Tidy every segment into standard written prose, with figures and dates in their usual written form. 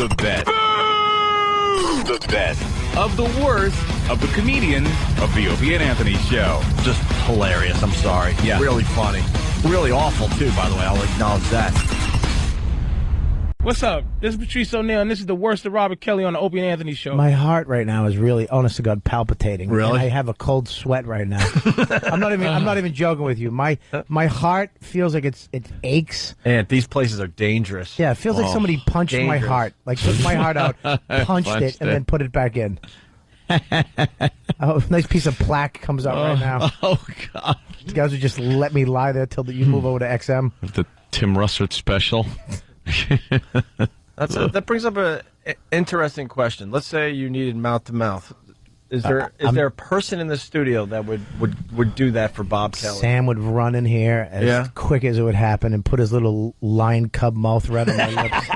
The best. The best of the worst of the comedian of the Opie and Anthony Show. Just hilarious, I'm sorry. Yeah. Really funny. Really awful, too, by the way. I'll acknowledge that. What's up? This is Patrice O'Neal, and this is the worst of Robert Kelly on the Opie and Anthony Show. My heart right now is really, honest to God, palpitating. Really? And I have a cold sweat right now. I'm not even joking with you. My heart feels like it aches. And these places are dangerous. Yeah, it feels like somebody punched my dangerous. heart. Like took my heart out, punched it, and then put it back in. A nice piece of plaque comes out right now. Oh, God. You guys would just let me lie there till you move over to XM. The Tim Russert special. That brings up an interesting question. Let's say you needed mouth-to-mouth. Is there a person in the studio that would do that for Bob Kelly? Sam would run in here as quick as it would happen and put his little lion cub mouth right on my lips.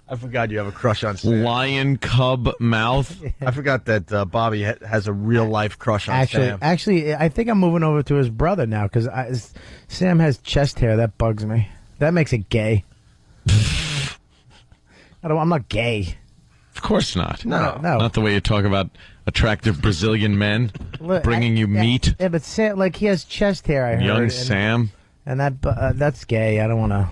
I forgot you have a crush on Sam. Lion cub mouth. I forgot that Bobby has a real-life crush on Sam. Actually, I think I'm moving over to his brother now because Sam has chest hair. That bugs me. That makes it gay. I'm not gay. Of course not. No. Not the way you talk about attractive Brazilian men bringing you meat. Yeah, but Sam, like he has chest hair. I heard. Young Sam. And that's gay. I don't want to.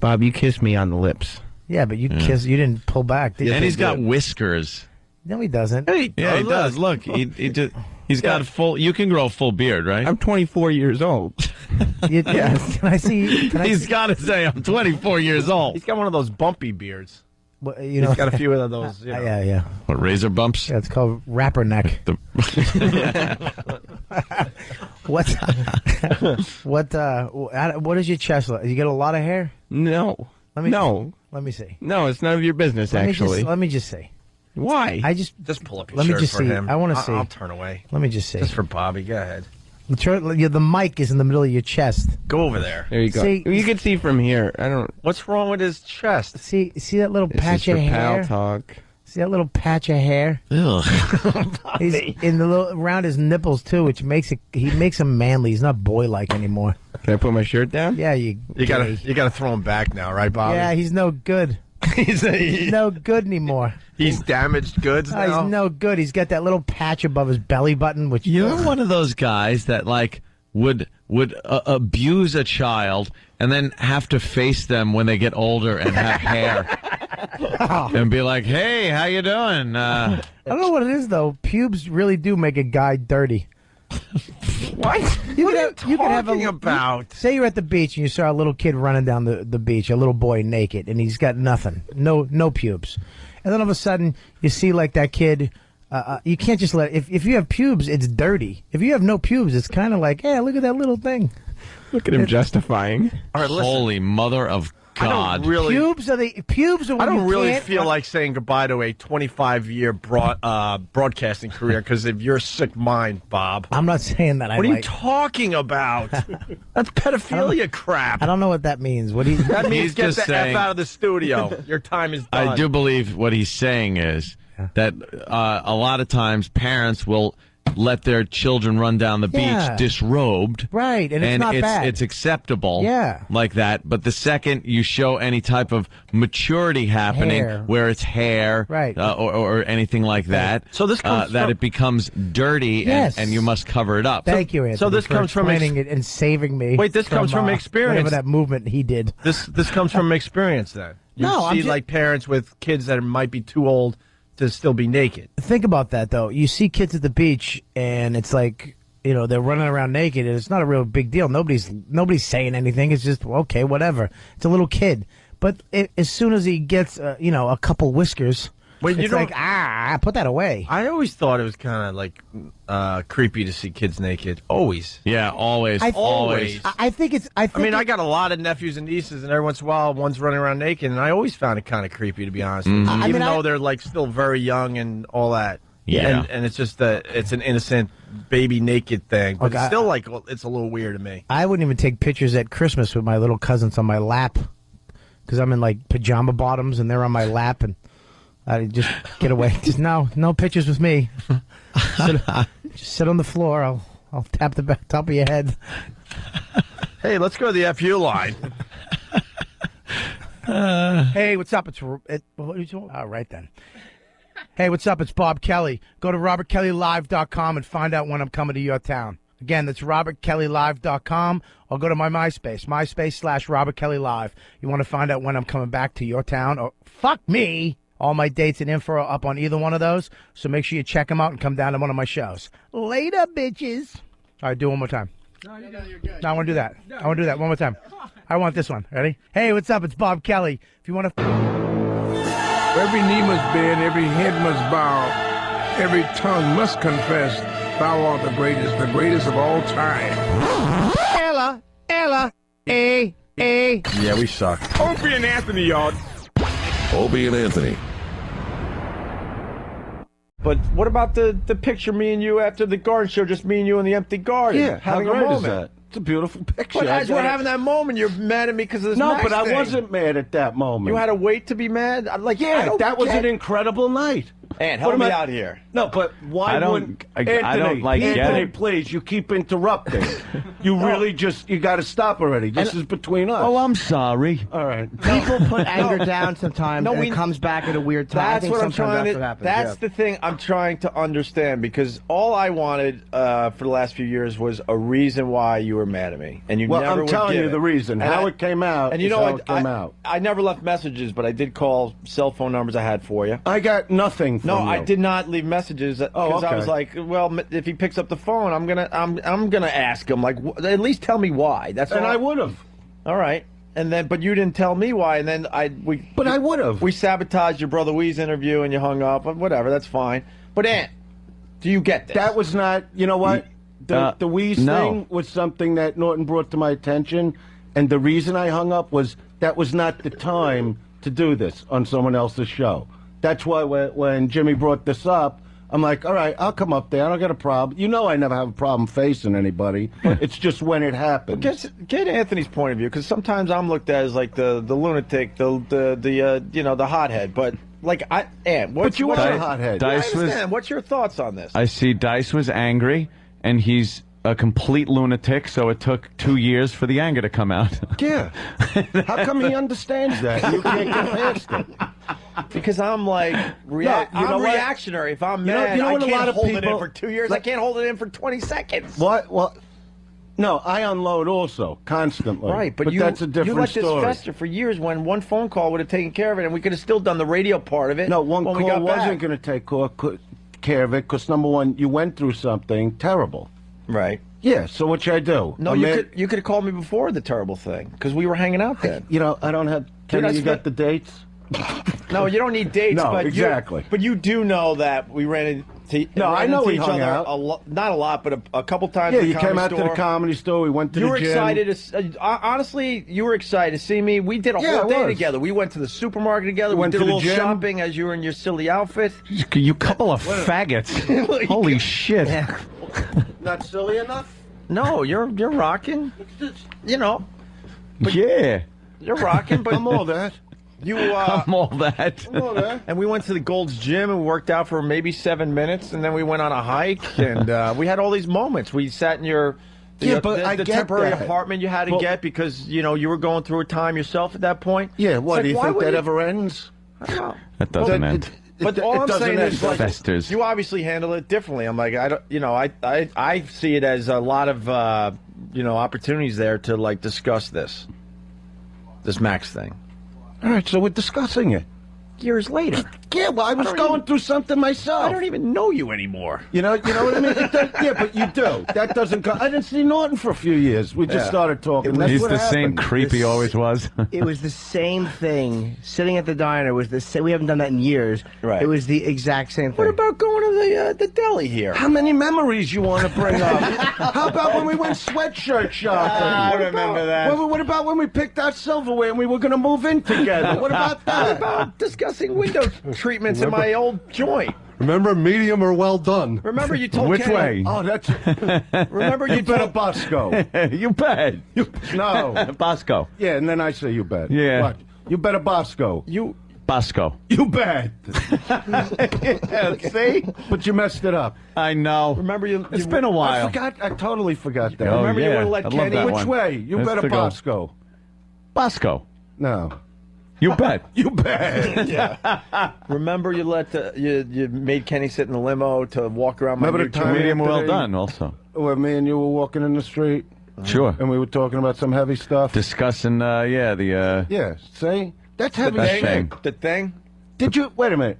Bob, you kissed me on the lips. Yeah, but you didn't pull back. Did And you? he's got whiskers. No, he doesn't. Yeah, he does. Look, he's got a full. You can grow a full beard, right? I'm 24 years old. Can I see? He's got to say, I'm 24 years old. He's got one of those bumpy beards. Well, He's got a few of those. You know. Yeah. What, razor bumps? Yeah, it's called rapper neck. What is your chest like? You get a lot of hair? No. Let me see. No, it's none of your business, actually. Let me just see. Why? Just pull up your Let me shirt just for see. him. I want to see. I'll turn away. Let me just see. Just for Bobby. Go ahead. The mic is in the middle of your chest. Go over there. There you go. See- You can see from here. I don't. What's wrong with his chest? See that little This patch is of for hair? pal talk. See that little patch of hair? Ugh. He's in the around his nipples too, which makes him manly. He's not boy-like anymore. Can I put my shirt down? Yeah, you gotta throw him back now, right, Bobby? Yeah, he's no good. He's no good anymore. He's damaged goods now. He's no good. He's got that little patch above his belly button, which You're one of those guys that would abuse a child and then have to face them when they get older and have hair and be like, "Hey, how you doing?" I don't know what it is though. Pubes really do make a guy dirty. What? You What are you talking about? Say you're at the beach and you saw a little kid running down the beach, a little boy naked, and he's got nothing, no pubes, and then all of a sudden you see like that kid. You can't just let if you have pubes, it's dirty. If you have no pubes, it's kind of like, hey, look at that little thing. Look at him justifying. All right, listen. Holy mother of God! Pubes are when I don't you really can't- feel like saying goodbye to a 25-year broadcasting career because of your sick mind, Bob. I'm not saying that. What are you talking about? That's pedophilia crap. I don't know what that means. What do you? That means He's get just the saying- F out of the studio. Your time is done. I do believe what he's saying is that a lot of times parents will let their children run down the Yeah. beach disrobed. Right, and it's not bad. It's acceptable. Yeah. Like that. But the second you show any type of maturity happening Hair. where it's hair Right. or anything like that, So this comes that from- it becomes dirty Yes. and you must cover it up. Thank you, Anthony. so this for comes from explaining it and saving me. Wait, this comes from experience. Whatever that movement he did. This comes from experience then. You No, I'm see ju- like parents with kids that might be too old to still be naked. Think about that though. You see kids at the beach, and it's like they're running around naked, and it's not a real big deal. Nobody's saying anything. It's just okay, whatever. It's a little kid. But as soon as he gets a couple whiskers, Wait, you it's don't- like put that away. I always thought it was kind of like creepy to see kids naked. Always. Yeah, always. Always. I think it's. I I mean, I got a lot of nephews and nieces, and every once in a while, one's running around naked, and I always found it kind of creepy, to be honest. With you. I Even mean, though they're like still very young and all that. Yeah. And it's just it's an innocent baby naked thing, but Look, it's still like it's a little weird to me. I wouldn't even take pictures at Christmas with my little cousins on my lap because I'm in like pajama bottoms and they're on my lap, and I just get away. Just no pictures with me. Just sit on the floor. I'll tap the top of your head. Hey, let's go to the FU line. Hey, Hey, what's up? All right then. Hey, what's up? It's Bob Kelly. Go to robertkellylive.com and find out when I'm coming to your town. Again, that's robertkellylive.com, or go to my MySpace, MySpace/RobertKellyLive. You want to find out when I'm coming back to your town, or fuck me. All my dates and info are up on either one of those, so make sure you check them out and come down to one of my shows. Later, bitches. All right, do it one more time. No, you're good. No, I want to do that. I want to do that one more time. I want this one. Ready? Hey, what's up? It's Bob Kelly. If you want to... Every knee must bend, every head must bow, every tongue must confess, thou art the greatest of all time. Ella, A. Yeah, we suck. Opie and Anthony, y'all. Opie and Anthony. But what about the picture, me and you after the garden show, just me and you in the empty garden? Yeah, how having a great is moment. that? It's a beautiful picture. But as we're having that moment, you're mad at me because of this No, Max but I thing. wasn't mad at that moment. You had to wait to be mad? I'm like, Yeah, that was an incredible night. And help me out here. No, but why I don't- wouldn't I don't like Anthony, getting- please, you keep interrupting. You really you got to stop already. This is between us. Oh, I'm sorry. All right. People put anger down sometimes, No, and we- it comes back at a weird time. I That's think what I'm sometimes trying that's to. what happens, That's yeah. the thing I'm trying to understand, because all I wanted for the last few years was a reason why you were mad at me, and you Well, never I'm would telling give you it. the reason. And How I- it came out And you is know, how it came out. I never left messages, but I did call cell phone numbers I had for you. I got nothing from No, you. I did not leave messages because I okay. was like, well, if he picks up the phone, I'm gonna ask him, like, at least tell me why. That's And all. I would have. All right, and then but you didn't tell me why, and then But I would have. we sabotaged your brother Wee's interview, and you hung up. Whatever, that's fine. But Ant, do you get this? That was not, you know what? The Wheeze no. thing was something that Norton brought to my attention, and the reason I hung up was that was not the time to do this on someone else's show. That's why when Jimmy brought this up, I'm like, all right, I'll come up there. I don't got a problem. You know I never have a problem facing anybody. It's just when it happens. Get Anthony's point of view, because sometimes I'm looked at as like the lunatic, the hothead. But like Ant, But you are a hothead. I Dice was. understand. What's your thoughts on this? I see Dice was angry, and he's a complete lunatic, so it took 2 years for the anger to come out. Yeah. How come he understands that? And you can't get past it. Because I'm like, you know I'm what? reactionary. If I'm You know- mad, you know I what a can't lot of hold it in people- for 2 years. I can't hold it in for 20 seconds. What? Well, no, I unload also, constantly. Right, but you, that's a different you let story. this fester for years when one phone call would have taken care of it, and we could have still done the radio part of it. No, one when we call got wasn't back. going to take care of it because, number one, you went through something terrible. Right. Yeah, so what should I do? No, you could have called me before the terrible thing, because we were hanging out then. You know, I don't have... Dude, Kenny, I you spent- got the dates? No, you don't need dates. No, but exactly. But you do know that we ran into. No, I know into we each hung other out. not a lot, but a couple times. Yeah, at the you came Comedy out to Store. the comedy store. We went to You the were gym. excited to honestly. You were excited to see me. We did a Yeah, whole I day was. together. We went to the supermarket together. We Went did to a the little gym. shopping as you were in your silly outfit. You couple of faggots. Holy shit. Not silly enough? No, you're rocking. You know, Yeah. you're rocking. But I'm all that. you. I'm all that. I'm all that. And we went to the Gold's Gym and worked out for maybe 7 minutes, and then we went on a hike, and we had all these moments. We sat in Yeah, but I the get temporary that. apartment you had to Well- get because you were going through a time yourself at that point. Yeah, what, It's do you why think would that ever ends? I don't know. That doesn't Well, end. But all I'm doesn't saying end, is, like, Festers. you obviously handle it differently. I'm like, I see it as a lot of opportunities there to like discuss this Max thing. All right, so we're discussing it. Years later, Yeah, well, I was going through something myself. I don't even know you anymore. You know what I mean? Yeah, but you do. That doesn't go. I didn't see Norton for a few years. We just Yeah. started talking. That's He's what the same happened. creep he always was. It was the same thing. Sitting at the diner was the same. We haven't done that in years. Right. It was the exact same thing. What about going to the deli here? How many memories you want to bring up? How about when we went sweatshirt shopping? I What remember about- that. What about when we picked out silverware and we were going to move in together? What about What that? about discussing window treatments in my old joint? Remember, medium or well done. Remember you told Which Kenny, way? Oh, that's Remember you you bet a told Bosco. You bet. No. Bosco. Yeah, and then I say you bet. Yeah. What? You bet a Bosco. you. Bosco. You bet. See? But you messed it up. I know. Remember you. It's been a I while. forgot. I totally forgot that. Oh, Remember you yeah. would've let I love Kenny- that Which one. way? You That's bet a the goal. Bosco. Bosco. No. You bet. You bet. Yeah. Remember, you let you made Kenny sit in the limo to walk around my Remember new the time Comedian well Anthony, done, also. where me and you were walking in the street Sure. and we were talking about some heavy stuff? Discussing, the... Yeah, see? That's heavy That's shit. shame. The thing? Did you... Wait a minute.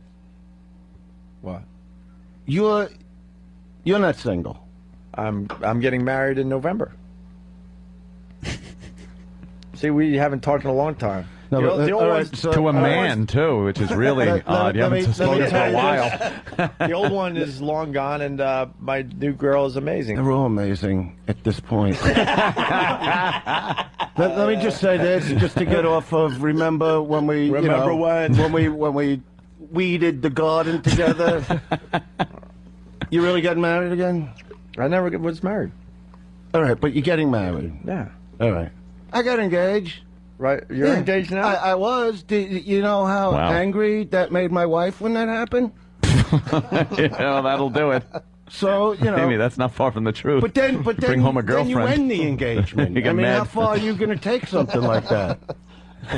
What? You're not single. I'm getting married in November. See, we haven't talked in a long time. No, The but, old all one's- right, so- To a all right. man, too, which is really Let- odd. You let haven't me spoken for tell a you while. The old one is long gone, and my new girl is amazing. They're all amazing at this point. let me just say this, just to get off of. Remember when we? Remember when we weeded the garden together? You really getting married again? I never was married. All right, but you're getting married. Yeah. All right. I got engaged. Right. You're Yeah. engaged now? I was. You know how Wow. angry that made my wife when that happened? That'll do it. So, you know. Maybe that's not far from the truth. But then Bring home a then you girlfriend. end the engagement. You get I mean, mad. how far are you going to take something like that?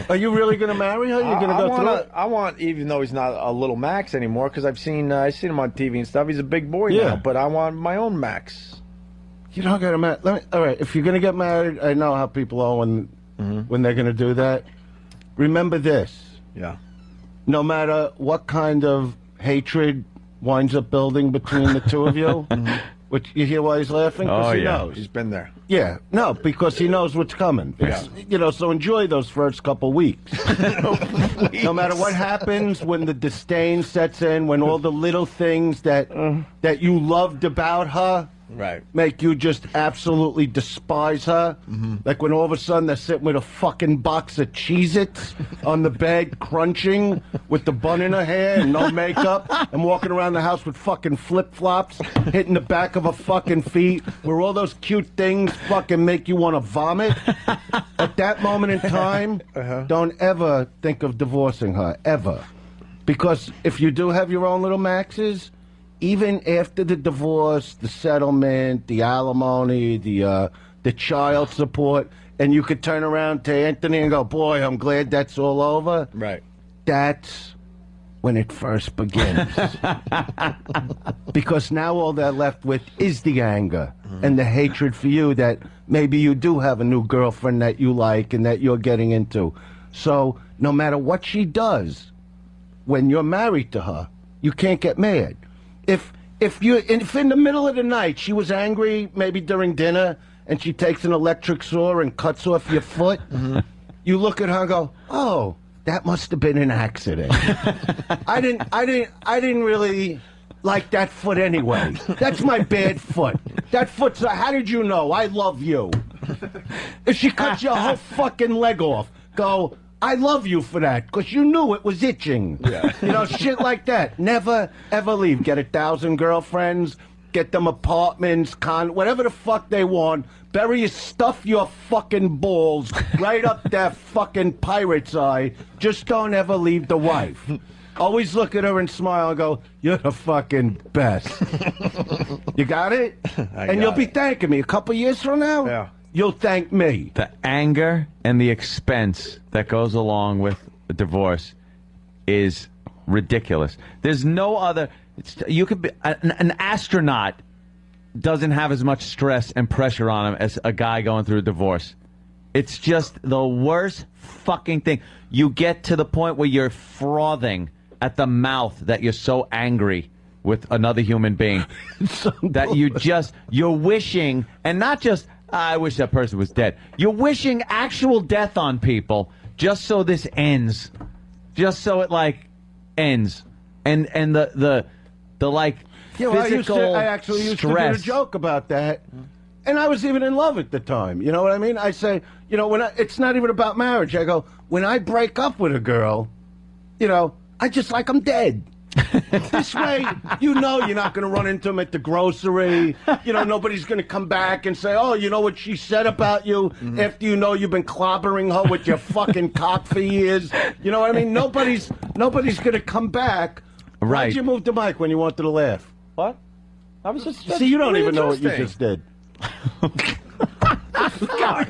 Are you really going to marry her? You're going to go through it? I want, even though he's not a little Max anymore, because I've seen him on TV and stuff. He's a big boy Yeah. now, but I want my own Max. You don't got to marry. All right, if you're going to get married, I know how people are when they're going to do that. Remember this. Yeah. No matter what kind of hatred winds up building between the two of you, which you hear why he's laughing? 'Cause Oh, he yeah. knows. He's been there. Yeah, no, because he knows what's coming. It's- You know, so enjoy those first couple weeks. No matter what happens, when the disdain sets in, when all the little things that you loved about her Right. make you just absolutely despise her. Like when all of a sudden they're sitting with a fucking box of Cheez-Its on the bed, crunching with the bun in her hair and no makeup, and walking around the house with fucking flip-flops, hitting the back of her fucking feet, where all those cute things fucking make you want to vomit. At that moment in time, don't ever think of divorcing her, ever. Because if you do have your own little Maxes, even after the divorce, the settlement, the alimony, the child support, and you could turn around to Anthony and go, boy, I'm glad that's all over. Right. That's when it first begins. Because now all they're left with is the anger and the hatred for you that maybe you do have a new girlfriend that you like and that you're getting into. So no matter what she does, when you're married to her, you can't get mad. If in the middle of the night she was angry, maybe during dinner, and she takes an electric saw and cuts off your foot, you look at her and go, "Oh, that must have been an accident. I didn't really like that foot anyway. That's my bad foot. That foot's. How did you know? I love you. If she cuts your whole fucking leg off, go." I love you for that, because you knew it was itching. Yeah. You know, shit like that. Never, ever leave. Get 1,000 girlfriends, get them apartments, whatever the fuck they want. Stuff your fucking balls right up that fucking pirate's eye. Just don't ever leave the wife. Always look at her and smile and go, you're the fucking best. You got it? And you'll be thanking me a couple years from now. Yeah. You'll thank me. The anger and the expense that goes along with a divorce is ridiculous. There's no other. You could be an astronaut doesn't have as much stress and pressure on him as a guy going through a divorce. It's just the worst fucking thing. You get to the point where you're frothing at the mouth that you're so angry with another human being that you're wishing, and not just I wish that person was dead. You're wishing actual death on people just so this ends, just so it ends, and the physical I actually used to do stress. a joke about that, and I was even in love at the time. You know what I mean? I say, you know, it's not even about marriage. I go, when I break up with a girl, you know, I just like I'm dead. This way, you know you're not going to run into him at the grocery. You know, nobody's going to come back and say, oh, you know what she said about you after you know you've been clobbering her with your fucking cock for years. You know what I mean? Nobody's going to come back. Right. Why'd you move the mic when you wanted to laugh? What? I was just. See, you don't even know what you interesting. just did.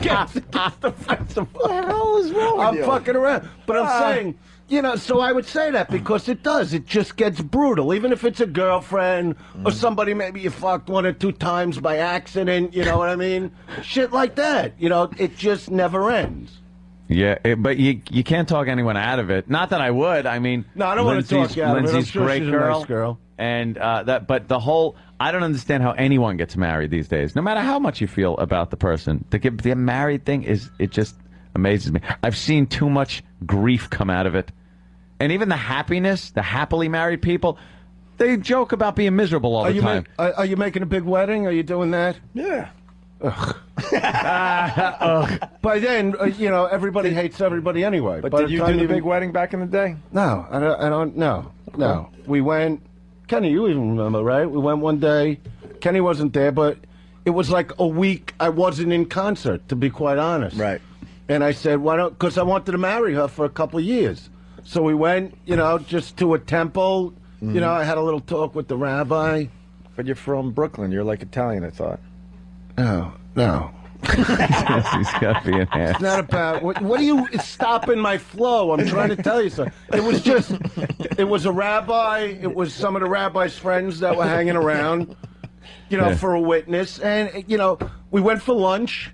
Gets defensive. What the hell is wrong with I'm you? fucking around. But I'm saying, you know, so I would say that because it does. It just gets brutal. Even if it's a girlfriend or somebody maybe you fucked 1 or 2 times by accident, you know what I mean? Shit like that. You know, it just never ends. Yeah, but you can't talk anyone out of it. Not that I would. I mean, No, I don't want to talk you out of it. I'm Lindsay's sure great she's a girl. nice girl. And but the whole, I don't understand how anyone gets married these days. No matter how much you feel about the person, the get married thing it just amazes me. I've seen too much grief come out of it, and even the happiness, the happily married people, they joke about being miserable all the time. Are you making a big wedding? Are you doing that? Yeah. By then, you know, everybody hates everybody anyway. But By did you time do the big wedding back in the day? No, I don't. No. We went. Kenny, you even remember, right? We went one day. Kenny wasn't there, but it was like a week I wasn't in concert, to be quite honest. Right. And I said, why don't? Because I wanted to marry her for a couple of years. So we went, you know, just to a temple. You know, I had a little talk with the rabbi. But you're from Brooklyn. You're like Italian, I thought. No. He's got to be an ass. It's not about what are you stopping my flow? I'm trying to tell you something. It was a rabbi. It was some of the rabbi's friends that were hanging around, you know, for a witness. And you know, we went for lunch,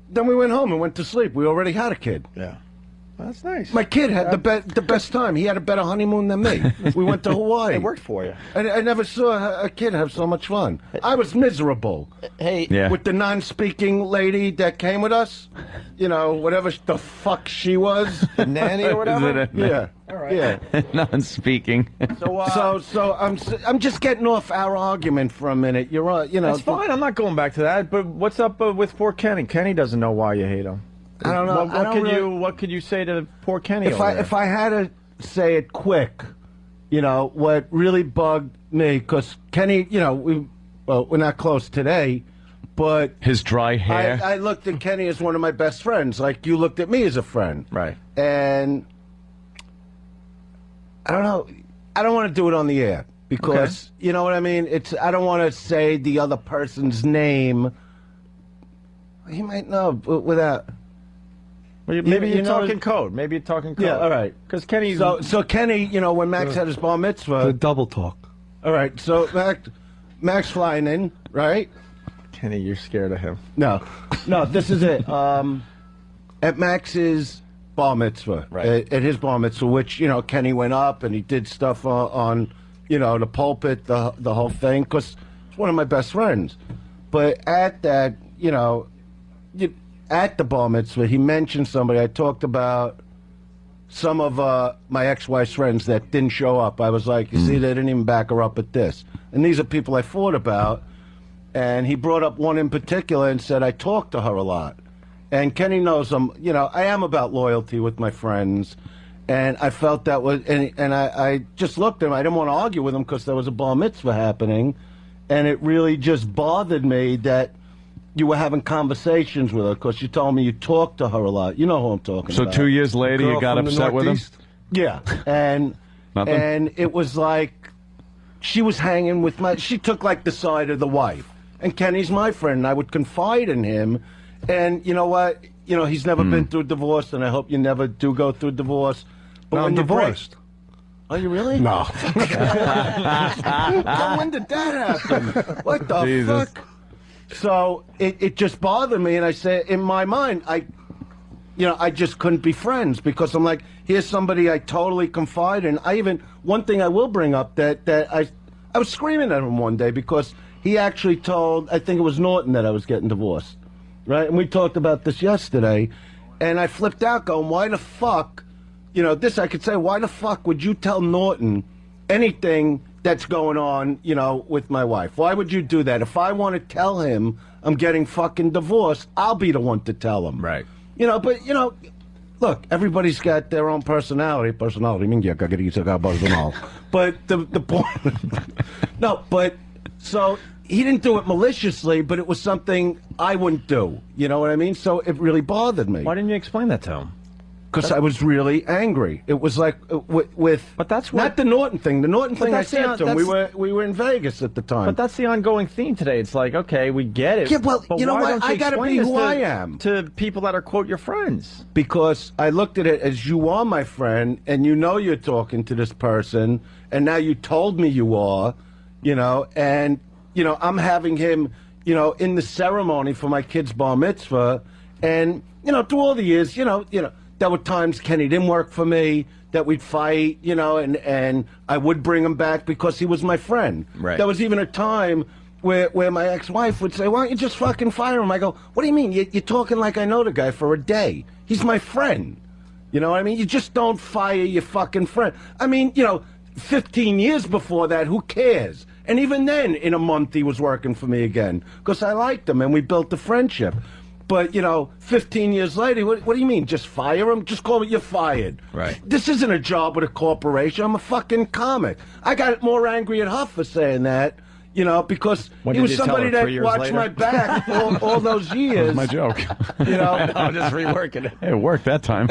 then we went home and went to sleep. We already had a kid. Yeah. Well, that's nice. My kid had the best time. He had a better honeymoon than me. We went to Hawaii. It worked for you. I never saw a kid have so much fun. I was miserable. Hey, Yeah. With the non-speaking lady that came with us, you know, whatever the fuck she was. nanny or whatever? Yeah. All right. Yeah. Non-speaking. So I'm just getting off our argument for a minute. You're right. You know. That's fine. I'm not going back to that. But what's up with poor Kenny? Kenny doesn't know why you hate him. I don't know. What could you say to poor Kenny? If I had to say it quick, you know, what really bugged me, because Kenny, you know, we're not close today, but His dry hair. I looked at Kenny as one of my best friends, like you looked at me as a friend. Right. And I don't know. I don't want to do it on the air because, you know what I mean? I don't want to say the other person's name. He might know without... Maybe you you're know- talking code. Maybe you're talking code. Yeah, all right. Because Kenny's... So Kenny, you know, when Max had his bar mitzvah... The double talk. All right, so Max flying in, right? Kenny, you're scared of him. No, this is it. At Max's bar mitzvah, Right. at his bar mitzvah, which, you know, Kenny went up and he did stuff on you know, the pulpit, the whole thing, because he's one of my best friends. But at that, you know, at the bar mitzvah, he mentioned somebody. I talked about some of my ex-wife's friends that didn't show up. I was like, you see, they didn't even back her up at this. And these are people I thought about. And he brought up one in particular and said, I talked to her a lot. And Kenny knows you know, I am about loyalty with my friends. And I felt that was, and I just looked at him. I didn't want to argue with him because there was a bar mitzvah happening. And it really just bothered me that you were having conversations with her because you told me you talked to her a lot. You know who I'm talking So about. 2 years later, you Girl got from the upset with him? Northeast? Yeah. And Nothing? and it was like she was hanging with she took like the side of the wife. And Kenny's my friend, and I would confide in him. And you know what? You know, he's never been through divorce, and I hope you never do go through divorce. But No, I'm when you break- divorced. Are you really? No. When did that happen? What the Jesus. fuck? So it just bothered me, and I said, in my mind, I just couldn't be friends because I'm like, here's somebody I totally confide in. One thing I will bring up that I was screaming at him one day because he actually told, I think it was Norton, that I was getting divorced, right? And we talked about this yesterday, and I flipped out going, why the fuck, you know, this I could say, why the fuck would you tell Norton anything that's going on, you know, with my wife? Why would you do that? If I want to tell him I'm getting fucking divorced, I'll be the one to tell him. Right. You know, but, you know, look, everybody's got their own personality. But the point... No, but... So, he didn't do it maliciously, but it was something I wouldn't do. You know what I mean? So, it really bothered me. Why didn't you explain that to him? because I was really angry. It was like with But that's not the Norton thing. The Norton thing I that's said the- to him. that's- We were in Vegas at the time. But that's the ongoing theme today. It's like, okay, we get it. Yeah, well, but you know why what? don't I you gotta explain be this who to, I am. to people that are, quote, your friends. Because I looked at it as you are my friend, and you know you're talking to this person, and now you told me you are, and, I'm having him, in the ceremony for my kid's bar mitzvah, and, through all the years, there were times Kenny didn't work for me, that we'd fight, and I would bring him back because he was my friend. Right. There was even a time where my ex-wife would say, why don't you just fucking fire him? I go, what do you mean? You're talking like I know the guy for a day. He's my friend. You know what I mean? You just don't fire your fucking friend. I mean, 15 years before that, who cares? And even then, in a month, he was working for me again because I liked him and we built a friendship. But, 15 years later, what do you mean? Just fire him? Just call me, you're fired. Right. This isn't a job with a corporation. I'm a fucking comic. I got more angry at Huff for saying that. Because When he did was you tell somebody her, that 3 years watched later? my back all those years. My joke. I'm just reworking it. It worked that time.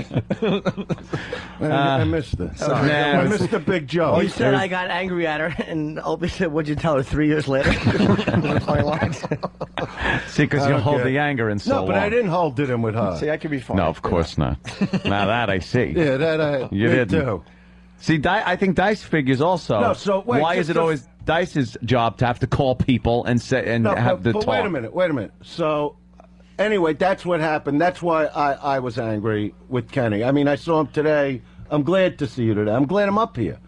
I missed it. Sorry. I missed the big joke. Oh, you said I got angry at her, and Opie said, "What'd you tell her 3 years later?" Funny line. See, because you hold the anger in so No, but long. I didn't hold it in with her. See, I could be funny. No, of course not. Now that I see. Yeah, that I You me didn't. too. See, I think Dice figures also. No, so wait, why just is it to- always Dice's job to have to call people and say and No, have the but talk? wait a minute. So, anyway, that's what happened. That's why I was angry with Kenny. I mean, I saw him today. I'm glad to see you today. I'm glad I'm up here.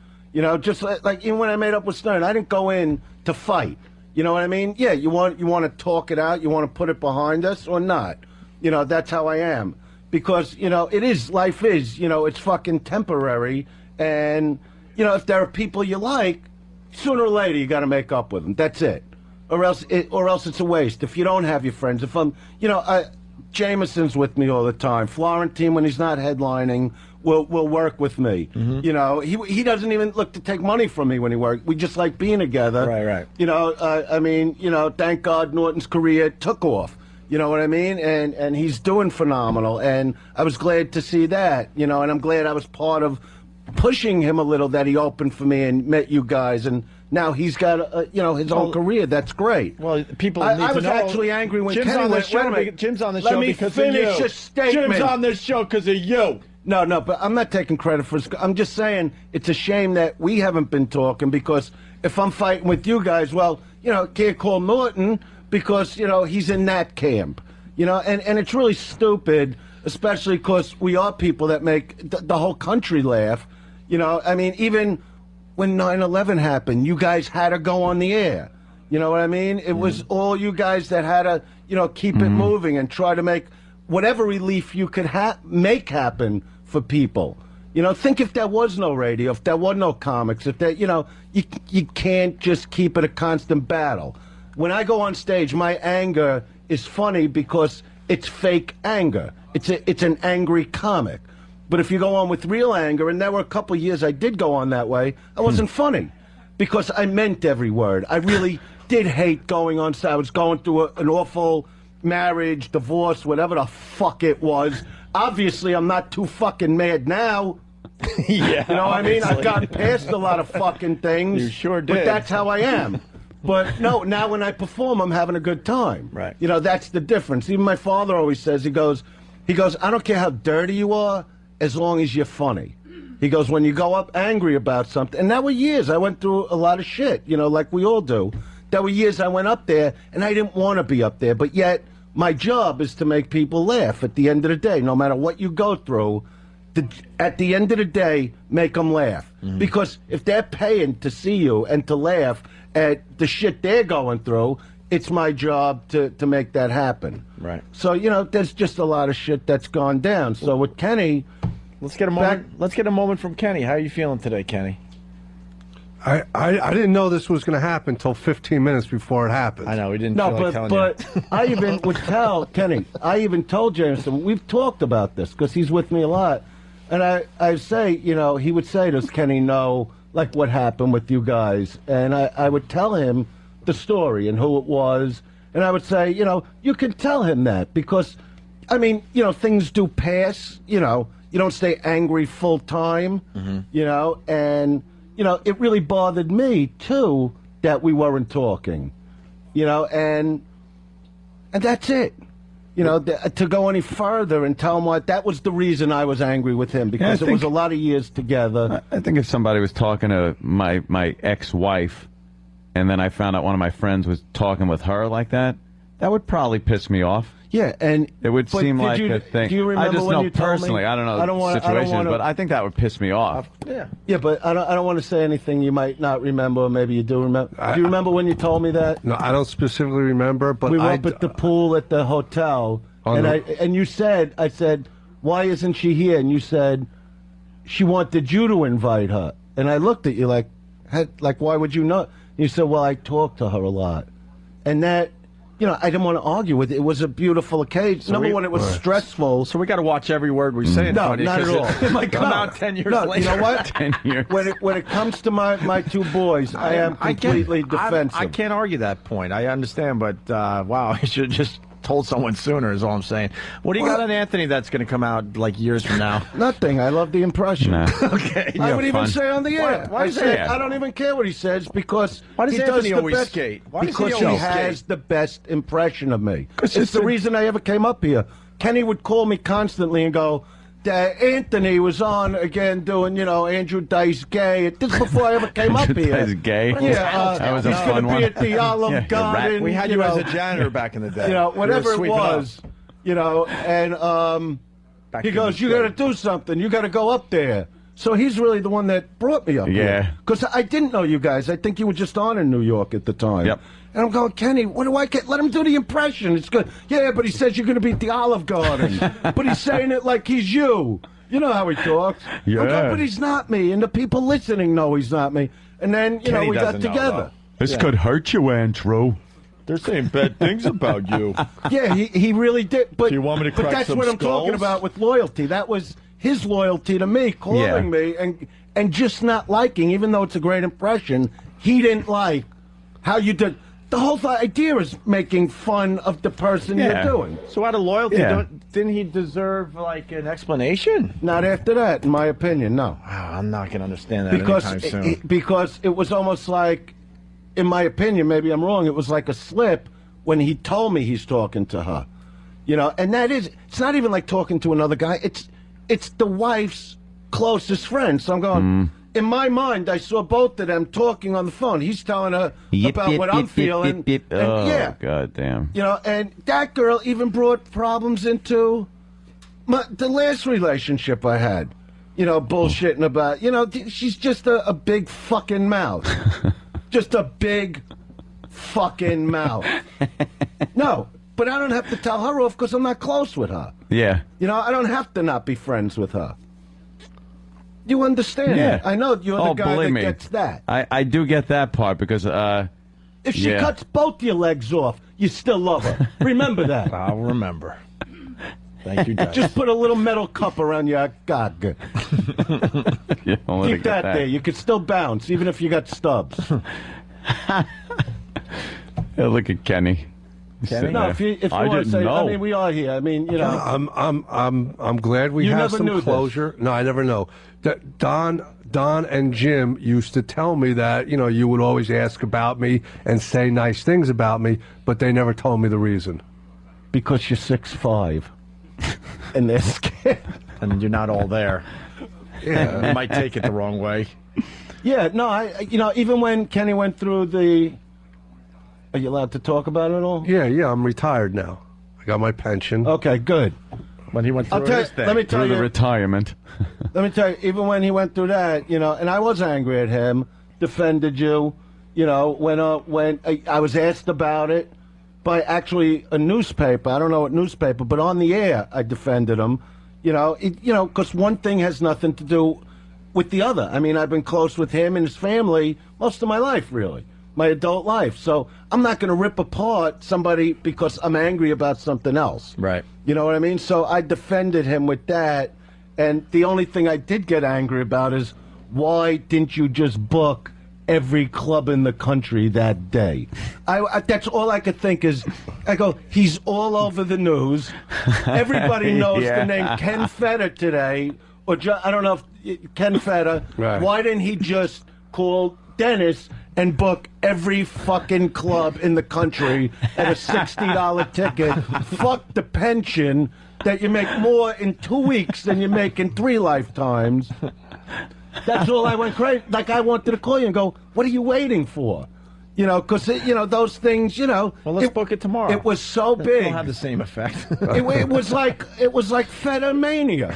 Just like even when I made up with Stern, I didn't go in to fight. You know what I mean? Yeah, you want to talk it out. You want to put it behind us or not? That's how I am. Because it is life is it's fucking temporary. And if there are people you like, sooner or later you got to make up with them. That's it. Or else it's a waste. If you don't have your friends, if I'm, Jameson's with me all the time. Florentine, when he's not headlining, will work with me. Mm-hmm. He doesn't even look to take money from me when he works. We just like being together. Right. I mean, thank God Norton's career took off. You know what I mean? And he's doing phenomenal. And I was glad to see that. And I'm glad I was part of pushing him a little, that he opened for me and met you guys, and now he's got his own career. That's great. Well, people I need to was know. actually angry when Jim's Kenny on went, this wait a show. minute. Jim's on this Let show me because finish of a you. statement. Jim's on this show because of you. No, but I'm not taking credit for his. I'm just saying it's a shame that we haven't been talking, because if I'm fighting with you guys, well, can't call Norton because, he's in that camp. And it's really stupid, especially because we are people that make the whole country laugh. I mean, even when 9/11 happened, you guys had to go on the air. You know what I mean? It was all you guys that had to, keep it moving and try to make whatever relief you could make happen for people. Think if there was no radio, if there were no comics, if there, you can't just keep it a constant battle. When I go on stage, my anger is funny because it's fake anger. It's an angry comic. But if you go on with real anger, and there were a couple of years I did go on that way, I wasn't funny because I meant every word. I really did hate going on stage. I was going through an awful marriage, divorce, whatever the fuck it was. Obviously, I'm not too fucking mad now. Yeah, you know what I mean? I've got past a lot of fucking things. You sure But did. that's how I am. But no, now when I perform, I'm having a good time. Right. That's the difference. Even my father always says, he goes, I don't care how dirty you are, as long as you're funny. He goes, when you go up angry about something, and that were years. I went through a lot of shit, like we all do. There were years I went up there, and I didn't want to be up there, but yet my job is to make people laugh at the end of the day. No matter what you go through, at the end of the day, make them laugh. Because if they're paying to see you and to laugh at the shit they're going through, it's my job to make that happen. Right. So, there's just a lot of shit that's gone down. So with Kenny... Let's get a moment. Let's get a moment from Kenny. How are you feeling today, Kenny? I didn't know this was going to happen until 15 minutes before it happened. I know we didn't. No, feel like telling but I even would tell Kenny. I even told Jameson, we've talked about this because he's with me a lot, and I say, he would say, does Kenny know like what happened with you guys? And I would tell him the story and who it was, and I would say, you can tell him that because, I mean, things do pass. you don't stay angry full time, you know, and, you know, it really bothered me, too, that we weren't talking, you know, and that's it. You know, to go any further and tell him what, that was the reason I was angry with him, because it was a lot of years together. I think if somebody was talking to my ex-wife, and then I found out one of my friends was talking with her like that, that would probably piss me off. Yeah, and it would seem like a thing. Do you remember I just when know you told personally. me? I don't know situations, but I think that would piss me off. Yeah, but I don't want to say anything you might not remember, or maybe you do remember. Do you remember when you told me that? No, I don't specifically remember, but we were up at the pool at the hotel, and you said, I said, why isn't she here? And you said, she wanted you to invite her. And I looked at you like, why would you not? You said, well, I talked to her a lot. And that, you know, I didn't want to argue with it. It was a beautiful occasion. So Number one, it was stressful. So we got to watch every word we say. No, not at all. It might come out 10 years later. You know what? 10 years. When it comes to my two boys, I am completely defensive. I can't argue that point. I understand, but wow, you should have just told someone sooner is all I'm saying. What do you got on Anthony that's going to come out like years from now? Nothing. I love the impression. Okay. I would even say on the air. Why I don't even care what he says, because why does he Anthony does the always best, skate? Because he has the best impression of me. It's the reason I ever came up here. Kenny would call me constantly and go, Anthony was on again doing, you know, Andrew Dice Gay. This is before I ever came up here. Dice Gay? Yeah, that was a fun one. He's going to be at the one. Olive Garden. We had you as a janitor back in the day. You know, whatever it was, up. you know, and he goes, you got to do something. You got to go up there. So he's really the one that brought me up here. Because I didn't know you guys. I think you were just on in New York at the time. Yep. And I'm going, Kenny, what do I get? Let him do the impression. It's good. Yeah, but he says you're going to be at the Olive Garden. But he's saying it like he's you. You know how he talks. Yeah. I'm going, but he's not me. And the people listening know he's not me. And then, you know, we got together. This could hurt you, Andrew. They're saying bad things about you. Yeah, he really did. But, Do you want me to but crack that's some what I'm skulls? talking about with loyalty. That was his loyalty to me, calling me and just not liking, even though it's a great impression, he didn't like how you did. The whole idea is making fun of the person you're doing. So out of loyalty, didn't he deserve like an explanation? Not after that, in my opinion, no. Wow, I'm not going to understand that anytime soon. Because it was almost like, in my opinion, maybe I'm wrong, it was like a slip when he told me he's talking to her. You know, and it's not even like talking to another guy. It's the wife's closest friend. So I'm going, in my mind, I saw both of them talking on the phone. He's telling her about what I'm feeling. Oh, God damn. You know, and that girl even brought problems into the last relationship I had. You know, bullshitting about, you know, she's just a big fucking mouth. Just a big fucking mouth. No, but I don't have to tell her off because I'm not close with her. Yeah. You know, I don't have to not be friends with her. You understand Yeah. that? I know you're the guy believe that me. gets that. I do get that part because If she cuts both your legs off, you still love her. Remember that. I'll remember. Thank you, Dice. Just put a little metal cup around your gog. Keep Keep that there. You could still bounce, even if you got stubs. Yeah, look at Kenny. No, if you want to say, I mean, we are here. I mean, you know, I'm glad we You have never knew some this. closure. No, I never know. That Don and Jim used to tell me that, you know, you would always ask about me and say nice things about me, but they never told me the reason. because you're 6'5", and they're scared. And you're not all there. Yeah. You might take it the wrong way. Yeah, no, you know, even when Kenny went through the... Are you allowed to talk about it all? Yeah, I'm retired now. I got my pension. Okay, good. When he went through Let me tell Through you, the retirement. let me tell you, even when he went through that, you know, and I was angry at him, defended you, you know, when I was asked about it by actually a newspaper, I don't know what newspaper, but on the air, I defended him, you know, because one thing has nothing to do with the other. I mean, I've been close with him and his family most of my life, really, my adult life. So I'm not going to rip apart somebody because I'm angry about something else. Right. You know what I mean? So I defended him with that. And the only thing I did get angry about is why didn't you just book every club in the country that day. That's all I could think is, I go, he's all over the news. Everybody knows the name Ken Feder today, or I don't know if Ken Feder. Right. Why didn't he just call Dennis and book every fucking club in the country at a $60 ticket? Fuck the pension that you make more in 2 weeks than you make in 3 lifetimes. That's all I went crazy. Like, I wanted to call you and go, what are you waiting for? You know, because, you know, those things, you know. Well, let's book it tomorrow. It was so big. It'll have the same effect. it was like Federmania.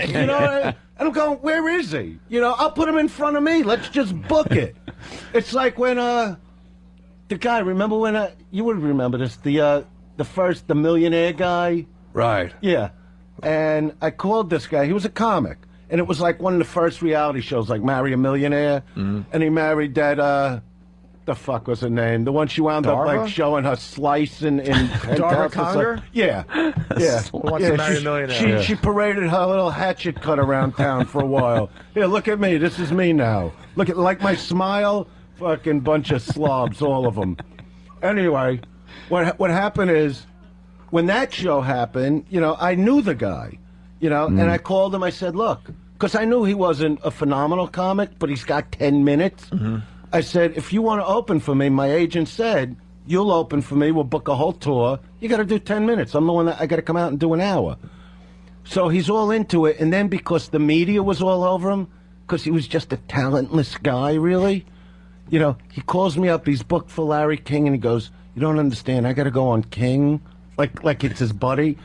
You know, and I'm going, where is he? You know, I'll put him in front of me. Let's just book it. It's like when the guy, remember when you would remember this, the millionaire guy? Right. Yeah. And I called this guy. He was a comic. And it was like one of the first reality shows, like Marry a Millionaire. Mm-hmm. And he married that, the fuck was her name? The one she wound up like showing her slice in Darva Conger? Yeah. Yeah. Who wants to marry a millionaire? She paraded her little hatchet cut around town for a while. Here, look at me. This is me now. Look at like my smile. Fucking bunch of slobs, all of them. Anyway, what happened is, when that show happened, you know, I knew the guy. You know, and I called him. I said, look, because I knew he wasn't a phenomenal comic, but he's got 10 minutes. Mm-hmm. I said, if you want to open for me, my agent said, you'll open for me. We'll book a whole tour. You got to do 10 minutes. I'm the one that I got to come out and do an hour. So he's all into it. And then because the media was all over him, because he was just a talentless guy, really, you know, he calls me up. He's booked for Larry King, and he goes, you don't understand. I got to go on King, like it's his buddy.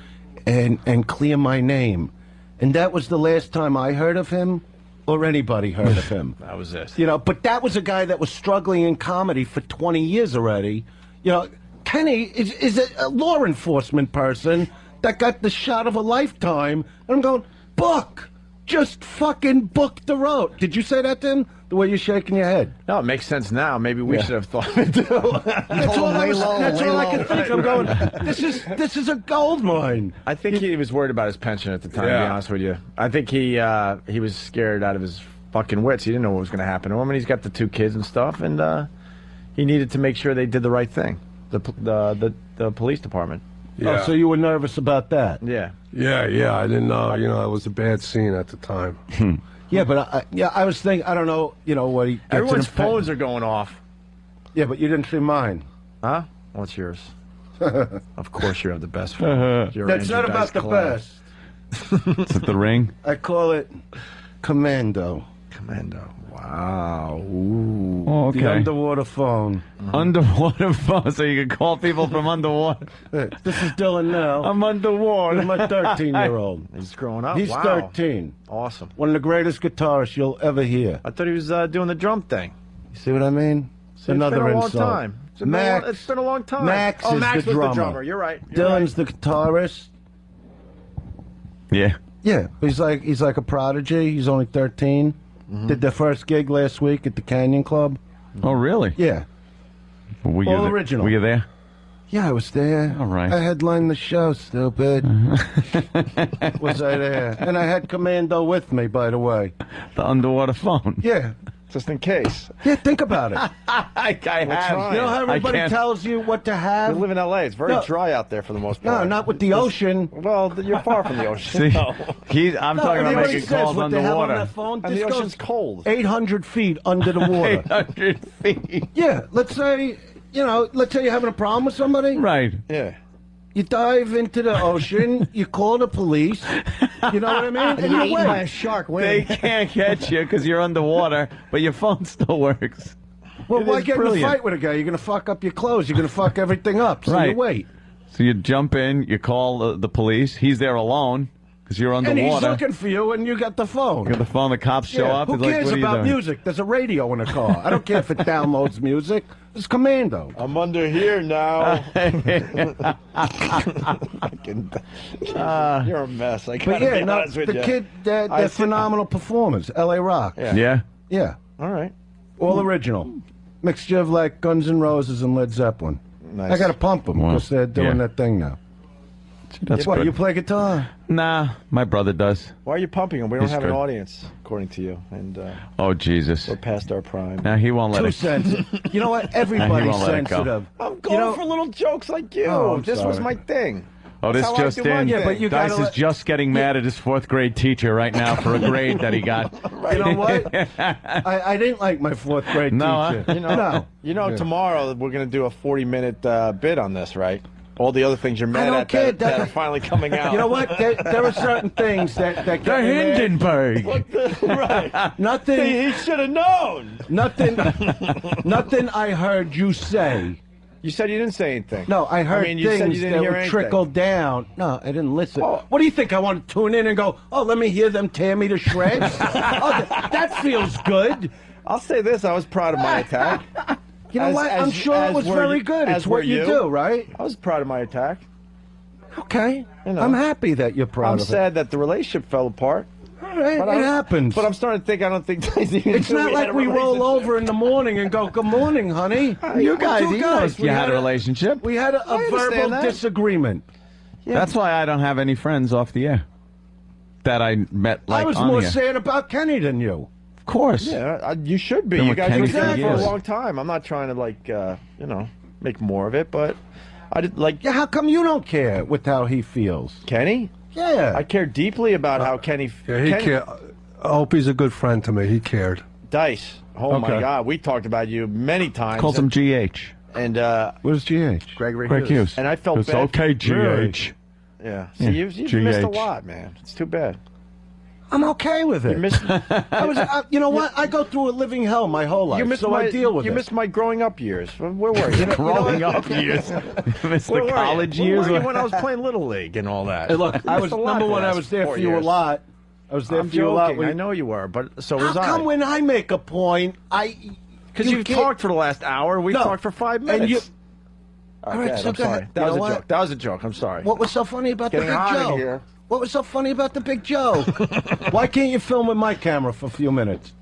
And clear my name. And that was the last time I heard of him or anybody heard of him. That was it. You know, but that was a guy that was struggling in comedy for 20 years already. You know, Kenny is a law enforcement person that got the shot of a lifetime. And I'm going, book! Just fucking book the road. Did you say that to him? The way you're shaking your head. No, it makes sense now. Maybe we should have thought of it too. That's all I could think. I'm going, this is a gold mine. I think he was worried about his pension at the time, to be honest with you. I think he was scared out of his fucking wits. He didn't know what was going to happen to him, and he's got the 2 kids and stuff, and he needed to make sure they did the right thing, the police department. Yeah. Oh, so you were nervous about that? Yeah. Yeah. I didn't know. You know, it was a bad scene at the time. Yeah, but I was thinking, I don't know, you know, what he... Everyone's phones are going off. Yeah, but you didn't see mine. Huh? What's yours? Of course you have the best phone. That's not about the best. Is it the ring? I call it Commando. Commando. Wow. Ooh. Oh, okay. The underwater phone. Underwater phone, so you can call people from underwater. This is Dylan now. I'm underwater. He's my 13-year-old. He's growing up? He's Wow. 13. Awesome. One of the greatest guitarists you'll ever hear. I thought he was doing the drum thing. You see what I mean? It's been a long time. It's been a long time. Max oh, is Max the was drummer. the drummer. You're right. You're Dylan's the guitarist. Yeah. Yeah, he's like a prodigy. He's only 13. Mm-hmm. Did their first gig last week at the Canyon Club. Oh, really? Yeah. Were you All original. Were you there? Yeah, I was there. All right. I headlined the show, stupid. Was I there? And I had Commando with me, by the way. The underwater phone. Yeah. Just in case. Yeah, think about it. I have. You know how everybody tells you what to You have? live in L.A. It's very dry out there for the most part. No, not with the ocean. Well, you're far from the ocean. See, No. I'm talking about everybody making says calls what they have on underwater. their phone. And This the goes ocean's cold. 800 feet under the water. 800 feet. Yeah, let's say you're having a problem with somebody. Right. Yeah. You dive into the ocean, you call the police, you know what I mean? And you Eaten by a wait. shark. They Wait. can't catch you because you're underwater, but your phone still works. Well, It why is get in a brilliant. fight with a guy? You're going to fuck up your clothes. You're going to fuck everything up. So you Right. wait. So you jump in, you call the police. He's there alone because you're And underwater. he's looking for you, and you got the phone. You got the phone. The cops show up. Who He's like, cares "What are you about doing?" music? There's a radio in a car. I don't care if it downloads music. It's Commando. I'm under here now. You're a mess. I But gotta yeah, be no, honest with the you. kid, they're I see- phenomenal performers. L.A. Rock. Yeah. Yeah. Yeah. All right. All original. Mixture of like Guns N' Roses and Led Zeppelin. Nice. I got to pump them Wow. because they're doing Yeah. that thing now. That's What, good. you play guitar? Nah, my brother does. Why are you pumping him? We don't He's have good. an audience, according to you, and Oh, Jesus. we're past our prime. Now he won't let Too it. sensitive. You know what? He Everybody's won't let it go. sensitive. I'm going for little jokes like you. Oh, I'm this was sorry. my thing. Oh, this That's how I just do my in. thing. Yeah, but you Dice gotta is let- just getting mad at his 4th grade teacher right now for a grade that he got. You know what? I didn't like my 4th grade No, teacher. You No. know, tomorrow we're going to do a 40-minute bid on this, right? All the other things you're mad don't at care, that are finally coming out. You know what? There are certain things that get The me mad. Hindenburg. Right. Nothing. He should have known. Nothing. Nothing I heard you say. You said you didn't say anything. No, I heard you said things you didn't that hear would anything. trickle down. No, I didn't listen. Oh. What do you think? I want to tune in and go, oh, let me hear them tear me to shreds? That feels good. I'll say this: I was proud of my attack. You know what? I'm sure it was very good. It's what you do, right? I was proud of my attack. Okay. You know. I'm happy that you're proud I'm of it. sad that the relationship fell apart. All right, But it happens. But I'm starting to think I don't think It's not like we roll over in the morning and go, good morning, honey. You guys, Two he knows We you had a a- relationship. We had a understand verbal that. disagreement. That's why I don't have any friends off the air that I met like I was on more the air. sad about Kenny than you. Of course. Yeah, you should be. Been You with guys Kenny were for together for a years. long time. I'm not trying to make more of it, but I did Yeah, how come you don't care with how he feels? Kenny. Yeah. I care deeply about how Kenny. Yeah, he Kenny, cared. Opie's a good friend to me. He cared. Dice. Oh my Okay. God, we talked about you many times. Calls him GH. and Where's GH? Gregory Greg Hughes. And I felt It's bad. okay, GH. Really? Yeah. See, Yeah, you've missed a GH. lot, man. It's too bad. I'm okay with it. You missed. I was, you know what? I go through a living hell my whole life, You missed so my, I deal with you it. missed my growing up years. Where were you? Growing up years. Missed Where the were college you? years. Where were you when I was playing Little League and all that? Hey, look, I was missed a lot number the one. I last was there 4 for you a years. lot. I was there I'm for you a lot. joking. I know you were, but so was How I. come when I make a point, Because you've can't- talked for the last hour. We No. talked for 5 And minutes. you- All All right, right, so I'm go sorry. ahead. That You was a know what? joke. That was a joke. I'm sorry. What was so funny about Getting the Big hot in Joe? here. What was so funny about the Big Joe? Why can't you film with my camera for a few minutes?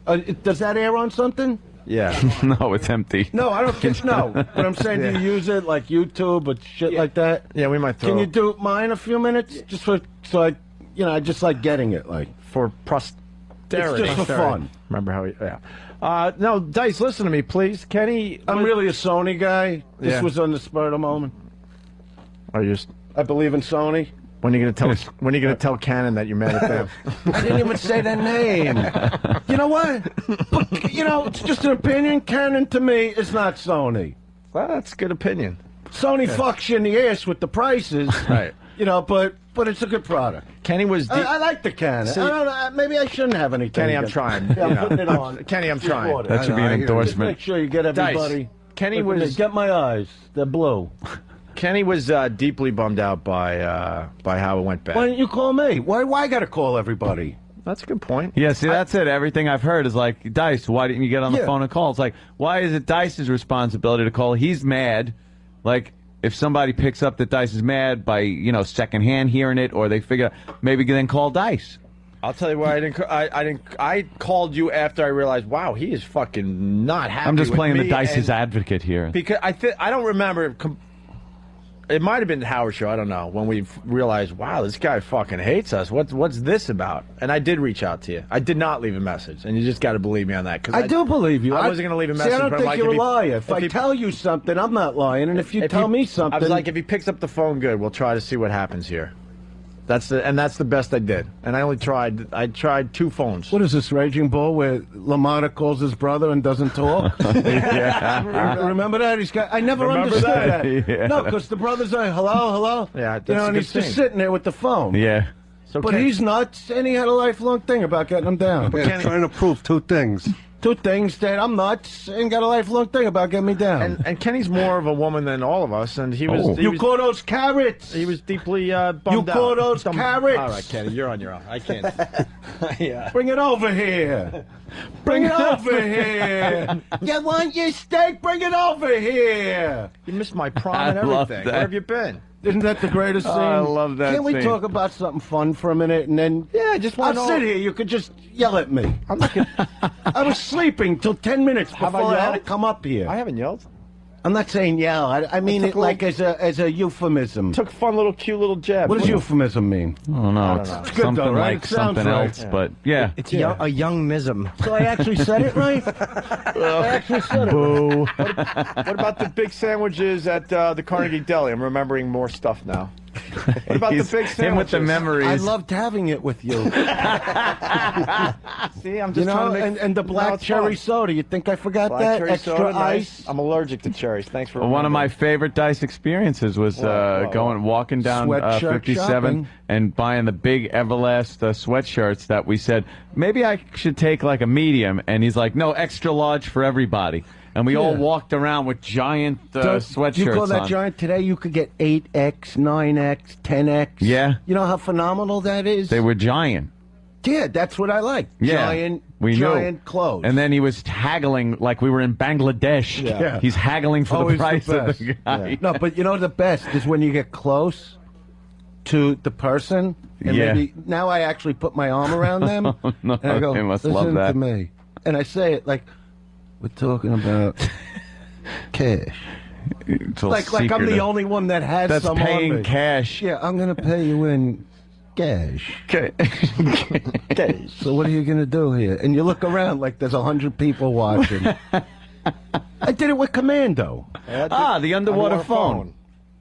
Does that air on something? Yeah. No, it's empty. No, I don't think no. But I'm saying, do you use it like YouTube or shit like that? Yeah, we might throw Can you do mine a few minutes just for so I, I just like getting it like. for posterity. It's just for fun. Remember how he, yeah. No, Dice, listen to me, please. Kenny. I'm really a Sony guy. This Yeah. was on the spur of the moment. Are you just. I believe in Sony. When are you gonna tell Canon that you're mad at them? I didn't even say their name. You know what? But, it's just an opinion. Canon to me is not Sony. Well, that's a good opinion. Sony fucks you in the ass with the prices. Right. But it's a good product. Kenny was. I like the Canon. See- I don't know. Maybe I shouldn't have anything. Kenny, I'm against- trying. Yeah, I'm putting it I'm- on. Kenny, I'm You trying. bought it. That should be an Just endorsement. make sure you get everybody. Kenny Look at was. me. Get my eyes. They're blue. Kenny was deeply bummed out by how it went bad. Why didn't you call me? Why I got to call everybody? That's a good point. Yeah, see, that's it. Everything I've heard is like, Dice, why didn't you get on the Yeah. phone and call? It's like, why is it Dice's responsibility to call? He's mad. Like, if somebody picks up that Dice is mad by, secondhand hearing it, or they figure, maybe then call Dice. I'll tell you why I called you after I realized, wow, he is fucking not happy. I'm just with playing me the Dice's and- advocate here. because I don't remember. It might have been the Howard Show. I don't know when we realized, wow, this guy fucking hates us. What's this about? And I did reach out to you. I did not leave a message, and you just got to believe me on that. Cause I do believe you. I wasn't going to leave a See, message. I don't but I'm think like, you're if a he- liar. If I he- tell you something, I'm not lying. And if you tell me something, I was like, if he picks up the phone, good. We'll try to see what happens here. That's the best I did. And I tried 2 phones. what is this, Raging Bull, where LaMotta calls his brother and doesn't talk? Remember that? I never Remember understood that? that. Yeah. No, because the brother's like, hello. Yeah, that's you know, a and good he's just scene. sitting there with the phone. Yeah. So But he's nuts, and he had a lifelong thing about getting him down. Yeah, trying to prove 2 things. 2 things that I'm nuts, and got a lifelong thing about getting me down. and Kenny's more of a woman than all of us, and he was. He you was, call those carrots? he was deeply bummed You out. call those carrots? All right, Kenny, you're on your own. I can't. Yeah. Bring it over here. Bring it over here. You want your steak? Bring it over here. You missed my prom and I love everything. that. Where have you been? Isn't that the greatest scene? I love that Can't we scene. talk about something fun for a minute and then? Yeah, I just want I'll to know. sit here. You could just yell at me. I'm not gonna, I was sleeping till 10 minutes Have before I I had to yelled? come up here. I haven't yelled. I'm not saying yell. I mean it like as a euphemism. Took fun little cute little jab. What does euphemism mean? Oh no, It's it's good something though, right? like It sounds something right. else, but yeah. It's a young mism. So I actually said it right. I actually said it. Boo. What about the big sandwiches at the Carnegie Deli? I'm remembering more stuff now. What about the big sandwiches? Him with the memories. I loved having it with you. See, I'm just trying to make, and the black cherry soda. You think I forgot black that? cherry Extra soda, ice. nice. I'm allergic to cherries. Thanks for One of my remembering. favorite Dice experiences was walking down Sweatshirt 57 shopping. and buying the big Everlast sweatshirts that we said, maybe I should take like a medium. And he's like, no, extra large for everybody. And we all walked around with giant sweatshirts You call that on. giant? Today you could get 8X, 9X, 10X. Yeah. You know how phenomenal that is? They were giant. Yeah, that's what I like. Yeah, Giant, we giant knew. clothes. And then he was haggling like we were in Bangladesh. Yeah. He's haggling for Always the price of best. the guy. No, but you know the best is when you get close to the person, and Yeah. maybe now I actually put my arm around them, No, and I go, they must "Listen love that. to me," and I say it like, "We're talking about cash." It's all Like I'm secretive. the only one that has That's some on paying me. cash. Yeah, I'm gonna pay you in cash. Okay. So what are you gonna do here? And you look around like there's 100 people watching. I did it with Commando. The underwater phone.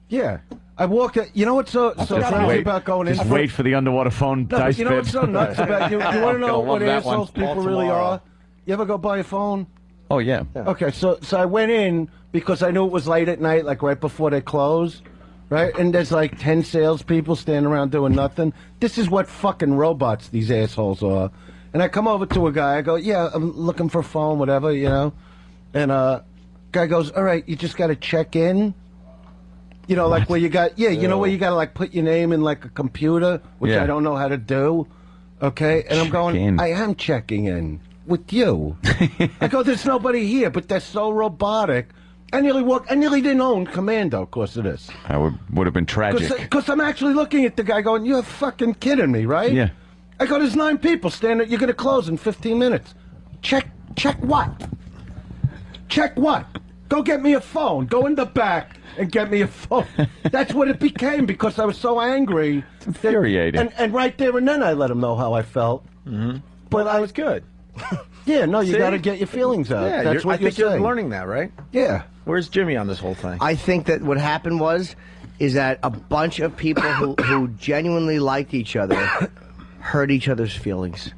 Yeah, I walk. You know what's so crazy about going in? Just wait for the underwater phone No, dice but you know bid. what's so nuts about you? You want to I'm know gonna what love that assholes one. people really are? You ever go buy a phone? Oh yeah. Okay, so I went in because I knew it was late at night, like right before they close, right? And there's like 10 salespeople standing around doing nothing. This is what fucking robots these assholes are. And I come over to a guy. I go, "Yeah, I'm looking for a phone, whatever, you know." And guy goes, "All right, you just got to check in." You know, like where you got, you know where you got to like put your name in like a computer, which Yeah. I don't know how to do. Okay, and I'm going, in. I am checking in with you. I go, there's nobody here, but they're so robotic. I nearly didn't own Commando because of this. That would have been tragic. Because I'm actually looking at the guy going, you're fucking kidding me, right? Yeah. I go, there's 9 people standing, you're going to close in 15 minutes. Check what? Check what? Go get me a phone. Go in the back and get me a phone. That's what it became because I was so angry. It's infuriating. And right there and then I let him know how I felt. Mm-hmm. But I was good. Yeah, no, you See? got to get your feelings out. Yeah, That's what I think you're saying. learning that, right? Yeah. Where's Jimmy on this whole thing? I think that what happened is that a bunch of people who genuinely liked each other hurt each other's feelings.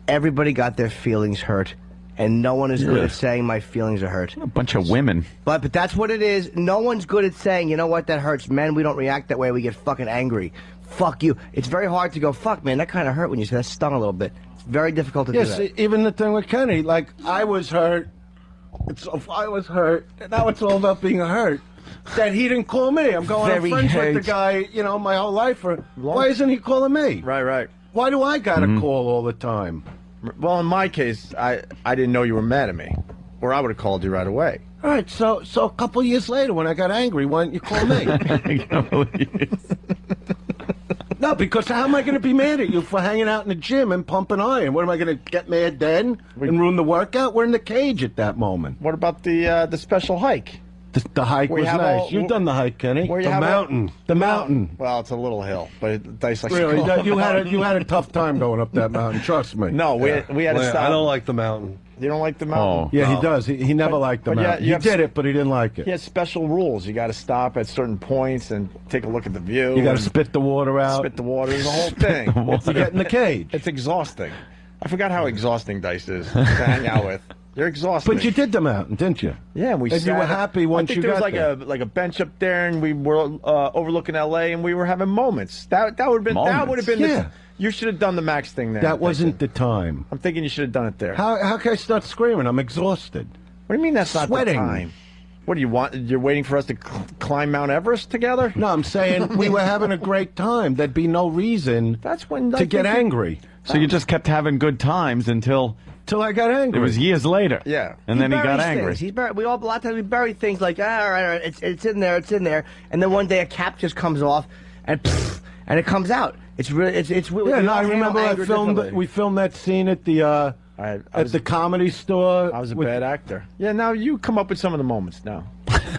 Everybody got their feelings hurt, and no one is good at saying my feelings are hurt. A bunch of women. But that's what it is. No one's good at saying, you know what, that hurts. Men, we don't react that way. We get fucking angry. Fuck you. It's very hard to go, fuck, man, that kind of hurt when you say that stung a little bit. It's very difficult to do Yes, that. even the thing with Kenny, like, I was hurt. I was hurt. And now it's all about being hurt. That he didn't call me. I'm going, Very I'm friends hurt. with the guy, you know, my whole life. Why isn't he calling me? Right. Why do I got to call all the time? Well, in my case, I didn't know you were mad at me, or I would have called you right away. All right, so a couple years later, when I got angry, why didn't you call me? No, because how am I going to be mad at you for hanging out in the gym and pumping iron? What am I going to get mad then and ruin the workout? We're in the cage at that moment. What about the special hike? The hike Where was you have nice. all- You've done the hike, Kenny. Where you The have all- mountain. The mountain. Well, it's a little hill, but Dice likes Really, to call it. you had a tough time going up that mountain. Trust me. No, we had to Well, stop. I don't like the mountain. You don't like the mountain? Yeah, he does. He never liked the but yeah, mountain. you He have did s- it, but he didn't like it. He has special rules. You got to stop at certain points and take a look at the view. You got to and spit the water out. spit the water. The whole thing. You get in the cage. It's exhausting. I forgot how exhausting Dice is to hang out with. You're exhausted. But you did the mountain, didn't you? Yeah, we And sat. you were happy once I think you there was got like there. a a bench up there, and we were overlooking L.A. and we were having moments. That would have been Yeah. the, you should have done the Max thing there. That wasn't the time. I'm thinking you should have done it there. How can I start screaming? I'm exhausted. What do you mean that's not Sweating. the time? What do you want? You're waiting for us to climb Mount Everest together? No, I'm saying we were having a great time. There'd be no reason That's when to get angry. So you just kept having good times until Till I got angry. it was years later. Yeah. And then he got buries angry. things. He's buried, a lot of times we bury things like, all right, it's in there, and then one day a cap just comes off, and it comes out. It's really, it's Yeah, no, I remember we filmed that scene at the I at the Comedy Store. I was a with- bad actor. Yeah, now you come up with some of the moments now.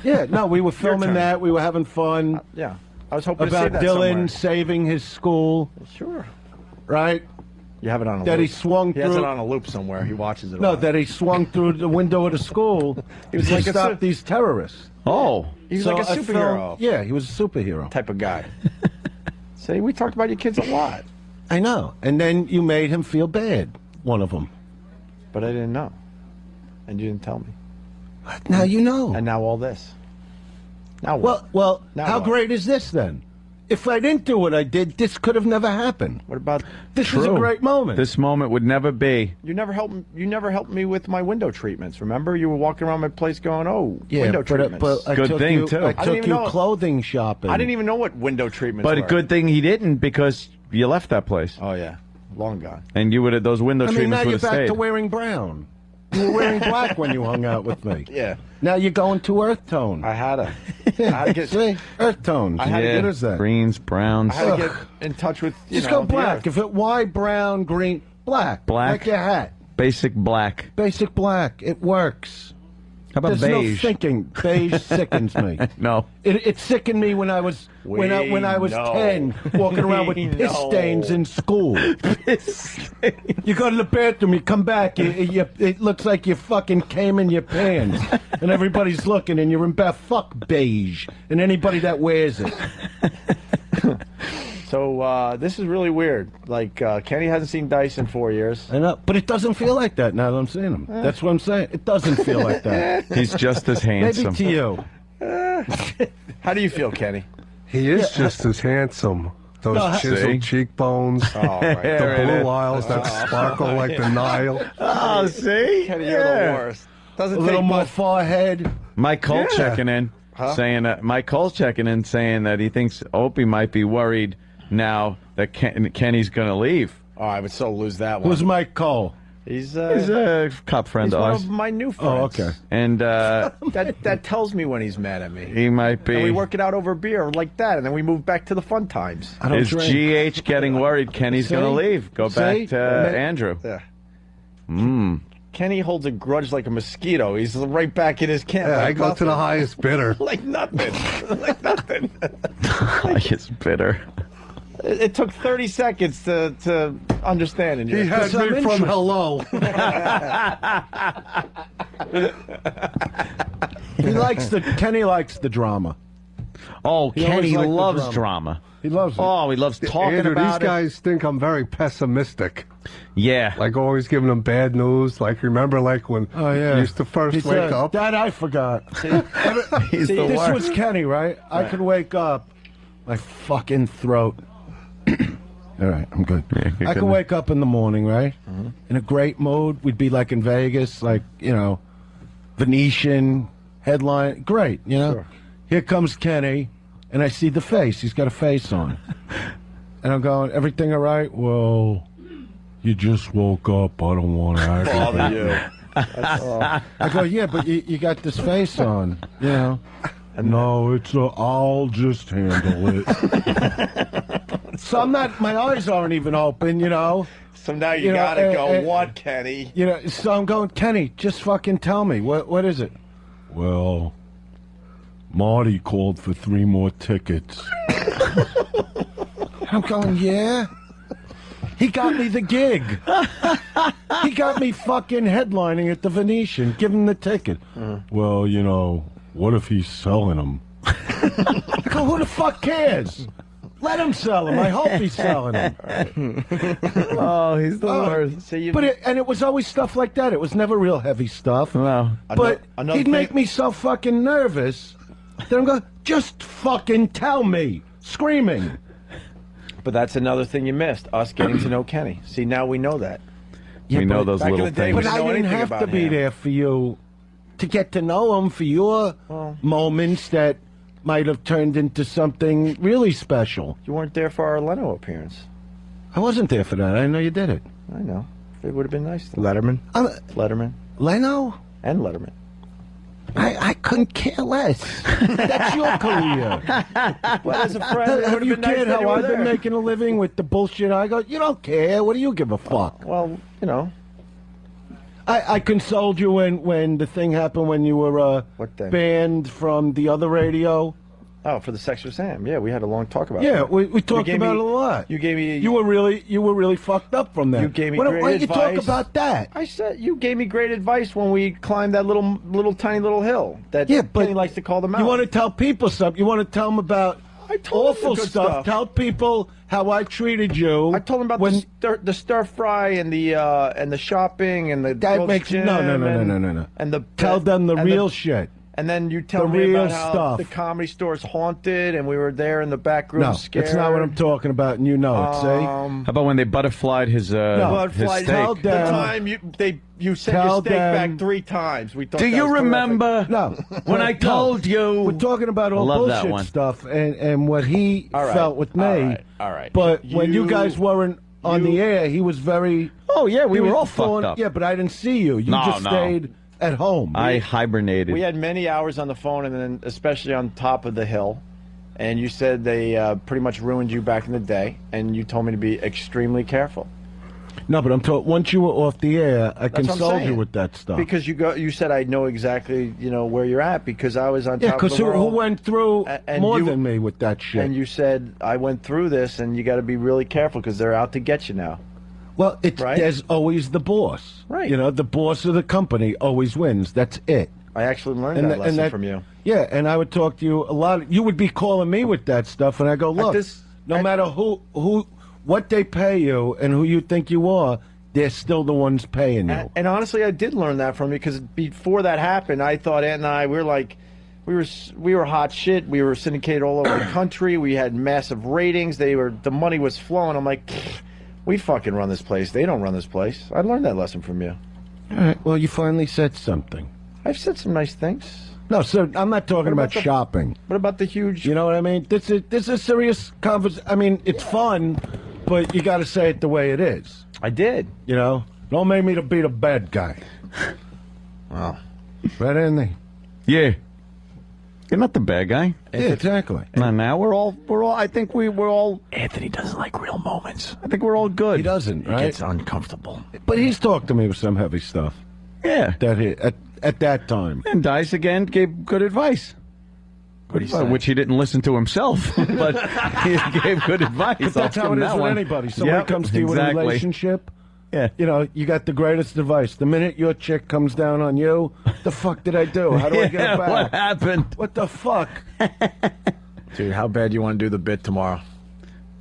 Yeah, no, we were filming turn. that. We were having fun. Yeah. I was hoping About to see that Dylan somewhere. saving his school. Sure. Right? You have it on a That loop. he swung He has through- it on a loop somewhere. He watches it. a No, lot. that he swung through the window of the school He was to like a stop su- these terrorists. Oh, He was So like a I superhero yeah, he was a superhero. type of guy. See, we talked about your kids a lot, I know. And then you made him feel bad, one of them. but I didn't know, and you didn't tell me. Now you know. And now all this. Now what? Well, Now how what? great is this then? If I didn't do what I did, this could have never happened. What about This is a True. great moment. this moment would never be. you? Never helped me with my window treatments. Remember, you were walking around my place going, "Oh, window treatments." but I Good took thing, you, too. I I didn't took even you know- clothing shopping. I didn't even know what window treatments But were. a good thing he didn't because you left that place, Oh yeah, long gone. and you would have those window I mean, now treatments would you're have back stayed. to wearing brown. You were wearing black when you hung out with me. Yeah, Now you're going to earth tone. I had to get. See? Earth tones. I had to yeah, What is that? greens, browns. I had to get in touch with. Just go black. If it white, brown, green, black. Black. Like your hat. Basic black. Basic black. It works. How about There's beige? no thinking. Beige sickens me. No. It sickened me when I was when I was know. 10, walking around with We piss know. stains in school. You go to the bathroom, you come back, it looks like you fucking came in your pants, and everybody's looking, and you're in bed. Fuck beige, and anybody that wears it. So this is really weird. Like Kenny hasn't seen Dice in 4 years. I know, but it doesn't feel like that now that I'm seeing him. That's what I'm saying. It doesn't feel like that. He's just as Maybe handsome. to you. How do you feel, Kenny? He is just as handsome. Those No, chiseled see? cheekbones, Oh, right. the blue eyes that sparkle like the Nile. Oh, see? Kenny, you're the worst. Doesn't A little take more much. forehead. Mike Cole Yeah. checking in, saying that Mike Cole's checking in, saying that he thinks Opie might be worried now that Kenny's going to leave. Oh, I would so lose that one. Who's Mike Cole? He's He's a cop friend he's of one ours, of my new friends. Oh, okay. and That tells me when he's mad at me. he might And we be. work it out over beer like that, and then we move back to the fun times. I don't Is drink. GH getting worried Kenny's See? going to leave? Go See? back to Andrew. Yeah. Kenny holds a grudge like a mosquito. He's right back in his camp. Yeah, like I go to nothing. the highest bidder. Like nothing. Like nothing. It's bitter. It took 30 seconds to understand. And He had Some me from interest. hello. Kenny likes the drama. Oh, He Kenny always liked the loves drama. drama. He loves it. Oh, he loves talking Andrew, about these guys think I'm very pessimistic. it. Yeah. Like always giving them bad news. Like remember, like when Oh yeah. you used to first He wake said, up. That I forgot. He's the This worst. was Kenny, right? I could wake up, my fucking throat. All right, I'm good. Yeah, you're I good could now. wake up in the morning, right? Mm-hmm. In a great mood. We'd be like in Vegas, like, Venetian headline. Great, Sure. Here comes Kenny, and I see the face. He's got a face on. And I'm going, everything all right? Well, you just woke up. I don't want to aggravate you. I go, yeah, but you got this face on, No, I'll just handle it. So I'm not, my eyes aren't even open, So now you, You know, gotta go, uh, what, Kenny? So I'm going, Kenny, just fucking tell me. What is it? Well, Marty called for 3 more tickets. I'm going, yeah? He got me the gig. He got me fucking headlining at the Venetian. Give him the ticket. Well, what if he's selling them? I go, who the fuck cares? Let him sell them. I hope he's selling them. Oh, he's the worst. So you, But it was always stuff like that. It was never real heavy stuff. No. But Another he'd thing- make me so fucking nervous that I'm going, just fucking tell me. Screaming. But that's another thing you missed, us getting to know Kenny. See, now we know that. Yeah, we know but- those back in little the day, things. we But I know didn't anything have to about be him. there for you to get to know him for your moments that might have turned into something really special. You weren't there for our Leno appearance. I wasn't there for that. I didn't know you did it. I know. It would have been nice. To Letterman. Letterman Leno? and Letterman. I couldn't care less. That's your career. Well, as a friend, it would Have have you been nice cared that how you were I've been there. making a living with the bullshit I go? You don't care. What do you give a fuck? Well, I consoled you when the thing happened when you were What thing? banned from the other radio. Oh, for the sex with Sam. Yeah, we had a long talk about Yeah, that. we talked gave about me- it a lot. You gave me. You were really fucked up from that. You gave me why, great why don't you talk advice. about that? I said you gave me great advice when we climbed that little tiny little hill that Yeah, but Kenny likes to call the mountain. You want to tell people something. You want to tell them about I told them awful the good stuff. stuff. Tell people how I treated you. I told him about the stir fry and the shopping and the That Gold's makes Gym no. and- And the Tell them the and real shit. And then you tell The me real about how stuff. the Comedy Store's haunted, and we were there in the back room No, scared. that's not what I'm talking about, and you know it. See? How about when they butterflied his Butterflies. his The steak? time you sent Tell your steak them- back 3 times. We thought Do that you was terrific. remember No. when I told you? We're talking about all I love that bullshit one. stuff and what he All right, felt with me. all right. But when you guys weren't on the air, he was very. Oh yeah, we he were was all going- fucked up. Yeah, but I didn't see you. You No, just no. stayed at home. I hibernated. We had many hours on the phone, and then especially on top of the hill. And you said they pretty much ruined you back in the day, and you told me to be extremely careful. No, but I'm told once you were off the air, I That's what I'm consoled you saying. with that stuff. Because you said I know exactly where you're at because I was on yeah, top of because the who world. went through And more you- than me with that shit? And you said I went through this, and you got to be really careful because they're out to get you now. Well, Right? there's always the boss. Right. You know, the boss of the company always wins. That's it. I actually learned And that th- lesson and that- from you. Yeah, and I would talk to you a lot. You would be calling me with that stuff, and I go, look, no matter what they pay you and who you think you are, they're still the ones paying you. And honestly, I did learn that from you because before that happened, I thought Ant and I we were hot shit. We were syndicated all over the country. We had massive ratings. The money was flowing. I'm like, we fucking run this place. They don't run this place. I learned that lesson from you. All right, well, you finally said something. I've said some nice things. No, sir, I'm not talking about the- shopping. What about the huge? You know what I mean? This is a serious conversation. I mean, it's fun, but you got to say it the way it is. I did. You know, don't make me to be the bad guy. Wow. Right, Anthony? Yeah, you're not the bad guy. Yeah, exactly. Now we're all. I think we're all. Anthony doesn't like real moments. I think we're all good. He doesn't, right? It's uncomfortable. But he's talked to me with some heavy stuff. Yeah. That he at that time. And Dice again gave good advice. Which he didn't listen to himself, but he gave good advice. But that's how it is with anybody. Somebody comes to you with a relationship. Yeah. You know, you got the greatest advice. The minute your chick comes down on you, the fuck did I do? How do I get it back? What happened? What the fuck? Dude, how bad do you want to do the bit tomorrow?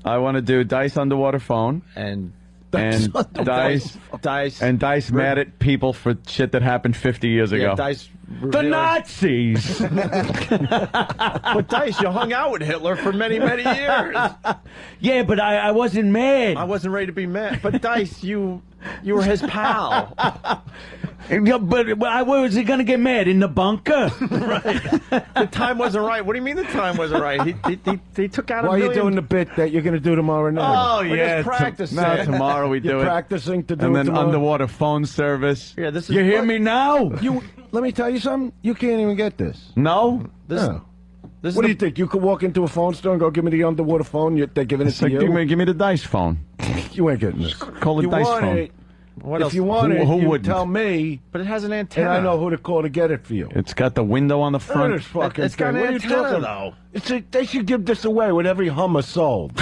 I want to do Dice underwater phone And Dice mad at people for shit that happened 50 years ago. yeah, Dice. The Nazis. But Dice, you hung out with Hitler for many, many years. Yeah, but I wasn't mad. I wasn't ready to be mad. But Dice, you were his pal. Yeah, but I was going to get mad in the bunker. The time wasn't right. What do you mean the time wasn't right? He took out Why a are you million. doing the bit that you're going to do tomorrow night? We're just practicing. No, tomorrow we do You're it. practicing to do And it then tomorrow? underwater phone service. Yeah, this is You hear what- me now? Let me tell you something. You can't even get this. No? This, No. this is What do the- you think? You could walk into a phone store and go, give me the underwater phone. They're giving it It's to like, you. give me the Dice phone. You ain't getting this. Call it You Dice want phone. it, What if else? you want Who- it, who you wouldn't? tell me, But it has an antenna. and I know who to call to get it for you. It's got the window on the Look at front. this fucking It's got thing. an What are you antenna, talking though. They should give this away with every Hummer sold.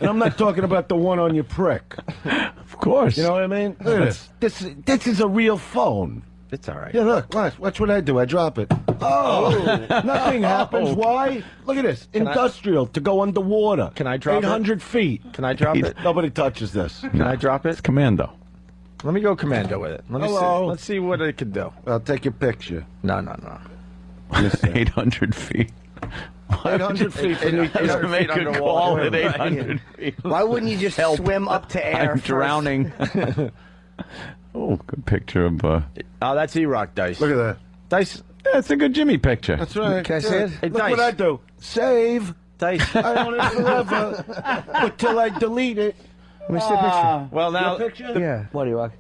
And I'm not talking about the one on your prick. Of course. You know what I mean? Look at this. This is a real phone. It's all right. Yeah, look, watch what I do. I drop it. Oh, nothing happens. Why? Look at this. Industrial to go underwater. Can I drop it? 800 feet. Can I drop it? Nobody touches this. Can I drop it? It's commando. Let me go commando with it. Let me Hello. see. Let's see what it could do. I'll take your picture. No. 800 feet. 800 feet. Doesn't make a call at 800 feet. Why wouldn't you just swim up to air? I'm first? drowning. Oh, good picture of. Oh, that's E-Rock Dice. Look at that. Dice. Yeah, it's a good Jimmy picture. That's right. Can I see it? Hey, Look Dice. what I do. Save. Dice. I own it forever until I delete it. Let me see a picture. Well, now, Your picture? Yeah. What do you want?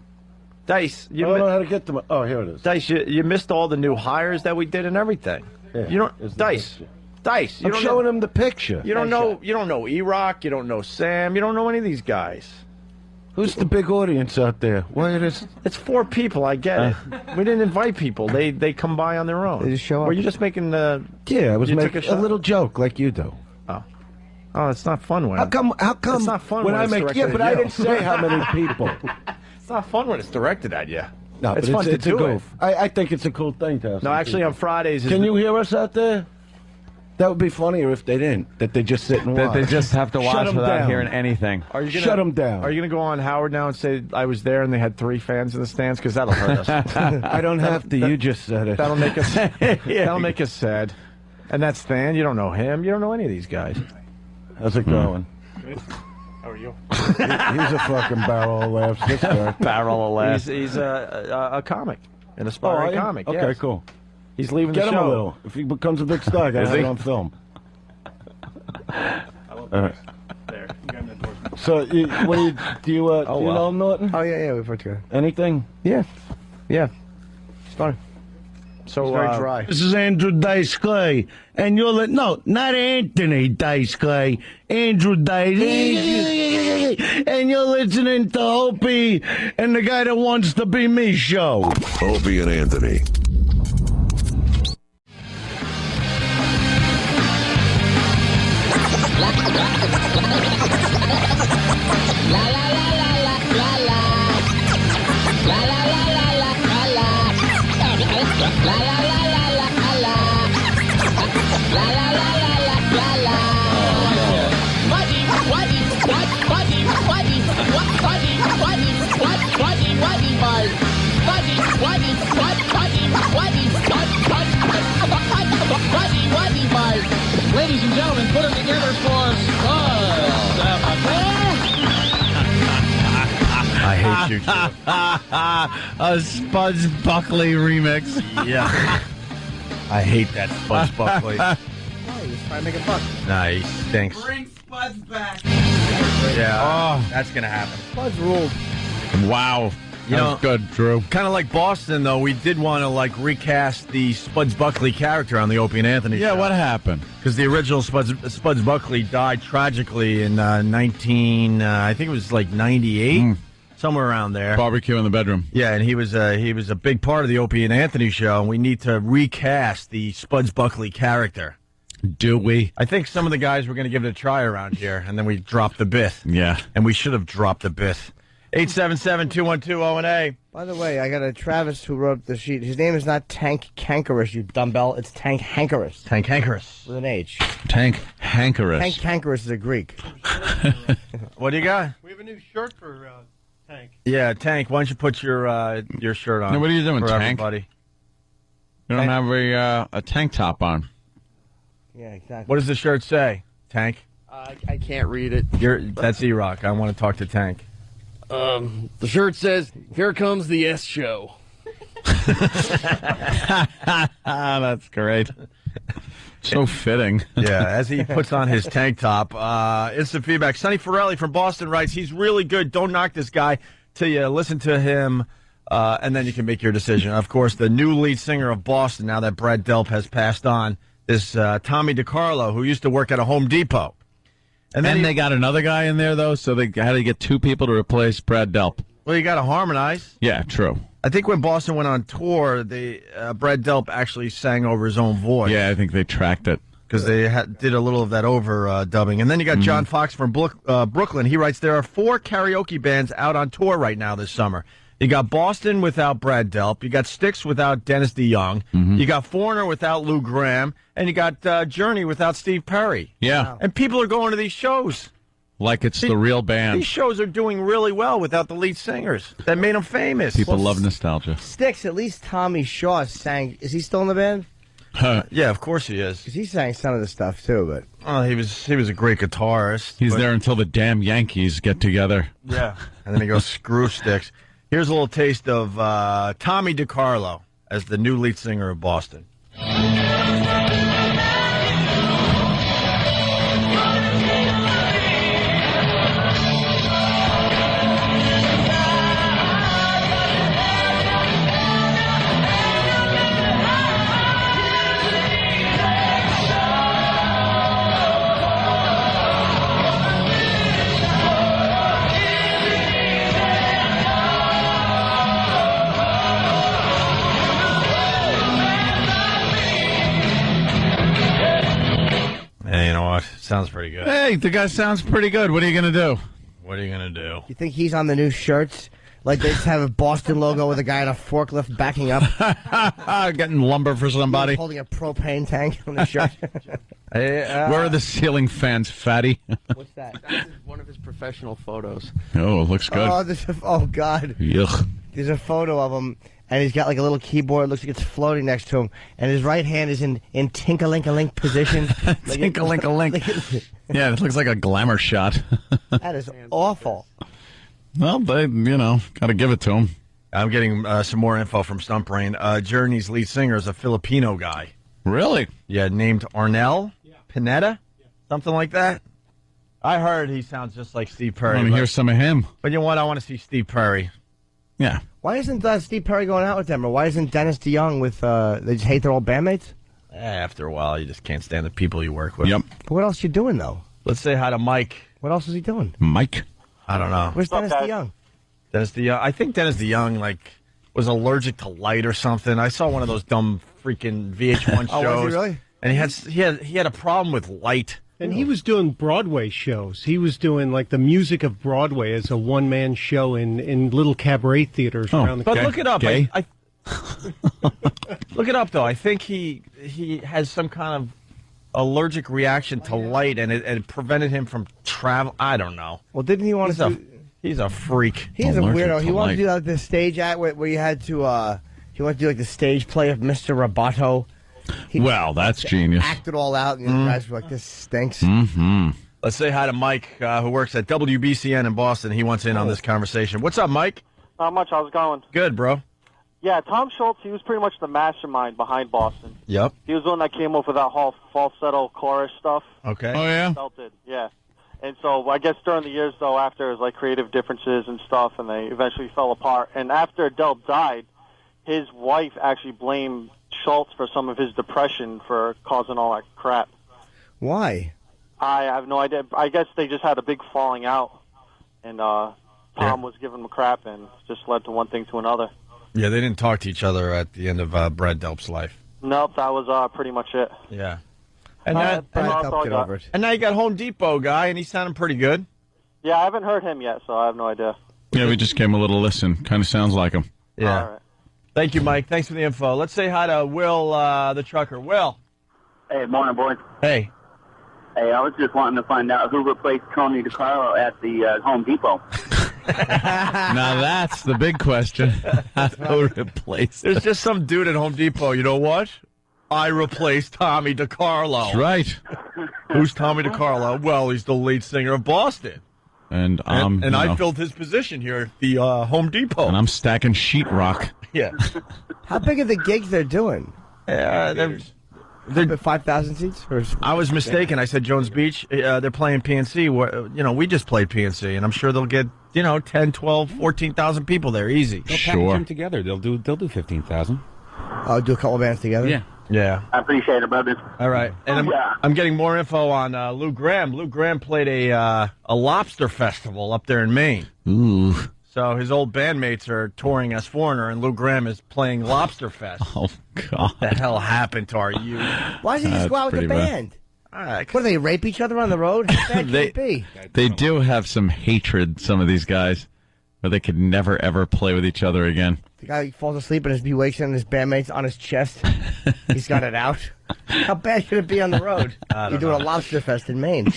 Dice. I don't know how to get them. Oh, here it is. Dice, you missed all the new hires that we did and everything. Yeah, You here's don't, the Dice. picture. Dice. You I'm don't showing know, him the picture. You don't know. You don't know E-Rock. You don't know Sam. You don't know any of these guys. Who's the big audience out there? Why it is? It's 4 people. I get it. We didn't invite people. They come by on their own. They just show up. Were you just making Yeah, I was you making took a a little joke like you do. Oh, it's not fun when. How come? It's not fun when when I it's make? directed Yeah, at but I you. didn't say how many people. It's not fun when it's directed at you. No, it's but fun to it's a do it. goof. I think it's a cool thing to have. No, some actually, people. on Fridays. Can you hear us out there? That would be funnier if they didn't. That they just sit and watch. That they just have to Shut watch 'em without down. hearing anything. Are you gonna, Shut 'em down. Are you going to go on Howard now and say I was there and they had 3 fans in the stands? Because that'll hurt us. I don't have to. You just said it. That'll make us. That'll make us sad. And that's Stan. You don't know him. You don't know any of these guys. How's it going? How are you? He's a fucking barrel of laughs. This guy. Barrel of laughs. He's a comic, an aspiring yeah? comic. Okay, yes. cool. He's leaving Get the him show. a little. If he becomes a big star, I gotta have it on film. All right. There. You got an endorsement. So, do you know him, Norton? Oh yeah, we've worked together. Anything? Yeah, it's fun. So It's very dry. This is Andrew Dice Clay, and you're no, not Anthony Dice Clay, Andrew Dice, and you're listening to Opie and the guy that wants to be me show. Opie and Anthony. Ladies and gentlemen, put them together for I hate you too. A Spuds Buckley remix. Yeah, I hate that Spuds Buckley. Oh, you just trying to make a buck. Nah, he stinks. Bring Spuds back. Yeah, that's gonna happen. Spuds ruled. Wow. You That know- was good, Drew. Kind of like Boston, though, we did want to recast the Spuds Buckley character on the Opie and Anthony Yeah, show. what happened? Because the original Spuds Buckley died tragically in I think it was 98, somewhere around there. Barbecue in the bedroom. Yeah, and he was a big part of the Opie and Anthony show, and we need to recast the Spuds Buckley character. Do we? I think some of the guys were going to give it a try around here, and then we dropped the bit. Yeah. And we should have dropped the bit. 877-212-0-A. By the way, I got a Travis who wrote the sheet. His name is not Tank Cankerous, you dumbbell. It's Tank Hankerous. Tank Hankerous. With an H. Tank Hankerous. Tank Cankerous is a Greek. What do you got? We have a new shirt for Tank. Yeah, Tank, why don't you put your shirt on? Now, what are you doing, for Tank? everybody? You don't have a tank top on. Yeah, exactly. What does the shirt say, Tank? I can't read it. That's E-Rock. I want to talk to Tank. The shirt says, "Here comes the S show." That's great. So fitting. Yeah, as he puts on his tank top. Instant feedback. Sonny Forelli from Boston writes, he's really good. Don't knock this guy till you listen to him, and then you can make your decision. Of course, the new lead singer of Boston, now that Brad Delp has passed on, is Tommy DiCarlo, who used to work at a Home Depot. And then they got another guy in there, though, so they had to get 2 people to replace Brad Delp. Well, you got to harmonize. Yeah, true. I think when Boston went on tour, Brad Delp actually sang over his own voice. Yeah, I think they tracked it. Because they did a little of that dubbing. And then you got John Fox from Brooklyn. He writes, there are 4 karaoke bands out on tour right now this summer. You got Boston without Brad Delp. You got Styx without Dennis DeYoung. You got Foreigner without Lou Gramm. And you got Journey without Steve Perry. Yeah. And people are going to these shows. Like it's the real band. These shows are doing really well without the lead singers. That made them famous. People love nostalgia. Styx, at least Tommy Shaw sang. Is he still in the band? Yeah, of course he is. Because he sang some of the stuff, too, but... Oh, he was a great guitarist. He's there until the damn Yankees get together. Yeah. And then he goes, screw Styx. Here's a little taste of Tommy DiCarlo as the new lead singer of Boston. Sounds pretty good. Hey, the guy sounds pretty good. What are you going to do? What are you going to do? You think he's on the new shirts? Like they just have a Boston logo with a guy on a forklift backing up. Getting lumber for somebody. Holding a propane tank on the shirt. Where are the ceiling fans, fatty? What's that? That's one of his professional photos. Oh, it looks good. Oh, God. Yuck. There's a photo of him, and he's got like a little keyboard. It looks like it's floating next to him, and his right hand is in tink-a-link-a-link position. Tink-a-link-a-link. Yeah, it looks like a glamour shot. That is awful. Well, they, got to give it to him. I'm getting some more info from Stump Brain. Journey's lead singer is a Filipino guy. Really? Yeah, named Arnel Pineda, something like that. I heard he sounds just like Steve Perry. I want to hear some of him. But you know what? I want to see Steve Perry. Yeah. Why isn't Steve Perry going out with them, or why isn't Dennis DeYoung with? They just hate their old bandmates. After a while, you just can't stand the people you work with. Yep. But what else you doing though? Let's say hi to Mike. What else is he doing? Mike. I don't know. Where's Dennis DeYoung? Dennis DeYoung. I think Dennis DeYoung was allergic to light or something. I saw one of those dumb freaking VH1 shows. Oh, was he really? And he had a problem with light. And he was doing Broadway shows. He was doing the music of Broadway as a one-man show in little cabaret theaters around the country. But look it up. Look it up, though. I think he has some kind of allergic reaction to light, and it prevented him from travel. I don't know. Well, didn't he want to do... He's a freak. He's a weirdo. He wanted to do the stage act where you had to... he wanted to do the stage play of Mr. Roboto. Well, that's genius. Act it all out, and the guys were like, this stinks. Mm-hmm. Let's say hi to Mike, who works at WBCN in Boston. He wants in on this conversation. What's up, Mike? Not much. How's it going? Good, bro. Yeah, Tom Schultz, he was pretty much the mastermind behind Boston. Yep. He was the one that came up with that whole falsetto chorus stuff. Okay. Oh, yeah? Did. Yeah. And so I guess during the years, though, after it was creative differences and stuff, and they eventually fell apart. And after Delp died, his wife actually blamed Schultz for some of his depression for causing all that crap. Why? I have no idea. I guess they just had a big falling out, and Tom was giving him crap, and just led to one thing to another. Yeah, they didn't talk to each other at the end of Brad Delp's life. Nope, that was pretty much it. Yeah. And now you got Home Depot guy, and he's sounding pretty good. Yeah, I haven't heard him yet, so I have no idea. Yeah, we just gave him a little listen. Kind of sounds like him. Yeah. All right. Thank you, Mike. Thanks for the info. Let's say hi to Will, the trucker. Will. Hey, morning, boys. Hey. Hey, I was just wanting to find out who replaced Tony DiCarlo at the Home Depot. Now that's the big question. Who replaced There's just some dude at Home Depot. You know what? I replaced Tommy DiCarlo. That's right. Who's Tommy DiCarlo? Well, he's the lead singer of Boston. And I filled his position here at the Home Depot. And I'm stacking sheetrock. Yeah. How big are the gigs they're doing? They're 5,000 seats? I was mistaken. I said Jones Beach. They're playing PNC. We just played PNC, and I'm sure they'll get 10, 12, 14,000 people there easy. They'll package them together. They'll do 15,000. Oh, do a couple bands together. Yeah. I appreciate it, brothers. All right, and I'm getting more info on Lou Graham. Lou Graham played a lobster festival up there in Maine. Ooh. So his old bandmates are touring as Foreigner, and Lou Graham is playing Lobster Fest. Oh, God. What the hell happened to our youth? Why doesn't he just go out with the band? What, do they rape each other on the road? That can't be. They do have some hatred, some of these guys, where they could never, ever play with each other again. The guy falls asleep and he wakes up and his bandmate's on his chest. He's got it out. How bad could it be on the road? You're doing a Lobster Fest in Maine.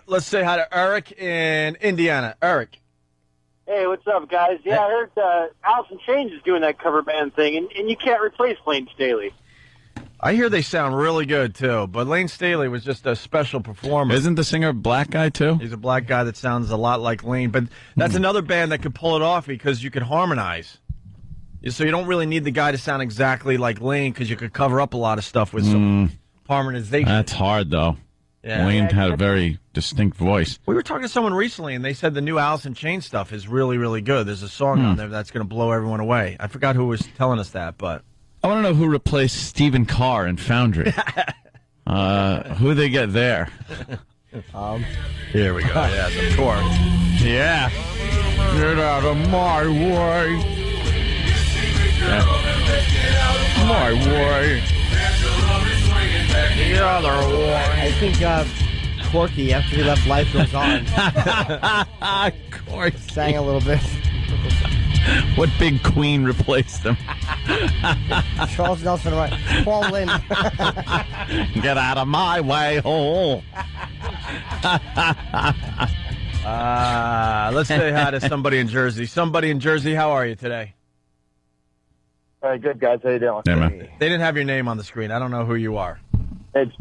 Let's say hi to Eric in Indiana. Eric. Hey, what's up, guys? Yeah, I heard Alice in Chains is doing that cover band thing, and you can't replace Lane Staley. I hear they sound really good, too, but Lane Staley was just a special performer. Isn't the singer a black guy, too? He's a black guy that sounds a lot like Lane, but that's another band that could pull it off because you could harmonize. So you don't really need the guy to sound exactly like Lane because you could cover up a lot of stuff with some harmonization. That's hard, though. Yeah. Lane had a very distinct voice. We were talking to someone recently, and they said the new Alice in Chains stuff is really, really good. There's a song on there that's going to blow everyone away. I forgot who was telling us that, but... I want to know who replaced Stephen Carr in Foundry. Who they get there? Here we go. Yeah, the tour. Yeah. Get out of my way. My way. The other way. I think Corky after he left Life Goes On. Corky. Sang a little bit. What big queen replaced him? Charles Nelson, right? Paul Lynn. Get out of my way, hole. Let's say hi to somebody in Jersey. Somebody in Jersey, how are you today? Good, guys. How you doing? Yeah, man. They didn't have your name on the screen. I don't know who you are. It's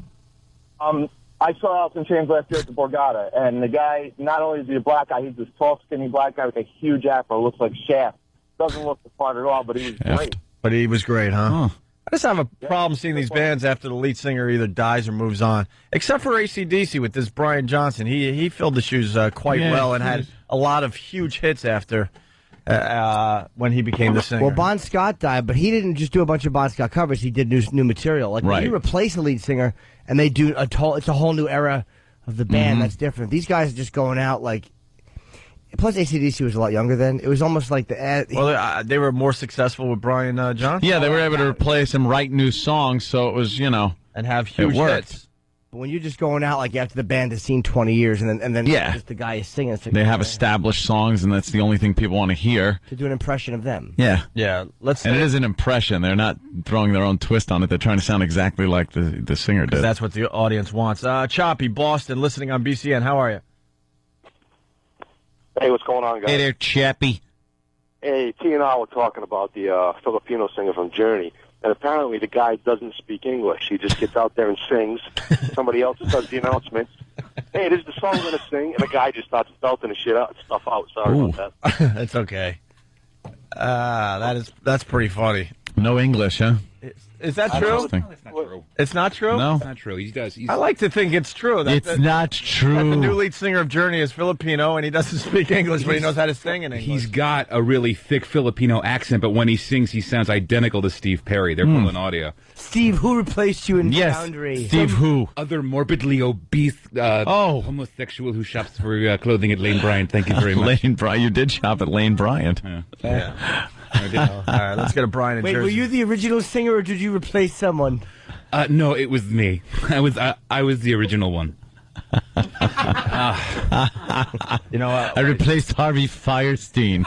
I saw Alice in Chains last year at the Borgata, and the guy, not only is he a black guy, he's this tall, skinny black guy with a huge afro. Looks like Shaft. Doesn't look the part at all, but he was great. But he was great, huh? I just have a problem seeing these bands after the lead singer either dies or moves on. Except for AC/DC with this Brian Johnson. He filled the shoes quite well and had a lot of huge hits after when he became the singer. Well, Bon Scott died, but he didn't just do a bunch of Bon Scott covers. He did new material. Like when you replace a lead singer and they do it's a whole new era of the band that's different. These guys are just going out like. Plus, AC/DC was a lot younger then. It was almost like they were more successful with Brian Johnson. Yeah, they were able to replace him, write new songs, so it was, and have huge hits. But when you're just going out like after the band has seen 20 years, and then just the guy is singing, it's like, they have established songs, and that's the only thing people want to hear. To do an impression of them. Yeah, and it is an impression. They're not throwing their own twist on it. They're trying to sound exactly like the singer did. That's what the audience wants. Choppy, Boston, listening on BCN. How are you? Hey, what's going on, guys? Hey there, Chappie. Hey, T and I were talking about the Filipino singer from Journey, and apparently the guy doesn't speak English. He just gets out there and sings. Somebody else does the announcements. Hey, this is the song I'm going to sing, and the guy just starts belting the stuff out. Sorry about that. That's okay. That's pretty funny. No English, huh? Is that true? It's not true. It's not true? No. It's not true. He does. I like to think it's true. It's not true. That the new lead singer of Journey is Filipino, and he doesn't speak English, but he knows how to sing in English. He's got a really thick Filipino accent, but when he sings, he sounds identical to Steve Perry. They're pulling audio. Steve, who replaced you in Foundry? Steve who? Other morbidly obese homosexual who shops for clothing at Lane Bryant. Thank you very much. Lane Bryant. You did shop at Lane Bryant. Yeah. All right, let's get a Brian in Wait, Jersey. were you the original singer, or did you replace someone? No, it was me. I was the original one. You know what? I replaced Harvey Firestein.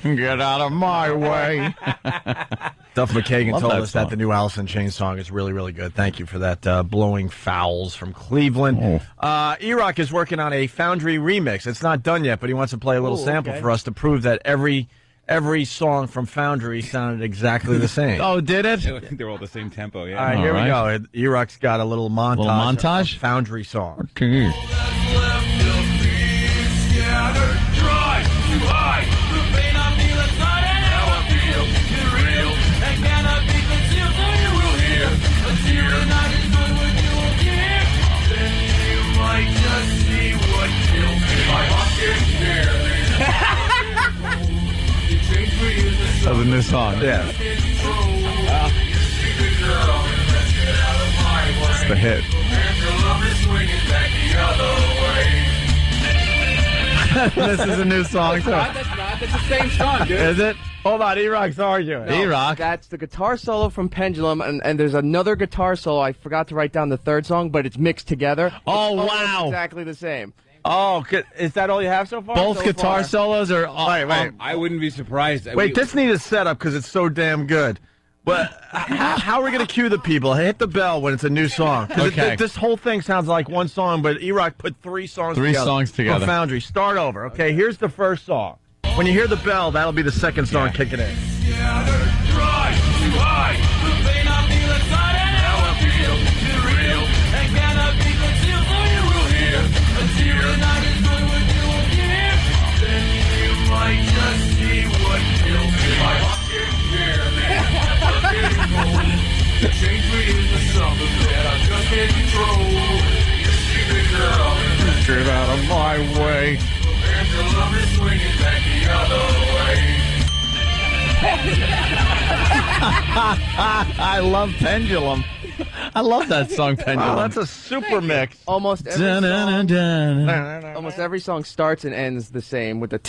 Get out of my way. Duff McKagan Love told that us song. that the new Alice in Chains song is really, really good. Thank you for that. Blowing Fouls from Cleveland. E-Rock is working on a Foundry remix. It's not done yet, but he wants to play a little sample for us to prove that every song from Foundry sounded exactly the same. Oh, did it? I think they're all the same tempo, yeah. All right, here we go. E-Rock's got a little montage? Of Foundry song. Okay. That was a new song. Yeah. It's the hit. This is a new song, too. That's the same song, dude. Is it? Hold on, E-Rock's arguing. No, E-Rock. That's the guitar solo from Pendulum, and there's another guitar solo. I forgot to write down the third song, but it's mixed together. Oh, It's wow. exactly the same. Oh, is that all you have so far? Both guitar solos are... Wait. I wouldn't be surprised. Wait, this needs a setup because it's so damn good. But how are we going to cue the people? Hit the bell when it's a new song. Okay. This whole thing sounds like one song, but E-Rock put three songs together. From Foundry. Start over. Okay, here's the first song. When you hear the bell, that'll be the second song kicking in. Get out of my way. I love Pendulum. I love that song, Pendulum. Oh, that's a super mix. Almost every song starts and ends the same with the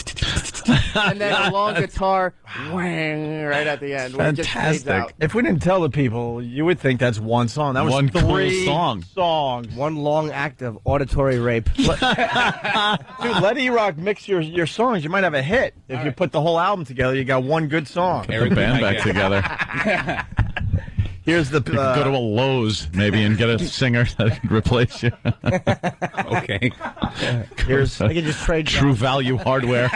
and then a long guitar whang right at the end. Where it just fades out. If we didn't tell the people, you would think that's one song. That was one three cool songs. One long act of auditory rape. Dude, let E-Rock mix your songs. You might have a hit. If you put the whole album together, you got one good song. Put the band back together. Here's the... You could go to a Lowe's, maybe, and get a singer that can replace you. Okay. Here's... I can just trade True Value Hardware.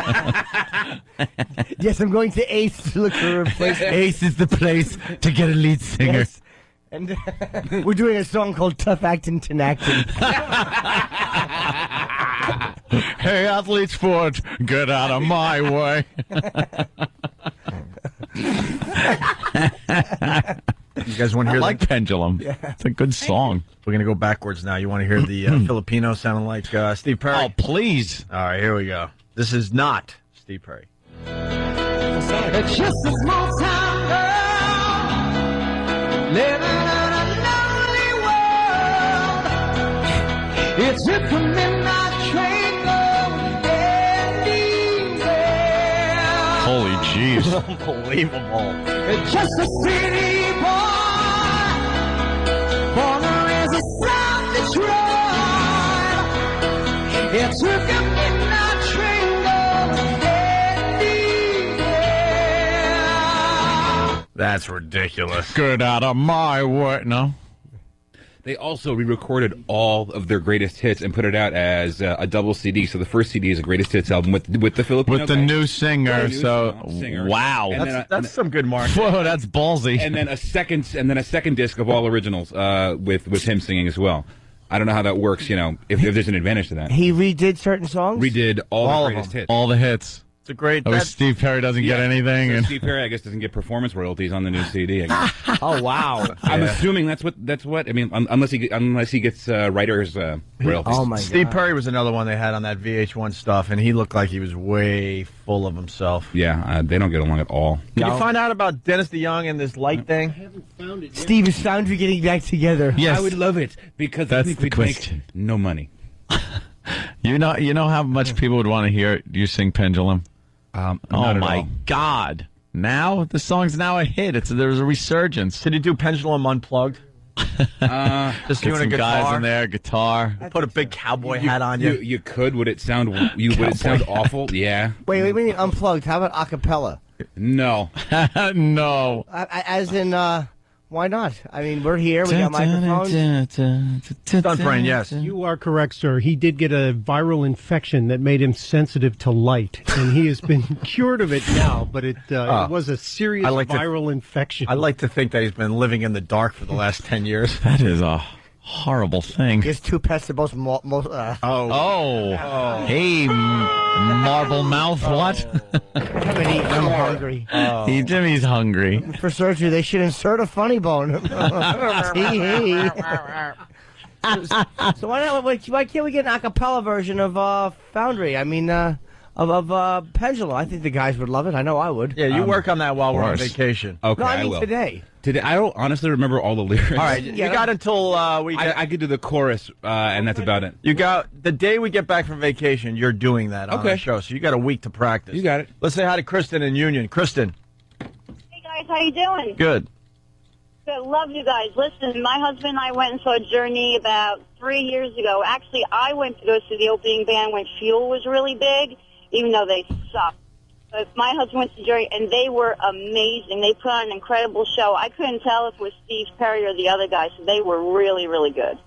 Yes, I'm going to Ace to look for a replacement. Ace is the place to get a lead singer. Yes. And we're doing a song called Tough Actin' Tinactin. Hey, Athlete Sport, get out of my way. You guys want to hear I like Pendulum. Yeah. It's a good song. We're going to go backwards now. You want to hear the Filipino sounding like Steve Perry? Oh, please. All right, here we go. This is not Steve Perry. It's just a small town girl living in a lonely world. It's just a midnight train going anywhere. Holy jeez. Unbelievable. It's just a city boy, born and raised in South Detroit. It took a midnight train going anywhere. That's ridiculous. Get out of my way. No? They also re-recorded all of their greatest hits and put it out as a double CD. So the first CD is a greatest hits album with the Filipino With the guy. new singer. New So, singer. wow. And That's some good marketing. Whoa, that's ballsy. And then a second disc of all originals with him singing as well. I don't know how that works. You know, if there's an advantage to that. He redid certain songs? Redid all All the of greatest them. hits. All the hits. It's a great... Oh, Steve Perry doesn't get anything. So And Steve Perry, I guess, doesn't get performance royalties on the new CD. I guess. Oh, wow. I'm assuming that's what. I mean, unless he gets writers royalties. Oh, my Steve God. Perry was another one they had on that VH1 stuff, and he looked like he was way full of himself. Yeah, they don't get along at all. Did you find out about Dennis DeYoung and this light thing? Steve is found getting back together. Yes, I would love it because I That's think the we'd question. make no money. you know how much people would want to hear you sing Pendulum? Not Oh, at my all. God. Now? The song's now a hit. There's a resurgence. Did he do Pendulum Unplugged? Just Get you and a some guitar? guys in there, guitar. Put a big cowboy hat on you. You could. Would it sound? Would it sound awful? Yeah. Wait, unplugged. How about a cappella? No. No. As in, why not? I mean, we're here. We got microphones. Stunt brain, yes. You are correct, sir. He did get a viral infection that made him sensitive to light, and he has been cured of it now, but it was a serious viral infection. I like to think that he's been living in the dark for the last 10 years. That is a horrible thing. He has two pets that both... Hey, marble mouth, what? I'm hungry. Jimmy's hungry. For surgery, they should insert a funny bone. So why can't we get an a cappella version of Foundry? I mean, of Pendulum. I think the guys would love it. I know I would. Yeah, you work on that while we're on course. vacation. Okay, No, I mean will. today. Today, I don't honestly remember all the lyrics. All right, you got until we get... I could do the chorus, and that's about it. You got the day we get back from vacation. You're doing that on the show, so you got a week to practice. You got it. Let's say hi to Kristen in Union. Kristen, Hey guys, how you doing? good. Good, love you guys. Listen, my husband and I went and saw Journey about 3 years ago. Actually, I went to go see the opening band when Fuel was really big, even though they sucked. But my husband went to Journey, and they were amazing. They put on an incredible show. I couldn't tell if it was Steve Perry or the other guy, so they were really, really good.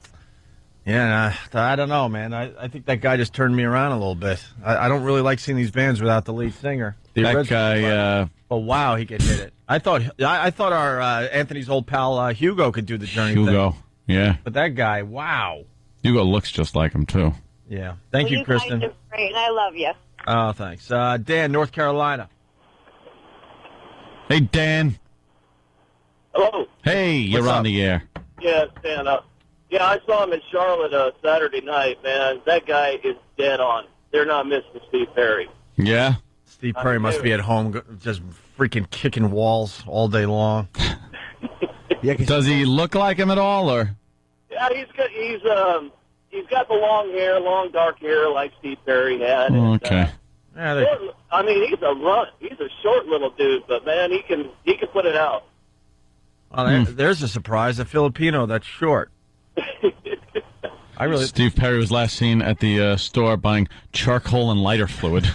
Yeah, I don't know, man. I think that guy just turned me around a little bit. I don't really like seeing these bands without the lead singer. That guy, oh wow, he could hit it. I thought our Anthony's old pal Hugo could do the Journey Hugo. thing. Yeah. But that guy, wow. Hugo looks just like him, too. Yeah. Thank you, Kristen. You guys are great, and I love you. Oh, thanks. Dan, North Carolina. Hey, Dan. Hello. Hey, you're What's on up? the air. Yeah, stand up. Yeah, I saw him in Charlotte Saturday night, man. That guy is dead on. They're not missing Steve Perry. Yeah? Steve Perry must be at home just freaking kicking walls all day long. Does he look like him at all, or? Yeah, he's got the long hair, long dark hair like Steve Perry had. And, Okay. I mean, he's a short little dude, but man, he can put it out. Oh, there's a surprise. A Filipino that's short. Steve Perry was last seen at the store buying charcoal and lighter fluid.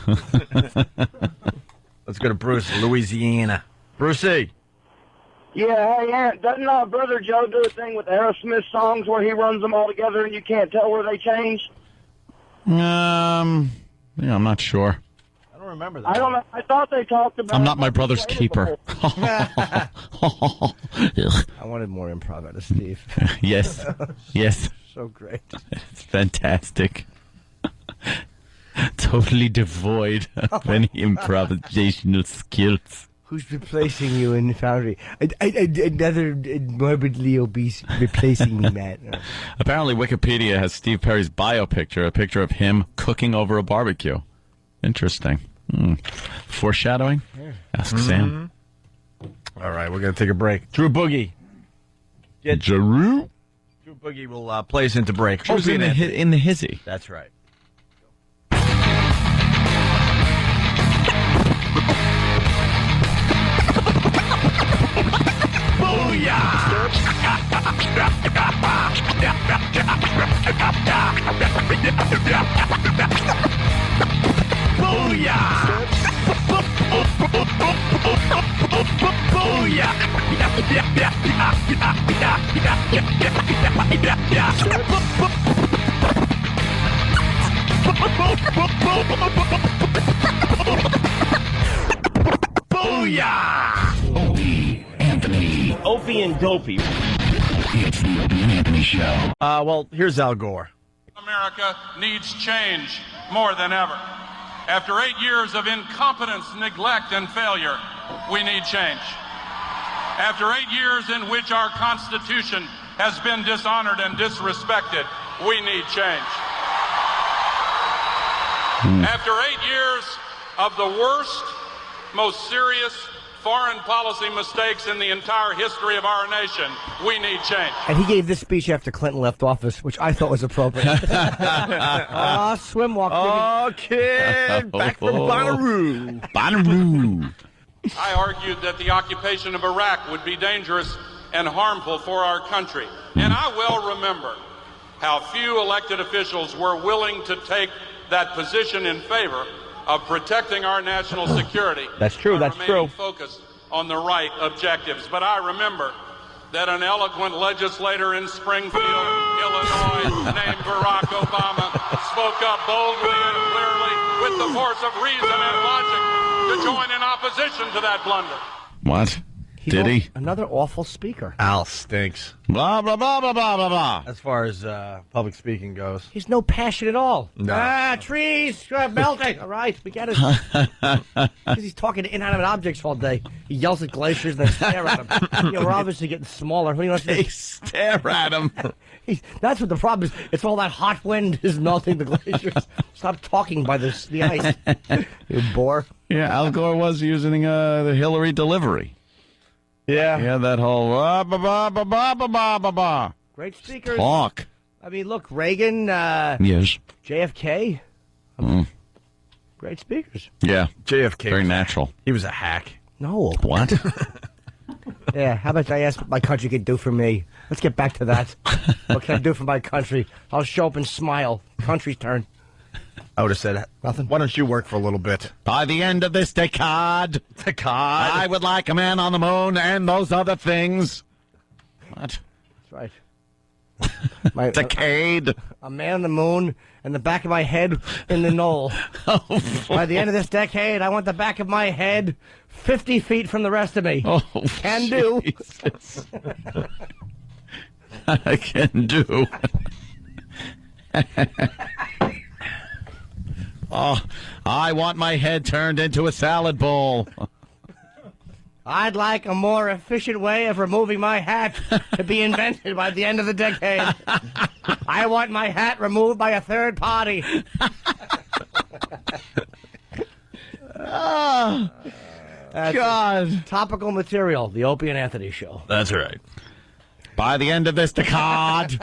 Let's go to Bruce, Louisiana. Brucey. Yeah, hey, Aaron, doesn't Brother Joe do a thing with Aerosmith songs where he runs them all together and you can't tell where they change? Yeah, I'm not sure. I don't remember that. I don't know. I thought they talked about. I'm not my brother's keeper. I wanted more improv out of Steve. Yes. Yes. So great. It's fantastic. Totally devoid of any improvisational skills. Who's replacing you in the Foundry? Another morbidly obese replacing me, Matt. Apparently, Wikipedia has Steve Perry's bio picture, a picture of him cooking over a barbecue. Interesting. Foreshadowing? Ask Sam. All right, we're going to take a break. Drew Boogie. Drew Boogie will play us into break. Drew's in the hizzy. That's right. Opie, Anthony. Opie and Dopey. It's the Opie and Anthony Show. Well, here's Al Gore. America needs change more than ever. After 8 years of incompetence, neglect, and failure, we need change. After 8 years in which our Constitution has been dishonored and disrespected, we need change. After 8 years of the worst, most serious foreign policy mistakes in the entire history of our nation, we need change. And he gave this speech after Clinton left office, which I thought was appropriate. Swim walk. Oh, kid, back from Bonnaroo. Bonnaroo. I argued that the occupation of Iraq would be dangerous and harmful for our country. And I well remember how few elected officials were willing to take that position in favor of protecting our national security. That's true, that's true. Focused on the right objectives. But I remember that an eloquent legislator in Springfield, Illinois, named Barack Obama, spoke up boldly and clearly with the force of reason and logic to join in opposition to that blunder. What? Did he? Another awful speaker. Al stinks. Blah, blah, blah, blah, blah, blah, blah. As far as public speaking goes. He's no passion at all. No. Trees melting. All right, we get it. Because he's talking to inanimate objects all day. He yells at glaciers and they stare at him. We're obviously getting smaller. What do you want to They stare at him. That's what the problem is. It's all that hot wind is melting the glaciers. Stop talking by the ice. You bore. Yeah, Al Gore was using the Hillary delivery. Yeah, that whole great speakers. Talk. I mean, look, Reagan, Yes. JFK, great speakers. Yeah. JFK. Very natural. He was a hack. No. What? Yeah, how about I ask what my country can do for me? Let's get back to that. What can I do for my country? I'll show up and smile. Country's turn. I would have said, nothing. Why don't you work for a little bit? By the end of this decade, I would like a man on the moon and those other things. What? That's right. Decade. A man on the moon and the back of my head in the knoll. By the end of this decade, I want the back of my head 50 feet from the rest of me. Can do. I can do. Oh, I want my head turned into a salad bowl. I'd like a more efficient way of removing my hat to be invented by the end of the decade. I want my hat removed by a third party. Oh, God. Topical material, the Opie and Anthony Show. That's right. By the end of this decade,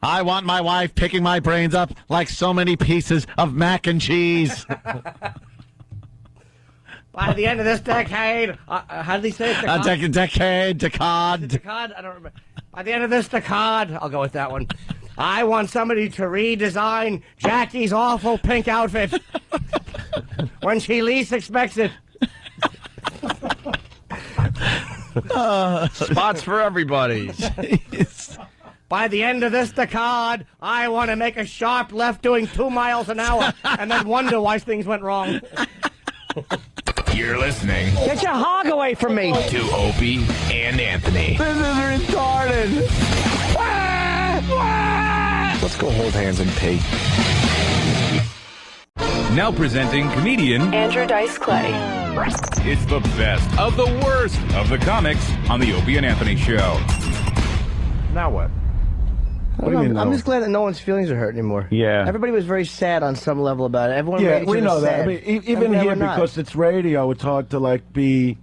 I want my wife picking my brains up like so many pieces of mac and cheese. By the end of this decade, how did he say it? Decade. Decade? I don't remember. By the end of this decade, I'll go with that one. I want somebody to redesign Jackie's awful pink outfit when she least expects it. Spots for everybody. By the end of this decade, I want to make a sharp left doing 2 miles an hour and then wonder why things went wrong. You're listening. Get your hog away from me. To Opie and Anthony. This is retarded. Let's go hold hands and pee. Now presenting comedian Andrew Dice Clay. It's the best of the worst of the comics on the Opie and Anthony Show. Now what? What do you mean? I'm just glad that no one's feelings are hurt anymore. Yeah. Everybody was very sad on some level about it. Everyone Yeah, made each we other know that. sad. I mean, even And here, we're not. because it's radio, it's hard to like be,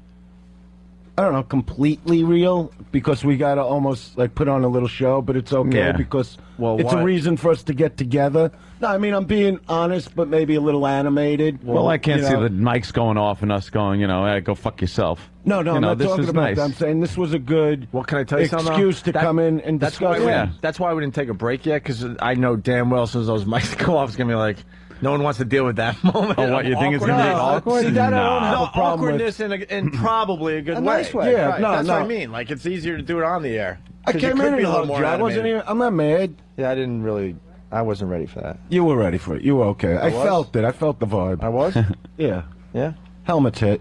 I don't know, completely real, because we got to almost like put on a little show, but it's okay Yeah. because Well, it's a what? reason for us to get together. No, I mean, I'm being honest, but maybe a little animated. Well, I can't you see know. the mics going off and us going, hey, go fuck yourself. No, You I'm know, not this talking is about nice. that. I'm saying this was a good Well, can I tell you something? excuse to come in and that's discuss why it. That's why we didn't take a break yet, because I know damn well as soon as those mics go off, it's going to be like, no one wants to deal with that moment. Oh, what, you think it's Awkward- gonna be No, awkward? See, that I Nah. don't have No, a problem awkwardness in probably a good A way. nice way. Yeah, Right, no, that's no. what I mean. Like, it's easier to do it on the air. I 'Cause you came could in be and a little hugged more you. I wasn't animated. even. I'm not mad. Yeah, I wasn't ready for that. You were ready for it. You were okay. I was? felt it. I felt the vibe. I was? Yeah. Yeah. Helmets hit.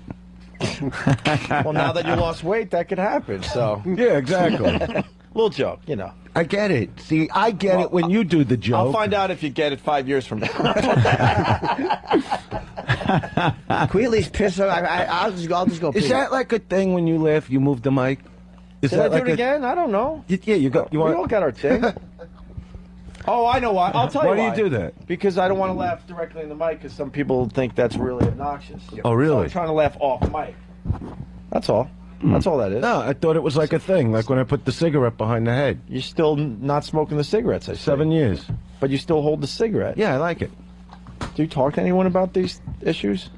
Well, now that you lost weight, that could happen, so. Yeah, exactly. Little joke, you know. I get it. See, I get it when you do the joke. I'll find out if you get it 5 years from now. Can we at least piss her? I'll just go pee. Is that like a thing when you laugh, you move the mic? Is Did that I do like it again? I don't know. Yeah, you got. You We want? all got our thing. Oh, I know why. I'll tell you Why why. do you do that? Because I don't want to laugh directly in the mic, because some people think that's really obnoxious. Oh, really? So I'm trying to laugh off mic. That's all. That's all that is. No, I thought it was like a thing, like when I put the cigarette behind the head. You're still not smoking the cigarettes, I see. 7 years. But you still hold the cigarette. Yeah, I like it. Do you talk to anyone about these issues?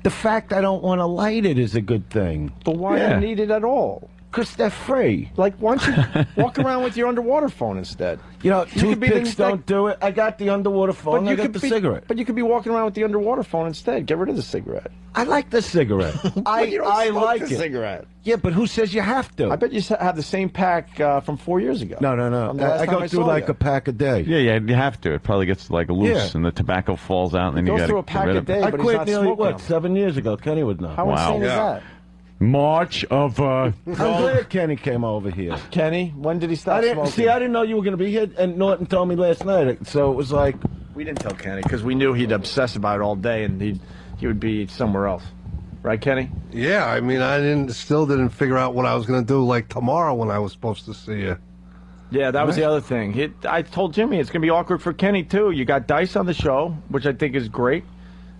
The fact I don't want to light it is a good thing. But why do you need it at all? Because they're free. Like, why don't you walk around with your underwater phone instead? You know, You could be the- toothpicks don't do it. I got the underwater phone. I got the cigarette. But you could be walking around with the underwater phone instead. Get rid of the cigarette. I like the cigarette. You don't I smoke like the it. cigarette. Yeah, but who says you have to? I bet you have the same pack from 4 years ago. No. From the last I time go through saw like you. a pack a day. Yeah, you have to. It probably gets like loose Yeah. and the tobacco falls out, and then He you goes got through a to pack get rid a of day. I but he's quit not nearly, smoking what, them. 7 years ago? Kenny would know. How insane is that? March of. I'm glad Kenny came over here. Kenny, when did he stop I didn't smoking? see. I didn't know you were going to be here, and Norton told me last night. So it was like, We didn't tell Kenny because we knew he'd obsess about it all day, and he would be somewhere else. Right, Kenny? Yeah, I mean, I still didn't figure out what I was going to do like tomorrow when I was supposed to see you. Yeah, that was the other thing. I told Jimmy it's going to be awkward for Kenny, too. You got Dice on the show, which I think is great.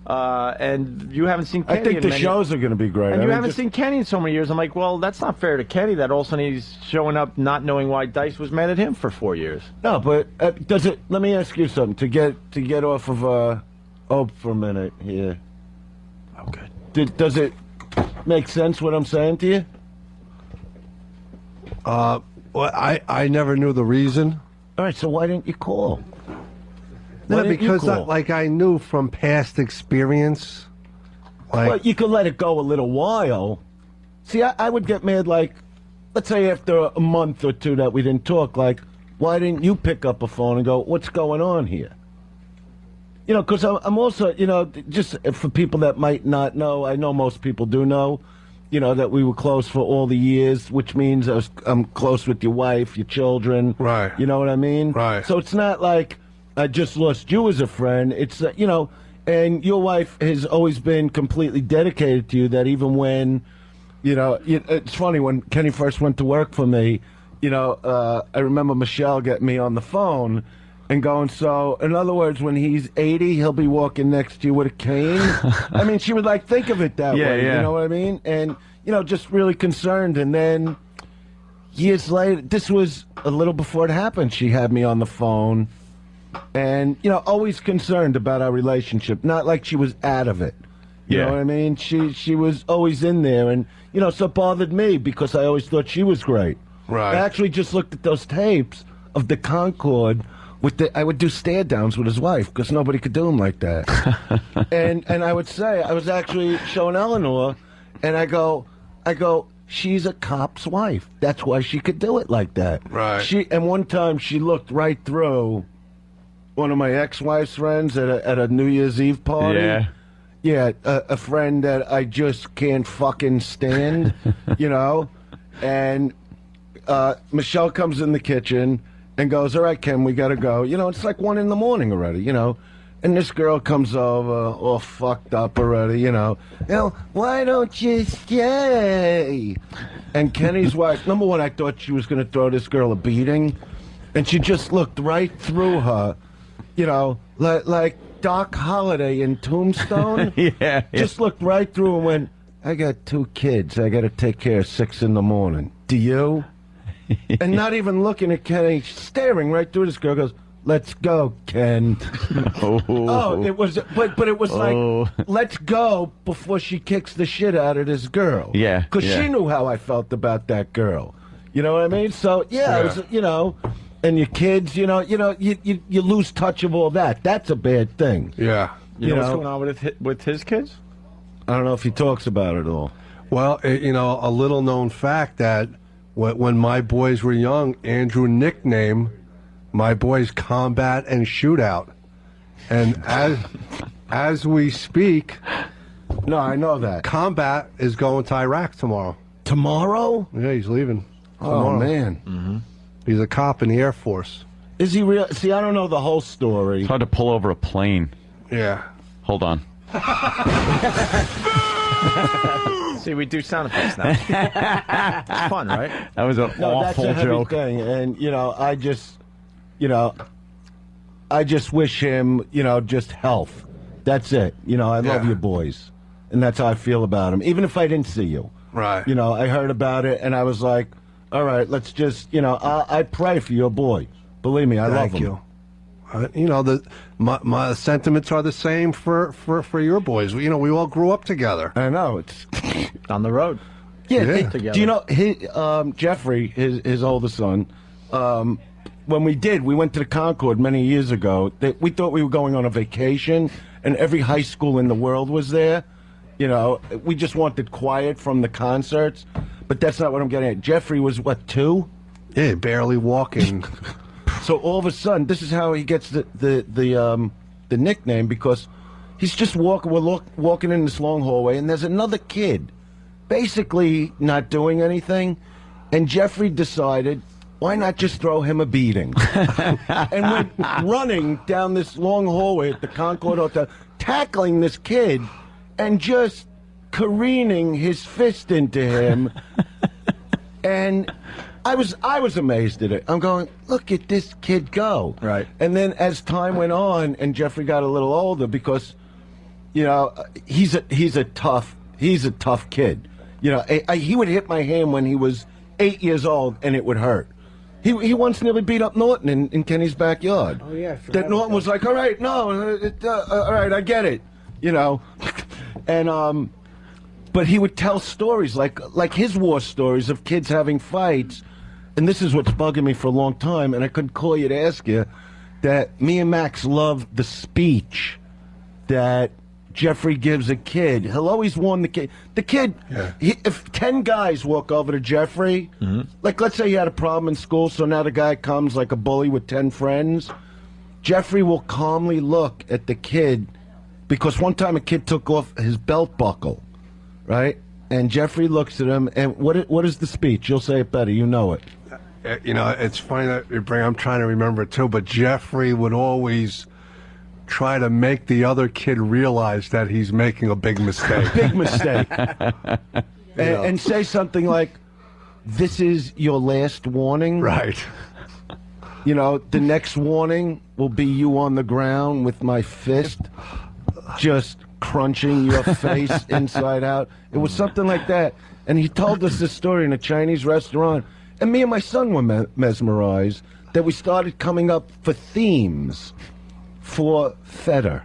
And you haven't seen Kenny I think in the many- shows are going to be great. And I you mean, haven't just- seen Kenny in so many years. I'm like, well, that's not fair to Kenny that all of a sudden he's showing up not knowing why Dice was mad at him for 4 years. No, but does it? Let me ask you something to get off of Ope for a minute here. Oh, good. Does it make sense what I'm saying to you? Well, I never knew the reason. All right, so why didn't you call? No, Why didn't you because call? I knew from past experience. Well, you could let it go a little while. See, I would get mad, like, let's say after a month or two that we didn't talk, like, why didn't you pick up a phone and go, what's going on here? You know, because I'm also, you know, just for people that might not know, I know most people do know, you know, that we were close for all the years, which means I'm close with your wife, your children. Right. You know what I mean? Right. So it's not like I just lost you as a friend. It's, you know, and your wife has always been completely dedicated to you, that even when, you know, it's funny, when Kenny first went to work for me, you know, I remember Michelle getting me on the phone and going, so, in other words, when he's 80, he'll be walking next to you with a cane? I mean, she would, like, think of it that way, you know what I mean? And, you know, just really concerned. And then, years later, this was a little before it happened. She had me on the phone, and always concerned about our relationship. Not like she was out of it. You know what I mean? She was always in there, and so it bothered me because I always thought she was great. Right. I actually just looked at those tapes of the Concorde. I would do stare downs with his wife because nobody could do them like that. and I would say, I was actually showing Eleanor, and I go, she's a cop's wife. That's why she could do it like that. Right. And one time she looked right through one of my ex-wife's friends at a New Year's Eve party. Yeah. Yeah, a friend that I just can't fucking stand, And Michelle comes in the kitchen and goes, all right, Ken, we got to go. It's like 1 a.m. already, And this girl comes over all fucked up already, why don't you stay? And Kenny's wife, number one, I thought she was going to throw this girl a beating. And she just looked right through her, like Doc Holliday in Tombstone. Yeah. Just looked right through and went, I got 2 kids I got to take care of 6 a.m. Do you? And not even looking at Kenny, staring right through this girl, goes, let's go, Ken. It was, but it was like, let's go before she kicks the shit out of this girl. Yeah. Because she knew how I felt about that girl. You know what I mean? So, it was, and your kids, you lose touch of all that. That's a bad thing. Yeah. You know what's going on with his kids? I don't know if he talks about it all. Well, a little known fact that when my boys were young, Andrew nicknamed my boys Combat and Shootout. And as we speak, no, I know that Combat is going to Iraq tomorrow. Tomorrow? Yeah, he's leaving. Oh, Tomorrow. man. Mm-hmm. He's a cop in the Air Force. Is he real? See, I don't know the whole story. It's hard to pull over a plane. Yeah. Hold on. See, we do sound effects now. It's fun, right? That was an awful that's a heavy joke. thing. And, I just wish him, just health. That's it. I love you boys. And that's how I feel about him. Even if I didn't see you. Right. I heard about it, and I was like, all right, let's just, I pray for your boy. Believe me, I love him. Thank you. My sentiments are the same for your boys. We all grew up together. I know. It's on the road. Yeah. Together. Do you know, Jeffrey, his oldest son, when we went to the Concorde many years ago, we thought we were going on a vacation, and every high school in the world was there. We just wanted quiet from the concerts, but that's not what I'm getting at. Jeffrey was, 2? Yeah, barely walking. So all of a sudden, this is how he gets the nickname, because he's just walking in this long hallway, and there's another kid basically not doing anything, and Jeffrey decided, why not just throw him a beating? And went running down this long hallway at the Concorde Hotel, tackling this kid and just careening his fist into him. And I was amazed at it. I'm going, look at this kid go. Right. And then as time went on and Jeffrey got a little older, because he's a tough kid. He would hit my hand when he was 8 years old, and it would hurt. He once nearly beat up Norton in Kenny's backyard. Oh, yeah. That Norton was like, all right, no, all right, I get it. And but he would tell stories like his war stories of kids having fights. And this is what's bugging me for a long time, and I couldn't call you to ask you, that me and Max love the speech that Jeffrey gives a kid. He'll always warn the kid. The kid, if 10 guys walk over to Jeffrey, like let's say he had a problem in school, so now the guy comes like a bully with 10 friends, Jeffrey will calmly look at the kid, because one time a kid took off his belt buckle, right? And Jeffrey looks at him, and what is the speech? You'll say it better. You know it. It's funny that you bring. I'm trying to remember it too, but Jeffrey would always try to make the other kid realize that he's making a big mistake. Big mistake. And say something like, "This is your last warning." Right. The next warning will be you on the ground with my fist just crunching your face inside out. It was something like that. And he told us this story in a Chinese restaurant. And me and my son were mesmerized that we started coming up for themes for Feder.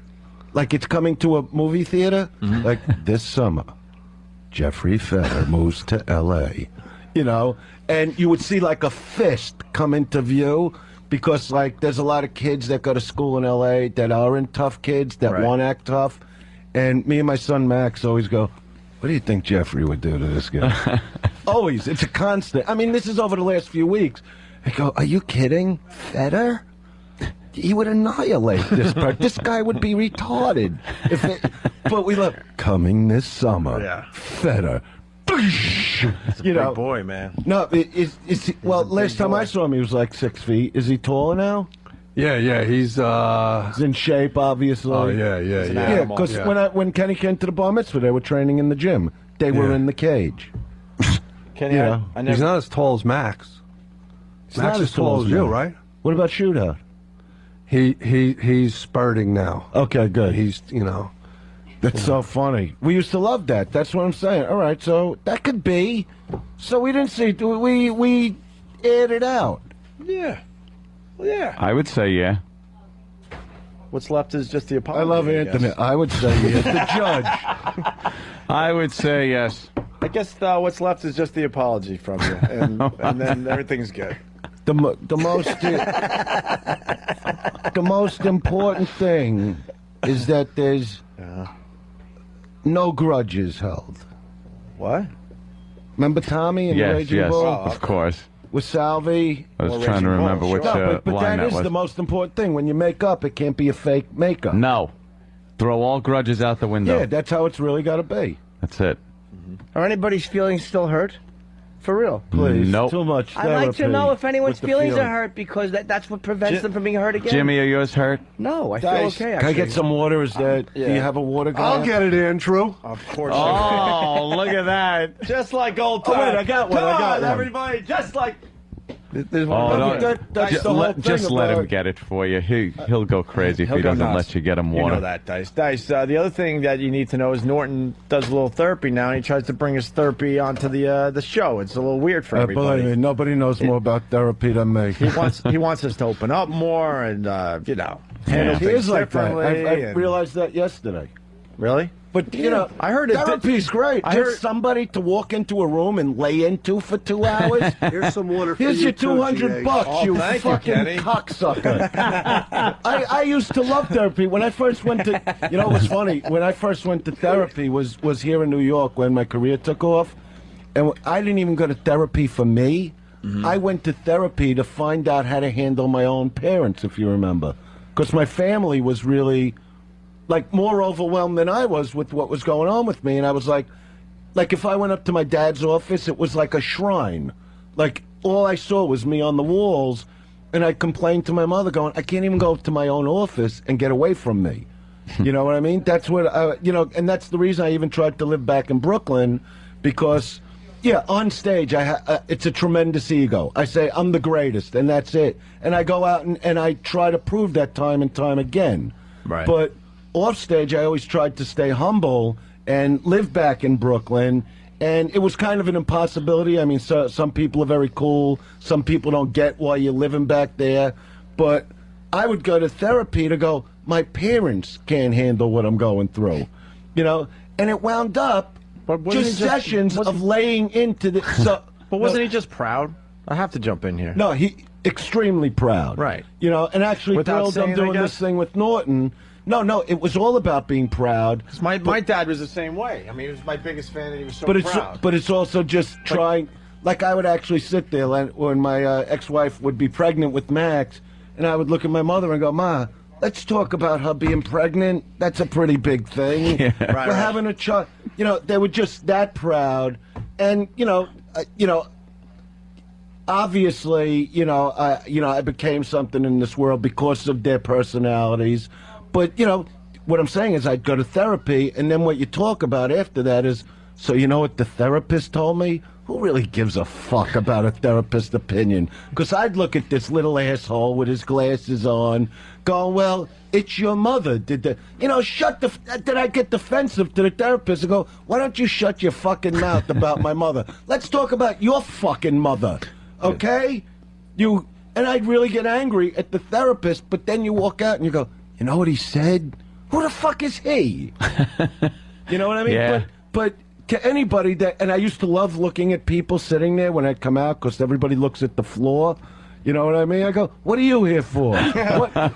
Like it's coming to a movie theater. Like this summer, Jeffrey Feder moves to L.A., you know, and you would see like a fist come into view because like there's a lot of kids that go to school in L.A. that aren't tough kids that want to act tough. And me and my son Max always go, what do you think Jeffrey would do to this guy? Always. It's a constant. I mean, this is over the last few weeks. I go, are you kidding? Feder? He would annihilate this part. This guy would be retarded. But we love coming this summer. Yeah. Feder. He's a You know, big boy, man. No, is he, well, last time I saw him, he was like 6 feet. Is he taller now? Yeah, he's in shape, obviously. Oh, yeah. Yeah, because when Kenny came to the bar mitzvah, they were training in the gym. They were in the cage. Kenny, You know? He's not as tall as Max. Max is tall as you, me. right? What about Shootout? He's spurting now. Okay, good. He's, you know. That's so funny. We used to love that. That's what I'm saying. All right, so that could be. So we didn't see. We aired it out. Yeah. Well, yeah. I would say yeah. What's left is just the apology. I love Anthony. I would say yes. The judge. I would say yes. I guess what's left is just the apology from you, and then everything's good. The most important thing is that there's no grudges held. What? Remember Tommy and the Yes, Raging yes, Bull? of course. With Salvi? I was trying to remember which but line that is was. the most important thing. When you make up, it can't be a fake makeup. No. Throw all grudges out the window. Yeah, that's how it's really got to be. That's it. Are anybody's feelings still hurt? For real? Please. Nope. Too much I'd like to therapy know if anyone's with the feelings feeling. are hurt because that's what prevents them from being hurt again. Jimmy, are yours hurt? No, I feel Dice, okay, can actually. I get some water? Is that? Do you have a water guy? I'll get it, Andrew. Of course. Oh, look at that. Just like old Oh, times. wait, I got one. Come I got on, one. everybody. Just like. There's Oh, one. don't, that's ju- the whole thing just let him about- get it for you. He'll go crazy if He'll he go doesn't nuts. let you get him You water. know that, Dice. Dice, the other thing that you need to know is Norton does a little therapy now, and he tries to bring his therapy onto the show. It's a little weird for Believe everybody. me, nobody knows more about therapy than me. He wants us to open up more and, handle He things is like that. differently. I and- realized that yesterday. Really? But, you know, I heard it. therapy's great. I Just heard- somebody to walk into a room and lay into for 2 hours. Here's some water for Here's you your too, $200, Oh, you thank you, fucking Kenny. cocksucker. I used to love therapy. When I first went to, you know, it was funny. When I first went to therapy was here in New York when my career took off. And I didn't even go to therapy for me. I went to therapy to find out how to handle my own parents, if you remember. Because my family was really, like, more overwhelmed than I was with what was going on with me. And I was like if I went up to my dad's office, it was like a shrine. Like, all I saw was me on the walls. And I complained to my mother going, I can't even go to my own office and get away from me. You know what I mean? That's what, and that's the reason I even tried to live back in Brooklyn because, yeah, on stage, it's a tremendous ego. I say, I'm the greatest, and that's it. And I go out and I try to prove that time and time again. Right. But off stage, I always tried to stay humble and live back in Brooklyn. And it was kind of an impossibility. I mean, some people are very cool. Some people don't get why you're living back there. But I would go to therapy to go, my parents can't handle what I'm going through. You know? And it wound up just sessions of laying into the... But wasn't he just proud? I have to jump in here. No, he extremely proud. Right. You know, and actually Without thrilled I'm saying, I doing guess? this thing with Norton. No, it was all about being proud. My dad was the same way. I mean, he was my biggest fan, and he was so But proud. it's also just trying. Like I would actually sit there when my ex-wife would be pregnant with Max, and I would look at my mother and go, "Ma, let's talk about her being pregnant. That's a pretty big thing. Yeah. We're having a child." You know, they were just that proud, and obviously, I became something in this world because of their personalities. But, what I'm saying is I'd go to therapy, and then what you talk about after that is, so you know what the therapist told me? Who really gives a fuck about a therapist's opinion? Because I'd look at this little asshole with his glasses on, going, well, it's your mother. Did I get defensive to the therapist and go, why don't you shut your fucking mouth about my mother? Let's talk about your fucking mother. Okay? And I'd really get angry at the therapist, but then you walk out and you go, you know what he said? Who the fuck is he? You know what I mean? Yeah. But to anybody and I used to love looking at people sitting there when I'd come out because everybody looks at the floor. You know what I mean? I go, what are you here for?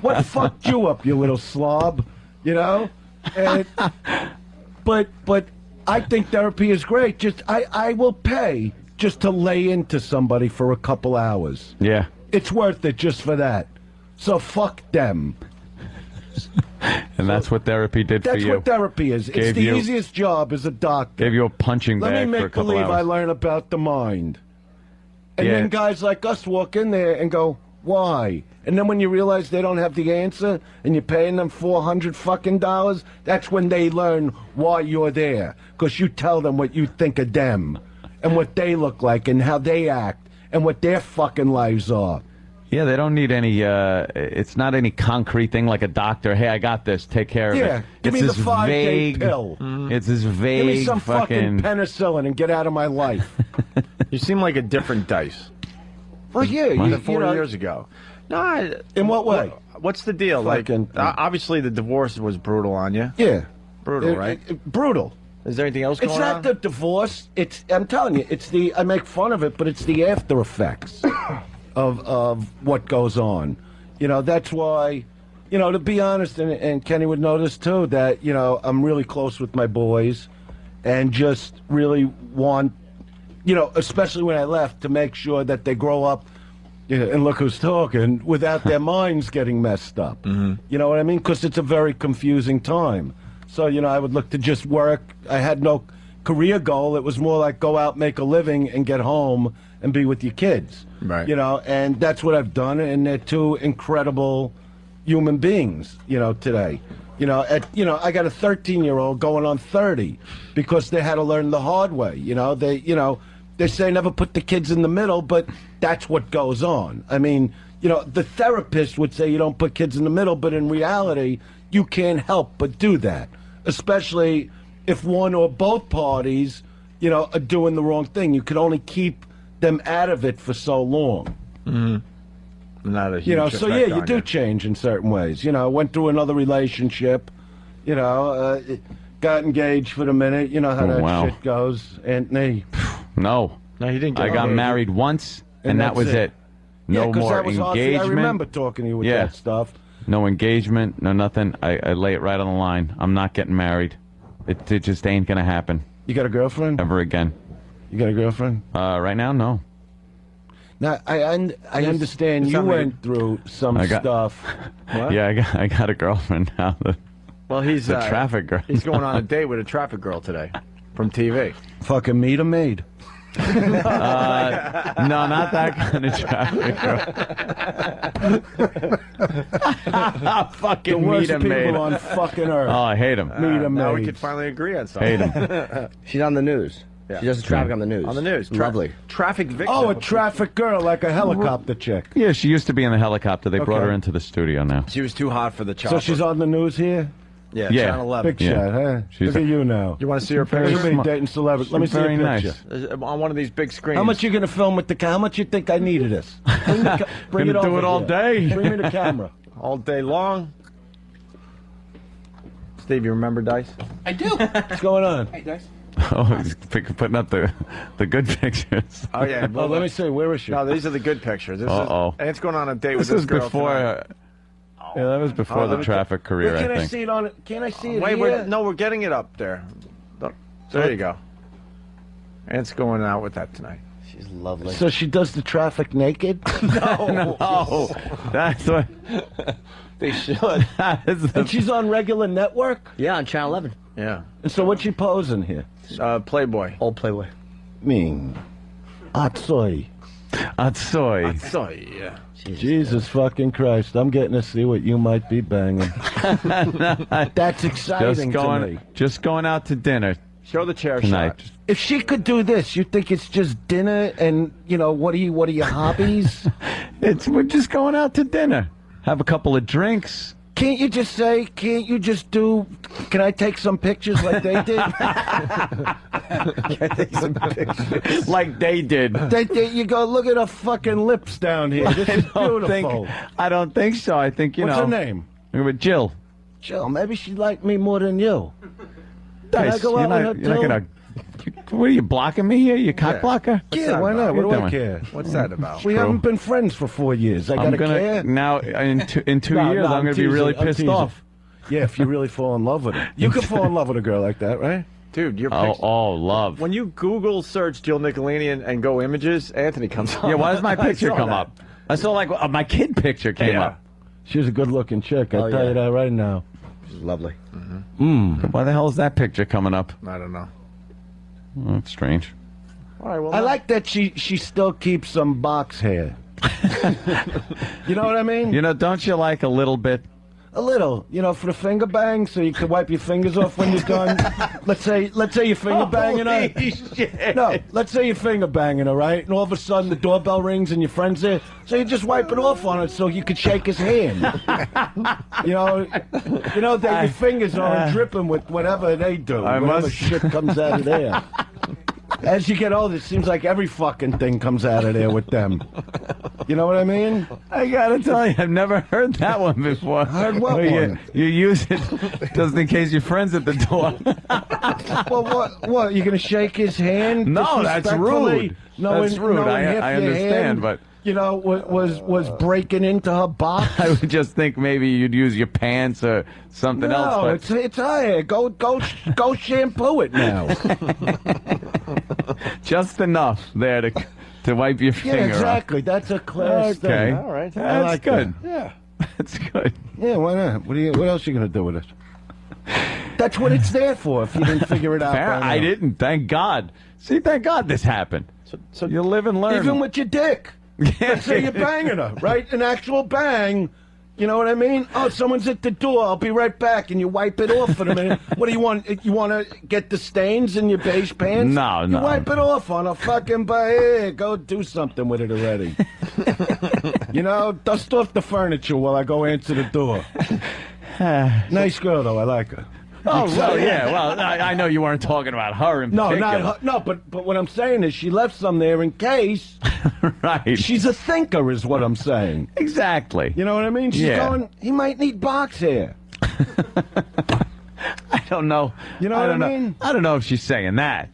what fucked you up, you little slob? You know? And, but I think therapy is great. Just I will pay just to lay into somebody for a couple hours. Yeah. It's worth it just for that. So fuck them. And that's what therapy did for you. That's what therapy is. It's the easiest job as a doctor. Gave you a punching Let bag me for a make couple believe hours. I learn about the mind. And Yeah. then guys like us walk in there and go, why? And then when you realize they don't have the answer and you're paying them $400 fucking dollars, that's when they learn why you're there. Because you tell them what you think of them and what they look like and how they act and what their fucking lives are. Yeah, they don't need any, it's not any concrete thing like a doctor. Hey, I got this. Take care of it. Yeah, give It's me the this 5-day vague pill. It's this vague Give me some fucking penicillin and get out of my life. You seem like a different Dice. Well, yeah, than 40 years ago. No, in what way? What's the deal? Like, obviously the divorce was brutal on you. Yeah, brutal, right? Brutal. Is there anything else It's going not on? the divorce. I'm telling you, I make fun of it, but it's the after effects of what goes on. You know, that's why, to be honest, and Kenny would know this too, that, I'm really close with my boys and just really want, especially when I left, to make sure that they grow up, and look who's talking, without their minds getting messed up. You know what I mean? Because it's a very confusing time. So, I would look to just work. I had no career goal. It was more like go out, make a living, and get home and be with your kids. Right. And that's what I've done. And they're two incredible human beings, today. I got a 13-year-old going on 30 because they had to learn the hard way. They say never put the kids in the middle, but that's what goes on. I mean, the therapist would say you don't put kids in the middle, but in reality, you can't help but do that, especially if one or both parties, are doing the wrong thing. You can only keep them out of it for so long. Not a huge so yeah, effect you on do change in certain ways. Went through another relationship, got engaged for the minute. You know how that shit goes, Anthony. No, he didn't. I got married once, and that was it. No Yeah, 'cause more that was hard for you. engagement. I remember talking to you with that stuff. No engagement, no nothing. I lay it right on the line. I'm not getting married. It just ain't gonna happen. You got a girlfriend? Ever again. You got a girlfriend? Right now, no. Now, I understand you went through some stuff. What? Yeah, I got a girlfriend now. Well, he's a traffic girl. He's going on a date with a traffic girl today from TV. Fucking meet or maid? No, not that kind of traffic. Fucking The worst meet 'em, people mate. on fucking earth. Oh, I hate him. Meet 'em, Now we made. could finally agree on something. Hate him. She's on the news. Yeah. She does the traffic on the news. On the news. Lovely. Traffic victim. Oh, a traffic girl, like a helicopter chick. Yeah, she used to be in the helicopter. They brought Okay. her into the studio now. She was too hot for the chopper. So she's on the news here? Yeah, Yeah. Channel 11. Big Yeah. shot, huh? She's Look at you now. You want to see her Very picture? You've been smart. dating celebrities. Let me see Very a nice. picture. On one of these big screens. How much you going to film with the camera? How much you think I need of this? Bring Gonna it do over it all here. day. Bring me the camera. All day long. Steve, you remember Dice? I do. What's going on? Hey, Dice. Oh, he's putting up the good pictures. Oh, yeah. Oh, let me see. Where is she? No, these are the good pictures. This Uh-oh. And it's going on a date with This this was girl before. tonight. Yeah, that was before the traffic career, Where can I I think. see it on? Can I see it Wait, here? we're getting it up there. There you go. And it's going out with that tonight. She's lovely. So she does the traffic naked? No, that's what They should. that is the And she's on regular network? Yeah, on Channel 11. Yeah. And so what's she posing here? Playboy. Old Playboy. Mean. Atsoy. Atsoy. So, yeah. Jesus fucking Christ. I'm getting to see what you might be banging. That's exciting to me. Just going out to dinner Show the chair tonight. shot. If she could do this, you think it's just dinner and, what are your hobbies? We're just going out to dinner. Have a couple of drinks. Can't you just say? Can't you just do? Can I take some pictures like they did? Can I take some pictures like they did? You go look at her fucking lips down here. This is beautiful. I don't think so. I think What's her name? Jill. Jill. Maybe she liked me more than you. Can I Dice, go out with her you're not gonna. What are you blocking me here? You cock blocker? Yeah, why not? What do I doing? care? What's that about? We haven't been friends for 4 years. I I'm gotta gonna care. now in 2 No, years. no, I'm gonna be really I'm pissed teasing. off. Yeah, if you really fall in love with her, you can fall in love with a girl like that, right? Dude, your love. When you Google search Jill Nicolini and go images, Anthony comes up. Yeah, why does my I picture saw come that. up? I saw like my kid picture came Yeah. up. She was a good-looking chick. I'll Oh, tell yeah. you that right now. She's lovely. Why the hell is that picture coming up? I don't know. Oh, that's strange. All right, well, I like that she still keeps some box hair. You know what I mean? You know, don't you like a little bit? A little, for the finger bang, so you can wipe your fingers off when you're done. Let's say you're finger banging her. Holy shit. No, let's say you're finger banging her, right? And all of a sudden the doorbell rings and your friend's there, so you just wipe it off on it so you could shake his hand. That your fingers aren't dripping with whatever they do. Whatever shit comes out of there. As you get older, it seems like every fucking thing comes out of there with them. You know what I mean? I gotta tell you, I've never heard that one before. Heard what Where one? You use it just in case your friend's at the door. Well, what? You gonna shake his hand? No, that's disrespectfully? rude. That's rude. Knowing if I your understand, hand, but was breaking into her box. I would just think maybe you'd use your pants or something else. No, it's her hair. Go shampoo it now. Just enough there to wipe your finger Yeah, off. exactly. That's a class Okay. thing. All right. I That's like good. that. Yeah. That's good. Yeah, why not? What else are you gonna do with it? That's what it's there for. If you didn't figure it out, by now. I didn't. Thank God. See, thank God this happened. So you live and learn. Even with your dick. Let's say you're banging her, right? An actual bang. You know what I mean? Oh, someone's at the door. I'll be right back. And you wipe it off for a minute. What do you want? You want to get the stains in your beige pants? No. You wipe it off on a fucking Here, go do something with it already. Dust off the furniture while I go answer the door. Nice girl, though. I like her. Oh, well, yeah. Well, I know you weren't talking about her in particular. Not her. No, but what I'm saying is she left some there in case. Right. She's a thinker, is what I'm saying. Exactly. You know what I mean? She's going, he might need box hair. I don't know. You know what I mean? I don't know if she's saying that.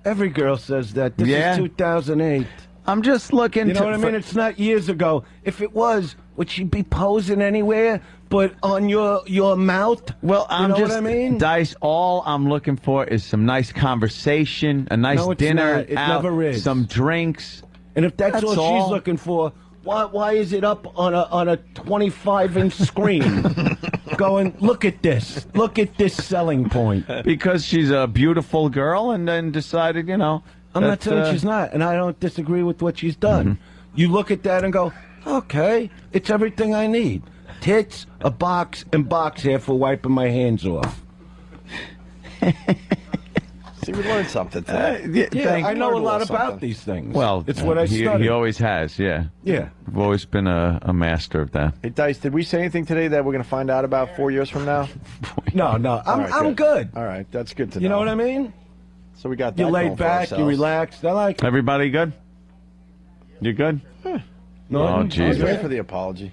Every girl says that. This Yeah? is 2008. I'm just looking You know what I mean? It's not years ago. If it was, would she be posing anywhere but on your mouth? Well, you know what I mean? Dice, all I'm looking for is some nice conversation, a nice No, it's dinner, not. It out, never is. some drinks. And if that's all all she's looking for, why is it up on a 25-inch screen? Going, look at this selling point. Because she's a beautiful girl, and then decided, I'm not saying she's not, and I don't disagree with what she's done. You look at that and go, okay, it's everything I need. Tits, a box, and box hair for wiping my hands off. See, we learned something today. Yeah, I know a lot about these things. Well, it's what I he studied. always has, yeah. Yeah. I've always been a master of that. Hey, Dice, did we say anything today that we're going to find out about 4 years from now? No, I'm good. All right, that's good to know. You know what I mean? So we got that You going laid for back, you ourselves. relaxed. I like it. Everybody good? You good? No, Oh, I was Jesus. ready for the apology.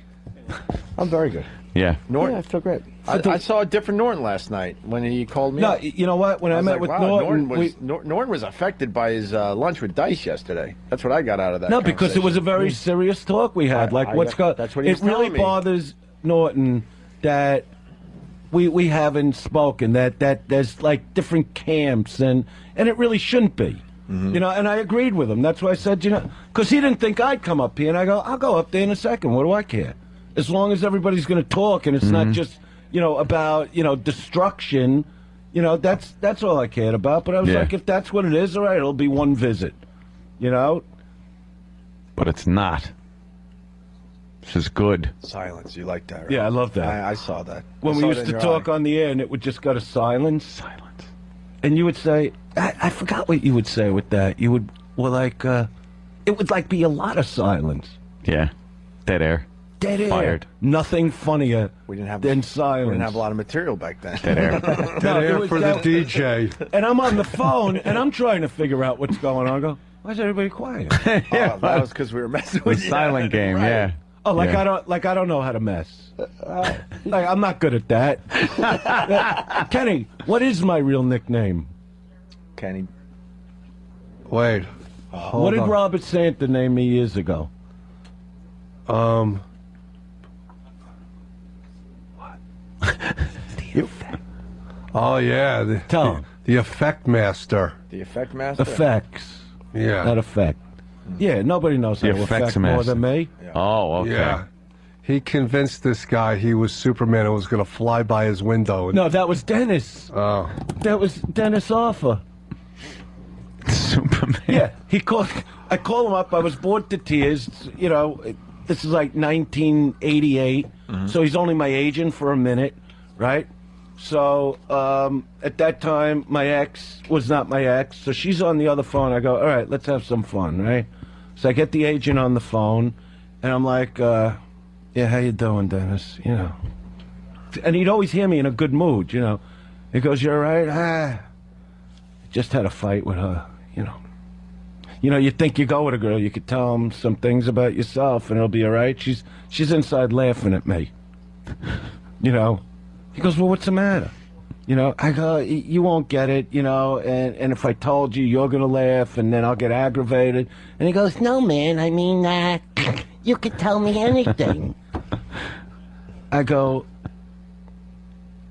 I'm very good. Yeah. Norton, I feel great. I saw a different Norton last night when he called me. No, up. you know what? When I was met like, with wow, Norton, Norton was affected by his lunch with Dice yesterday. That's what I got out of that. no, because it was a very serious talk we had. That's what he was It really telling me. bothers Norton that we haven't spoken. That there's like different camps, and it really shouldn't be. And I agreed with him. That's why I said, because he didn't think I'd come up here, and I go, I'll go up there in a second. What do I care? As long as everybody's going to talk, and it's not just about destruction. That's all I cared about. But I was like, if that's what it is, all right, it'll be one visit. But it's not. This is good. Silence. You like that, right? Yeah, I love that. I saw that. When I we saw it used in to your talk eye. on the air, and it would just go to silence. And you would say, I forgot what you would say with that. You would, it would like be a lot of silence. Yeah. Dead air. Dead air. Fired. Nothing funnier than silence. We didn't have a lot of material back then. Dead air for the DJ. And I'm on the phone, and I'm trying to figure out what's going on. I go, why is everybody quiet? Yeah, that was because we were messing with you. Silent game, Right. yeah. Oh, like Yeah. I don't know how to mess. Like, I'm not good at that. Kenny, what is my real nickname? Kenny. Wait. What did Robert Santa name me years ago? Oh yeah. Tell him. The Effect Master. The Effect Master? Effects. Yeah. That effect. Yeah, nobody knows The how to effects affect more master. than me. Oh, okay. Yeah. He convinced this guy he was Superman and was going to fly by his window. No, that was Dennis. Oh. That was Dennis Offer. Superman. Yeah, he called. I called him up. I was bored to tears. You know, this is like 1988, so he's only my agent for a minute, right? So at that time, my ex was not my ex, so she's on the other phone. I go, all right, let's have some fun, right? So I get the agent on the phone, and I'm like, yeah, how you doing, Dennis? You know, and he'd always hear me in a good mood, you know. He goes, you all right? Just had a fight with her, you know. You know, you think you go with a girl, you could tell them some things about yourself, and it'll be all right. She's inside laughing at me, you know. He goes, well, what's the matter? You know, I go, you won't get it, you know, and if I told you, you're going to laugh, and then I'll get aggravated. And he goes, no, man, I mean, you could tell me anything. I go,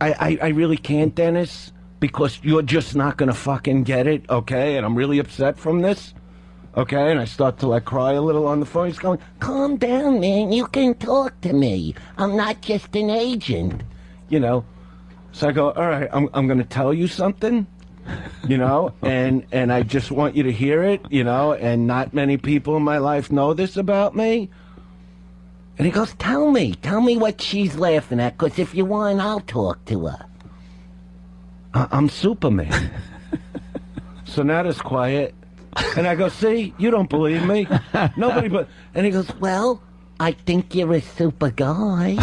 I really can't, Dennis, because you're just not going to fucking get it, okay? And I'm really upset from this, okay? And I start to, like, cry a little on the phone. He's going, calm down, man, you can talk to me. I'm not just an agent. You know, so I go, all right, I'm going to tell you something, you know, and I just want you to hear it, you know, and not many people in my life know this about me. And he goes, tell me what she's laughing at, because if you want, I'll talk to her. I'm Superman. So now it's quiet, and I go, see, you don't believe me. Nobody but, and he goes, well, I think you're a super guy.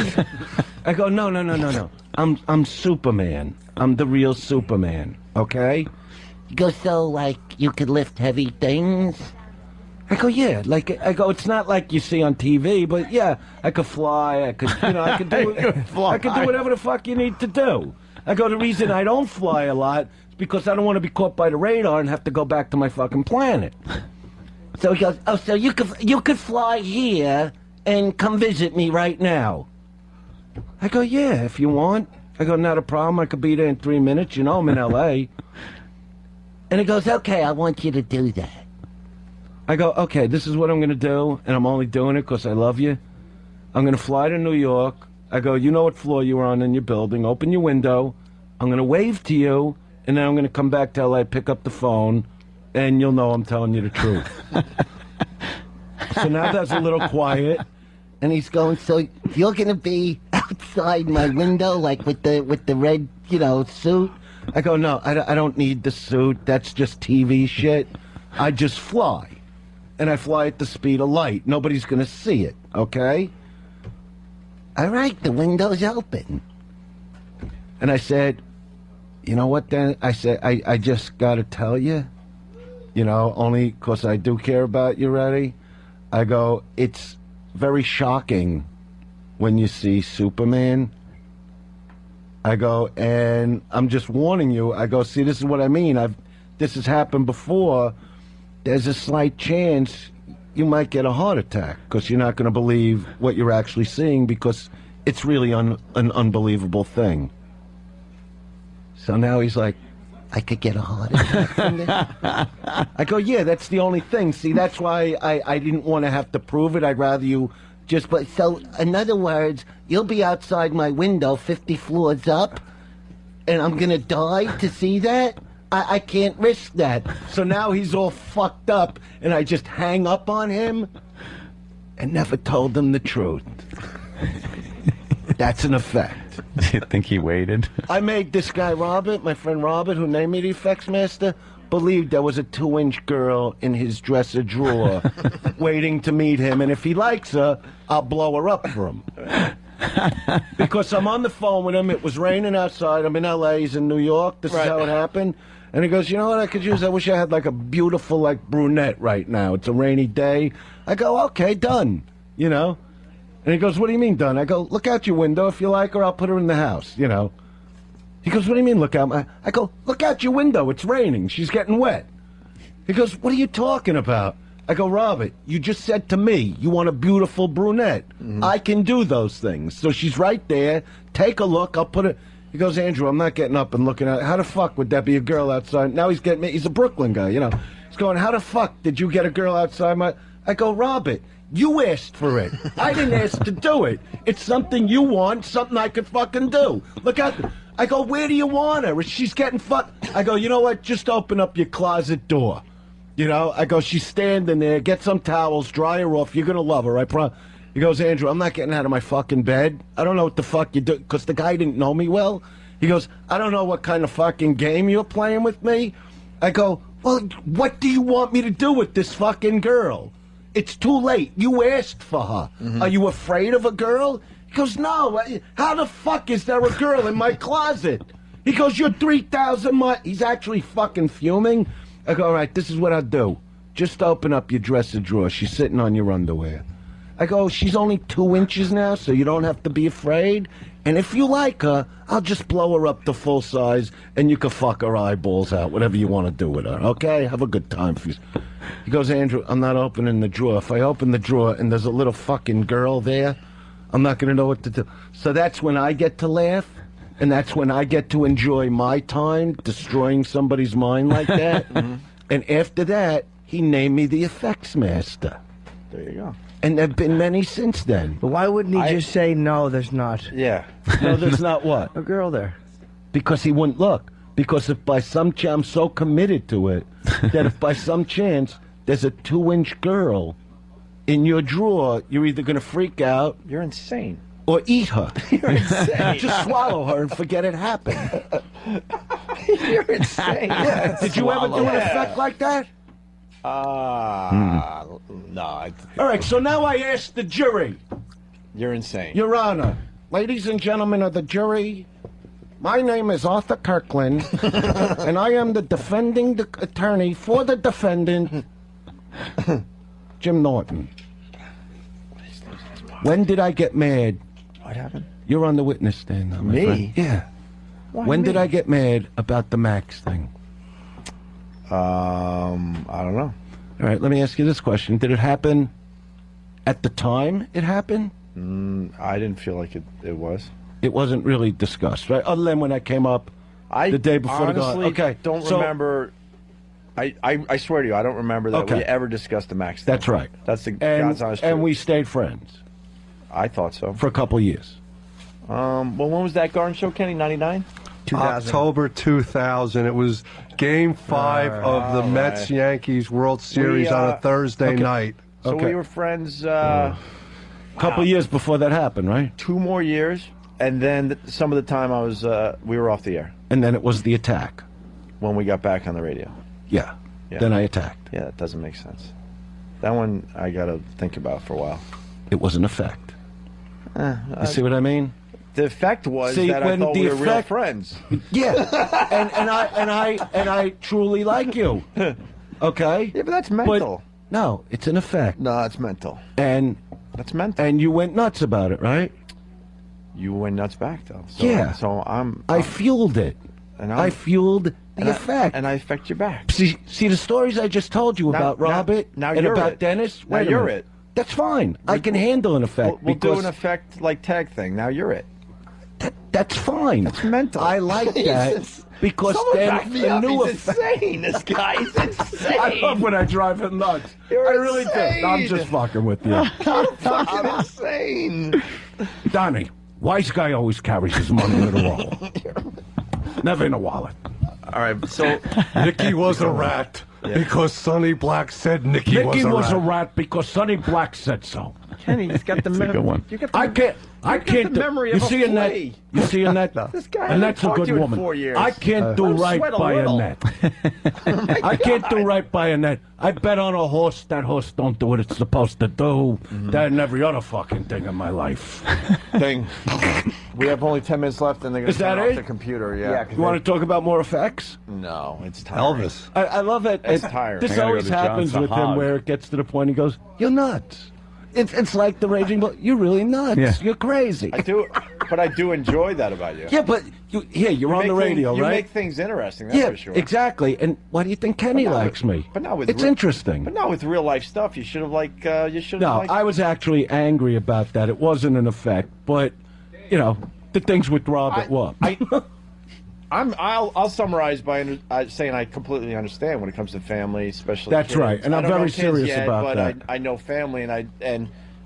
I go, no. I'm Superman. I'm the real Superman, okay? He goes, so, like, you could lift heavy things? I go, yeah. Like, I go, it's not like you see on TV, but yeah, I could fly. I could, you know, I could do I could do whatever the fuck you need to do. I go, the reason I don't fly a lot is because I don't want to be caught by the radar and have to go back to my fucking planet. So he goes, oh, so you could fly here and come visit me right now. I go, yeah, if you want. I go, not a problem. I could be there in 3 minutes. You know, I'm in L.A. And he goes, okay, I want you to do that. I go, okay, this is what I'm going to do, and I'm only doing it because I love you. I'm going to fly to New York. I go, you know what floor you're on in your building. Open your window. I'm going to wave to you, and then I'm going to come back to L.A., pick up the phone, and you'll know I'm telling you the truth. So now that's a little quiet. And he's going, so you're going to be outside my window, like with the red, you know, suit? I go, no, I don't need the suit. That's just TV shit. I just fly. And I fly at the speed of light. Nobody's going to see it, okay? All right, the window's open. And I said, you know what, then? I said, I just got to tell you, you know, only because I do care about you, Reddy. I go, it's very shocking when you see Superman. I go, and I'm just warning you. I go, see, this is what I mean. This has happened before. There's a slight chance you might get a heart attack because you're not going to believe what you're actually seeing because it's really an unbelievable thing. So now he's like, I could get a heart attack from this? I go, yeah, that's the only thing. See, that's why I didn't want to have to prove it. I'd rather you just... But so, in other words, you'll be outside my window 50 floors up, and I'm going to die to see that? I can't risk that. So now he's all fucked up, and I just hang up on him and never told him the truth. That's an effect. Do you think he waited? I made this guy Robert, my friend Robert, who named me the effects master, believe there was a 2-inch girl in his dresser drawer waiting to meet him, and if he likes her, I'll blow her up for him. Because I'm on the phone with him. It was raining outside. I'm in L.A. He's in New York. This is how it happened. And he goes, you know what I could use? I wish I had like a beautiful like brunette right now. It's a rainy day. I go, okay, done. You know? And he goes, what do you mean done? I go, look out your window. If you like her, I'll put her in the house, you know? He goes, what do you mean look out? I go, look out your window. It's raining. She's getting wet. He goes, what are you talking about? I go, Robert, you just said to me you want a beautiful brunette. I can do those things. So she's right there. Take a look. I'll put it. He goes, Andrew, I'm not getting up and looking at it. How the fuck would that be a girl outside? Now he's getting me. He's a Brooklyn guy, you know. He's going, how the fuck did you get a girl outside my... I go, Robert, you asked for it. I didn't ask to do it. It's something you want, something I could fucking do. Look out. I go, where do you want her? She's getting fucked. I go, you know what? Just open up your closet door. You know, I go, she's standing there. Get some towels, dry her off. You're going to love her, I promise. He goes, Andrew, I'm not getting out of my fucking bed. I don't know what the fuck you do. Because the guy didn't know me well. He goes, I don't know what kind of fucking game you're playing with me. I go, well, what do you want me to do with this fucking girl? It's too late. You asked for her. Are you afraid of a girl? He goes, no. How the fuck is there a girl in my closet? He goes, you're 3,000 miles. He's actually fucking fuming. I go, all right, this is what I'll do. Just open up your dresser drawer. She's sitting on your underwear. I go, she's only 2 inches now, so you don't have to be afraid. And if you like her, I'll just blow her up to full size, and you can fuck her eyeballs out, whatever you want to do with her, okay? Have a good time. He goes, Andrew, I'm not opening the drawer. If I open the drawer and there's a little fucking girl there, I'm not going to know what to do. So that's when I get to laugh. And that's when I get to enjoy my time destroying somebody's mind like that. And after that, he named me the effects master. There you go. And there have been many since then. But why wouldn't he just say, no, there's not? Yeah. No, there's not what? A girl there. Because he wouldn't look. Because if by some chance, I'm so committed to it, that if by some chance there's a 2-inch girl in your drawer, you're either going to freak out. You're insane. Or eat her. You're insane. Just swallow her and forget it happened. You're insane. Yeah. Did you ever do an effect like that? No. All right, so now I ask the jury. You're insane. Your Honor, ladies and gentlemen of the jury, my name is Arthur Kirkland, and I am the defending attorney for the defendant, Jim Norton. When did I get mad? What happened? You're on the witness stand now, my Me? friend. Yeah. Why When me? did I get mad about the Max thing? I don't know. All right, let me ask you this question. Did it happen at the time it happened? I didn't feel like it was. It wasn't really discussed, right? Other than when I came up the day before honestly the Okay, don't so- remember. I swear to you, I don't remember that we ever discussed the Max thing. That's right. That's the God's honest truth. And we stayed friends. I thought so. For a couple years. Well, when was that Garden Show, Kenny? 99? October 2000. It was Game 5 of the Mets-Yankees World Series on a Thursday night. So we were friends couple years before that happened, right? 2 more years, and then some of the time I was we were off the air. And then it was the attack. When we got back on the radio. Yeah. Then I attacked. Yeah, that doesn't make sense. That one I got to think about for a while. It was an effect. You see what I mean? The effect was that I thought we were real friends. Yeah, and I truly like you. Okay. Yeah, but that's mental. No, it's an effect. No, it's mental. And that's mental. And you went nuts about it, right? You went nuts back though. So, yeah. So I fueled it. And I fueled the effect. And I affect you back. See the stories I just told you about Robert now and you're about it. Dennis. Now Wait a you're minute. it. That's fine. I can handle an effect. We'll do an effect like tag thing. Now you're it. That's fine. That's mental. I like that because Someone then back me the up. new He's effect. insane. This guy's insane. I love when I drive him nuts. You're I really insane. do. I'm just fucking with you. I'm fucking insane. Donnie, wise guy always carries his money in a roll. Never in a wallet. All right, so Nicky was a rat because Sonny Black said Nicky was a rat. because Sonny Black said so. Kenny, he's got the That's a good one. I can't. the memory You of a see flea. You see Annette? This guy Annette's a hasn't talked good to you in woman. 4 years. I can't do Let him right sweat a by little. Annette. I can't do right by Annette. I bet on a horse. That horse don't do what it's supposed to do. That and every other fucking thing in my life. Thing. We have only 10 minutes left, and they're going Is to that turn off it? the computer. Yeah. You want to talk about more effects? No, it's tiring. Elvis. I love it. It's tiring. This I gotta always go to happens John with him, Sahag. where it gets to the point he goes, "You're nuts." It's like the raging bull. You're really nuts. Yeah. You're crazy. I do, but I do enjoy that about you. Yeah, but you're on make the radio, things, right? You make things interesting, that's Yeah, for sure. exactly. And why do you think Kenny But not likes with- me? But not with it's re- interesting. But not with real life stuff. You should have you should have No, liked. I was actually angry about that. It wasn't an effect, but the things with Robert were. I'll summarize by saying I completely understand when it comes to family, especially. That's kids. right, and I I'm don't know very kids serious yet, about but that. I know family, and I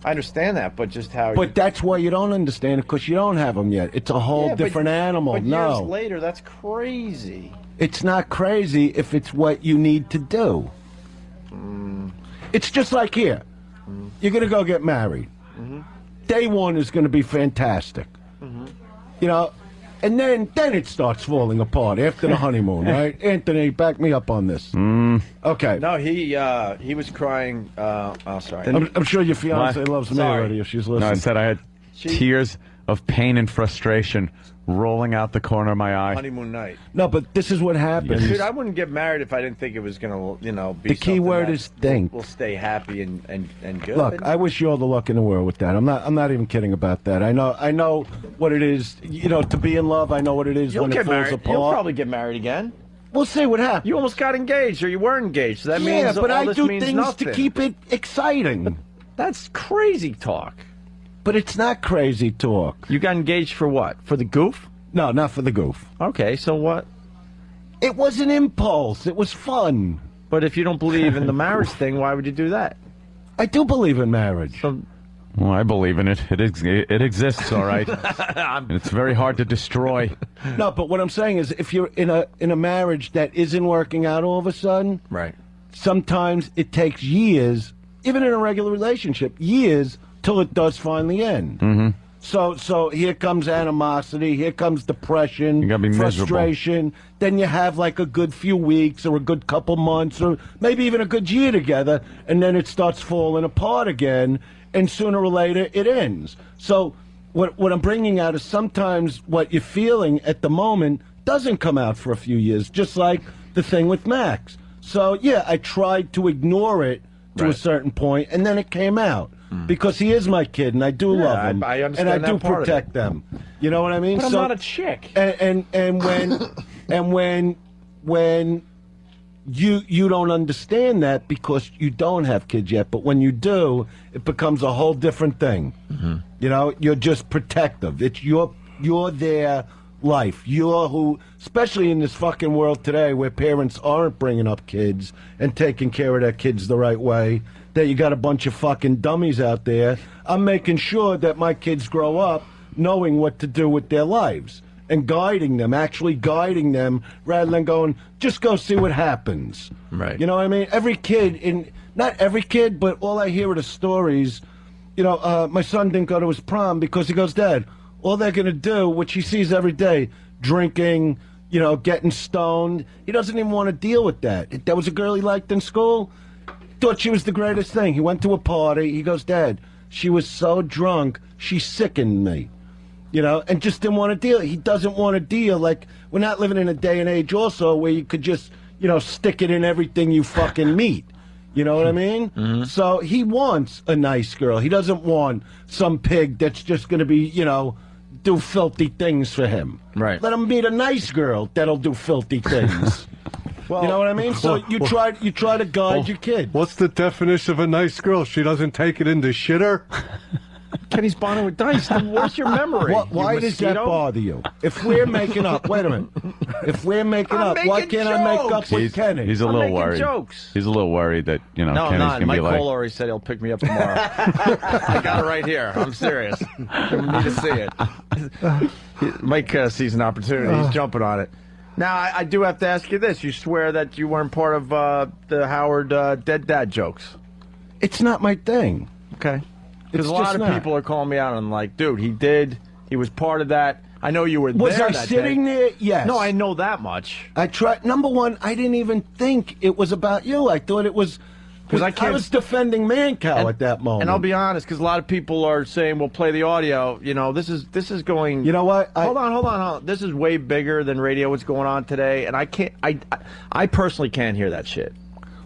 understand that, but just how. But that's why you don't understand it, because you don't have them yet. It's a whole different animal. But no, years later, that's crazy. it's not crazy if it's what you need to do. It's just like here. You're going to go get married. Day one is going to be fantastic. And then it starts falling apart after the honeymoon, right? Anthony, back me up on this. Okay. No, he was crying. Oh, sorry. I'm sure your fiance What? loves me Sorry. already if she's No, listening. I said I had tears of pain and frustration rolling out the corner of my eye. Honeymoon night. No, but this is what happens. Dude, I wouldn't get married if I didn't think it was gonna, be. The key something word that is think. We'll stay happy and good. Look, I wish you all the luck in the world with that. I'm not even kidding about that. I know what it is. To be in love. I know what it is You'll when get it falls married. apart. You'll probably get married again. We'll see what happens. You almost got engaged, or you were engaged. So that yeah, means but all I this do means things nothing. to keep it exciting. That's crazy talk. But it's not crazy talk. You got engaged for what? For the goof? No, not for the goof. Okay, so what? It was an impulse. It was fun. But if you don't believe in the marriage thing, why would you do that? I do believe in marriage. Well, I believe in it. It exists, all right. And it's very hard to destroy. No, but what I'm saying is, if you're in a marriage that isn't working out all of a sudden, right? Sometimes it takes years, even in a regular relationship, years till it does finally end. Mm-hmm. So here comes animosity, here comes depression, You gotta be miserable. frustration. Then you have like a good few weeks or a good couple months or maybe even a good year together, and then it starts falling apart again, and sooner or later it ends. So what I'm bringing out is sometimes what you're feeling at the moment doesn't come out for a few years, just like the thing with Max. So yeah, I tried to ignore it to a certain point, and then it came out. Because he is my kid, and I do love him, I understand and I do that part of it. protect them. You know what I mean? But I'm not a chick. And when you don't understand that because you don't have kids yet, but when you do, it becomes a whole different thing. You're just protective. It's your their life. You're who, especially in this fucking world today where parents aren't bringing up kids and taking care of their kids the right way. That you got a bunch of fucking dummies out there. I'm making sure that my kids grow up knowing what to do with their lives and guiding them, actually guiding them, rather than going, just go see what happens. Right. You know what I mean? Every kid, not every kid, but all I hear are the stories. My son didn't go to his prom because he goes, Dad, all they're going to do, which he sees every day, drinking, getting stoned. He doesn't even want to deal with that. That was a girl he liked in school. Thought she was the greatest thing. He went to a party. He goes, Dad, she was so drunk, she sickened me. And just didn't want to deal. He doesn't want to deal. Like, we're not living in a day and age also where you could just, stick it in everything you fucking meet. You know what I mean? Mm-hmm. So he wants a nice girl. He doesn't want some pig that's just going to be, do filthy things for him. Right. Let him meet a nice girl that'll do filthy things. You know what I mean? So you try to guide your kid. What's the definition of a nice girl? She doesn't take it into shitter? Kenny's bonding with Dice. Where's your memory? Why does that bother you? If we're making up, wait a minute. If we're making up, why can't I make up with Kenny? He's a little making worried. Jokes. He's a little worried that, No, I'm Kenny's not. going to Mike be like... Cole already said he'll pick me up tomorrow. I got it right here. I'm serious. You need to see it. Mike sees an opportunity. He's jumping on it. Now, I do have to ask you this. You swear that you weren't part of the Howard dead dad jokes. It's not my thing. Okay. Because a lot of people are calling me out and like, dude, he was part of that. I know you were Was there I that sitting day. there? Yes. No, I know that much. I tried. Number one, I didn't even think it was about you. I thought it was. Because I was defending Mancow at that moment. And I'll be honest, because a lot of people are saying, "Well, play the audio." You know, this is going. You know what? Hold on. This is way bigger than radio. What's going on today? And I can't. I personally can't hear that shit.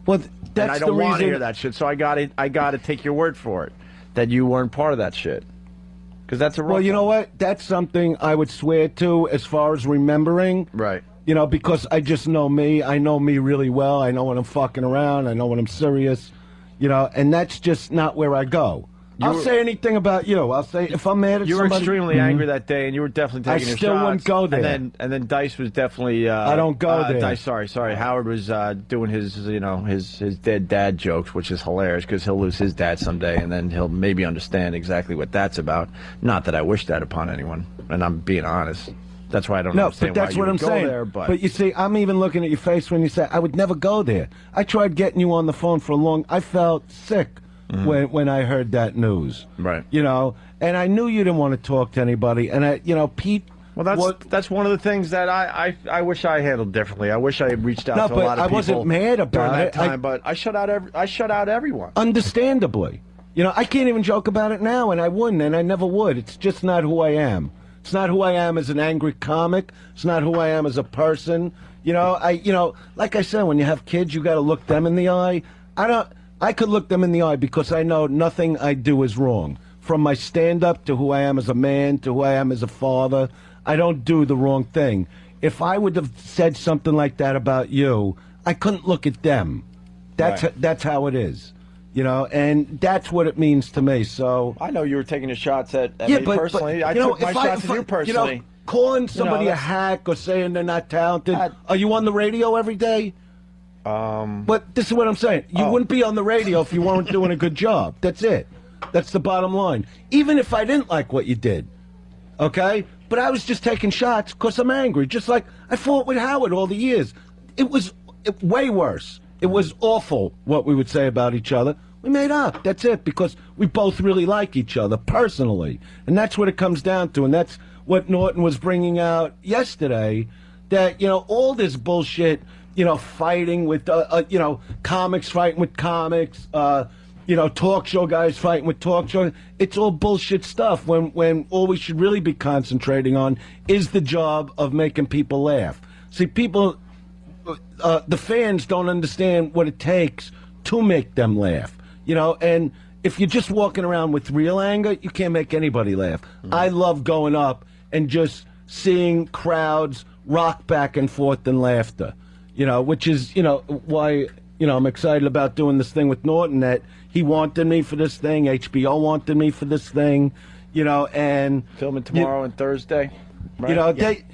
Well, that's and I don't the want to reason. hear that shit. So I got to take your word for it that you weren't part of that shit. Because that's a rough Well, you one. know what? That's something I would swear to as far as remembering. Right. You know, because I just know me. I know me really well. I know when I'm fucking around. I know when I'm serious. You know, and that's just not where I go. I'll say anything about you. I'll say if I'm mad at you were somebody. extremely angry that day, and you were definitely taking your shots. I still wouldn't go there. And then Dice was definitely. I don't go there. Dice, sorry. Howard was doing his, his dead dad jokes, which is hilarious because he'll lose his dad someday, and then he'll maybe understand exactly what that's about. Not that I wish that upon anyone, and I'm being honest. That's why I don't understand but that's why what you I'm would go saying. there. But you see, I'm even looking at your face when you say I would never go there. I tried getting you on the phone for a long. I felt sick when I heard that news. Right. You know, and I knew you didn't want to talk to anybody. And Pete. Well, that's one of the things that I wish I handled differently. I wish I had reached out to a lot of people. I wasn't mad about during that it. time, but I shut out everyone. Understandably. You know, I can't even joke about it now, and I wouldn't, and I never would. It's just not who I am. It's not who I am as an angry comic. It's not who I am as a person. Like I said, when you have kids, you got to look them in the eye. I could look them in the eye because I know nothing I do is wrong. From my stand-up to who I am as a man to who I am as a father, I don't do the wrong thing. If I would have said something like that about you, I couldn't look at them. That's how it is. You know, and that's what it means to me. So I know you were taking your shots at me personally. I took my shots at you personally. Calling somebody a hack or saying they're not talented. Are you on the radio every day? But this is what I'm saying. You wouldn't be on the radio if you weren't doing a good job. That's it. That's the bottom line. Even if I didn't like what you did, okay? But I was just taking shots because I'm angry. Just like I fought with Howard all the years. It was way worse. It was awful what we would say about each other. We made up. That's it, because we both really like each other personally. And that's what it comes down to. And that's what Norton was bringing out yesterday, that, all this bullshit, fighting with, comics fighting with comics, talk show guys fighting with talk show. It's all bullshit stuff when all we should really be concentrating on is the job of making people laugh. See, people, the fans don't understand what it takes to make them laugh. And if you're just walking around with real anger, you can't make anybody laugh. I love going up and just seeing crowds rock back and forth in laughter, which is, why, I'm excited about doing this thing with Norton, that he wanted me for this thing, HBO wanted me for this thing, and... Filming tomorrow and Thursday, right?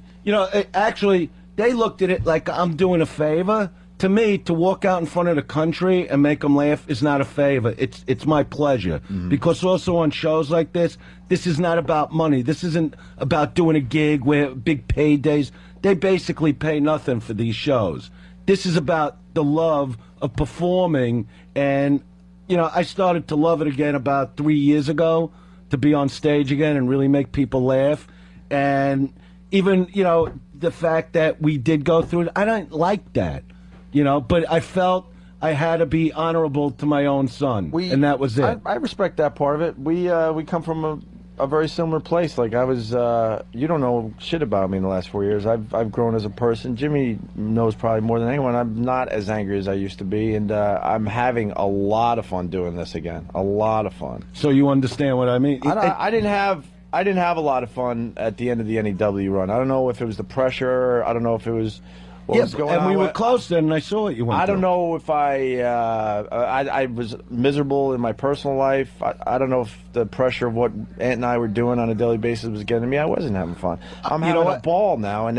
Actually, they looked at it like I'm doing a favor. To me, to walk out in front of the country and make them laugh is not a favor. It's my pleasure. Because also on shows like this is not about money. This isn't about doing a gig where big paydays. They basically pay nothing for these shows. This is about the love of performing. And, I started to love it again about 3 years ago, to be on stage again and really make people laugh. And even, the fact that we did go through it, I don't like that. But I felt I had to be honorable to my own son, and that was it. I respect that part of it. We come from a very similar place. Like I was, you don't know shit about me in the last 4 years. I've grown as a person. Jimmy knows probably more than anyone. I'm not as angry as I used to be, and I'm having a lot of fun doing this again. A lot of fun. So you understand what I mean? I didn't have a lot of fun at the end of the NEW run. I don't know if it was the pressure. I don't know if it was. And we were close then, and I saw what you went through. I don't know if I was miserable in my personal life. I don't know if the pressure of what Ant and I were doing on a daily basis was getting to me. I wasn't having fun. I'm having a ball now, and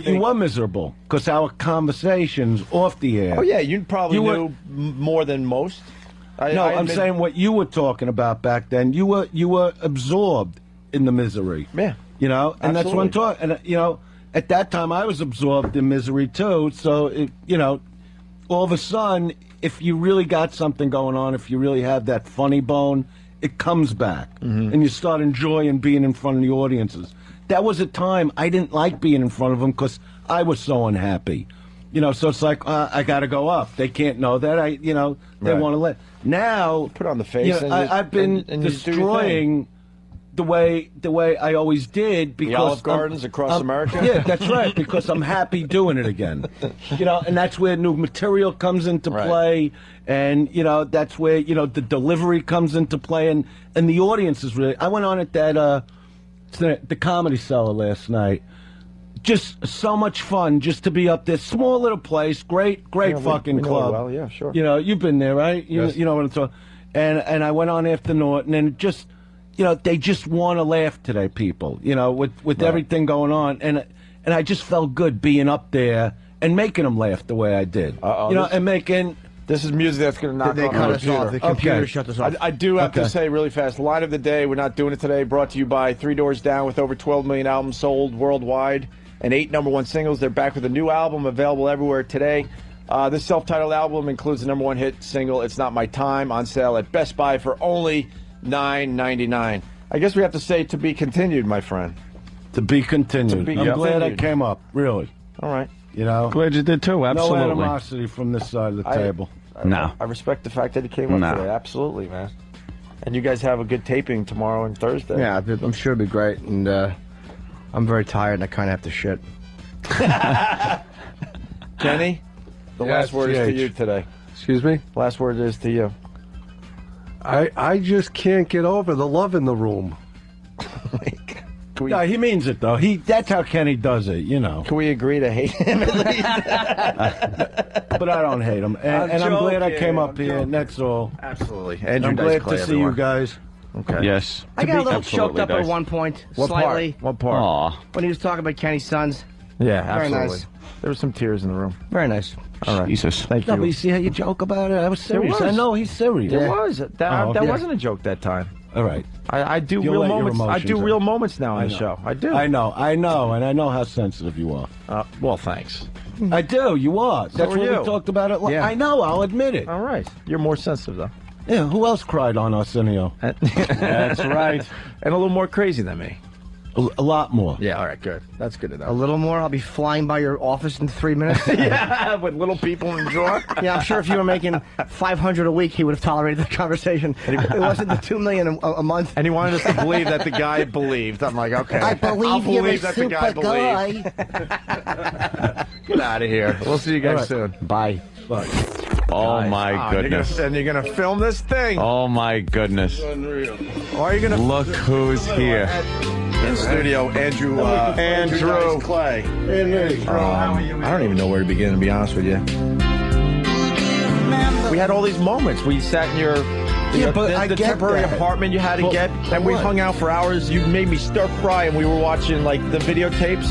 you were miserable because our conversations off the air. Oh yeah, you probably knew more than most. I'm saying what you were talking about back then. You were absorbed in the misery. Yeah, and absolutely. That's what I'm talking. And at that time, I was absorbed in misery, too. So, all of a sudden, if you really got something going on, if you really have that funny bone, it comes back, and you start enjoying being in front of the audiences. That was a time I didn't like being in front of them because I was so unhappy. So it's like, I got to go up. They can't know that. They Right. want to let. Now, put on the face. I've been and you do your destroying the way I always did because the Olive Gardens across America. Yeah, that's right. Because I'm happy doing it again. And that's where new material comes into play, and that's where the delivery comes into play, and the audience is really. I went on at that the Comedy Cellar last night. Just so much fun just to be up there. Small little place, great fucking we know club. it well, yeah, sure. You've been there, right? Yes. You know what I'm talking. And I went on after Norton, and just, they just want to laugh today, people. With everything going on, and I just felt good being up there and making them laugh the way I did. And making. This is music that's going to knock They off cut the us computer. off. The computer shut us off. I do have to say really fast, line of the day, we're not doing it today, brought to you by Three Doors Down with over 12 million albums sold worldwide and 8 #1 singles. They're back with a new album available everywhere today. This self-titled album includes the #1 hit single, It's Not My Time, on sale at Best Buy for only $9.99. I guess we have to say to be continued, my friend. To be continued. I'm glad I came up, really. All right. Glad you did too, absolutely. No animosity from this side of the table. I respect the fact that he came up today. Absolutely, man. And you guys have a good taping tomorrow and Thursday. Yeah, I'm sure it'll be great. And I'm very tired, and I kind of have to shit. Kenny, the last word is to you today. Excuse me? Last word is to you. I just can't get over the love in the room. No, he means it though. That's how Kenny does it, Can we agree to hate him at least? But I don't hate him, and I'm glad I came up here. And that's all. Absolutely. I'm glad to see you guys. Okay. Yes. I got a little choked up at one point, slightly. What part? Aw. When he was talking about Kenny's sons. Yeah, Very absolutely. nice. There were some tears in the room. Very nice. All right. Jesus. Thank No, you. but you see how you joke about it? I was There serious. was. I know he's serious. There was. That yeah. wasn't a joke that time. All right. I do You'll real let your moments. I emotions do out. real moments now on the know. show. I do. I know, and I know how sensitive you are. Well, thanks. I do. You are. That's are what you. we talked about it. Yeah. I know. I'll admit it. All right. You're more sensitive, though. Yeah. Who else cried on Arsenio? That's right. And a little more crazy than me. A lot more. Yeah, all right, good. That's good enough. A little more. I'll be flying by your office in 3 minutes. Yeah, with little people in the drawer. Yeah, I'm sure if you were making $500 a week, he would have tolerated the conversation. It wasn't the $2 million a month. And he wanted us to believe that the guy believed. I'm like, okay. I believe I'll you're believe a that the guy super believed. guy. Get out of here. We'll see you guys soon. Bye. Bye. Oh, Guys. my goodness. And you're going to film this thing. Oh, my goodness. Unreal. Or are you going to Look who's here. in studio, Andrew Clay. I don't even know where to begin, to be honest with you. We had all these moments. We sat in your but I the get temporary that. apartment you had to But get, and we what? hung out for hours. You made me stir fry, and we were watching like the videotapes.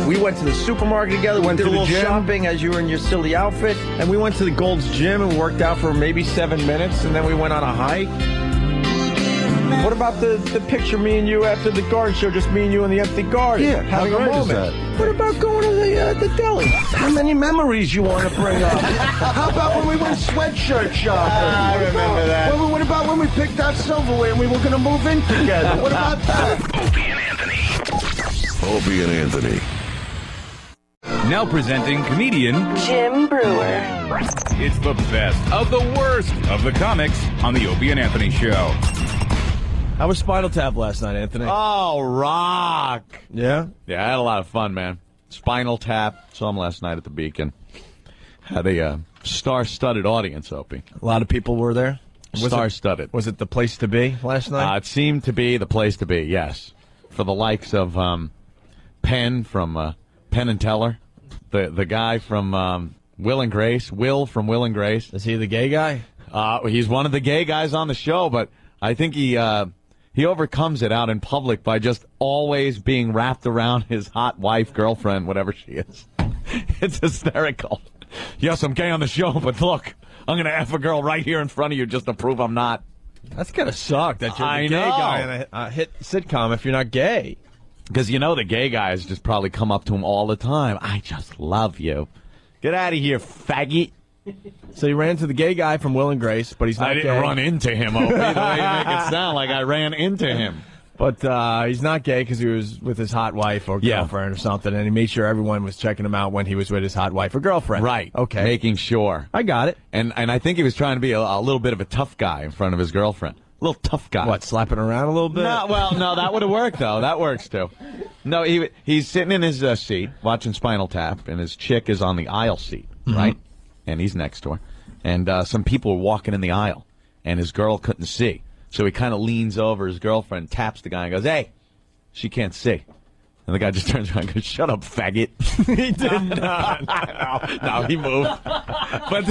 We went to the supermarket together. We Went did to a the little gym. shopping as you were in your silly outfit, and we went to the Gold's Gym and worked out for maybe 7 minutes, and then we went on a hike. What about the picture me and you after the garden show, just me and you in the empty garden, Yeah, having how a great is moment? that? What about going to the deli? How many memories you want to bring up? How about when we went sweatshirt shopping? I remember that. What about when we picked out silverware and we were going to move in together? What about that? Opie and Anthony. Opie and Anthony. Now presenting comedian Jim Brewer. It's the best of the worst of the comics on the Opie and Anthony Show. How was Spinal Tap last night, Anthony? Oh, rock. Yeah? Yeah, I had a lot of fun, man. Spinal Tap. Saw him last night at the Beacon. Had a star-studded audience, Opie. A lot of people were there? Star-studded. Was it the place to be last night? It seemed to be the place to be, yes. For the likes of Penn from Penn and Teller, the guy from Will and Grace, Will from Will and Grace. Is he the gay guy? He's one of the gay guys on the show, but I think he overcomes it out in public by just always being wrapped around his hot wife, girlfriend, whatever she is. It's hysterical. Yes, I'm gay on the show, but look, I'm going to F a girl right here in front of you just to prove I'm not. That's gotta suck that you're I the gay know. guy in a hit sitcom if you're not gay. Because you know the gay guys just probably come up to him all the time. I just love you. Get out of here, faggot. So you ran into the gay guy from Will and Grace, but he's not I didn't gay. run into him, Opie. The way you make it sound like I ran into him. But he's not gay because he was with his hot wife or girlfriend or something, and he made sure everyone was checking him out when he was with his hot wife or girlfriend. Right. Okay. Making sure. I got it. And I think he was trying to be a little bit of a tough guy in front of his girlfriend. A little tough guy. What, slapping around a little bit? No, that would have worked, though. That works, too. No, he's sitting in his seat watching Spinal Tap, and his chick is on the aisle seat, right? And he's next to her. And some people were walking in the aisle, and his girl couldn't see. So he kind of leans over his girlfriend, taps the guy, and goes, "Hey, she can't see." And the guy just turns around and goes, "Shut up, faggot." He did not. No, he moved. But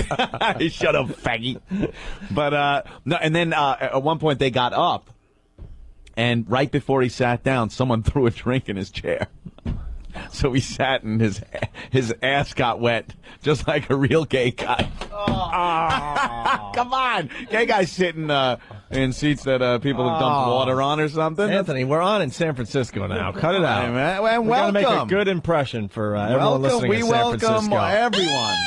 shut up, faggot. But no, and then at one point they got up, and right before he sat down, someone threw a drink in his chair. So he sat and his ass got wet, just like a real gay guy. Oh. Come on, gay guys sitting in seats that people have dumped water on or something. Anthony, we're on in San Francisco now. Cut it out. Hey, man. Well, we gotta make a welcome. good impression for everyone listening in San Francisco. We welcome everyone.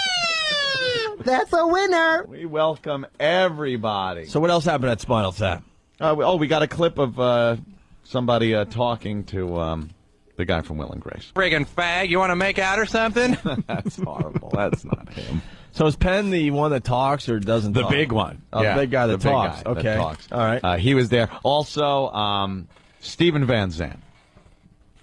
That's a winner. We welcome everybody. So what else happened at Spinal Tap? We got a clip of somebody talking to the guy from Will and Grace. Friggin' fag, you want to make out or something? That's horrible. That's not him. So is Penn the one that talks or doesn't The talk? big one. Oh, Yeah, the big guy that the big talks. guy Okay. that talks. All right. He was there. Also, Steven Van Zandt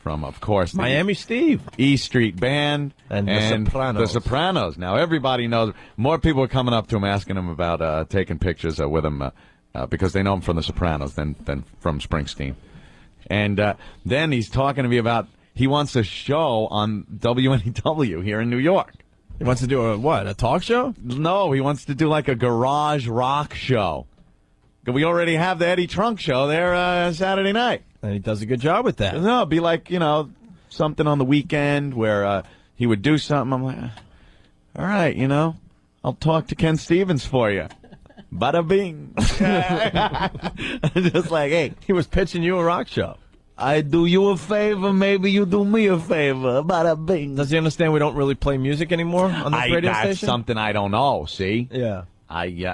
from, of course, the Miami Steve. E Street Band And The Sopranos. The Sopranos. Now, everybody knows. More people are coming up to him asking him about taking pictures with him because they know him from The Sopranos than from Springsteen. And then he's talking to me about he wants a show on WNEW here in New York. He wants to do a talk show? No, he wants to do like a garage rock show. We already have the Eddie Trunk show there Saturday night. And he does a good job with that. No, it'd be like, something on the weekend where he would do something. I'm like, all right, I'll talk to Ken Stevens for you. Bada bing. Just like, hey. He was pitching you a rock show. I do you a favor, maybe you do me a favor. Bada bing. Does he understand we don't really play music anymore on this radio that's station? something I don't know, see? Yeah.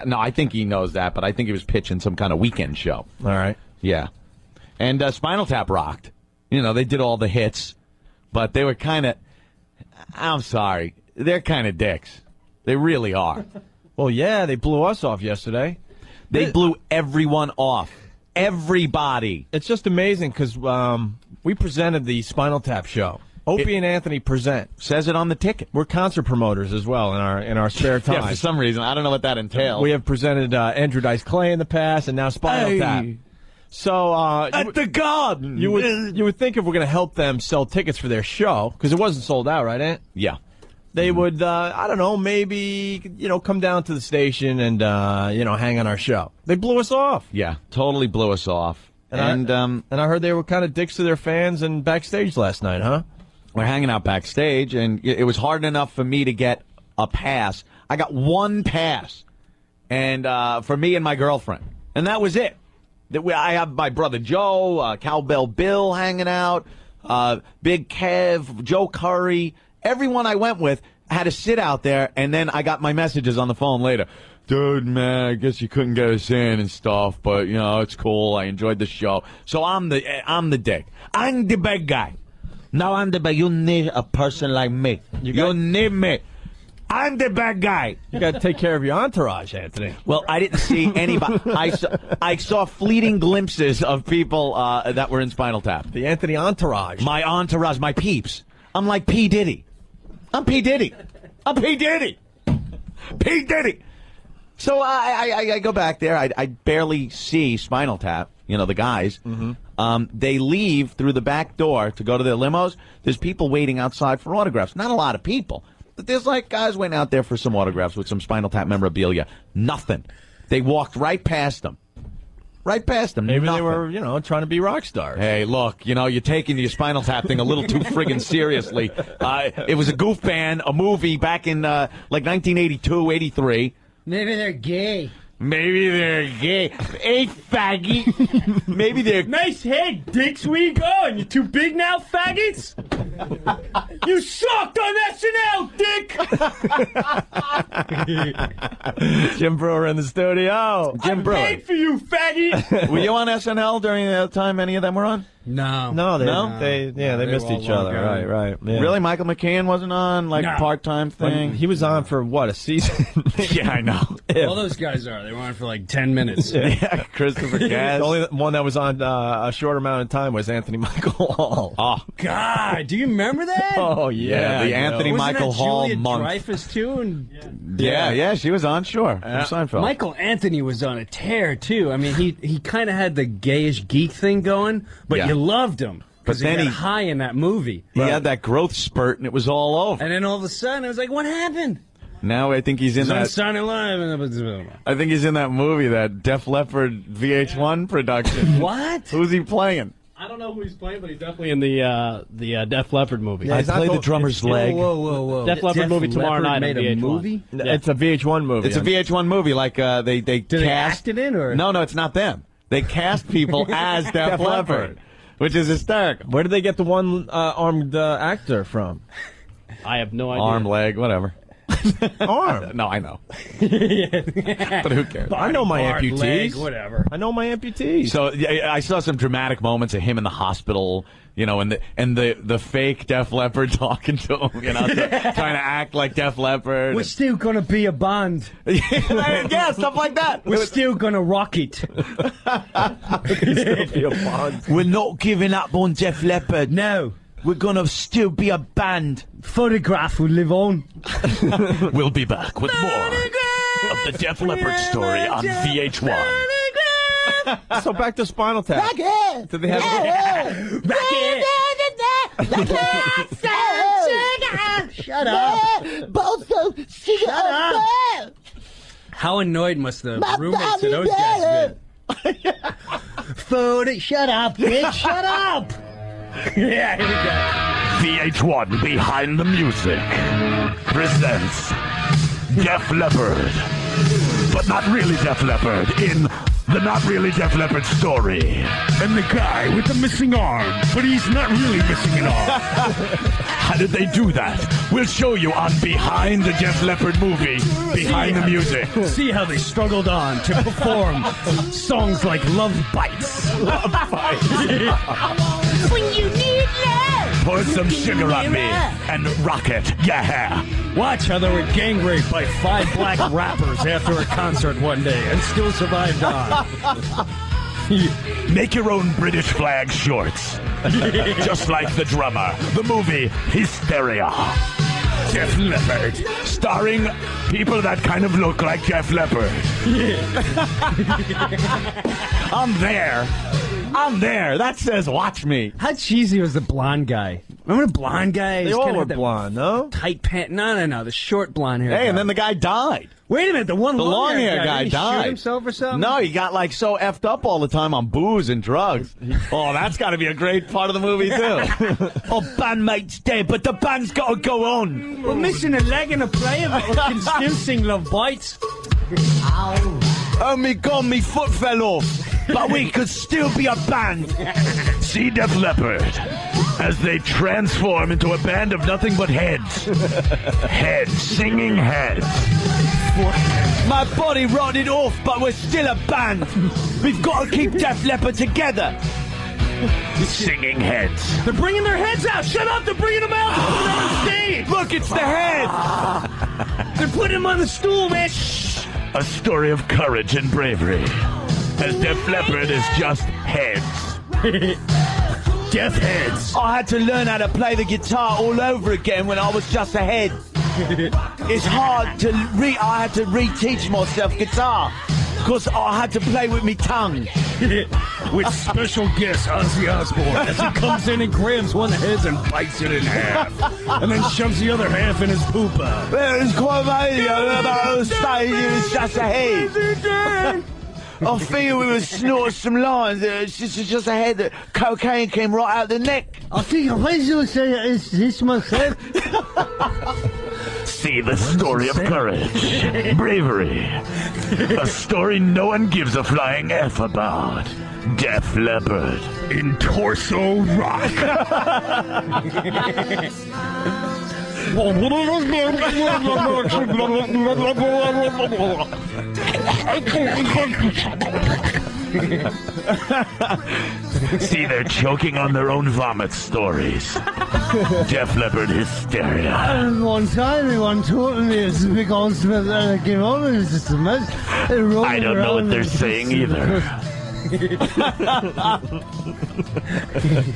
No, I think he knows that, but I think he was pitching some kind of weekend show. All right. Yeah. And Spinal Tap rocked. They did all the hits, but they were kind of, I'm sorry, they're kind of dicks. They really are. Well, yeah, they blew us off yesterday. They blew everyone off. Everybody. It's just amazing because we presented the Spinal Tap show. Opie and Anthony present. Says it on the ticket. We're concert promoters as well in our spare time. Yeah, for some reason. I don't know what that entails. We have presented Andrew Dice Clay in the past and now Spinal Tap. So at the Garden. You would think if we're going to help them sell tickets for their show, because it wasn't sold out, right, Ant? Yeah. They would, I don't know, maybe, come down to the station and, hang on our show. They blew us off. Yeah, totally blew us off. And I heard they were kind of dicks to their fans and backstage last night, huh? We're hanging out backstage, and it was hard enough for me to get a pass. I got one pass, and for me and my girlfriend, and that was it. I have my brother Joe, Cowbell Bill hanging out, Big Kev, Joe Curry. Everyone I went with had to sit out there, and then I got my messages on the phone later. Dude, man, I guess you couldn't get us in and stuff, but, it's cool. I enjoyed the show. So I'm the dick. I'm the bad guy. Now I'm the bad. You need a person like me. You need me. I'm the bad guy. You got to take care of your entourage, Anthony. Well, I didn't see anybody. I saw fleeting glimpses of people that were in Spinal Tap. The Anthony entourage. My entourage, my peeps. I'm like P. Diddy. I'm P. Diddy. I'm P. Diddy. P. Diddy. So I go back there. I barely see Spinal Tap, the guys. Mm-hmm. They leave through the back door to go to their limos. There's people waiting outside for autographs. Not a lot of people. But there's like guys waiting out there for some autographs with some Spinal Tap memorabilia. Nothing. They walked right past them. Right past them. Maybe Nothing. they were, trying to be rock stars. Hey, look, you're taking your Spinal Tap thing a little too friggin' seriously. It was a goof band, a movie back in, 1982, 83. Maybe they're gay. Maybe they're gay. Hey, faggy. Maybe they're... Nice head, dicks. Where you going? You too big now, faggots? You sucked on SNL, dick! Jim Brewer in the studio. Jim Brewer. Paid for you, fatty! Were you on SNL during the time any of them were on? No. They missed each other. Right. Yeah. Really? Michael McCann wasn't on, like, part-time thing? He was on for, what, a season? Yeah, I know. All those guys are. They were on for like 10 minutes. Yeah, Christopher Cass. The only one that was on a short amount of time was Anthony Michael Hall. Oh, God, do you remember that? Oh, yeah. The Anthony Michael Hall Julia month. Dreyfus, too? And Yeah, she was on, sure. From Seinfeld. Michael Anthony was on a tear, too. I mean, he kind of had the gayish geek thing going, but you loved him. Because he got high in that movie. He had that growth spurt, and it was all over. And then all of a sudden, it was like, what happened? Now I think he's in that. Saturday Live. I think he's in that movie, that Def Leppard VH1 production. What? Who's he playing? I don't know who he's playing, but he's definitely in the Def Leppard movie. I play the drummer's leg. Whoa. Def Leppard movie tomorrow night on VH1. Movie? Yeah. It's a VH1 movie. It's a VH1 movie. Like they Do they act it in, or No, it's not them. They cast people as Def Leppard, which is hysterical. Where did they get the one armed actor from? I have no idea. Arm, leg, whatever. Arm? No, I know. But who cares? I know my amputees. Leg, whatever. I know my amputees. So I saw some dramatic moments of him in the hospital, and the fake Def Leppard talking to him, trying to act like Def Leppard. We're still gonna be a band. Yeah, stuff like that. We're still gonna rock it. We're not giving up on Def Leppard. No. We're gonna still be a band. Photograph will live on. We'll be back with more of the Def Leppard story on VH1. So back to Spinal Tap. Rock it! Do they have Shut up! Shut up! How annoyed must the roommates of those guys been? Shut up, bitch! Shut up! Yeah, here we go. VH1 Behind the Music presents Def Leppard, but not really Def Leppard, in the Not Really Def Leppard story. And the guy with the missing arm, but he's not really missing an arm. How did they do that? We'll show you on Behind the Def Leppard movie, Behind the Music. See how they struggled on to perform songs like Love Bites. Love Bites. When you need love. Pour some sugar on me and rock it, yeah. Watch how they were gang raped by 5 black rappers after a concert one day and still survived on. Make your own British flag shorts. Just like the drummer. The movie Hysteria. Def Leppard. Starring people that kind of look like Def Leppard. I'm there. That says watch me. How cheesy was the blonde guy? Remember the blonde guy? They all were blonde, no? Tight pant. No. The short blonde hair. Hey, and then the guy died. Wait a minute. The long hair guy Did he died. shoot himself or something? No, he got like so effed up all the time on booze and drugs. Oh, that's got to be a great part of the movie too. Oh, bandmate's dead, but the band's got to go on. We're missing a leg and a player, but we can still sing Love Bites. Oh me God, me foot fell off, but we could still be a band. See Def Leppard as they transform into a band of nothing but heads. Heads, singing heads. My body rotted off, but we're still a band. We've got to keep Def Leppard together. Singing heads. They're bringing their heads out. Shut up. They're bringing them out. They're putting them on stage. Look, it's the head. They're putting them on the stool, man. Shh. A story of courage and bravery. As Def Leppard is just heads. Def heads. I had to learn how to play the guitar all over again when I was just a head. It's hard to I had to reteach myself guitar because I had to play with me tongue. With special guest Ozzy Osbourne as he comes in and grabs one of the heads and bites it in half, and then shoves the other half in his pooper. It's quite amazing. On stage, it was just a head. I feel we were snorting some lines. It's just a head that cocaine came right out the neck. I think I should say is this myself. See the story of courage, bravery. A story no one gives a flying F about. Def Leppard in Torso Rock. See, they're choking on their own vomit stories. Def Leppard hysteria. And one time everyone told me it's because I came over and it's just a mess. I don't know what they're saying either.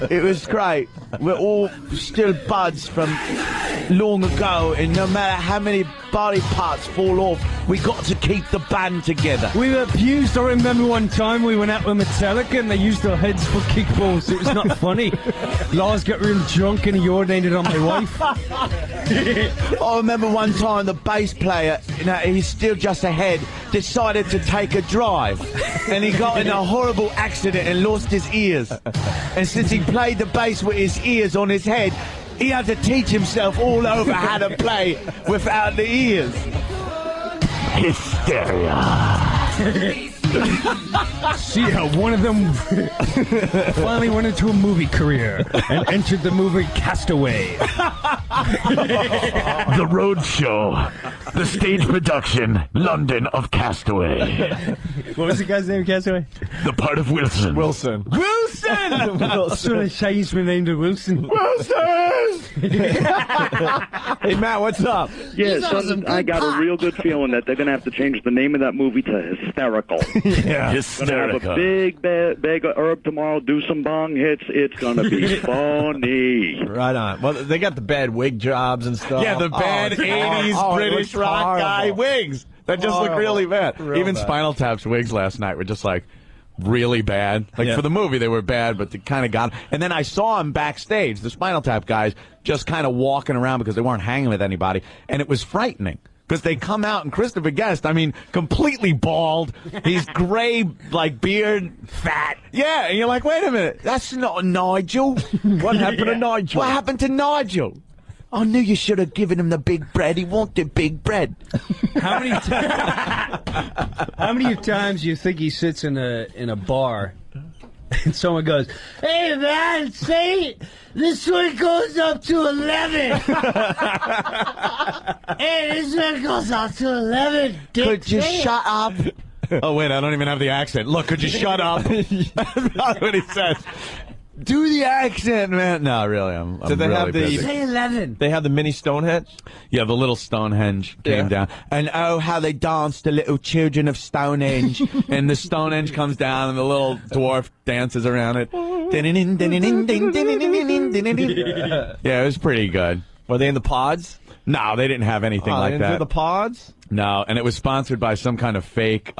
It was great. We're all still buds from long ago, and no matter how many body parts fall off, we got to keep the band together. We were abused. I remember one time we went out with Metallica and they used our heads for kickballs. It was not funny. Lars got real drunk and he urinated on my wife. I remember one time the bass player, he's still just ahead, decided to take a drive, and he got in a horrible accident and lost his ears. And since he played the bass with his ears on his head, he had to teach himself all over how to play without the ears. Hysteria. See how one of them finally went into a movie career and entered the movie Castaway. The Road Show. The stage production, London of Castaway. What was the guy's name, Castaway? The part of Wilson. Wilson. Wilson! So they changed my name to Wilson. Wilson! Hey, Matt, what's up? Yeah, son, I got a real good feeling that they're going to have to change the name of that movie to Hysterical. Yeah, Gonna have a big bag of herb tomorrow, do some bong hits. It's going to be funny. Right on. Well, they got the bad wig jobs and stuff. Yeah, the bad 80s British rock guy wigs that just look really bad. Even bad. Spinal Tap's wigs last night were just like really bad. Like for the movie, they were bad, but they kind of got. And then I saw him backstage, the Spinal Tap guys, just kind of walking around because they weren't hanging with anybody, and it was frightening. Because they come out, and Christopher Guest, I mean, completely bald. He's gray, like beard, fat. Yeah, and you're like, wait a minute, that's not Nigel. What happened to Nigel? What happened to Nigel? I knew you should have given him the big bread. He wanted big bread. How many times do you think he sits in a bar and someone goes, Hey man, see? This one goes up to 11. Hey, this one goes up to 11. Dick, Could you say it. shut up? Oh, wait, I don't even have the accent. Look, could you shut up? That's not what he says. Do the accent, man. No, really, I'm Did they really have the- busy. Say 11. They have the mini Stonehenge? Yeah, the little Stonehenge came down. And oh, how they danced, the little children of Stonehenge. And the Stonehenge comes down and the little dwarf dances around it. Yeah, it was pretty good. Were they in the pods? No, they didn't have anything They like didn't do that. the pods? No, and it was sponsored by some kind of fake,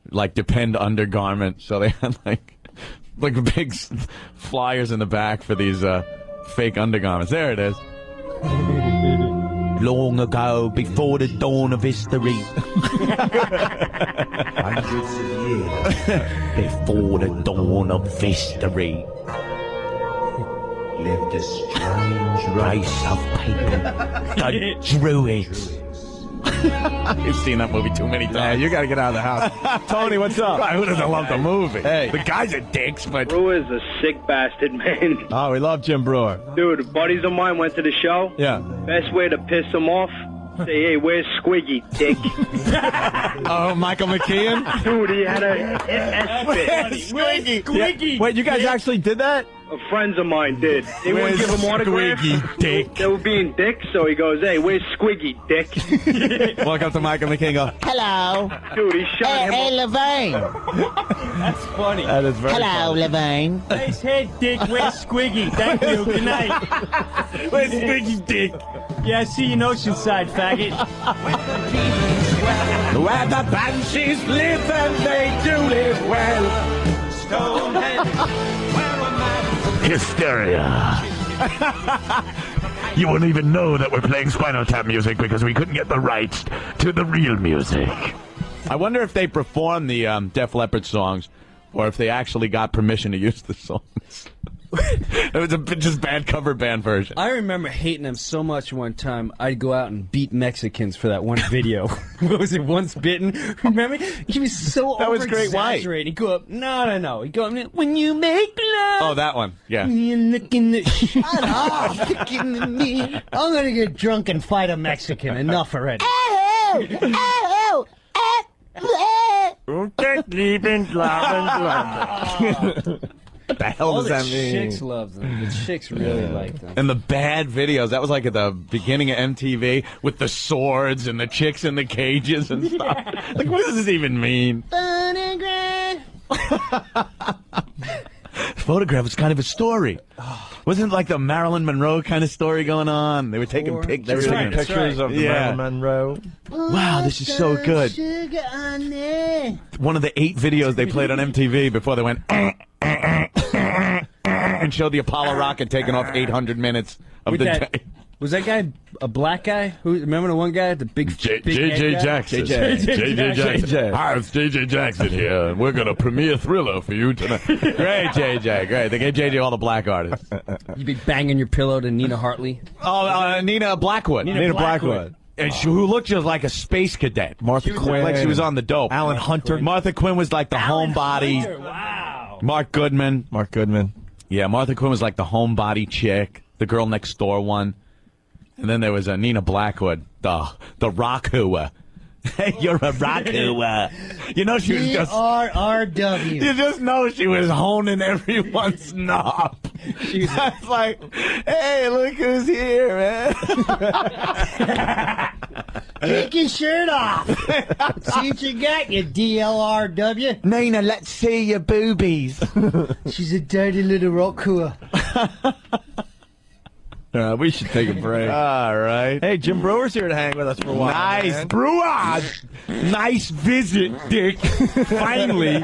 like, Depend undergarment. So they had, like big flyers in the back for these fake undergarments. There it is. Long ago, before the dawn of history. Hundreds of years before the dawn of history. Lived a strange race of people, the Druids. I've seen that movie too many times. Yeah, you got to get out of the house. Tony, what's up? I would have loved the movie. Hey. The guys are dicks, but Brewer's a sick bastard, man. Oh, we love Jim Brewer. Dude, buddies of mine went to the show. Yeah. Best way to piss them off, say, hey, where's Squiggy, dick? oh, Michael McKeon. Dude, he had a Squiggy. Yeah. Wait, you guys actually did that? Friends of mine did. They wouldn't give him autographs. Squiggy, dick. They were being dicks, so he goes, hey, where's Squiggy, dick? Walk up to Michael McKeon and go, Hello. Dude, he shot him Hey, up. Levain. That's funny. That is very Hello, funny. Levain. Nice head, Dick. Where's Squiggy? Thank you. Good night. where's Squiggy, dick? Yeah, I see you in Oceanside, faggot. Where the banshees live and they do live well. Stonehenge. Hysteria. You won't even know that we're playing Spinal Tap music because we couldn't get the rights to the real music. I wonder if they perform the Def Leppard songs or if they actually got permission to use the songs. It was just bad cover band version. I remember hating them so much one time, I'd go out and beat Mexicans for that one video. What was it, Once Bitten? Remember? He was so That was Great White. over-exaggerating. He'd go up, no. He'd go up, when you make love. Oh, that one. Yeah. You look in the... Shut up. I'm gonna get drunk and fight a Mexican. Enough already. What the hell does that mean? The chicks love them. The chicks really like them. And the bad videos, that was like at the beginning of MTV with the swords and the chicks in the cages and stuff. Like, what does this even mean? Photograph was kind of a story. Wasn't it like the Marilyn Monroe kind of story going on? They were taking pictures. They were taking pictures of the Marilyn Monroe. Wow, this is so good. One of the 8 videos they played on MTV before they went and showed the Apollo rocket taking off 800 minutes of the day. Was that guy a black guy? Remember the one guy, the big J.J. Jackson. J.J. Jackson. Hi, it's J.J. Jackson here. We're going to premiere Thriller for you tonight. Great, J.J. Great. They gave J.J. all the black artists. You'd be banging your pillow to Nina Hartley. Oh, Nina Blackwood. Nina Blackwood. And who looked just like a space cadet. Martha Quinn. Like she was on the dope. Alan Hunter. Martha Quinn was like the homebody. Wow. Mark Goodman. Yeah, Martha Quinn was like the homebody chick. The girl next door one. And then there was Nina Blackwood, the rock hooer. Hey, you're a rock hooer. You know she was just... R-R-W. You just know she was honing everyone's knob. She was like, hey, look who's here, man. Take your shirt off. See what you got, you DLRW. Nina, let's see your boobies. She's a dirty little rock hooer. We should take a break. All right. Hey, Jim Brewer's here to hang with us for a while. Nice, man. Brewer. Nice visit, Dick. Finally.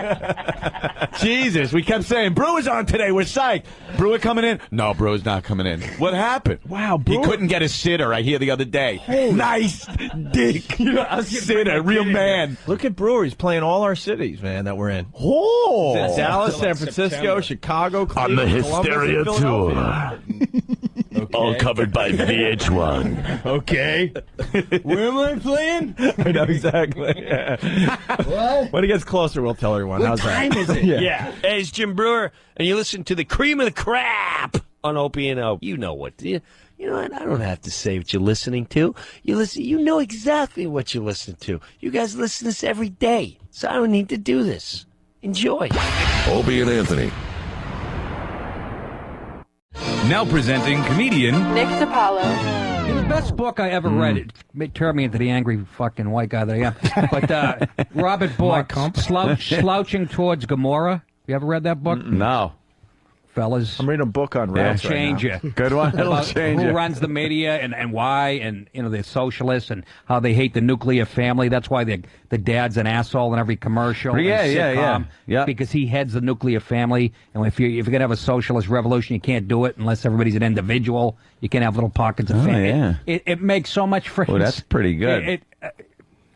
Jesus, we kept saying, Brewer's on today. We're psyched. Brewer coming in? No, Brewer's not coming in. What happened? Wow, Brewer. He couldn't get a sitter, I hear the other day. Nice, Dick. Sitter, real man. Look at Brewer. He's playing all our cities, man, that we're in. Oh. Dallas, San Francisco, Chicago, On the Cleveland, Hysteria Columbus, and Philadelphia. Tour. All covered by VH1. Okay. Where am I playing? I know exactly. Yeah. What? When it gets closer, we'll tell everyone. What How's time that? is it? Yeah. Hey, it's Jim Brewer, and you listen to the cream of the crap on Opie and O. You know what? You know what? I don't have to say what you're listening to. You know exactly what you listen to. You guys listen to this every day, so I don't need to do this. Enjoy. Opie and Anthony. Now presenting comedian Nick DiPaolo. The best book I ever read. It turned me into the angry fucking white guy that I am. But Robert Bork, Slouching Towards Gomorrah. You ever read that book? No. Fellas. I'm reading a book on rats right change now. you. Good one. It'll About change who you. runs the media and why, and they're socialists and how they hate the nuclear family. That's why the dad's an asshole in every commercial. Yeah, and yeah. sitcom, because he heads the nuclear family. And if you're gonna have a socialist revolution, you can't do it unless everybody's an individual. You can't have little pockets of family. yeah. It makes so much friends. Oh, that's pretty good.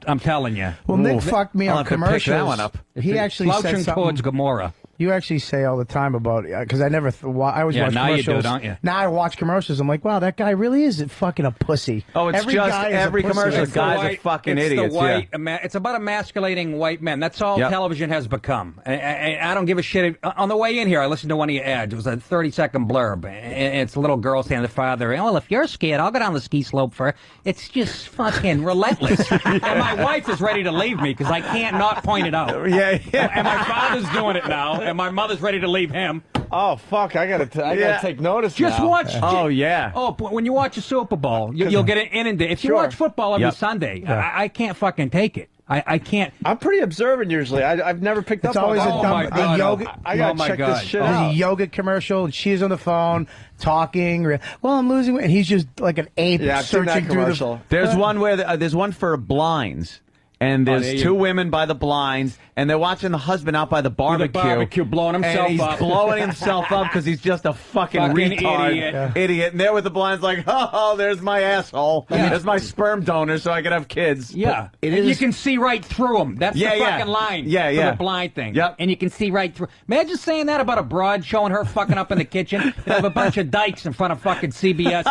I'm telling you. Well, Nick fucked me I'll on have to pick commercials. that one up. He actually said Slouching something. Towards Gomorrah. You actually say all the time about because I never. I always watch now you commercials. do, don't you? Now I watch commercials. I'm like, wow, that guy really is fucking a pussy. Oh, it's every just guy is every a pussy. commercial. It's Guys the are fucking it's idiots. The white, it's about emasculating white men. That's all television has become. I don't give a shit. On the way in here, I listened to one of your ads. It was a 30-second blurb. And it's a little girl saying to the father, well, if you're scared, I'll go down the ski slope for it. It's just fucking relentless. And my wife is ready to leave me because I can't not point it out. Yeah. And my father's doing it now, and my mother's ready to leave him. Oh, fuck. I gotta take notice Just now. watch. Oh, yeah. Oh, but when you watch a Super Bowl, you'll get inundated. If you Sure. watch football every Sunday, I can't fucking take it. I can't. I'm pretty observant usually. I've never picked It's up always on a that. dumb God, yoga. I gotta check this shit out. There's a yoga commercial, and she's on the phone talking. Well, I'm losing weight, and he's just like an ape Yeah, I've seen that searching through commercial. There's one where there's one for blinds. And there there's you- two women by the blinds, and they're watching the husband out by the barbecue. blowing himself and he's up. blowing himself up because he's just a fucking Fucking retard. idiot. And there with the blinds like, oh, there's my asshole. Yeah. There's my sperm donor so I can have kids. Yeah, But and you can see right through him. That's Yeah, the yeah. fucking line. Yeah, for yeah. the blind thing. Yep. And you can see right through. Imagine saying that about a broad showing her fucking up in the kitchen. And have a bunch of dykes in front of fucking CBS.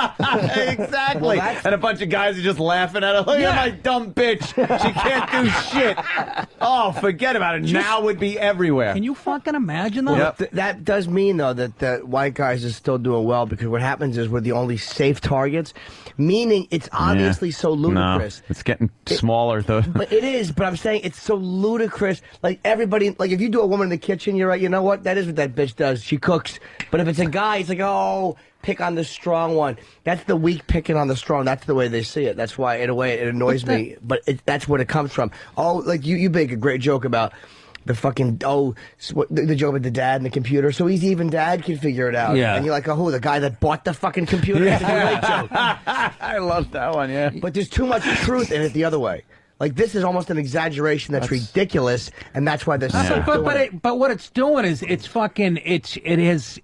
Exactly. Well, and a bunch of guys are just laughing at her. Look at my dumb bitch. She can't do shit. Oh, forget about it. Now would be everywhere. Can you fucking imagine that? Well, that does mean, though, that the white guys are still doing well, because what happens is we're the only safe targets, meaning it's obviously so ludicrous. No, it's getting smaller, though. But it is, but I'm saying it's so ludicrous. Like, everybody, like, if you do a woman in the kitchen, you're right, you know what? That is what that bitch does. She cooks. But if it's a guy, it's like, oh, pick on the strong one. That's the weak picking on the strong. That's the way they see it. That's why, in a way, it annoys me. But that's where it comes from. Oh, like, you make a great joke about the fucking, the joke about the dad and the computer. So even dad can figure it out. Yeah. And you're like, oh, who, the guy that bought the fucking computer? That's a great joke. I love that one, yeah. But there's too much truth in it the other way. Like, this is almost an exaggeration that's ridiculous, and that's why they're so But what it's doing is it has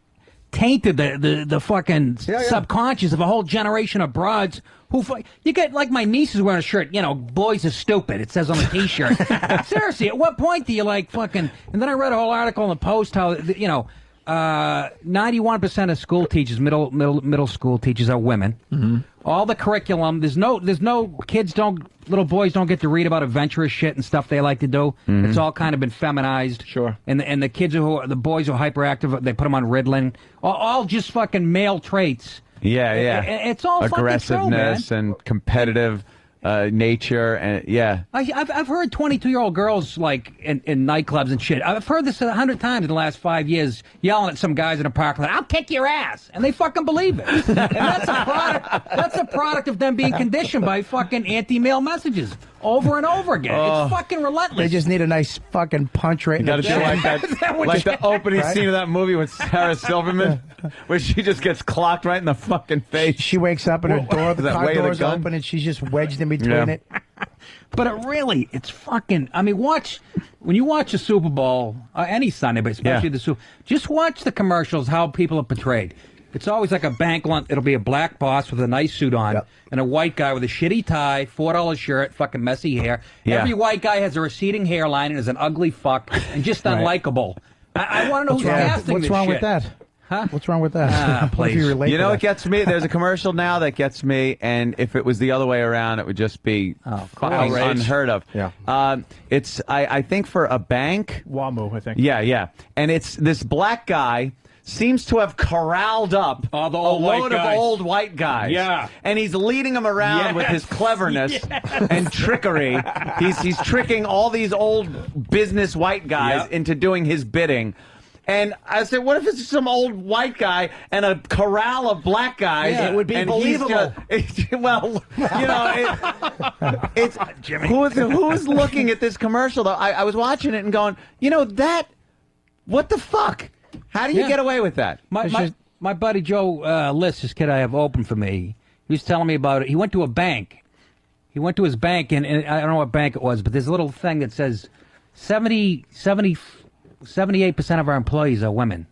tainted the fucking subconscious of a whole generation of broads who you get, like, my niece is wearing a shirt, you know, boys are stupid, it says on the t-shirt. Seriously, at what point do you like fucking, and then I read a whole article in the Post how, you know, 91% of school teachers, middle school teachers are women. Mm-hmm. All the curriculum, there's no little boys don't get to read about adventurous shit and stuff they like to do. Mm-hmm. It's all kind of been feminized. Sure. And the kids the boys who are hyperactive, they put them on Ritalin. All just fucking male traits. Yeah, yeah. It's all fucking true, man. aggressiveness and competitive nature, and yeah. I've heard 22-year-old girls, like, in nightclubs and shit. I've heard this 100 times in the last 5 years, yelling at some guys in a parking lot, I'll kick your ass. And they fucking believe it. And that's a product of them being conditioned by fucking anti-male messages over and over again. It's fucking relentless. They just need a nice fucking punch right in You the gotta do like that, like the opening scene of that movie with Sarah Silverman, where she just gets clocked right in the fucking face. She wakes up and the car door's open and she's just wedged in between it. But it's fucking, I mean, when you watch the Super Bowl, any Sunday, but especially the Super, just watch the commercials, how people are portrayed. It's always like a bank lunch. It'll be a black boss with a nice suit on, and a white guy with a shitty tie, $4 shirt, fucking messy hair. Yeah. Every white guy has a receding hairline and is an ugly fuck and just unlikable. I want to know who's casting What's this wrong shit. with that? Huh? What's wrong with that? What if you relate You to know that? what gets me? There's a commercial now that gets me, and if it was the other way around, it would just be fucking Outrage. unheard of. Yeah. It's I think for a bank. WAMU, I think. Yeah. And it's this black guy seems to have corralled up a load of old white guys. Yeah. And he's leading them around with his cleverness and trickery. He's tricking all these old business white guys into doing his bidding. And I said, what if it's some old white guy and a corral of black guys? Yeah, it would be and he's believable. Well, you know, it's Jimmy. Who's looking at this commercial, though? I was watching it and going, you know, what the fuck? How do you get away with that? My buddy Joe List, this kid I have open for me, he was telling me about it. He went to a bank. He went to his bank, and I don't know what bank it was, but there's a little thing that says 78% of our employees are women.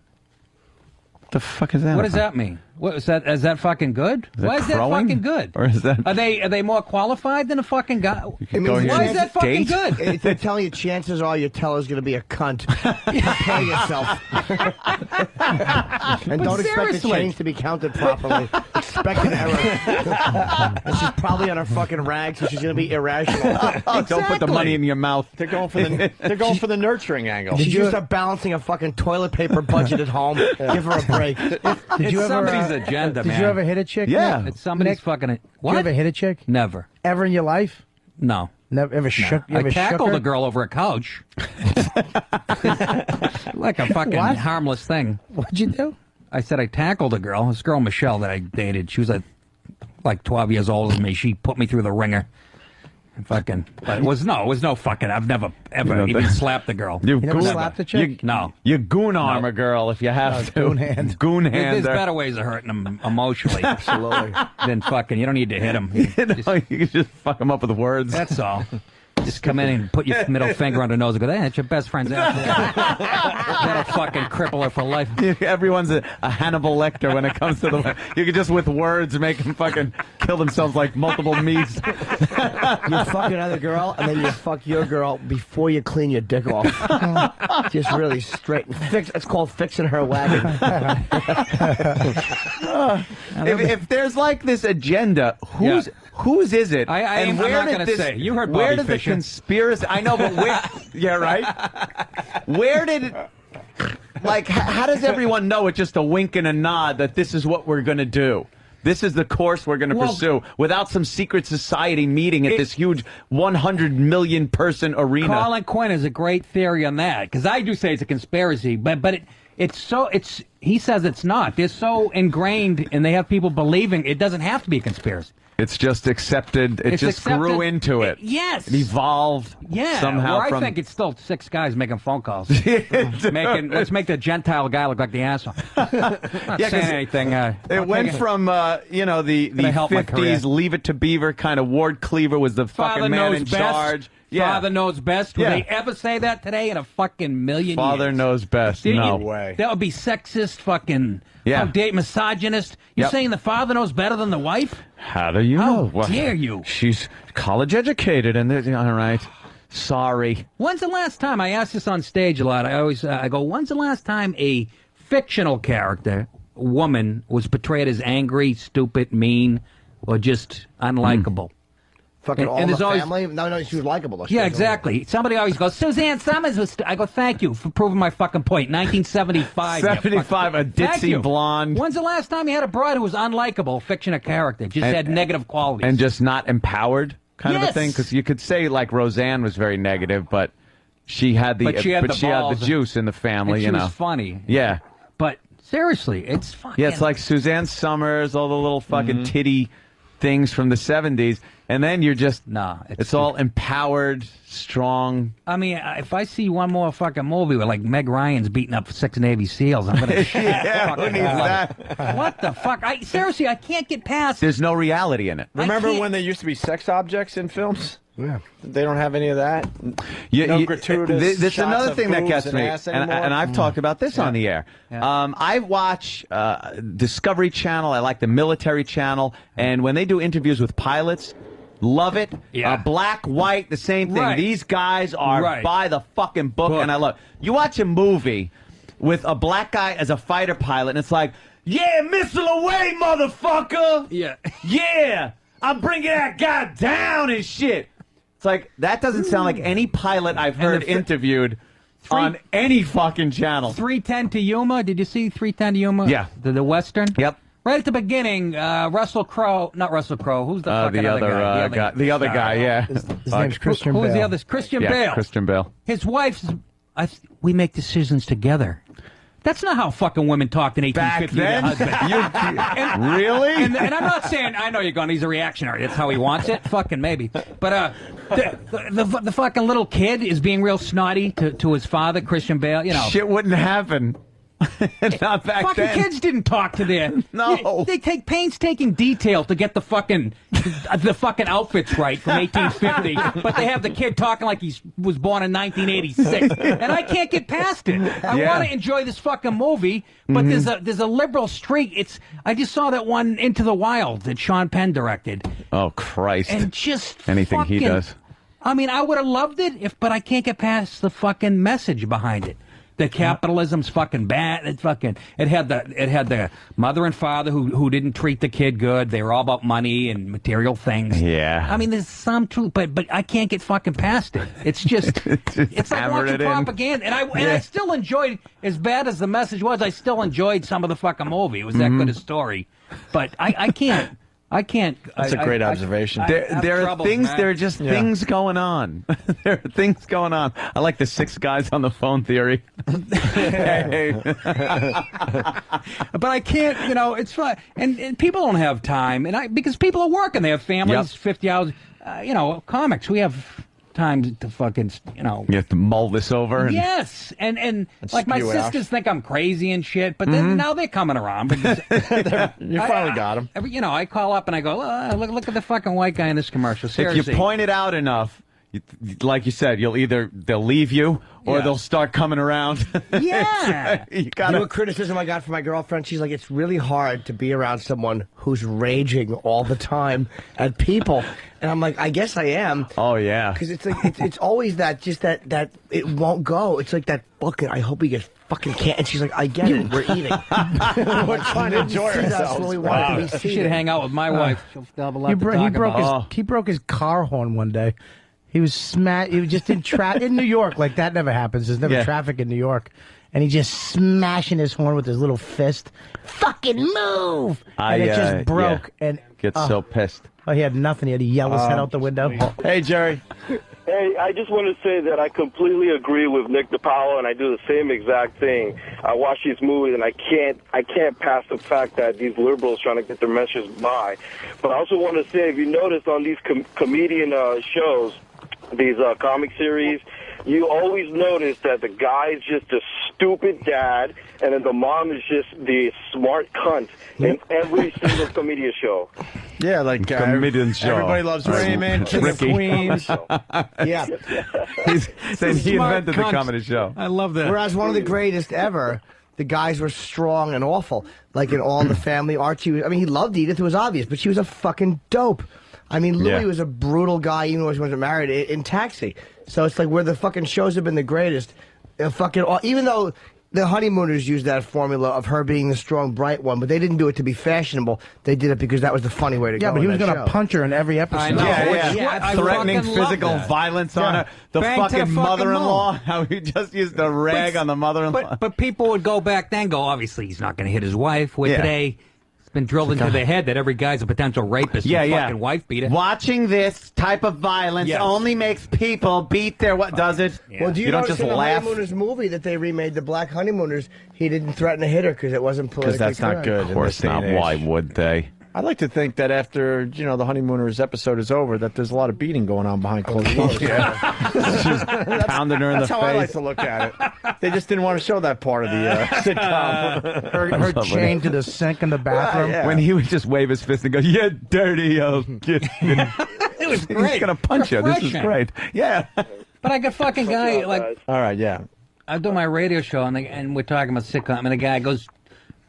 What the fuck is that? What does that mean? What is that? Is that fucking good? Is that Why is that crowing? fucking good? Or is that? Are they more qualified than a fucking guy? Why is that fucking good? If they're telling you, chances are your teller's going to be a cunt. Prepare yourself. And don't expect the change to be counted properly. Expect an error. And she's probably on her fucking rag, so she's going to be irrational. Don't put the money in your mouth. They're going for the nurturing angle. She's used to balancing a fucking toilet paper budget at home. Give her a break. Did you ever, somebody's agenda, did man. you ever hit a chick? Yeah. It's somebody's fucking. Did What? you ever hit a chick? Never. Ever in your life? No. Never ever shook. You I ever shook tackled her? a girl over a couch. Like a fucking What? harmless thing. What'd you do? I said I tackled a girl. This girl Michelle that I dated. She was like 12 years older than me. She put me through the ringer. Fucking, but it was no fucking. I've never ever even slapped a girl. You never goon- slapped a chick? No. You goon arm a girl if you have to. goon hand. Goon hand. There's her. better ways of hurting them emotionally. Absolutely. Than fucking. You don't need to hit them. You can just fuck them up with words. That's all. Just come in and put your middle finger on her nose and go, hey, that's your best friend's ass. That'll fucking cripple her for life. Everyone's a Hannibal Lecter when it comes to the. You could just with words make them fucking kill themselves like multiple me's. You fuck another girl, and then you fuck your girl before you clean your dick off. Just really straight. It's called fixing her wagon. If there's like this agenda, whose is it? I'm not going to say. You heard Bobby where did Fischer. the conspiracy? I know, but where? Yeah, right. Where did it? Like, how does everyone know? It's just a wink and a nod that this is what we're going to do. This is the course we're going to pursue without some secret society meeting at this huge 100 million person arena. Colin Quinn has a great theory on that, because I do say it's a conspiracy, but he says it's not. They're so ingrained, and they have people believing it doesn't have to be a conspiracy. It's just accepted. It just grew into it. Yes. It evolved somehow. I think it's still 6 guys making phone calls. Let's make the Gentile guy look like the asshole. Not saying anything. It went from, the 50s, Leave It to Beaver kind of Ward Cleaver was the fucking man in charge. Father knows best. Would they ever say that today in a fucking million years? Father knows best. No way. That would be sexist, fucking outdated, misogynist. You're saying the father knows better than the wife? How do you know? How dare you? She's college educated, and all right. Sorry. When's the last time, I ask this on stage a lot, I go, when's the last time a fictional character, woman, was portrayed as angry, stupid, mean, or just unlikable? Fucking all the family? No, she was likable. Yeah, exactly. Somebody always goes, Suzanne Summers was... I go, thank you for proving my fucking point. 1975. 75, a ditzy blonde. When's the last time you had a broad who was unlikable, fictional character, just had negative qualities? And just not empowered kind of a thing? Because you could say, like, Roseanne was very negative, but she had the juice in the family, and she was funny. Yeah. But seriously, it's fucking... Yeah, it's like Suzanne Summers, all the little fucking titty things from the 70s. And then you're just it's all empowered, strong. I mean, if I see one more fucking movie where like Meg Ryan's beating up 6 Navy SEAls, I'm gonna shit. Who needs that? What the fuck? Seriously, I can't get past. There's no reality in it. Remember when there used to be sex objects in films? Yeah, they don't have any of that. Gratuitous. That's shots another of thing that boobs gets and me, ass and anymore. I've talked about this on the air. I watch Discovery Channel. I like the Military Channel, and when they do interviews with pilots. Love it. Black, white, the same thing. Right. These guys are by the fucking book, and I love it. You watch a movie with a black guy as a fighter pilot, and it's like, yeah, missile away, motherfucker. Yeah, I'm bringing that guy down and shit. It's like, that doesn't sound like any pilot I've heard interviewed on any fucking channel. 310 to Yuma. Did you see 310 to Yuma? Yeah. The Western? Yep. Right at the beginning, Russell Crowe, not Russell Crowe, who's the fucking other guy? The other guy, yeah. His name's Christian Bale. Who's the other? Christian Bale. Christian Bale. His wife's, we make decisions together. That's not how fucking women talked in 1850. Back then? Really? And I'm not saying, I know you're going, he's a reactionary. That's how he wants it. Fucking maybe. But the fucking little kid is being real snotty to his father, Christian Bale. You know, shit wouldn't happen. Not back fucking then. Kids didn't talk to their... No. They take painstaking detail to get the fucking outfits right from 1850, but they have the kid talking like he was born in 1986, and I can't get past it. I want to enjoy this fucking movie, but there's a liberal streak. I just saw that one Into the Wild that Sean Penn directed. Oh Christ! And just anything he does. I mean, I would have loved it but I can't get past the fucking message behind it. That capitalism's fucking bad. It had the mother and father who didn't treat the kid good. They were all about money and material things. Yeah. I mean, there's some truth, but I can't get fucking past it. It's just it's like watching propaganda. And I still enjoyed, as bad as the message was, I still enjoyed some of the fucking movie. It was that good a story. But I can't. That's a great observation. There are things. There are just things going on. There are things going on. I like the 6 guys on the phone theory. Hey. But I can't. It's fun, and people don't have time, because people are working. They have families, 50 hours. Comics. We have time to fucking. You have to mull this over. Yes, and like my sisters think I'm crazy and shit, but then now they're coming around because you finally got them. I call up and I go, look at the fucking white guy in this commercial. Seriously. If you point it out enough, like you said, they'll leave you or they'll start coming around. Yeah. You You know what criticism I got from my girlfriend? She's like, it's really hard to be around someone who's raging all the time at people. And I'm like, I guess I am. Oh, yeah. Because it's like, it's always that it won't go. It's like that fucking, I hope he gets fucking can't. And she's like, I get it. We're eating. We're trying to enjoy ourselves. When we want to be You seated. should hang out with my wife. She'll have a lot to talk about. He broke his car horn one day. He was He was just in New York. Like, that never happens. There's never traffic in New York. And he just smashing his horn with his little fist. Fucking move! And it just broke. And gets so pissed. Oh, he had nothing. He had to yell his head out the window. Hey, Jerry. Hey, I just want to say that I completely agree with Nick DiPaolo, and I do the same exact thing. I watch these movies, and I can't pass the fact that these liberals trying to get their message by. But I also want to say, if you notice on these comedian shows, these comic series, you always notice that the guy's just a stupid dad, and then the mom is just the smart cunt in every single comedian show. Yeah, like comedian show. Everybody loves Raymond, King of Queens. Yeah. He's saying he Smart invented the cunt. comedy show. I love that. Whereas one of the greatest ever, the guys were strong and awful. Like in All in the Family, Archie, he loved Edith, it was obvious, but she was a fucking dope. Louis was a brutal guy even though he wasn't married in Taxi. So it's like where the fucking shows have been the greatest. Even though the Honeymooners used that formula of her being the strong, bright one, but they didn't do it to be fashionable. They did it because that was the funny way to go. Yeah, but he was going to punch her in every episode. I know. Threatening fucking love physical that. violence on her. The Bang to the fucking fucking mother-in-law. moon. How he just used to rag on the mother-in-law. But people would go back then, obviously he's not going to hit his wife. Where today, it's been drilled into their head that every guy's a potential rapist and fucking wife beater. Watching this type of violence only makes people beat their does it? Yeah. Well, do you don't notice just in the laugh. Honeymooners movie that they remade, The Black Honeymooners, he didn't threaten to hit her because it wasn't politically Because that's not correct. good. Of in course this day not. and age. Why would they? I'd like to think that after, the Honeymooners episode is over, that there's a lot of beating going on behind closed doors. Just pounding her in the That's face. how I like to look at it. They just didn't want to show that part of the sitcom. Her chained to the sink in the bathroom. Yeah. When he would just wave his fist and go, "Yeah, dirty old kid." It was great. He's gonna punch you. This is Refreshing. great. Yeah. But I got fucking guy like All right, yeah. I do my radio show and we're talking about sitcom, and the guy goes,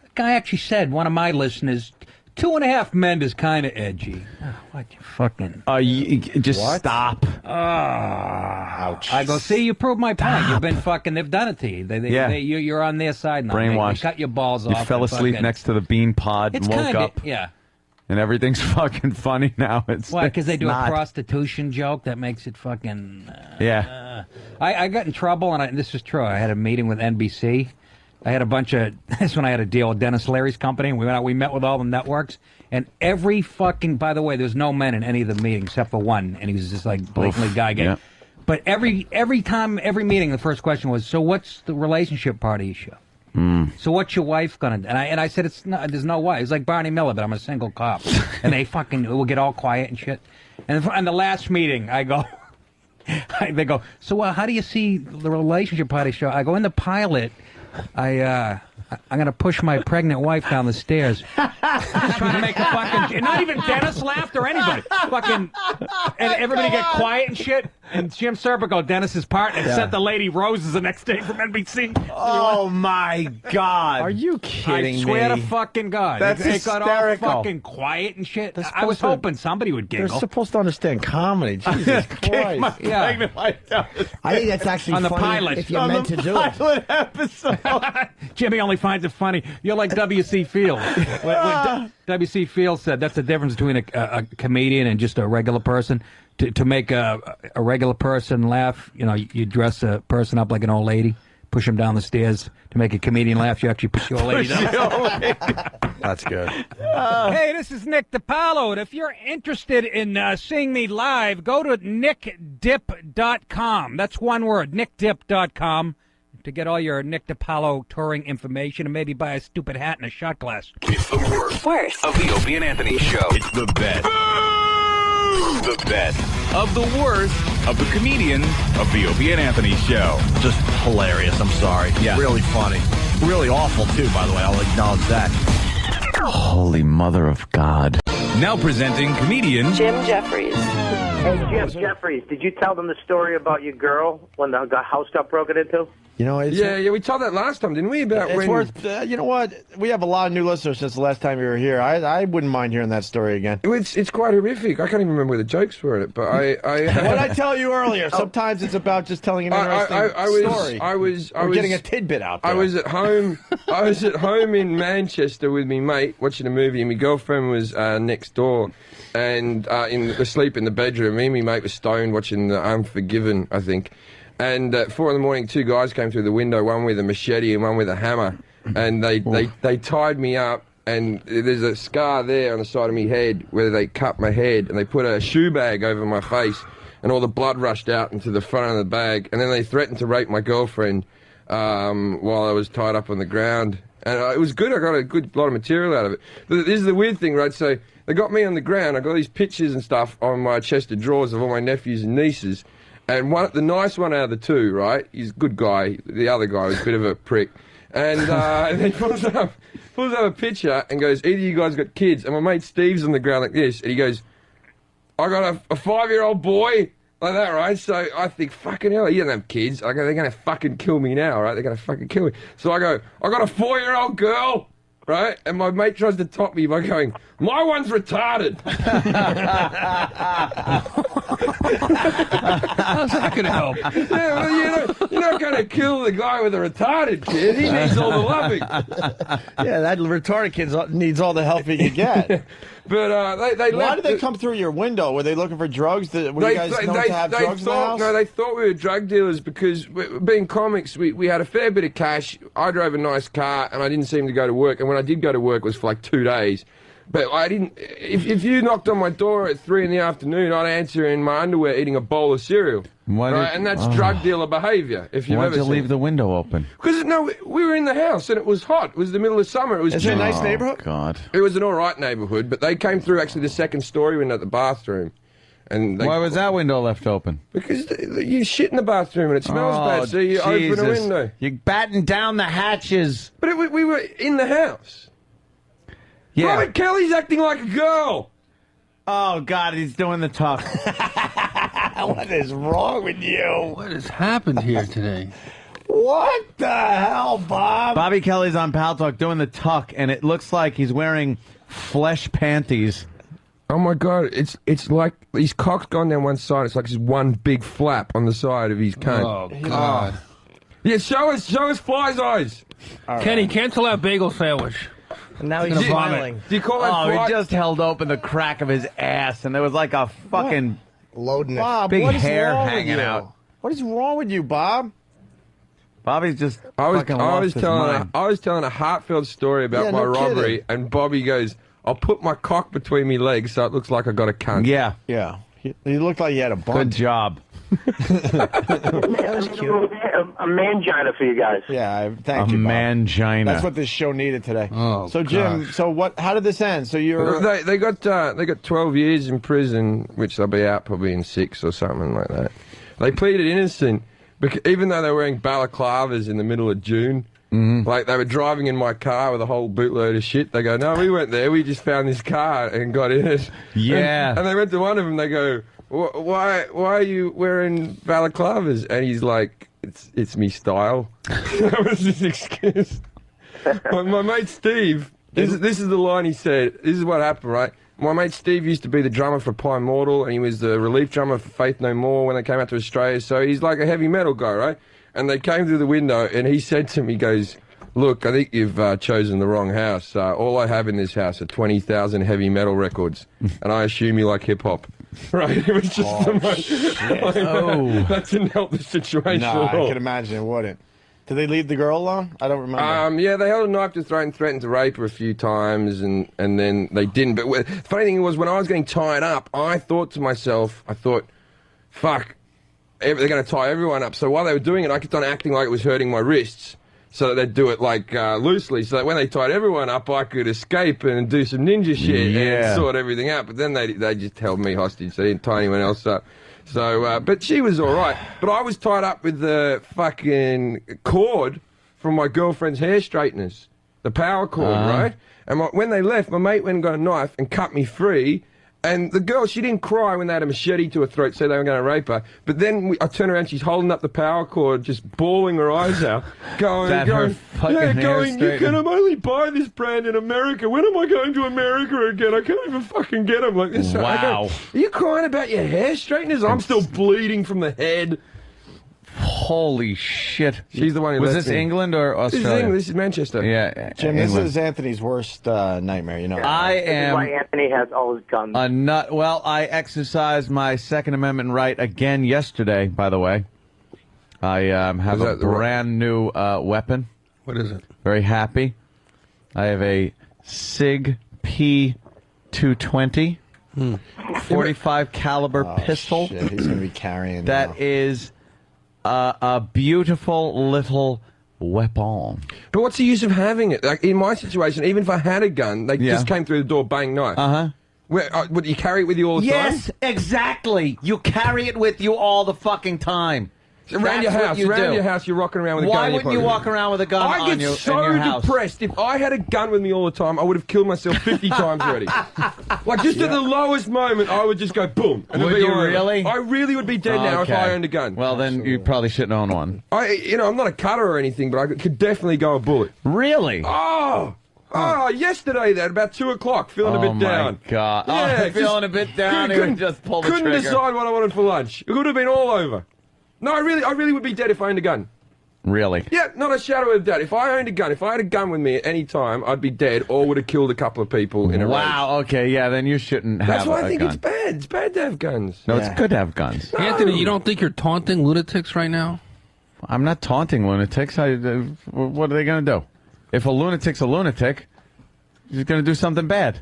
the guy actually said, one of my listeners, 2.5 Men is kind of edgy. Oh, what you fucking... You just stop. Ouch. I go, see, you proved my point. You've been fucking, they've done it to you. You're on their side now. Brainwashed. They cut your balls You off. fell and asleep fucking- next to the bean pod and It's woke kinda, up. yeah. And everything's fucking funny now. Why? Because they do not. a prostitution joke that makes it fucking... Yeah. I got in trouble, and this is true. I had a meeting with NBC. I had a bunch of... That's when I had a deal with Dennis Leary's company. We went out, we met with all the networks. And every fucking... By the way, there's no men in any of the meetings except for one. And he was just like blatantly guy gay. Yeah. But every time, every meeting, the first question was, so what's the relationship part of your show? So what's your wife gonna do? And I said, there's no wife. It's like Barney Miller, but I'm a single cop. And they fucking will get all quiet and shit. And in the last meeting, I go... they go, so how do you see the relationship part of your show? I go, in the pilot, I'm gonna push my pregnant wife down the stairs. Just trying to make a fucking... Not even Dennis laughed or anybody. Fucking... And everybody get quiet and shit. And Jim Serpico, Dennis's partner, sent the lady roses the next day from NBC. Oh my God! Are you kidding me? I swear to fucking God. That's it got all hysterical. fucking quiet and shit. They're I was supposed to- hoping somebody would They're giggle. supposed to understand comedy. Jesus Christ. Yeah. Pregnant wife down the I think that's actually On the funny pilot. if you're On meant the to do it. pilot episode. Jimmy only finds it funny. You're like W.C. Fields. What W.C. Fields said, that's the difference between a comedian and just a regular person. To make a regular person laugh, you dress a person up like an old lady, push him down the stairs. To make a comedian laugh, you actually push your old lady down. That's good. Hey, this is Nick DiPaolo, and if you're interested in seeing me live, go to nickdip.com. That's one word, nickdip.com, to get all your Nick DiPaolo touring information and maybe buy a stupid hat and a shot glass. It's the worst of the Opie and Anthony Show. It's the best. The best of the worst of the comedians of the Opie and Anthony Show. Just hilarious, I'm sorry. Yeah. Really funny. Really awful, too, by the way. I'll acknowledge that. Holy mother of God. Now presenting comedian Jim Jeffries. Hey, Jim Jeffries, did you tell them the story about your girl when the house got broken into? You know, it's Yeah, we told that last time, didn't we? About it's when... worth. You know what? We have a lot of new listeners since the last time you were here. I wouldn't mind hearing that story again. It's quite horrific. I can't even remember where the jokes were in it, but I What did I tell you earlier? Sometimes it's about just telling an interesting story. I was getting a tidbit out there. I was at home. I was at home in Manchester with me mate watching a movie, and my girlfriend was next door, and asleep in the bedroom. Me and my mate were stoned watching the Unforgiven, I think. And at 4 a.m, 2 guys came through the window, one with a machete and one with a hammer, and they tied me up. And there's a scar there on the side of my head where they cut my head, and they put a shoe bag over my face, and all the blood rushed out into the front of the bag. And then they threatened to rape my girlfriend while I was tied up on the ground. And it was good. I got a good lot of material out of it. But this is the weird thing, right? So they got me on the ground. I got these pictures and stuff on my chest of drawers of all my nephews and nieces. And the nice one out of the two, right? He's a good guy. The other guy was a bit of a prick. And he pulls up a picture and goes, either you guys got kids. And my mate Steve's on the ground like this. And he goes, I got a 5-year-old boy. Like that, right? So I think, fucking hell, you don't have kids. I go, they're going to fucking kill me now, right? They're going to fucking kill me. So I go, I got a 4-year-old girl. Right? And my mate tries to top me by going, my one's retarded. How's that going to help? Yeah, well, you're not going to kill the guy with a retarded kid. He needs all the loving. Yeah, that retarded kid needs all the help he can get. But they Why did they come through your window? Were they looking for drugs? Were you guys known to have drugs in the house? No, they thought we were drug dealers because, being comics, we had a fair bit of cash. I drove a nice car, and I didn't seem to go to work. And when I did go to work, it was for like 2 days. But I didn't. If you knocked on my door at 3 in the afternoon, I'd answer in my underwear eating a bowl of cereal. And that's drug dealer behaviour. If you've Why'd ever you seen leave it. the window open? Because we were in the house and it was hot. It was the middle of summer. It was. Is it a nice neighborhood? God. It was an all right neighborhood, but they came through actually the second story window at the bathroom. And Why was that window left open? Because you shit in the bathroom and it smells bad, so you open a window. You're batting down the hatches. But we were in the house. Yeah. Robert Kelly's acting like a girl. Oh, God, he's doing the tuck. What is wrong with you? What has happened here today? What the hell, Bob? Bobby Kelly's on Pal Talk doing the tuck, and it looks like he's wearing flesh panties. Oh my God! It's like his cock's gone down one side. It's like just one big flap on the side of his cunt. Oh God! Yeah, show us fly's eyes. Kenny, cancel that bagel sandwich. And now he's smiling. Do you call that fly? He just held open the crack of his ass, and there was like a fucking loading it. Bob, big what is hair wrong hanging with you? out. What is wrong with you, Bob? Bobby's just I was his mind. telling a heartfelt story about Yeah, my no robbery, kidding. and Bobby goes, "I'll put my cock between me legs so it looks like I got a cunt." Yeah. Yeah. He looked like he had a bump. Good job. That was cute. A mangina for you guys. Yeah, thank A you, Bob. mangina. That's what this show needed today. Oh, so, Jim, gosh. so what? How did this end? So you're They got 12 years in prison, which they'll be out probably in 6 or something like that. They pleaded innocent, because even though they were wearing balaclavas in the middle of June. Like, they were driving in my car with a whole bootload of shit. They go, no, we weren't there. We just found this car and got in it. Yeah. And they went to one of them. They go, why are you wearing balaclavas? And he's like, it's me style. That was his excuse. my mate Steve, this is the line he said. This is what happened, right? My mate Steve used to be the drummer for Pie Mortal, and he was the relief drummer for Faith No More when they came out to Australia. So he's like a heavy metal guy, right? And they came through the window, and he said to me, he goes, look, I think you've chosen the wrong house. All I have in this house are 20,000 heavy metal records, and I assume you like hip-hop. Right? It was just the most... That didn't help the situation No, at all. I can imagine it wouldn't. Did they leave the girl alone? I don't remember. Yeah, they held a knife to throat and threatened to rape her a few times, and then they didn't. But the funny thing was, when I was getting tied up, I thought to myself, fuck, they're going to tie everyone up. So while they were doing it, I kept on acting like it was hurting my wrists, so that they'd do it like loosely, so that when they tied everyone up, I could escape and do some ninja shit and sort everything out. But then they just held me hostage. They didn't tie anyone else up. So, but she was all right. But I was tied up with the fucking cord from my girlfriend's hair straighteners. the power cord, right? And when they left, my mate went and got a knife and cut me free. And the girl, she didn't cry when they had a machete to her throat, so they were going to rape her. But then I turn around, she's holding up the power cord, just bawling her eyes out, going, you can only buy this brand in America. When am I going to America again? I can't even fucking get them like this. Wow. Are you crying about your hair straighteners? I'm still bleeding from the head. Holy shit. She's the one who was left this me. England or Australia? This is England. This is Manchester. Yeah. Jim, England. this is Anthony's worst nightmare, you know. I This is am why Anthony has all his guns. a nut. Well, I exercised my Second Amendment right again yesterday, by the way. I have a brand new weapon. What is it? Very happy. I have a SIG P220, 45 caliber pistol. Shit, he's going to be carrying That is a beautiful little weapon. But what's the use of having it? Like in my situation, even if I had a gun, they just came through the door, bang, knife. Would you carry it with you all the time? Yes, exactly. You carry it with you all the fucking time. Around your house, you're rocking around with a gun. Why in your wouldn't you pocket. walk around with a gun I on get you so in your house? depressed. If I had a gun with me all the time, I would have killed myself 50 times already. Like just at the lowest moment, I would just go boom. And Would it'd be you all over. really? I really would be dead now if I owned a gun. Well, then you probably shouldn't own one. I'm not a cutter or anything, but I could definitely go a bullet. Really? Yesterday then, about 2 o'clock, feeling a bit down. Oh, my God. Yeah, feeling a bit down, he would just pull the trigger. Couldn't decide what I wanted for lunch. It would have been all over. No, I really would be dead if I owned a gun. Really? Yeah, not a shadow of doubt. If I owned a gun, if I had a gun with me at any time, I'd be dead or would have killed a couple of people in a Wow, okay, yeah, then you shouldn't have That's why I think gun. it's bad. It's bad to have guns. No, it's good to have guns. Anthony, you don't think you're taunting lunatics right now? I'm not taunting lunatics. What are they going to do? If a lunatic's a lunatic, he's going to do something bad.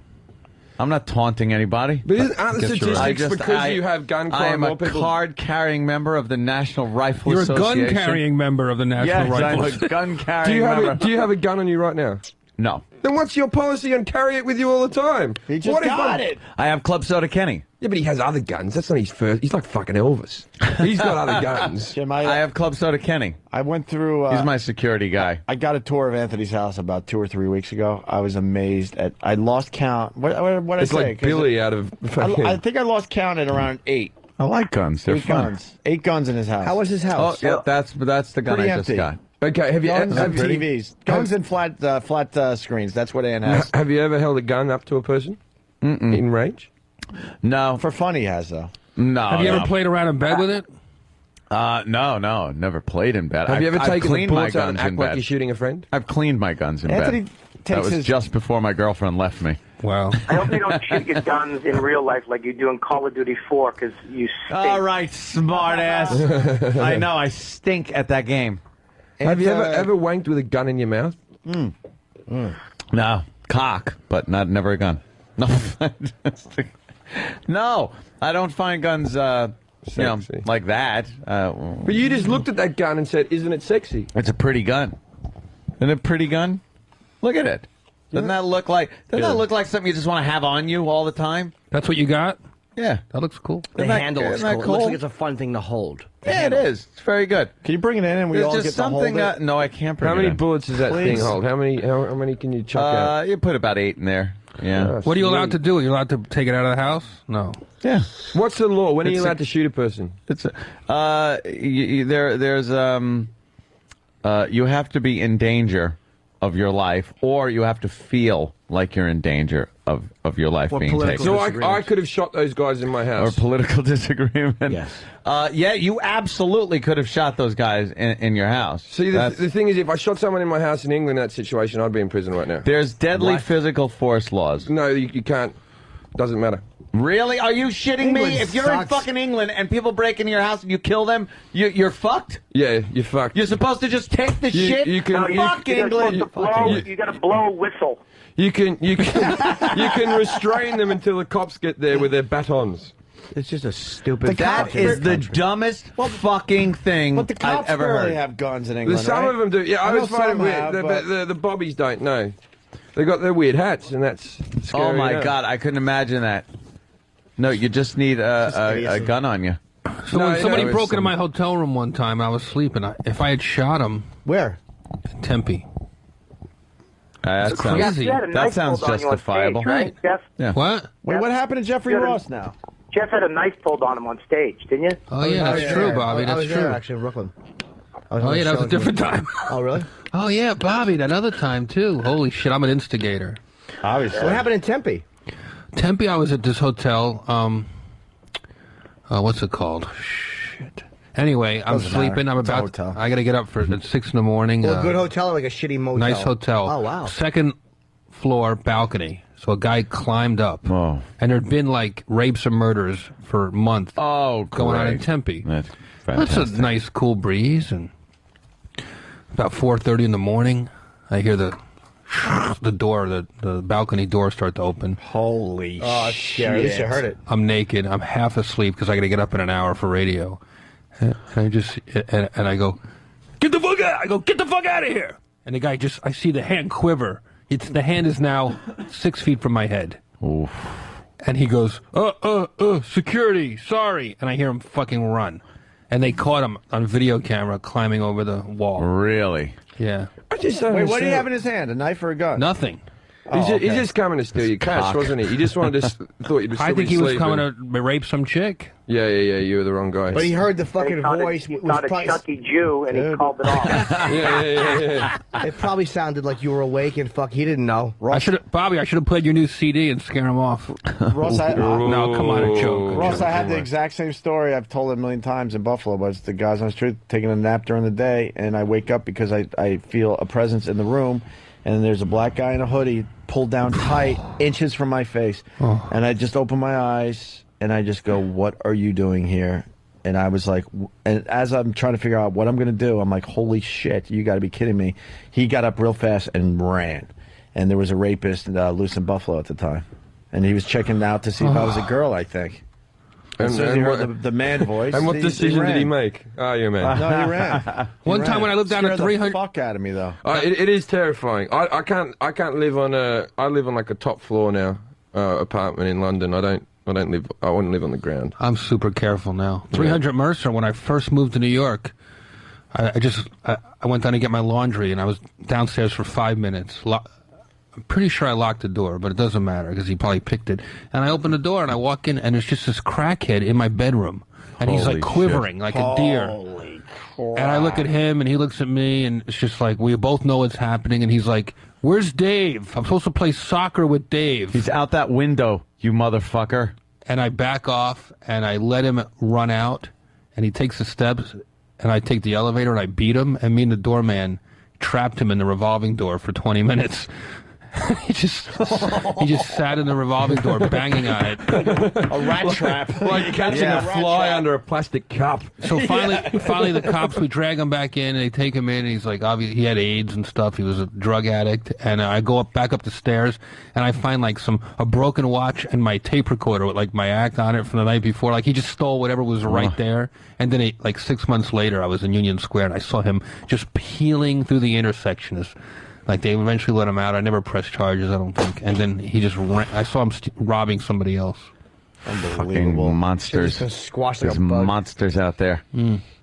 I'm not taunting anybody. But aren't the statistics because you have gun crime? I am more a people... card-carrying member of the National Rifle You're Association. You're a gun-carrying member of the National Rifle Yes, I'm a gun-carrying member. Do you have a gun on you right now? No. Then what's your policy on carry it with you all the time? He just got it. I have Club Soda Kenny. Yeah, but he has other guns. That's not his first. He's like fucking Elvis. He's got other guns. Jim, I have Club Soda Kenny. I went through... He's my security guy. I got a tour of Anthony's house about 2 or 3 weeks ago. I was amazed at... I lost count. What did I say? It's like Billy out of... I think I lost count at around 8. I like guns. They're fun. 8 guns in his house. How was his house? Oh, yeah, that's the gun Pretty I just empty. got. Okay, have you... Guns and have you- TVs. Guns and flat screens. That's what Ann has. Have you ever held a gun up to a person? In range? No. For fun he has, though. No. Have you ever played around in bed with it? No. Never played in bed. Have you ever I've taken the cleaned my bullets out and guns in act like bed. you're shooting a friend? I've cleaned my guns in Anthony bed. takes That was his... just before my girlfriend left me. Wow. I hope you don't shoot your guns in real life like you do in Call of Duty 4, because you stink. All right, smart ass. I know, I stink at that game. Have you ever wanked with a gun in your mouth? No, cock, but never a gun. No, no, I don't find guns, Sexy. like that. But you just looked at that gun and said, "Isn't it sexy?" It's a pretty gun. Isn't it a pretty gun? Look at it. Doesn't that look like? Doesn't that look like something you just want to have on you all the time? That's what you got? Yeah, that looks cool. The Isn't that- handle is isn't that cool. It cool? looks like it's a fun thing to hold. Yeah, it is. It's very good. Can you bring it in and we There's all just get to something. hold it? No, I can't bring How it many in. bullets does that Please. thing hold? How many can you chuck out? You put about 8 in there. Yeah. What are you allowed to do? Are you allowed to take it out of the house? No. Yeah. What's the law? When are you It's allowed to shoot a person? It's there's you have to be in danger of your life, or you have to feel like you're in danger of your life being taken. So I could have shot those guys in my Or house. political disagreement. Yes. Yeah, you absolutely could have shot those guys in your house. See, the thing is, if I shot someone in my house in England in that situation, I'd be in prison right now. There's deadly physical force laws. No, you can't. Doesn't matter. Really? Are you shitting England me? If you're in sucks. fucking England and people break into your house and you kill them, you're fucked? Yeah, you're fucked. You're supposed to just take the shit? You can, Fuck England. You got to blow a whistle. you can you can restrain them until the cops get there with their batons. It's just a stupid. That is the dumbest fucking thing But the I've cops ever barely heard. have guns in England, Some right? of them do. Yeah, I know was finding some weird. have, The bobbies don't know. They got their weird hats, and that's scary Oh my enough. God, I couldn't imagine that. No, you just need a gun on you. So No, when somebody no, broke into my hotel room one time, I was sleeping. If I had shot him Where? in Tempe, That sounds, Jeff, you had a that knife sounds pulled on you on justifiable. stage, right, Jeff? Yeah. What? Wait, what happened to Jeffrey Ross now? Jeff had a knife pulled on him on stage, didn't you? Oh, yeah, that's true, Bobby. I That's was true. there, actually, in Brooklyn. Oh, yeah, that was a different time. Oh, really? Oh, yeah, Bobby, that other time, too. Holy shit, I'm an instigator. Obviously. What happened in Tempe? Tempe, I was at this hotel. What's it called? Shit. Anyway, I'm Doesn't sleeping. matter. I'm It's a about. hotel. I got to get up for at 6 in the morning. Well, a good hotel or like a shitty motel? Nice hotel. Oh, wow. Second floor balcony. So a guy climbed up. Oh. And there'd been like rapes and murders for months. Oh, going on in great. Tempe. That's That's fantastic. a nice, cool breeze. And about 4:30 in the morning, I hear the door, the balcony door start to open. Holy Oh, shit. At least you heard it. I'm naked. I'm half asleep because I got to get up in an hour for radio. And I just and I go, get the fuck out! I go, get the fuck out of here! And the guy I see the hand quiver. The hand is now 6 feet from my head. Oof. And he goes, security, sorry. And I hear him fucking run. And they caught him on video camera climbing over the wall. Really? Yeah. Wait, what do you have in his hand? A knife or a gun? Nothing. Oh, He's just coming to steal your cash, Cock. wasn't he? He just wanted to thought you'd be I think he was coming to rape some chick. Yeah, you were the wrong guy. But he heard the fucking He thought voice. He was thought a probably- Chucky Jew, and he called it off. yeah. It probably sounded like you were awake and fuck, he didn't know. Bobby, I should have played your new CD and scare him off. Ross, no, come on, a joke. Ross, I had the exact same story. I've told it a million times in Buffalo, but it's the guys on the street taking a nap during the day, and I wake up because I feel a presence in the room, and there's a black guy in a hoodie pulled down tight, inches from my face, and I just open my eyes, and I just go, what are you doing here? And I was like, and as I'm trying to figure out what I'm going to do, I'm like, holy shit, you got to be kidding me. He got up real fast and ran. And there was a rapist loose in Buffalo at the time. And he was checking out to see if I was a girl, I think. And so he heard the man voice. And what decision did he ran. make? Oh, you man. No, he ran. One time when I lived down at Scared 300 the fuck out of me, though. It is terrifying. I can't live on I live on like a top floor now apartment in London. I wouldn't live on the ground. I'm super careful now. 300 Mercer, when I first moved to New York, I went down to get my laundry, and I was downstairs for 5 minutes. I'm pretty sure I locked the door, but it doesn't matter because he probably picked it. And I open the door, and I walk in, and there's just this crackhead in my bedroom. And he's like quivering like a deer. And I look at him, and he looks at me, and it's just like, we both know what's happening. And he's like, where's Dave? I'm supposed to play soccer with Dave. He's out that window, you motherfucker. And I back off, and I let him run out, and he takes the steps, and I take the elevator, and I beat him, and me and the doorman trapped him in the revolving door for 20 minutes. he just sat in the revolving door banging on it. A rat trap. Like catching a fly under a plastic cup. So finally the cops, we drag him back in, and they take him in, and he's like, obviously, he had AIDS and stuff. He was a drug addict. And I go back up the stairs, and I find like a broken watch and my tape recorder with like my act on it from the night before. Like he just stole whatever was right there. And then like 6 months later, I was in Union Square, and I saw him just peeling through the intersection. Like, they eventually let him out. I never pressed charges, I don't think. And then he just ran. I saw him robbing somebody else. Fucking monsters. Squash There's monsters out there.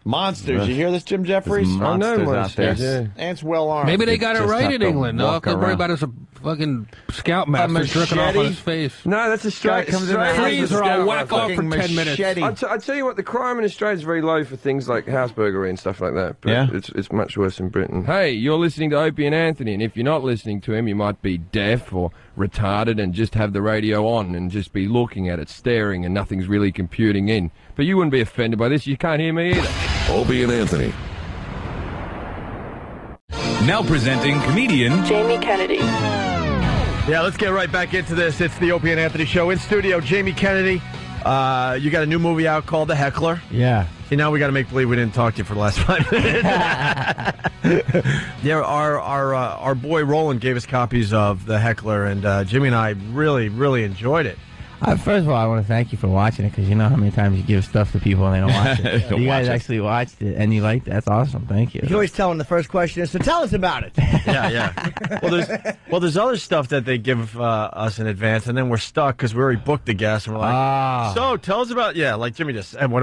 Monsters. You hear this, Jim Jeffries? There's monsters out there. Ants well armed. Maybe they got it just right have in to England. No, walk they'll worry around. about us a fucking scoutmaster jerking off on his face. No, that's Australia. Guy comes in the house Australia's with a or I'll scout whack rifle. off for Fucking 10 minutes. machete. I tell you what, the crime in Australia is very low for things like houseburgery and stuff like that. But Yeah? it's much worse in Britain. Hey, you're listening to Opie and Anthony, and if you're not listening to him, you might be deaf or retarded and just have the radio on and just be looking at it, staring, and nothing's really computing in. But you wouldn't be offended by this. You can't hear me either. Opie and Anthony. Now presenting comedian Jamie Kennedy. Yeah, let's get right back into this. It's the Opie and Anthony Show. In studio, Jamie Kennedy. You got a new movie out called The Heckler. Yeah. See, now we got to make believe we didn't talk to you for the last 5 minutes. Yeah, our boy Roland gave us copies of The Heckler, and Jimmy and I really, really enjoyed it. First of all, I want to thank you for watching it, because you know how many times you give stuff to people and they don't watch it. Don't You guys watch it. actually watched it, and you liked it. That's awesome. Thank you. You can always tell when the first question is, so tell us about it. Yeah. There's other stuff that they give us in advance, and then we're stuck because we already booked the guest, and we're like, so tell us about, like Jimmy just said, why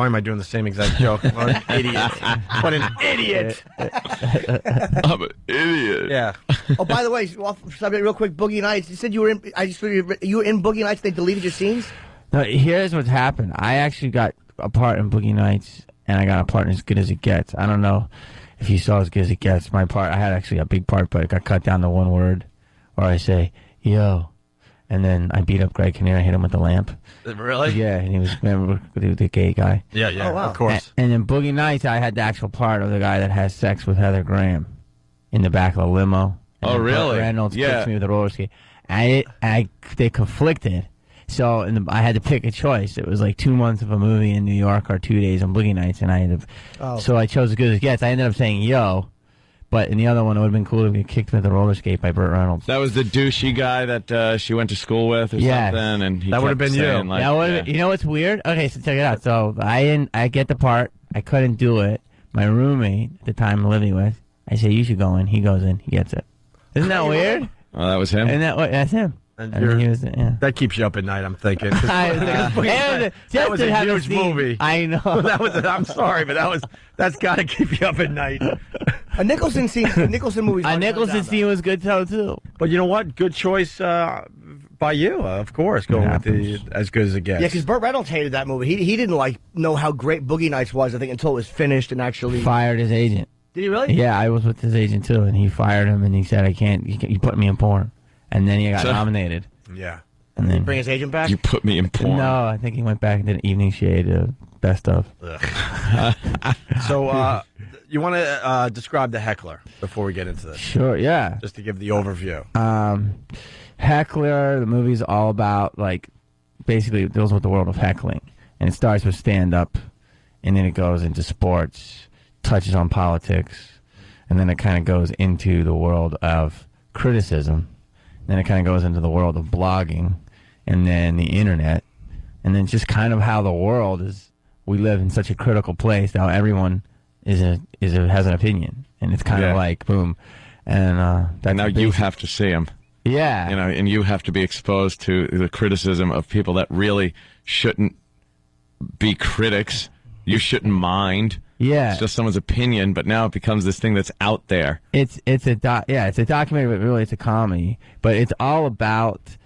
am I doing the same exact joke? What an idiot. What an idiot. I'm an idiot. Yeah. Oh, by the way, off subject real quick, Boogie Nights. You said you were in. You were in Boogie Nights. They deleted your scenes. No, here's what's happened. I actually got a part in Boogie Nights, and I got a part in As Good as It Gets. I don't know if you saw As Good as It Gets. My part, I had actually a big part, but it got cut down to one word, where I say, yo. And then I beat up Greg Kinnear, hit him with the lamp. Really? Yeah, and he was, remember, the gay guy. Yeah, yeah, Oh, wow. of course. And in Boogie Nights, I had the actual part of the guy that has sex with Heather Graham in the back of a limo. Oh, And really? Burt Reynolds Yeah. kicks me with a roller skate. They conflicted. So I had to pick a choice. It was like 2 months of a movie in New York or 2 days on Boogie Nights, and I ended up. So I chose As Good as It Gets. I ended up saying yo, but in the other one, it would have been cool to get kicked with a roller skate by Burt Reynolds. That was the douchey guy that she went to school with or Yes. something, and he That would have kept been you. saying, like, That would've yeah. been- you know what's weird? Okay, so check it out. So I get the part. I couldn't do it. My roommate at the time I'm living with, I say you should go in. He goes in. He gets it. Isn't that weird? Oh, that was him? And that's him. And he was, yeah. That keeps you up at night, I'm thinking. And That was a huge movie. I know. I'm sorry, but that's got to keep you up at night. A Nicholson scene. Nicholson movie. A Nicholson scene was good too. But you know what? Good choice by you, of course. Going with the As Good as It Gets. Yeah, because Burt Reynolds hated that movie. He didn't know how great Boogie Nights was. I think until it was finished and actually Fired his agent. Did he really? Yeah, I was with his agent too, and he fired him, and he said, "I can't. You put me in porn," and then he got nominated. Yeah. And Did then he bring his agent back? You put me in porn. No, I think he went back and did an evening shade best of. So you want to describe the heckler before we get into this? Sure. Yeah. Just to give the overview. Heckler, the movie's all about, like, basically it deals with the world of heckling. And it starts with stand-up, and then it goes into sports, touches on politics, and then it kind of goes into the world of criticism. Then it kind of goes into the world of blogging, and then the internet, and then just kind of how the world is. We live in such a critical place now. Everyone has an opinion, and it's kind of like boom. And that's now you have to see him. Yeah. You know, and you have to be exposed to the criticism of people that really shouldn't be critics. You shouldn't mind. Yeah. It's just someone's opinion, but now it becomes this thing that's out there. It's a documentary, but really it's a comedy. But it's all about,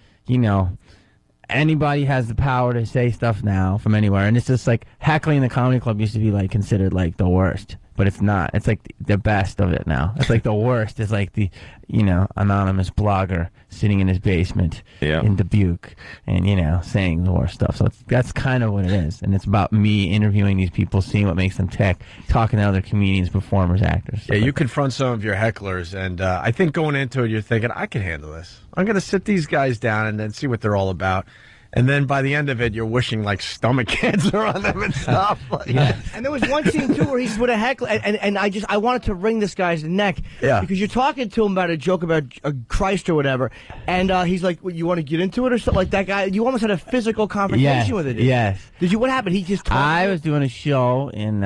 anybody has the power to say stuff now from anywhere, and it's just like heckling in the comedy club used to be like considered like the worst, but it's not. It's like the best of it now. It's like the worst is like the anonymous blogger sitting in his basement in Dubuque and saying the worst stuff. So that's kind of what it is, and it's about me interviewing these people, seeing what makes them tick, talking to other comedians, performers, actors. Yeah, you confront some of your hecklers, and I think going into it, you're thinking, I can handle this. I'm going to sit these guys down and then see what they're all about. And then by the end of it, you're wishing like stomach cancer on them and stuff. And there was one scene too where he's with a heckler, and I wanted to wring this guy's neck. Yeah. Because you're talking to him about a joke about Christ or whatever, and he's like, well, "You want to get into it or something like that guy?" You almost had a physical confrontation with it. Yes. Did you? What happened? He just. I was doing a show in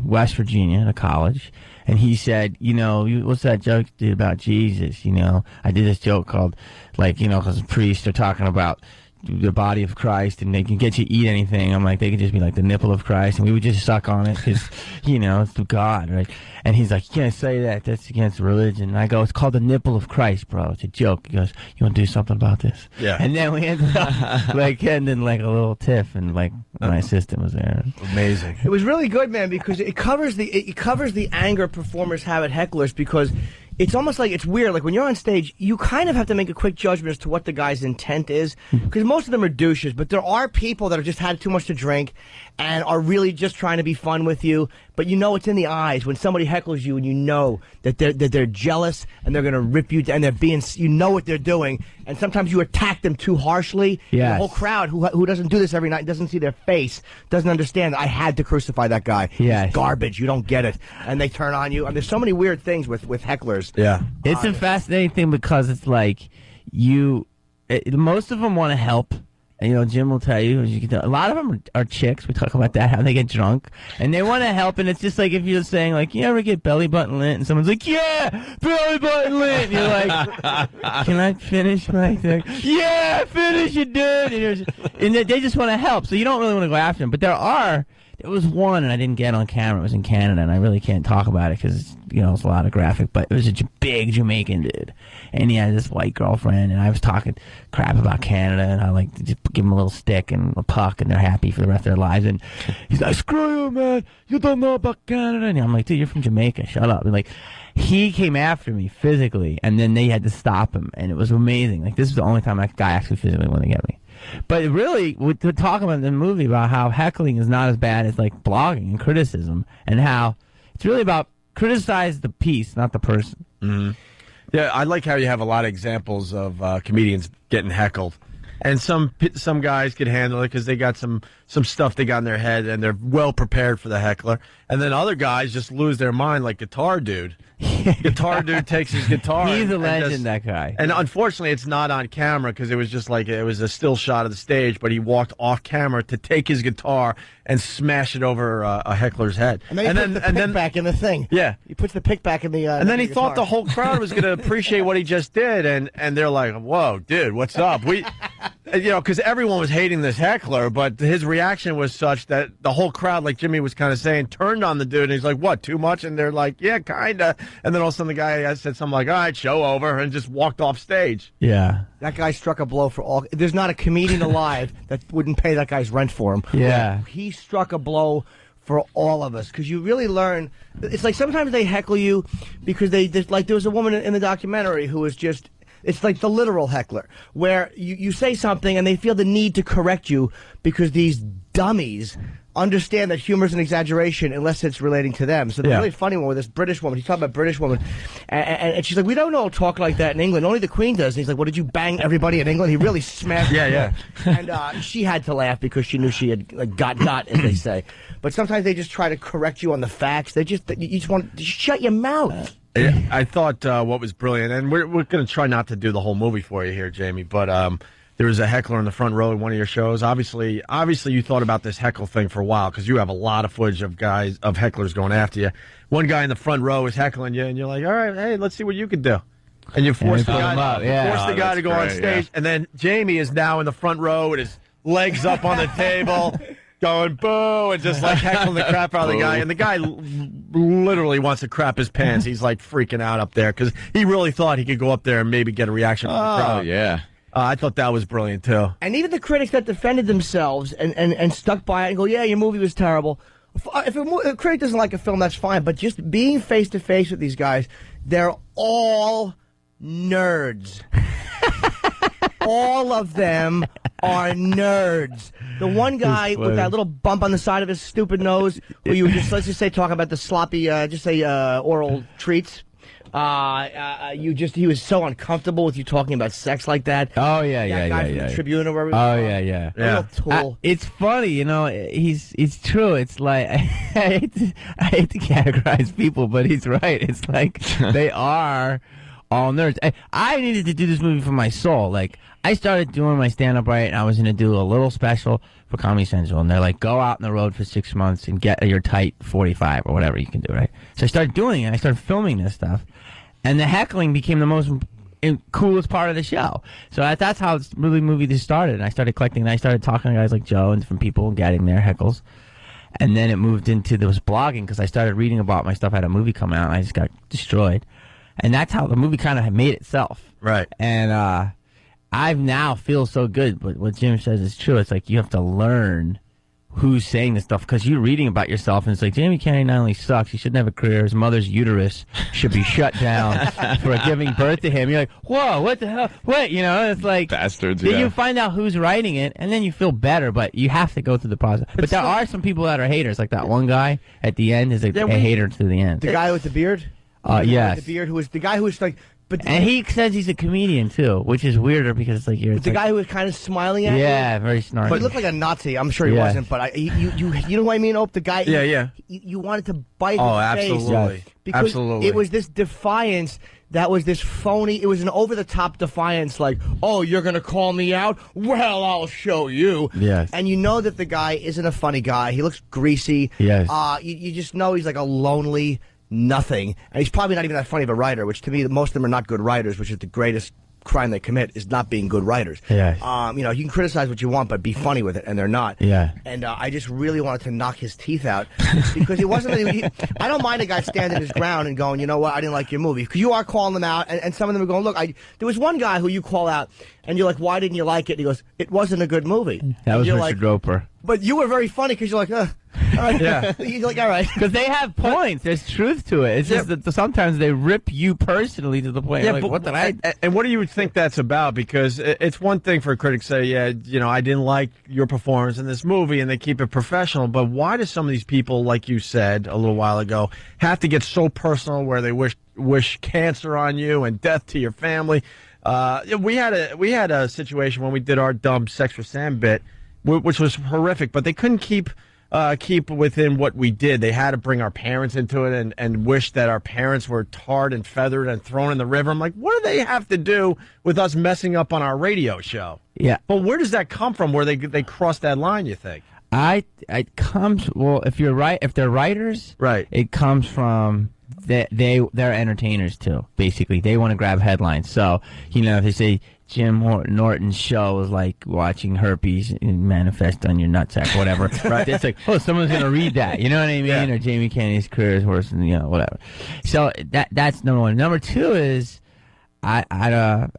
West Virginia at a college, and he said, what's that joke you did about Jesus? I did this joke called, because priests are talking about the body of Christ, and they can get you to eat anything. I'm like, they could just be like the nipple of Christ, and we would just suck on it because, it's the God, right? And he's like, you can't say that. That's against religion. And I go, it's called the nipple of Christ, bro. It's a joke. He goes, you want to do something about this? Yeah. And then we ended up ending like a little tiff, and my assistant was there. Amazing. It was really good, man, because it covers the anger performers have at hecklers, because it's almost like, it's weird. Like when you're on stage, you kind of have to make a quick judgment as to what the guy's intent is, because most of them are douches, but there are people that have just had too much to drink and are really just trying to be fun with you. But it's in the eyes when somebody heckles you, and you know that they're jealous and they're going to rip you, and they're being, what they're doing, and sometimes you attack them too harshly. Yes. The whole crowd who doesn't do this every night, doesn't see their face, doesn't understand that I had to crucify that guy. Yes. He's garbage. You don't get it, and they turn on you. And there's so many weird things with hecklers. Yeah. It's a fascinating thing because it's like most of them want to help. And, Jim will tell you, a lot of them are chicks. We talk about that, how they get drunk. And they want to help, and it's just like if you're saying, like, you ever get belly button lint? And someone's like, yeah, belly button lint. And you're like, can I finish my thing? Yeah, finish it, dude. And they just want to help, so you don't really want to go after them. But there are There was one, and I didn't get on camera. It was in Canada, and I really can't talk about it because, it's a lot of graphic, but it was a big Jamaican dude. And he had this white girlfriend, and I was talking crap about Canada, and I like to just give him a little stick and a puck, and they're happy for the rest of their lives. And he's like, screw you, man. You don't know about Canada. And I'm like, dude, you're from Jamaica. Shut up. And like, he came after me physically, and then they had to stop him, and it was amazing. Like, this is the only time that guy actually physically wanted to get me. But really, to talk about the movie about how heckling is not as bad as like blogging and criticism, and how it's really about criticize the piece, not the person. Mm-hmm. Yeah, I like how you have a lot of examples of comedians getting heckled, and some guys could handle it because they got some stuff they got in their head and they're well prepared for the heckler, and then other guys just lose their mind, like Guitar Dude. Guitar Dude takes his guitar. He's a legend, that guy. And unfortunately, it's not on camera because it was just like it was a still shot of the stage. But he walked off camera to take his guitar and smash it over a heckler's head. And then he puts the pick back in the thing. Yeah, he puts the pick back in the. And then he thought the whole crowd was going to appreciate what he just did, and they're like, "Whoa, dude, what's up?" Because everyone was hating this heckler, but his reaction was such that the whole crowd, like Jimmy was kind of saying, turned on the dude, and he's like, "What? Too much?" And they're like, "Yeah, kinda." And then all of a sudden, the guy said something like, "All right, show over," and just walked off stage. Yeah, that guy struck a blow for all. There's not a comedian alive that wouldn't pay that guy's rent for him. Yeah, he struck a blow for all of us, because you really learn. It's like sometimes they heckle you because like there was a woman in the documentary who was just. It's like the literal heckler, where you say something and they feel the need to correct you because these dummies understand that humor is an exaggeration unless it's relating to them. So the really funny one with this British woman, he's talking about British woman, and she's like, we don't all talk like that in England. Only the Queen does. And he's like, well, did you bang everybody in England? He really smashed her. Yeah. And she had to laugh because she knew she had like, got, as they say. But sometimes they just try to correct you on the facts. You just want to shut your mouth. I thought what was brilliant, and we're going to try not to do the whole movie for you here, Jamie, but there was a heckler in the front row in one of your shows. Obviously you thought about this heckle thing for a while because you have a lot of footage of hecklers going after you. One guy in the front row is heckling you, and you're like, all right, hey, let's see what you can do. And you force the guy to go on stage, and then Jamie is now in the front row with his legs up on the table. Going boo and just like heckling the crap out of the guy, and the guy literally wants to crap his pants. He's like freaking out up there because he really thought he could go up there and maybe get a reaction from the crowd. Yeah, I thought that was brilliant too. And even the critics that defended themselves and stuck by it and go, yeah, your movie was terrible. If a critic doesn't like a film, that's fine. But just being face to face with these guys, they're all nerds. All of them are nerds. The one guy with that little bump on the side of his stupid nose, where you just, let's just say, talking about the sloppy, oral treats. He was so uncomfortable with you talking about sex like that. Oh yeah, that guy from the Tribune or wherever. Oh yeah. Tool. It's funny, it's true. It's like I hate to categorize people, but he's right. It's like they are all nerds. I needed to do this movie for my soul. Like, I started doing my stand-up right, and I was going to do a little special for Comedy Central, and they're like, go out on the road for 6 months and get your tight 45 or whatever you can do, right? So I started doing it. I started filming this stuff, and the heckling became the most coolest part of the show. So that's how this movie just started, and I started collecting, and I started talking to guys like Joe and different people and getting their heckles. And then it moved into this blogging because I started reading about my stuff. I had a movie come out, and I just got destroyed. And that's how the movie kind of made itself. Right. And I now feel so good. But what Jim says is true. It's like you have to learn who's saying this stuff because you're reading about yourself. And it's like, Jamie Kennedy not only sucks, he shouldn't have a career. His mother's uterus should be shut down for giving birth to him. You're like, whoa, what the hell? What? It's like. Bastards, then you find out who's writing it, and then you feel better. But you have to go through the process. But there are some people that are haters. Like that one guy at the end is a hater to the end. The guy with the beard? Yes. The beard, who was the guy who was like, and he says he's a comedian too, which is weirder because it's like the guy who was kind of smiling at you. Yeah, very snarky. But he looked like a Nazi. I'm sure he wasn't, but you know what I mean? The guy. Yeah. You wanted to bite his absolutely. face. Because absolutely. It was this defiance that was this phony. It was an over-the-top defiance, like, "Oh, you're gonna call me out? Well, I'll show you." Yes. And you know that the guy isn't a funny guy. He looks greasy. Yes. You just know he's like a lonely nothing, and he's probably not even that funny of a writer, which to me most of them are not good writers, which is the greatest crime they commit is not being good writers. Yeah. You know, you can criticize what you want, but be funny with it, and they're not. Yeah. And I just really wanted to knock his teeth out because it wasn't. I don't mind a guy standing his ground and going, you know what, I didn't like your movie, because you are calling them out, and some of them are going, look, there was one guy who you call out, and you're like, why didn't you like it? And he goes, it wasn't a good movie. That was you're Richard like, Roper. But you were very funny because you're like, all right. Yeah. You're like, all right. Because they have points. There's truth to it. It's just that sometimes they rip you personally to the point. Yeah, Like, but what did I? And what do you think that's about? Because it's one thing for a critic to say, yeah, you know, I didn't like your performance in this movie, and they keep it professional. But why do some of these people, like you said a little while ago, have to get so personal where they wish cancer on you and death to your family? We had a situation when we did our dumb Sex for Sam bit, which was horrific, but they couldn't keep within what we did. They had to bring our parents into it and wish that our parents were tarred and feathered and thrown in the river. I'm like, what do they have to do with us messing up on our radio show? Yeah. But where does that come from, where they cross that line, you think? It comes, well, if they're writers, right, it comes from they're entertainers too. Basically, they want to grab headlines. So, you know, if they say Jim Norton's show is like watching herpes manifest on your nutsack, whatever. Right? It's like, oh, someone's gonna read that. You know what I mean? Yeah. Or Jamie Kennedy's career is worse than, you know, whatever. So that's number one. Number two is I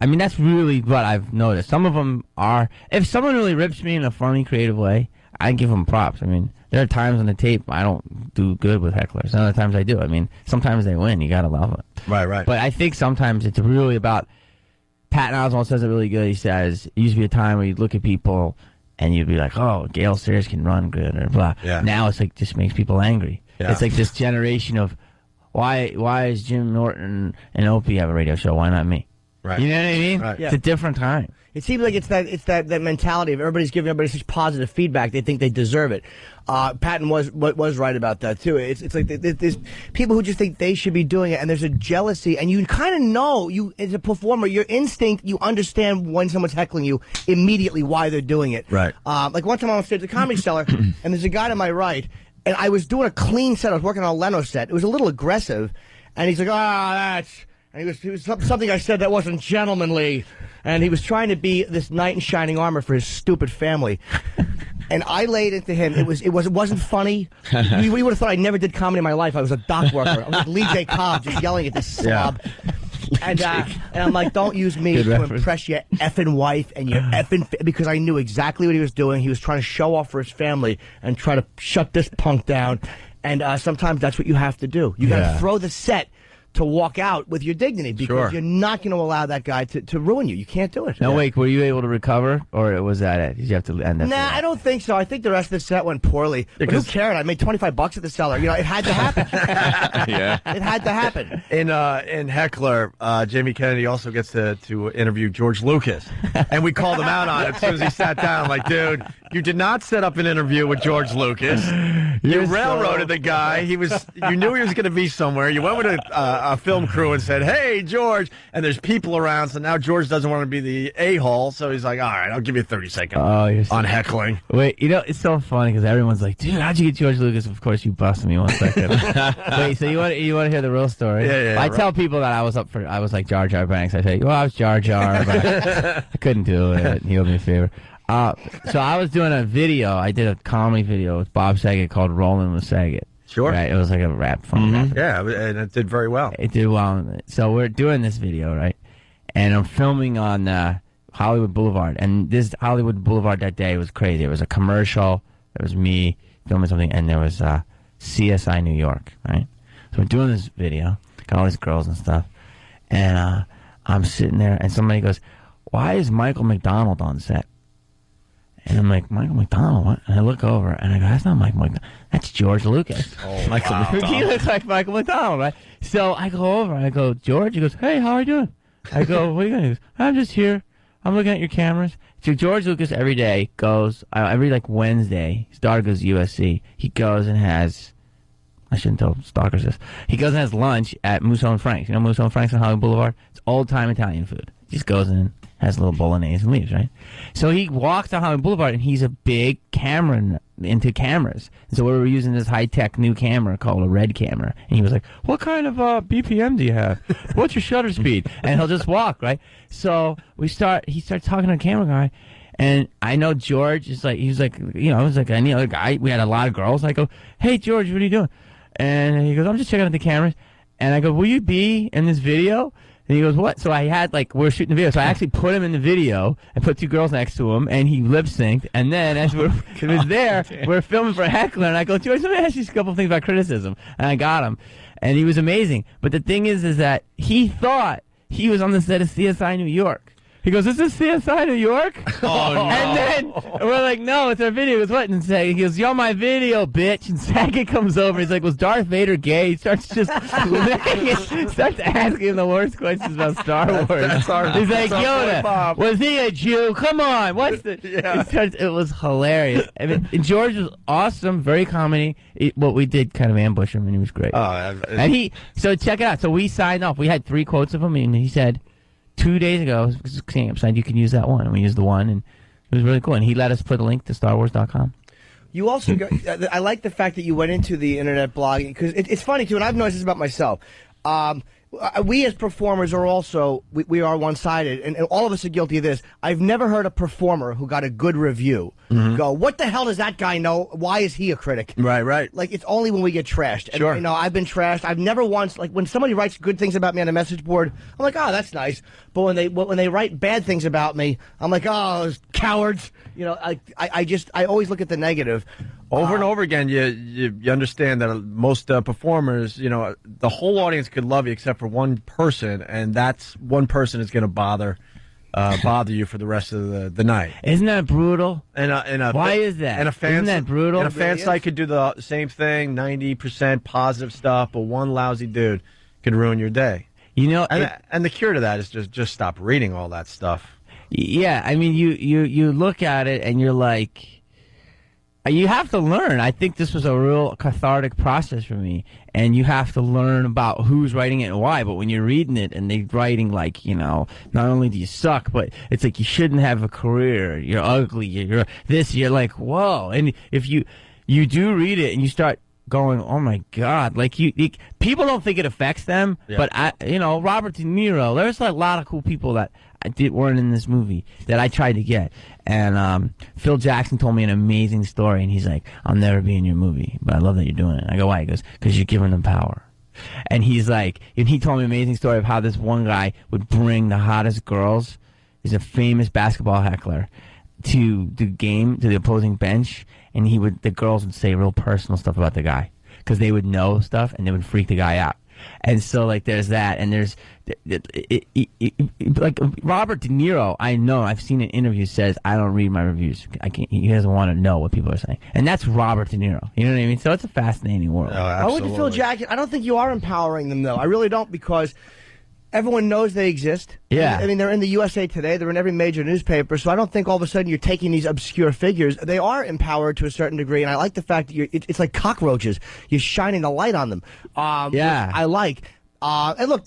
mean, that's really what I've noticed. Some of them are, if someone really rips me in a funny, creative way, I give them props. I mean, there are times on the tape I don't do good with hecklers. Other times I do. I mean, sometimes they win. You gotta love it. Right. But I think sometimes it's really about. Patton Oswalt says it really good. He says, it used to be a time where you'd look at people and you'd be like, oh, Gale Sayers can run good, or blah. Yeah. Now it's like, just makes people angry. Yeah. It's like this generation of, why is Jim Norton and Opie have a radio show? Why not me? Right. You know what I mean? Right. It's a different time. It seems like it's that mentality of everybody's giving everybody such positive feedback, they think they deserve it. Patton was right about that too. It's like there's people who just think they should be doing it, and there's a jealousy, and you kind of know, you as a performer, your instinct, you understand when someone's heckling you immediately why they're doing it. Right. Like one time I was stage at the Comedy Cellar, and there's a guy to my right, and I was doing a clean set. I was working on a Leno set. It was a little aggressive, and he's like, that's. And he was something I said that wasn't gentlemanly, and he was trying to be this knight in shining armor for his stupid family. And I laid into him. It wasn't funny. You would have thought I never did comedy in my life. I was a dock worker. I was like Lee J. Cobb, just yelling at this slob. And I'm like, don't use me to impress your effing wife and your effing because I knew exactly what he was doing. He was trying to show off for his family and try to shut this punk down. And sometimes that's what you have to do. You got to throw the set to walk out with your dignity, because you're not going to allow that guy to ruin you. You can't do it. Now, wait, were you able to recover, or was that it? Did you have to end that? Nah, I don't think so. I think the rest of the set went poorly. But who cared? I made $25 at the Cellar. You know, it had to happen. Yeah. It had to happen. In Heckler, Jamie Kennedy also gets to interview George Lucas. And we called him out on it as soon as he sat down. Like, dude, you did not set up an interview with George Lucas. You railroaded the guy. You knew he was going to be somewhere. You went with a film crew and said, hey, George, and there's people around, so now George doesn't want to be the a-hole, so he's like, all right, I'll give you 30 seconds on heckling. Wait, you know, it's so funny because everyone's like, dude, how'd you get George Lucas? Of course, you busted me 1 second. Wait, so you want to hear the real story? Yeah. I tell people that I was like Jar Jar Banks. I say, well, I was Jar Jar, but I couldn't do it. He owed me a favor. So I was doing a video. I did a comedy video with Bob Saget called Rolling with Saget. Sure. Right? It was like a rap fun. Mm-hmm. Yeah, and it did very well. It did well. So we're doing this video, right? And I'm filming on Hollywood Boulevard. And this Hollywood Boulevard that day was crazy. It was a commercial. There was me filming something. And there was CSI New York, right? So we're doing this video. Got all these girls and stuff. And I'm sitting there. And somebody goes, why is Michael McDonald on set? And I'm like, Michael McDonald? What? And I look over, and I go, that's not Michael McDonald. That's George Lucas. Oh, Michael McDonald. He looks like Michael McDonald, right? So I go over, and I go, George? He goes, hey, how are you doing? I go, what are you doing? He goes, I'm just here. I'm looking at your cameras. So George Lucas every day goes, every like Wednesday, his daughter goes to USC. He goes and has, I shouldn't tell stalkers this. He goes and has lunch at Musso and Frank's. You know Musso and Frank's on Hollywood Boulevard? It's old-time Italian food. He just goes in, has a little bolognese and leaves, right? So he walks down Hollywood Boulevard, and he's a big camera into cameras. And so we were using this high-tech new camera called a red camera. And he was like, what kind of BPM do you have? What's your shutter speed? And he'll just walk, right? So he starts talking to the camera guy. And I know George is like, he was like, you know, it was like any other guy. We had a lot of girls. I go, hey, George, what are you doing? And he goes, I'm just checking out the cameras. And I go, will you be in this video? And he goes, what? So I had, like, we're shooting the video. So I actually put him in the video. I put two girls next to him, and he lip-synced. And then as it was there, we're filming for Heckler. And I go, George, let me ask you a couple things about criticism. And I got him. And he was amazing. But the thing is that he thought he was on the set of CSI New York. He goes, is this CSI New York? Oh, no. And then we're like, no, it's our video. He goes, what? And he goes, you're my video, bitch. And Saget comes over. He's like, was Darth Vader gay? He starts just starts asking him the worst questions about Star Wars. He's like, Yoda, was he a Jew? Come on. What's the... Yeah. It was hilarious. I mean, George was awesome, very comedy. What we did kind of ambush him, and he was great. So check it out. So we signed off. We had 3 quotes of him, and he said... 2 days ago, said you can use that one, and we used the one, and it was really cool. And he let us put a link to StarWars.com. You also, I like the fact that you went into the internet blogging because it's funny too, and I've noticed this about myself. We as performers are also we are one-sided, and all of us are guilty of this. I've never heard a performer who got a good review go, "What the hell does that guy know? Why is he a critic?" Right. Like it's only when we get trashed. Sure. And, you know, I've been trashed. I've never once like when somebody writes good things about me on a message board, I'm like, "Oh, that's nice." But when they write bad things about me, I'm like, "Oh, those cowards." You know, I always look at the negative. Over and over again, you understand that most performers, you know, the whole audience could love you except for one person, and that's one person is going to bother you for the rest of the night. Isn't that brutal? Why is that? And a fan, Isn't that brutal? And a fan site could do the same thing, 90% positive stuff, but one lousy dude could ruin your day. You know, and the cure to that is just stop reading all that stuff. Yeah, I mean, you look at it and you're like. You have to learn. I think this was a real cathartic process for me. And you have to learn about who's writing it and why. But when you're reading it and they're writing like, you know, not only do you suck, but it's like you shouldn't have a career. You're ugly. You're this. You're like, whoa. And if you do read it and you start going, oh my God, like people don't think it affects them. Yeah. But Robert De Niro, there's a lot of cool people that weren't in this movie that I tried to get. And Phil Jackson told me an amazing story, and he's like, I'll never be in your movie, but I love that you're doing it. I go, why? He goes, because you're giving them power. And he's like, and he told me an amazing story of how this one guy would bring the hottest girls, he's a famous basketball heckler, to the opposing bench, and the girls would say real personal stuff about the guy, because they would know stuff, and they would freak the guy out. And so, like, there's that, and there's, like, Robert De Niro, I know, I've seen an interview, says, I don't read my reviews. He doesn't want to know what people are saying. And that's Robert De Niro. You know what I mean? So it's a fascinating world. Oh, absolutely. I went to Phil Jackson. I don't think you are empowering them, though. I really don't, because everyone knows they exist. Yeah. I mean, they're in the USA Today. They're in every major newspaper. So I don't think all of a sudden you're taking these obscure figures. They are empowered to a certain degree, and I like the fact that it's like cockroaches. You're shining the light on them. Yeah. I like. And look,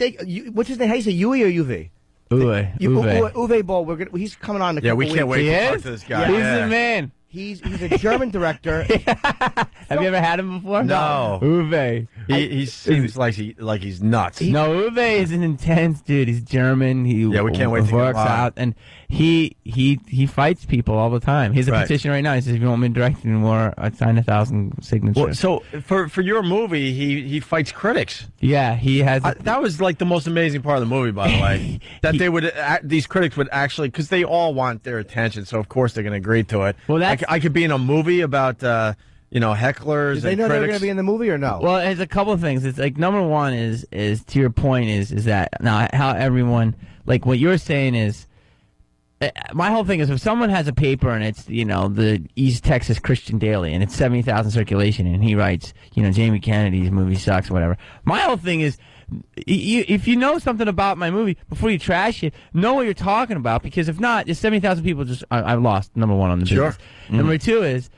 what's his name? How do you say, Yui or UV? Uwe Boll. He's coming on in a couple we can't weeks. wait to talk to this guy. He's the man. He's a German director. Have you ever had him before? No. Uwe. He seems like he's nuts. No, Uwe is an intense dude. He's German. We can't wait to get works him on. out, and he fights people all the time. He has a petition right now. He says, if you want me to direct anymore, I'd sign 1,000 signatures. Well, so for your movie, he fights critics. Yeah, he has. That was like the most amazing part of the movie, by the way. That these critics would actually, because they all want their attention, so of course they're going to agree to it. Well, I could be in a movie about hecklers. Did they and know critics. they were going to be in the movie or no? Well, it's a couple of things. It's like, number one is to your point is that now how everyone, like what you're saying is, my whole thing is if someone has a paper and it's, the East Texas Christian Daily and it's 70,000 circulation and he writes, Jamie Kennedy's movie sucks or whatever. My whole thing is, if you know something about my movie before you trash it, know what you're talking about, because if not, there's 70,000 people I've lost, number one, on the business. Mm-hmm. Number two is,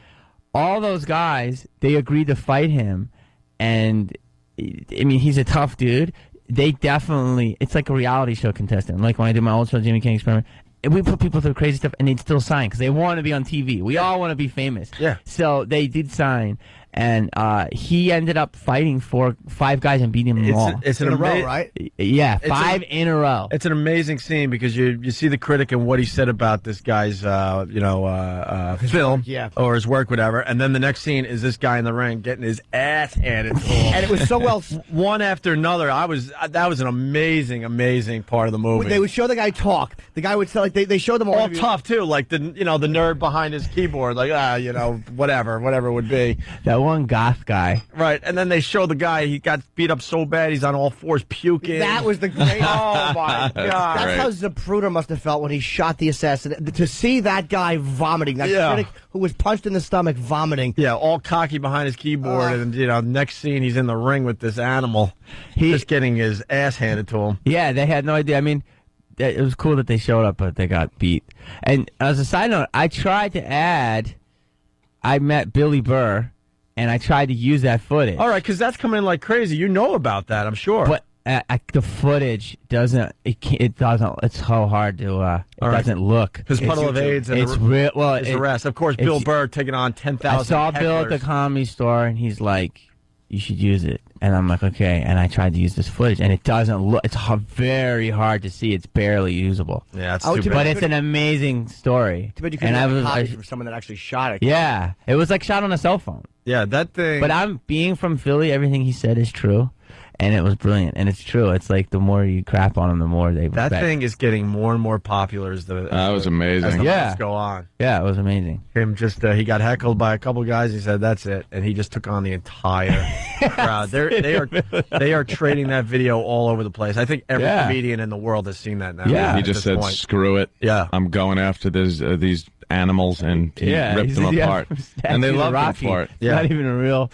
all those guys, they agreed to fight him, and I mean, he's a tough dude. They definitely, it's like a reality show contestant. Like when I did my old show, Jimmy King Experiment, we put people through crazy stuff, and they'd still sign because they want to be on TV. We all want to be famous. Yeah. So they did sign, and he ended up fighting 5 guys and beating them all. It's in a row, right? Yeah, 5 in a row. It's an amazing scene because you see the critic and what he said about this guy's film or his work, whatever, and then the next scene is this guy in the ring getting his ass handed to him. And it was so well one after another. That was an amazing part of the movie. They would show the guy talk. The guy would say, like, they showed them all tough too, like the nerd behind his keyboard, like whatever it would be. That one goth guy, right? And then they show the guy, he got beat up so bad he's on all fours puking. That was the great. Oh my god! That's how Zapruder must have felt when he shot the assassin. To see that guy vomiting, that critic who was punched in the stomach vomiting. Yeah, all cocky behind his keyboard, and next scene he's in the ring with this animal, just getting his ass handed to him. Yeah, they had no idea. I mean, it was cool that they showed up, but they got beat. And as a side note, I met Billy Burr, and I tried to use that footage. All right, because that's coming in like crazy. You know about that, I'm sure. But the footage doesn't. It doesn't. It's so hard to. It doesn't look. His puddle of AIDS and it's real. Well, his arrest. Of course, Bill Burr taking on 10,000. I saw hecklers. Bill at the Comedy Store, and he's like, "You should use it." And I'm like, "Okay." And I tried to use this footage, and it doesn't look. It's very hard to see. It's barely usable. Yeah, it's too bad. But it's an amazing story. Too bad you couldn't have a copy from someone that actually shot it. Yeah, it was like shot on a cell phone. Yeah, that thing. But being from Philly, everything he said is true. And it was brilliant, and it's true. It's like the more you crap on them, the more they respect. That thing is getting more and more popular as the that was amazing. As the months go on. Yeah, it was amazing. Him just he got heckled by a couple guys. He said that's it, and he just took on the entire crowd. They are trading that video all over the place. I think every comedian in the world has seen that now. Yeah, he just said, "Screw it. Yeah, I'm going after these animals," and he ripped them apart, and they loved him for it. Yeah, not even a real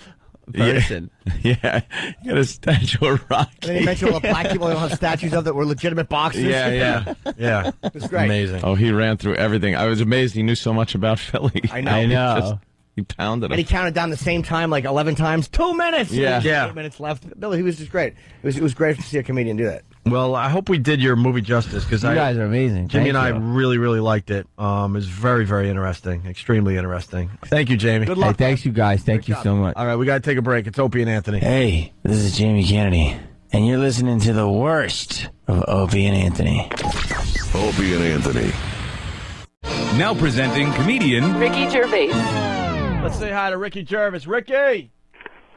person. Yeah, he got a statue of Rocky. And then he mentioned all the black people they don't have statues of that were legitimate boxers. Yeah. It was great. Amazing. Oh, he ran through everything. I was amazed he knew so much about Philly. I know. He pounded him. And he counted down the same time, like 11 times. 2 minutes. Yeah. 8 minutes left. Billy, he was just great. It was great to see a comedian do that. Well, I hope we did your movie justice because you guys are amazing. Jimmy and I you. really, really liked it. It was very, very interesting, extremely interesting. Thank you, Jamie. Good luck. Hey, thanks, you guys. Thank you so much. All right, we got to take a break. It's Opie and Anthony. Hey, this is Jamie Kennedy, and you're listening to the worst of Opie and Anthony. Opie and Anthony. Now presenting comedian Ricky Gervais. Let's say hi to Ricky Gervais. Ricky!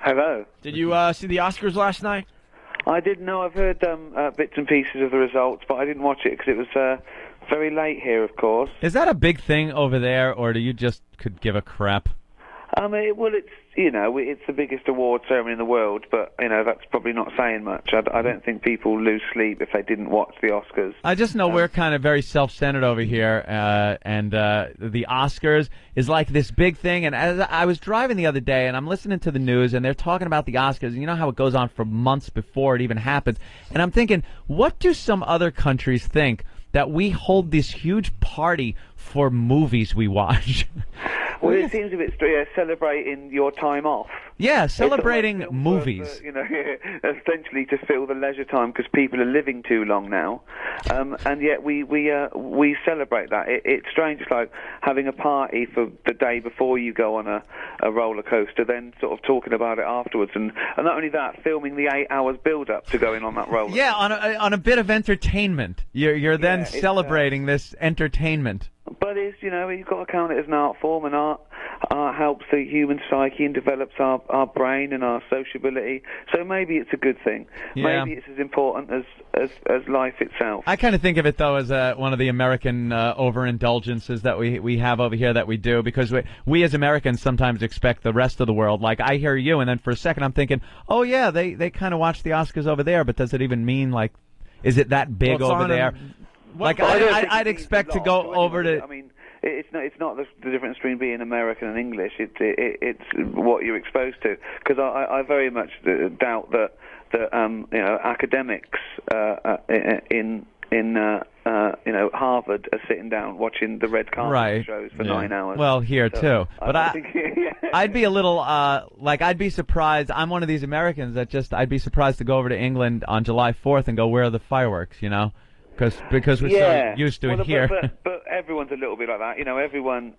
Hello. Did you see the Oscars last night? I didn't know. I've heard bits and pieces of the results, but I didn't watch it because it was very late here, of course. Is that a big thing over there, or do you just could give a crap? Well, it's it's the biggest award ceremony in the world, but that's probably not saying much. I don't think people lose sleep if they didn't watch the Oscars. I just know we're kind of very self-centered over here, and the Oscars is like this big thing. And as I was driving the other day, and I'm listening to the news, and they're talking about the Oscars, and you know how it goes on for months before it even happens. And I'm thinking, what do some other countries think that we hold this huge party for movies we watch? Well, it seems a bit celebrating your time off. Yeah, celebrating movies. Essentially to fill the leisure time because people are living too long now, and yet we celebrate that. It's strange. It's like having a party for the day before you go on a roller coaster, then sort of talking about it afterwards, and not only that, filming the 8 hours build up to going on that roller. Yeah, on a bit of entertainment. You're then celebrating this entertainment. But you've got to count it as an art form, and art helps the human psyche and develops our brain and our sociability. So maybe it's a good thing. Yeah. Maybe it's as important as life itself. I kind of think of it though as one of the American overindulgences that we have over here that we do, because we as Americans sometimes expect the rest of the world. Like I hear you, and then for a second I'm thinking, oh yeah, they kind of watch the Oscars over there, but does it even mean like, is it that big over there? Like I'd expect to go over to. I mean, it's not the difference between being American and English. It's what you're exposed to. Because I very much doubt that academics in Harvard are sitting down watching the red carpet shows for 9 hours. Well, here too, but I'd be a little I'd be surprised. I'm one of these Americans that I'd be surprised to go over to England on July 4th and go, where are the fireworks? because we're so used to it here. But everyone's a little bit like that. You know, everyone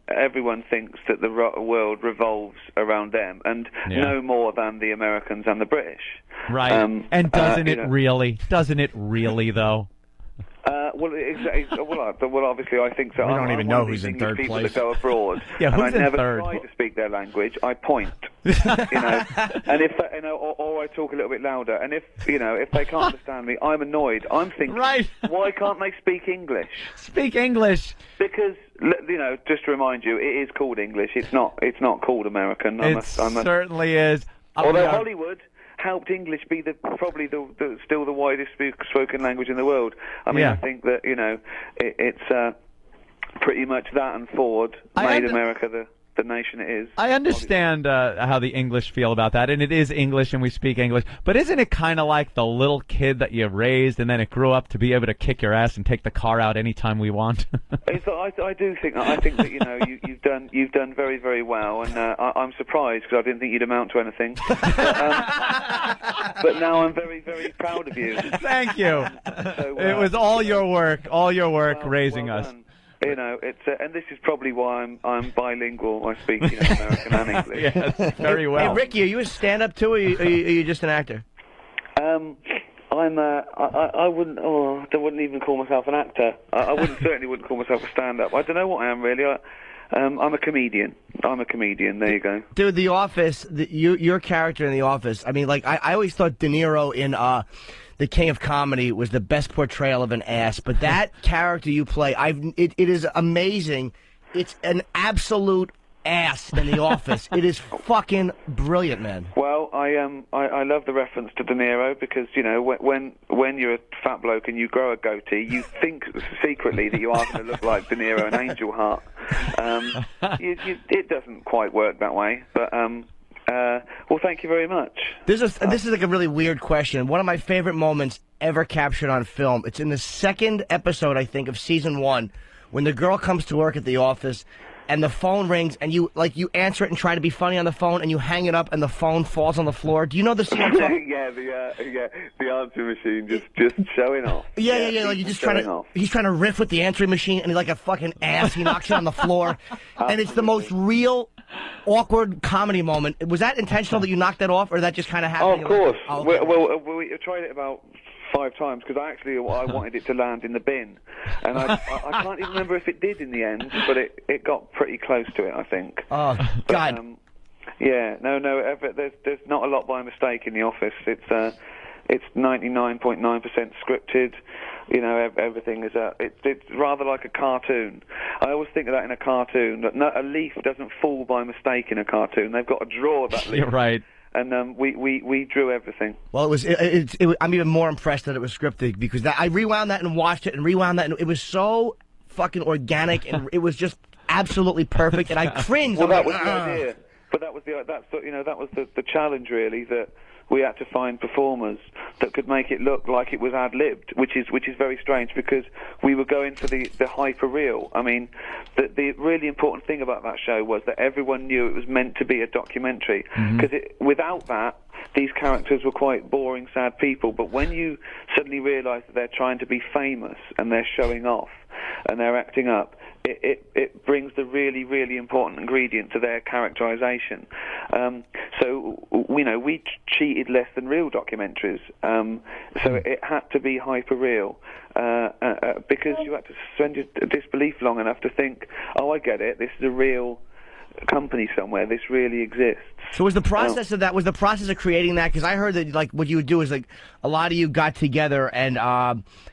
thinks that the world revolves around them, and no more than the Americans and the British. Right. And doesn't it really? Doesn't it really, though? Well, obviously, I think so. We don't even know who's in third people place. That go abroad, yeah, and who's I in never third? try to speak their language. I point, and if or I talk a little bit louder. And if they can't understand me, I'm annoyed. I'm thinking, why can't they speak English? Speak English. Because just to remind you, it is called English. It's not called American. It certainly is. Although Hollywood helped English be probably still the widest spoken language in the world. I mean, I think that it's pretty much that, and Ford made America the nation it is. I understand how the English feel about that, and it is English, and we speak English. But isn't it kind of like the little kid that you raised, and then it grew up to be able to kick your ass and take the car out anytime we want? I do think that. I think that you've done very, very well, and I'm surprised because I didn't think you'd amount to anything. But now I'm very, very proud of you. Thank you. So, it was all your work, raising us. Done. It's and this is probably why I'm bilingual. I speak American and English. Yes, very well. Hey, Ricky, are you a stand-up too, or are you just an actor? I wouldn't. I wouldn't even call myself an actor. I certainly wouldn't call myself a stand-up. I don't know what I am really. I'm a comedian. There you go. Dude, The Office. Your character in The Office. I mean, like I always thought De Niro in The King of Comedy was the best portrayal of an ass, but that character you play, it is amazing. It's an absolute ass in The Office. It is fucking brilliant, man. Well, I love the reference to De Niro because when you're a fat bloke and you grow a goatee, you think secretly that you are going to look like De Niro and Angel Heart. It doesn't quite work that way, but. Well, thank you very much. This is like a really weird question. One of my favorite moments ever captured on film. It's in the second episode, I think, of season 1, when the girl comes to work at the office, and the phone rings, and you answer it and try to be funny on the phone, and you hang it up, and the phone falls on the floor. Do you know the scene? The answer machine just showing off. Yeah. Like he's trying to riff with the answering machine, and he's like a fucking ass. He knocks it on the floor, and it's the most real, awkward comedy moment. Was that intentional that you knocked that off, or that just kind of happened? Of course. Well, we tried it about 5 times because I wanted it to land in the bin, and I can't even remember if it did in the end, but it got pretty close to it, I think. Oh God! There's not a lot by mistake in The Office. It's 99.9% scripted. Everything is it's rather like a cartoon. I always think of that in a cartoon. That a leaf doesn't fall by mistake in a cartoon. They've got to draw that leaf. You're right. And we drew everything. Well, I'm even more impressed that it was scripted because I rewound that and watched it and rewound that, and it was so fucking organic and it was just absolutely perfect. And I cringed. Well, that was the idea. But that was the challenge really, that we had to find performers that could make it look like it was ad-libbed, which is very strange because we were going for the hyper-real. I mean, the really important thing about that show was that everyone knew it was meant to be a documentary, because without that, these characters were quite boring, sad people. But when you suddenly realise that they're trying to be famous and they're showing off and they're acting up, it brings the really, really important ingredient to their characterization. So we cheated less than real documentaries. So it had to be hyper-real because you had to suspend your disbelief long enough to think, oh, I get it, this is a real company somewhere, this really exists. So was the process of that, was the process of creating that, because I heard that like what you would do is like a lot of you got together and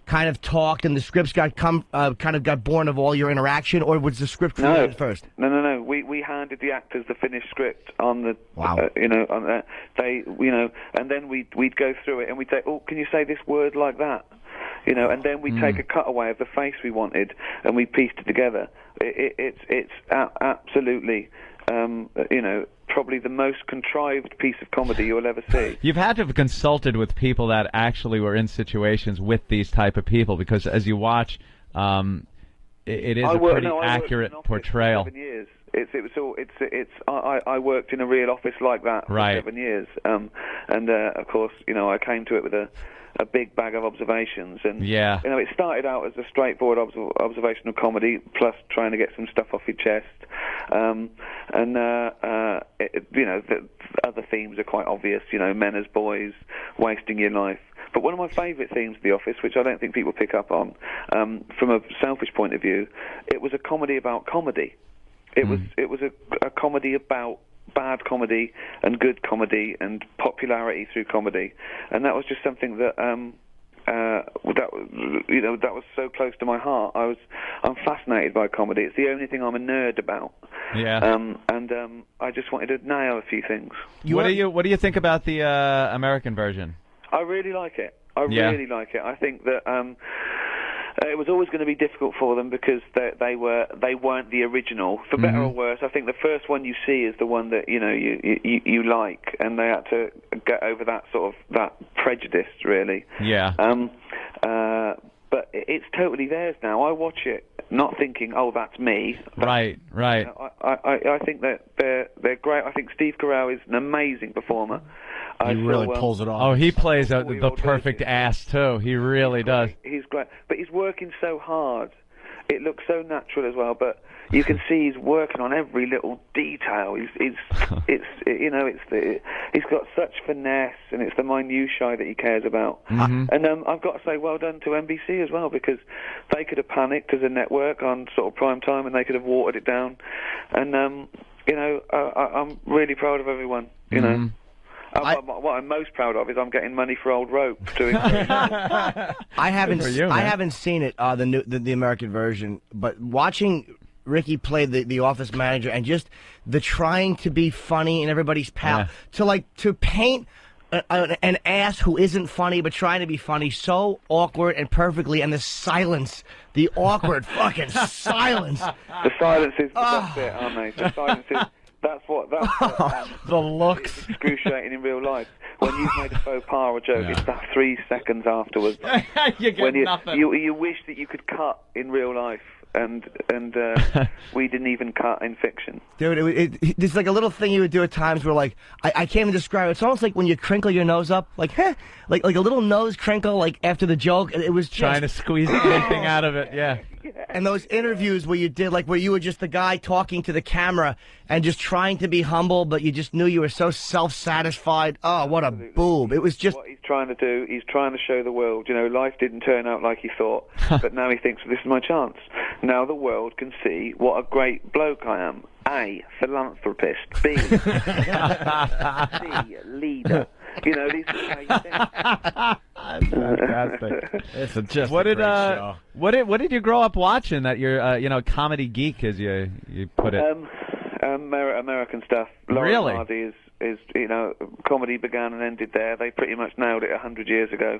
kind of talked and the scripts got kind of got born of all your interaction, or was the script created first? No. We handed the actors the finished script on the and then we'd go through it and we'd say, oh, can you say this word like that? And then we'd take a cutaway of the face we wanted and we pieced it together. It's absolutely, probably the most contrived piece of comedy you'll ever see. You've had to have consulted with people that actually were in situations with these type of people, because as you watch, it is a pretty accurate portrayal. For 7 years. I worked in a real office like that for 7 years, and of course, I came to it with a big bag of observations, and Yeah. you know, it started out as a straightforward observational comedy, plus trying to get some stuff off your chest, you know, the other themes are quite obvious, you know, men as boys, wasting your life. But one of my favourite themes of The Office, which I don't think people pick up on, from a selfish point of view, it was a comedy about comedy. It was a comedy about bad comedy and good comedy and popularity through comedy, and that was just something that that was so close to my heart. I'm fascinated by comedy. It's the only thing I'm a nerd about. Yeah. I just wanted to nail a few things. What do you think about the American version? I really like it. I really like it. I think that it was always going to be difficult for them because they weren't the original. For better or worse, I think the first one you see is the one that you like, and they had to get over that prejudice, really. Yeah. But it's totally theirs now. I watch it not thinking, oh, that's me. Right. I think that they're great. I think Steve Carell is an amazing performer. He really pulls it off. Oh, he plays the perfect ass too. He really does. He's great, but he's working so hard. It looks so natural as well, but you can see he's working on every little detail. He's got such finesse, and it's the minutiae that he cares about. Mm-hmm. And I've got to say, well done to NBC as well, because they could have panicked as a network on sort of prime time, and they could have watered it down. And I'm really proud of everyone. You know. What I'm most proud of is I'm getting money for old rope. I haven't seen it, the American version, but watching Ricky play the office manager and just the trying to be funny and everybody's pal, to paint an ass who isn't funny but trying to be funny so awkward and perfectly, and the silence, the awkward fucking silence. The silence is that's it, aren't they? The silence is. That's what the looks. It's excruciating in real life. When you've made a faux pas or a joke, it's that 3 seconds afterwards. You get nothing. You wish that you could cut in real life, and we didn't even cut in fiction. Dude, there's like a little thing you would do at times where, like, I can't even describe it. It's almost like when you crinkle your nose up, like a little nose crinkle, like after the joke. It was just trying to squeeze anything out of it. Yeah. And those interviews where you did, like, where you were just the guy talking to the camera and just trying to be humble, but you just knew you were so self-satisfied. Oh, what a boob. It was just... What he's trying to do, he's trying to show the world, life didn't turn out like he thought, but now he thinks, well, this is my chance. Now the world can see what a great bloke I am. A, philanthropist. B, C, leader. These are how you think. Fantastic. It's just what a did great show. What did you grow up watching that you're comedy geek, as you put it? American stuff. Really? Lauren Hardy is comedy began and ended there. They pretty much nailed it 100 years ago.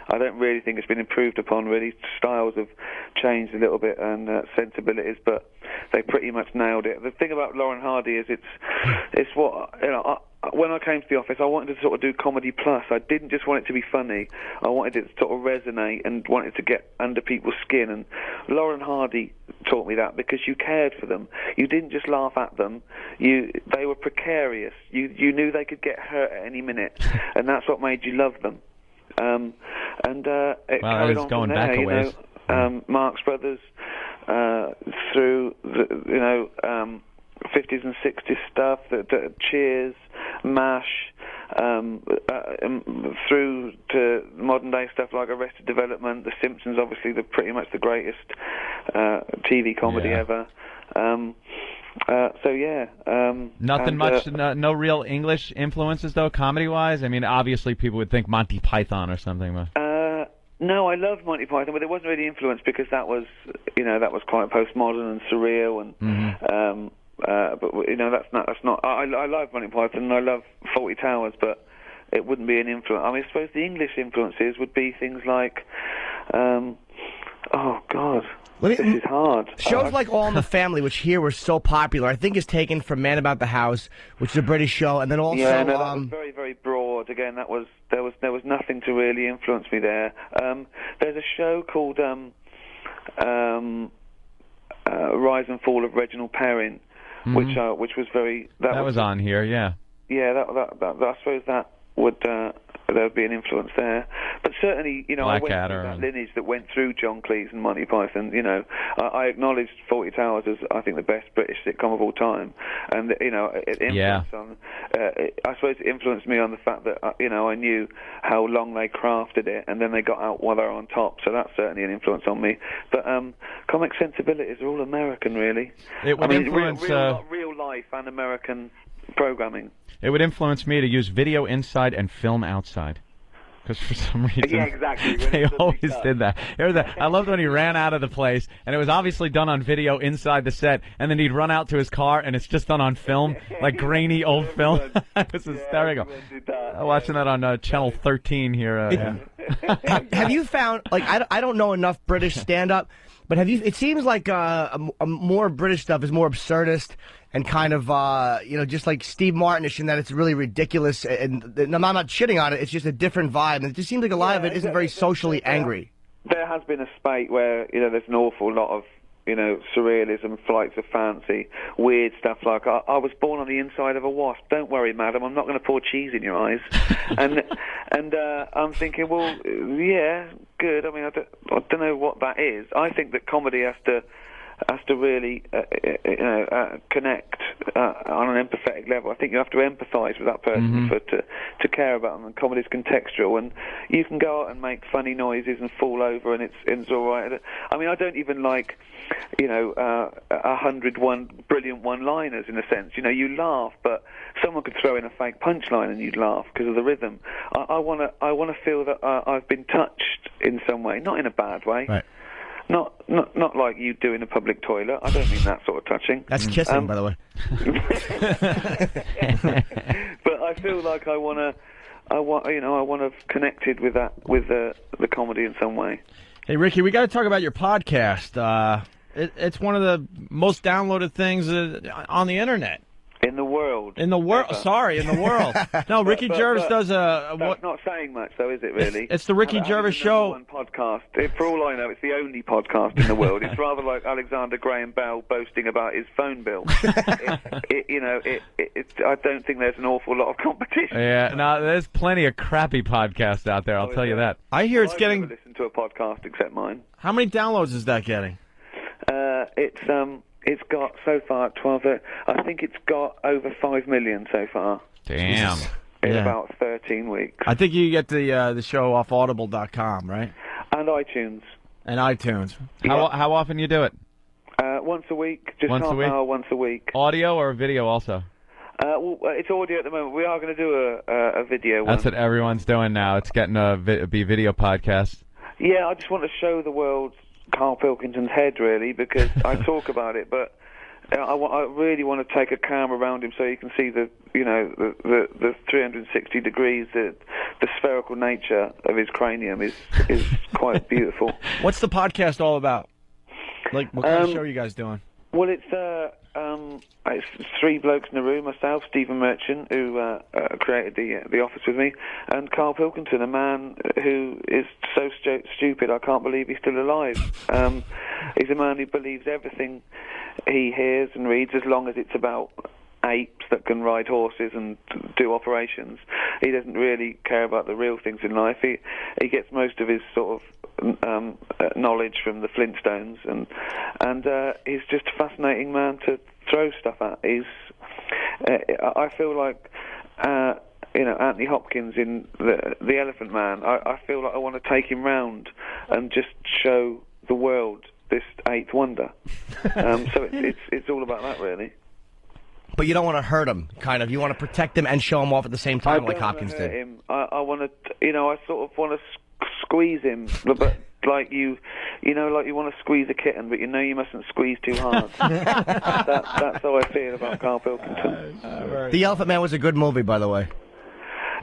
I don't really think it's been improved upon, really. Styles have changed a little bit and sensibilities, but they pretty much nailed it. The thing about Lauren Hardy is it's what, when I came to the office, I wanted to sort of do comedy plus. I didn't just want it to be funny. I wanted it to sort of resonate and wanted to get under people's skin. And Lauren Hardy taught me that, because you cared for them. You didn't just laugh at them. They were precarious. You knew they could get hurt at any minute, and that's what made you love them. It carried on going from back there, a ways. Marx Brothers, through the 50s and 60s stuff, the Cheers, MASH, through to modern day stuff like Arrested Development, The Simpsons, obviously pretty much the greatest TV comedy ever. Nothing much, no real English influences though, comedy-wise. I mean, obviously people would think Monty Python or something. But no, I loved Monty Python, but it wasn't really influenced because that was quite postmodern and surreal, and but that's not. I love Monty Python and I love Fawlty Towers, but it wouldn't be an influence. I mean, I suppose the English influences would be things like, oh God. This is hard. Shows like All in the Family, which here were so popular, I think is taken from Man About the House, which is a British show, and then also that was very, very broad. Again, there was nothing to really influence me there. There's a show called Rise and Fall of Reginald Perrin, which was very that was on here, yeah. Yeah, that I suppose that would there would be an influence there. But certainly, I went Blackadder through that and- lineage that went through John Cleese and Monty Python. I acknowledged 40 Towers as, I think, the best British sitcom of all time. And, it influenced on... I suppose it influenced me on the fact that, I knew how long they crafted it, and then they got out while they were on top. So that's certainly an influence on me. But comic sensibilities are all American, really. It would influence real life and American programming. It would influence me to use video inside and film outside. Because for some reason, Yeah, exactly. they always did that. I loved when he ran out of the place, and it was obviously done on video inside the set, and then he'd run out to his car, and it's just done on film, like grainy old film. It was hysterical. Watching that on Channel 13 here. Have you found, like, I don't know enough British stand-up, but it seems like a more British stuff is more absurdist and kind of, just like Steve Martinish in that it's really ridiculous. And I'm not shitting on it. It's just a different vibe. And it just seems like a lot of it isn't very socially angry. There has been a spate where, there's an awful lot of, surrealism, flights of fancy, weird stuff like, I was born on the inside of a wasp. Don't worry, madam, I'm not going to pour cheese in your eyes. and I'm thinking, well, yeah, good. I mean, I don't know what that is. I think that comedy has to really, connect on an empathetic level. I think you have to empathise with that person to care about them. And comedy's contextual, and you can go out and make funny noises and fall over, and it's all right. I mean, I don't even like, 101 brilliant one-liners in a sense. You laugh, but someone could throw in a fake punchline and you'd laugh because of the rhythm. I want to feel that I've been touched in some way, not in a bad way. Right. Not like you do in a public toilet. I don't mean that sort of touching. That's kissing, by the way. But I feel like I want to have connected with the comedy in some way. Hey, Ricky, we got to talk about your podcast. It's one of the most downloaded things on the internet. In the world. In the world. Sorry, in the world. No, Ricky Gervais does a... That's not saying much, though, is it, really? It's the Ricky Gervais Show. One podcast. For all I know, it's the only podcast in the world. It's rather like Alexander Graham Bell boasting about his phone bill. I don't think there's an awful lot of competition. Yeah, no, there's plenty of crappy podcasts out there, I'll tell you that. I hear it's getting... I've never listened to a podcast except mine. How many downloads is that getting? It's got so far 12. I think it's got over 5 million so far. Damn. In about 13 weeks. I think you get the show off Audible.com, right? And iTunes. And iTunes. How often you do it? Once a week. Just Once a half week? hour once a week. Audio or video also? Well, it's audio at the moment. We are going to do a video one. That's what everyone's doing now. It's getting a video podcast. Yeah, I just want to show the world Carl Pilkington's head, really, because I talk about it, but I really want to take a camera around him so you can see the 360 degrees, the spherical nature of his cranium is quite beautiful. What's the podcast all about? Like, what kind of show are you guys doing? Well, it's three blokes in a room, myself, Stephen Merchant, who created the office with me, and Carl Pilkington, a man who is so stupid I can't believe he's still alive. He's a man who believes everything he hears and reads, as long as it's about apes that can ride horses and do operations. He doesn't really care about the real things in life. He gets most of his sort of knowledge from the Flintstones, and he's just a fascinating man to throw stuff at. I feel like Anthony Hopkins in the Elephant Man. I feel like I want to take him round and just show the world this eighth wonder. So it's all about that, really. But you don't want to hurt him, kind of. You want to protect him and show him off at the same time, like Hopkins did. Him. I want to, I sort of want to squeeze him, but like you want to squeeze a kitten, but you mustn't squeeze too hard. That's how I feel about Carl Pilkington. The Elephant Man was a good movie, by the way.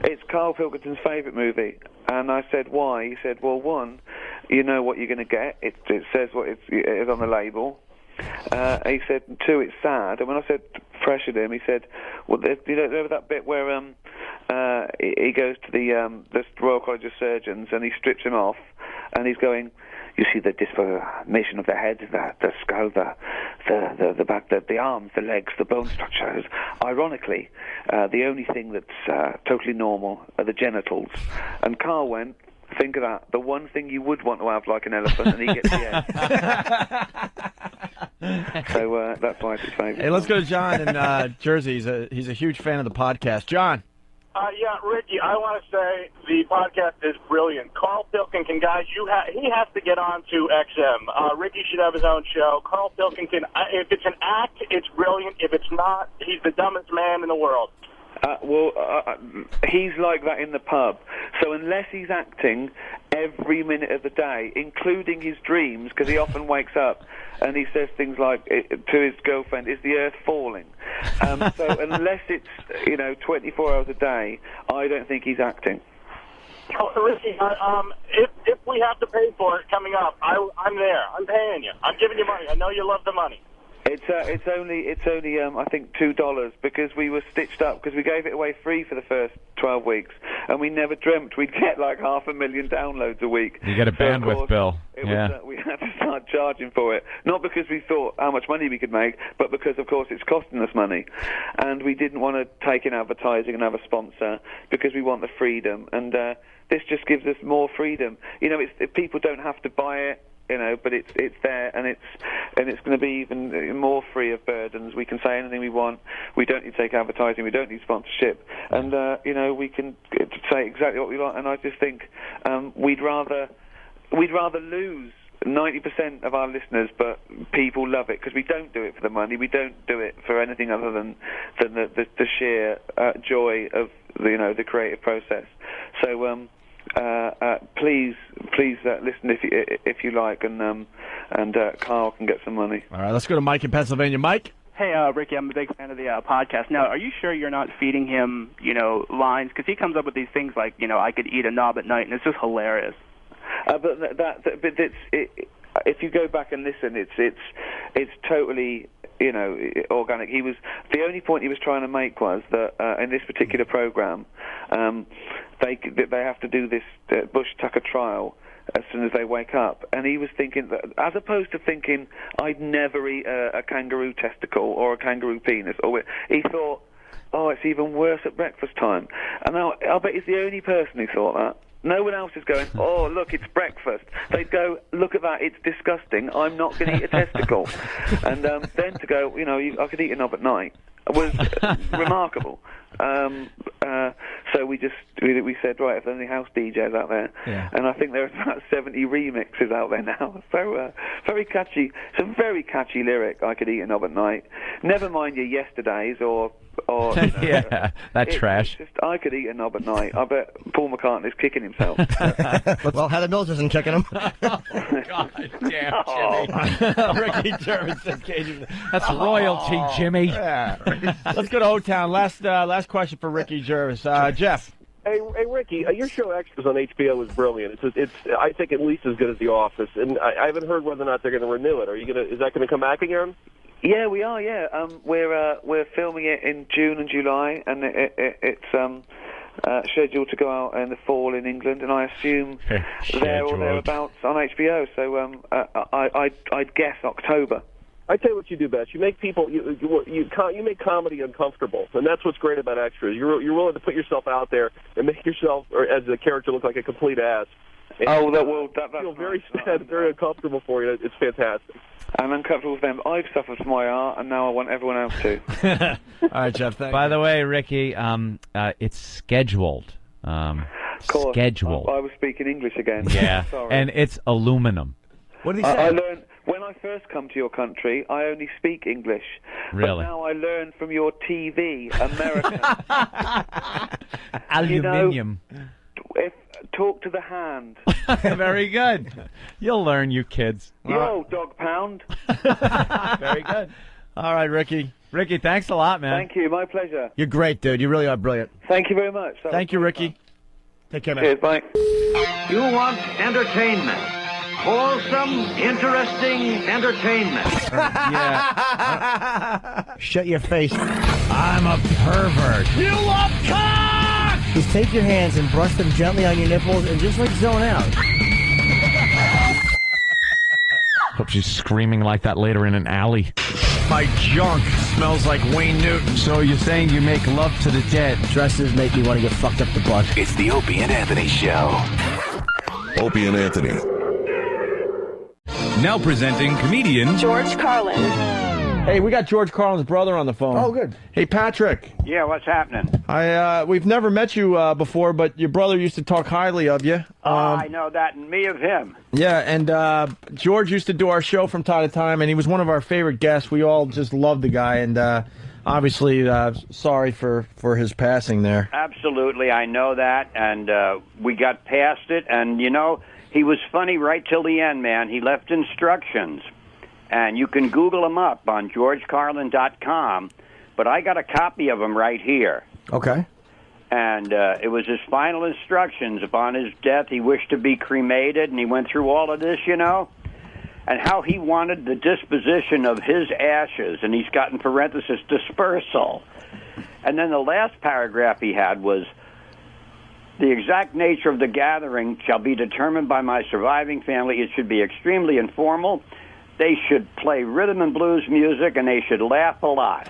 It's Carl Pilkington's favourite movie, and I said, why? He said, well, one, you know what you're going to get. It says what it is on the label. He said, two, it's sad. And when I said, pressured him, he said, well, there was that bit where he goes to the Royal College of Surgeons and he strips him off, and he's going, you see the deformation of the head, the skull, the back, the arms, the legs, the bone structures. Ironically, the only thing that's totally normal are the genitals. And Carl went, think of that, the one thing you would want to have like an elephant, and he gets the head. So that's why it's his favourite. Hey, let's go to John in Jersey. He's a huge fan of the podcast. John. Yeah, Ricky, I want to say the podcast is brilliant. Carl Pilkington, guys, he has to get on to XM. Ricky should have his own show. Carl Pilkington, if it's an act, it's brilliant. If it's not, he's the dumbest man in the world. He's like that in the pub. So unless he's acting every minute of the day, including his dreams, because he often wakes up and he says things like to his girlfriend, "Is the earth falling?" So unless it's 24 hours a day, I don't think he's acting. Oh, Ricky, if we have to pay for it coming up, I'm there. I'm paying you. I'm giving you money. I know you love the money. It's only I think $2 because we were stitched up because we gave it away free for the first 12 weeks and we never dreamt we'd get like 500,000 downloads a week. You get a bandwidth bill. We had to start charging for it, not because we thought how much money we could make, but because of course it's costing us money, and we didn't want to take in advertising and have a sponsor because we want the freedom, and this just gives us more freedom. People don't have to buy it. But it's there, and it's going to be even more free of burdens. We can say anything we want. We don't need to take advertising. We don't need sponsorship, and we can say exactly what we want. And I just think we'd rather lose 90% of our listeners, but people love it because we don't do it for the money. We don't do it for anything other than the sheer joy of the creative process. So. Please listen if you like, and Carl can get some money. All right, let's go to Mike in Pennsylvania. Mike. Hey, Ricky, I'm a big fan of the podcast. Now, are you sure you're not feeding him, lines? Because he comes up with these things like, I could eat a knob at night, and it's just hilarious. If you go back and listen, it's totally organic. The only point he was trying to make was that in this particular program, they have to do this Bush Tucker trial as soon as they wake up, and he was thinking that, as opposed to thinking I'd never eat a kangaroo testicle or a kangaroo penis, he thought, oh, it's even worse at breakfast time. And now I'll bet he's the only person who thought that. No one else is going, oh, look, it's breakfast. They'd go, look at that, it's disgusting. I'm not going to eat a testicle. And then to go, I could eat a knob at night was remarkable. So we said, right, if there's any house DJs out there, and I think there's about 70 remixes out there now. So very catchy. It's a very catchy lyric. I could eat a knob at night. Never mind your yesterdays or trash. It's just, I could eat a knob at night. I bet Paul McCartney's kicking himself. Well, Heather Mills isn't kicking him. God damn, Jimmy. Ricky Gervais says Cajun. That's royalty, Jimmy. Yeah. Let's go to O-Town. Last question for Ricky Gervais. Jeff. Hey, Ricky, your show Extras on HBO is brilliant. It's I think at least as good as The Office, and I haven't heard whether or not they're going to renew it. Is that going to come back again? Yeah, we are. Yeah, we're filming it in June and July, and it's scheduled to go out in the fall in England, and I assume there or thereabouts on HBO. So I'd guess October. I tell you what you do best. You make people you make comedy uncomfortable, and that's what's great about Extras. You're willing to put yourself out there and make yourself or as a character look like a complete ass. That feel very sad, very uncomfortable for you. It's fantastic. I'm uncomfortable with them. I've suffered from my art, and now I want everyone else to. All right, Jeff. Thank you. By the way, Ricky, it's scheduled. Scheduled. I was speaking English again. Yeah, Sorry. and it's aluminum. What did he say? I learned when I first come to your country. I only speak English. Really? But now I learn from your TV, American. Aluminium. Talk to the hand. Very good. You'll learn, you kids. Yo, dog pound. Very good. All right, Ricky. Ricky, thanks a lot, man. Thank you. My pleasure. You're great, dude. You really are brilliant. Thank you very much. Thank you, Ricky. Take care, man. Cheers, bye. You want entertainment. Wholesome, interesting entertainment. Shut your face. I'm a pervert. You love cock! Just take your hands and brush them gently on your nipples and just zone out. Hope she's screaming like that later in an alley. My junk smells like Wayne Newton. So you're saying you make love to the dead? Dresses make me want to get fucked up the butt. It's the Opie and Anthony Show. Opie and Anthony. Now presenting comedian George Carlin. Hey, we got George Carlin's brother on the phone. Oh, good. Hey, Patrick. Yeah, what's happening? We've never met you before, but your brother used to talk highly of you. I know that, and me of him. Yeah, and George used to do our show from time to time, and he was one of our favorite guests. We all just loved the guy, and obviously sorry for his passing there. Absolutely, I know that, and we got past it, and, you know, he was funny right till the end, man. He left instructions, and you can Google him up on georgecarlin.com, but I got a copy of him right here. Okay. And it was his final instructions. Upon his death, he wished to be cremated, and he went through all of this, you know, and how he wanted the disposition of his ashes, and he's got in parenthesis, dispersal. And then the last paragraph he had was, the exact nature of the gathering shall be determined by my surviving family. It should be extremely informal. They should play rhythm and blues music, and they should laugh a lot.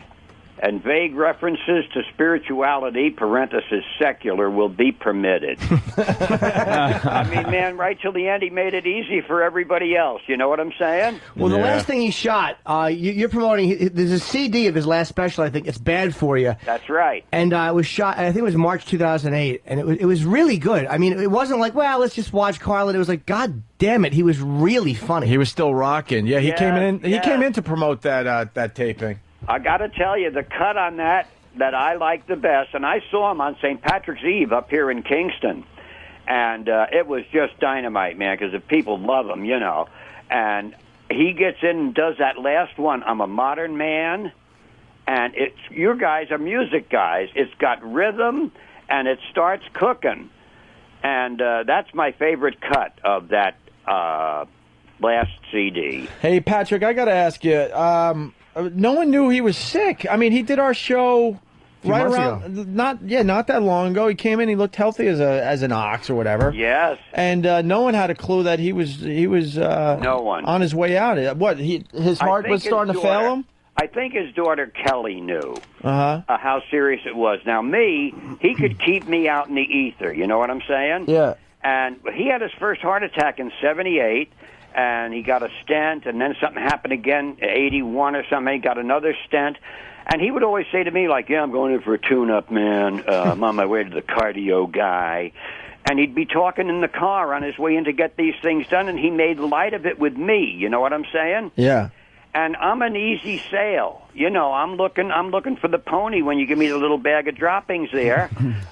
And vague references to spirituality, parenthesis, secular, will be permitted. I mean, man, right till the end, he made it easy for everybody else. You know what I'm saying? Well, the last thing he shot, you're promoting, there's a CD of his last special, I think. It's Bad For You. That's right. And it was shot, I think it was March 2008, and it was really good. I mean, it wasn't like, well, let's just watch Carlin. It was like, God damn it, he was really funny. He was still rocking. Yeah, he came in. He yeah. came in to promote that taping. I got to tell you, the cut on that I like the best, and I saw him on St. Patrick's Eve up here in Kingston, and it was just dynamite, man, because the people love him, you know. And he gets in and does that last one, I'm a Modern Man, and your guys are music guys. It's got rhythm, and it starts cooking. And that's my favorite cut of that last CD. Hey, Patrick, I got to ask you, no one knew he was sick. I mean, he did our show right around not that long ago. He came in, he looked healthy as an ox or whatever. Yes. And no one had a clue that he was no one on his way out. What, his heart was starting to fail him? I think his daughter Kelly knew how serious it was. Now me, he could keep me out in the ether, you know what I'm saying? Yeah. And he had his first heart attack in 78. And he got a stent, and then something happened again, 81 or something. He got another stent. And he would always say to me, like, yeah, I'm going in for a tune-up, man. I'm on my way to the cardio guy. And he'd be talking in the car on his way in to get these things done, and he made light of it with me. You know what I'm saying? Yeah. And I'm an easy sale. You know, I'm looking for the pony when you give me the little bag of droppings there.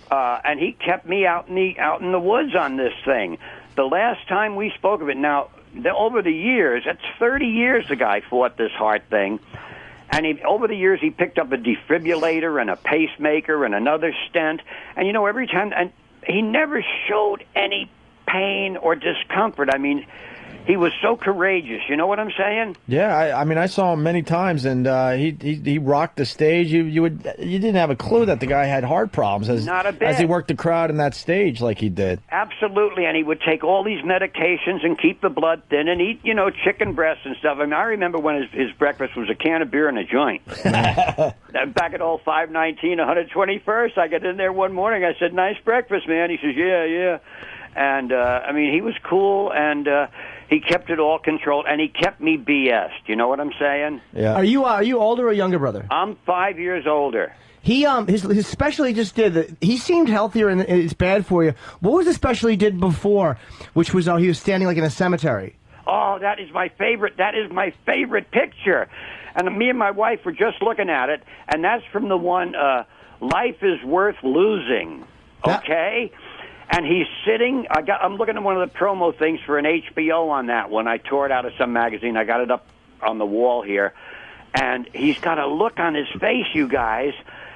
And he kept me out in the woods on this thing. The last time we spoke of it, now, over the years, that's 30 years the guy fought this heart thing. And over the years, he picked up a defibrillator and a pacemaker and another stent. And, you know, every time, and he never showed any pain or discomfort. I mean, he was so courageous. You know what I'm saying? Yeah, I mean, I saw him many times, and he rocked the stage. You didn't have a clue that the guy had heart problems Not a bit. as he worked the crowd in that stage like he did. Absolutely, and he would take all these medications and keep the blood thin and eat, you know, chicken breasts and stuff. I mean, I remember when his breakfast was a can of beer and a joint. Back at old 519, 121st, I got in there one morning. I said, "Nice breakfast, man." He says, "Yeah." And I mean, he was cool, and he kept it all controlled, and he kept me BS'd. You know what I'm saying? Yeah. Are you older or younger brother? I'm 5 years older. He his special he just did. He seemed healthier, and it's Bad For You. What was the special he did before, which was he was standing like in a cemetery? Oh, that is my favorite. That is my favorite picture. And me and my wife were just looking at it, and that's from the one Life is Worth Losing. Okay. And he's sitting, I'm looking at one of the promo things for an HBO on that one. I tore it out of some magazine. I got it up on the wall here. And he's got a look on his face, you guys,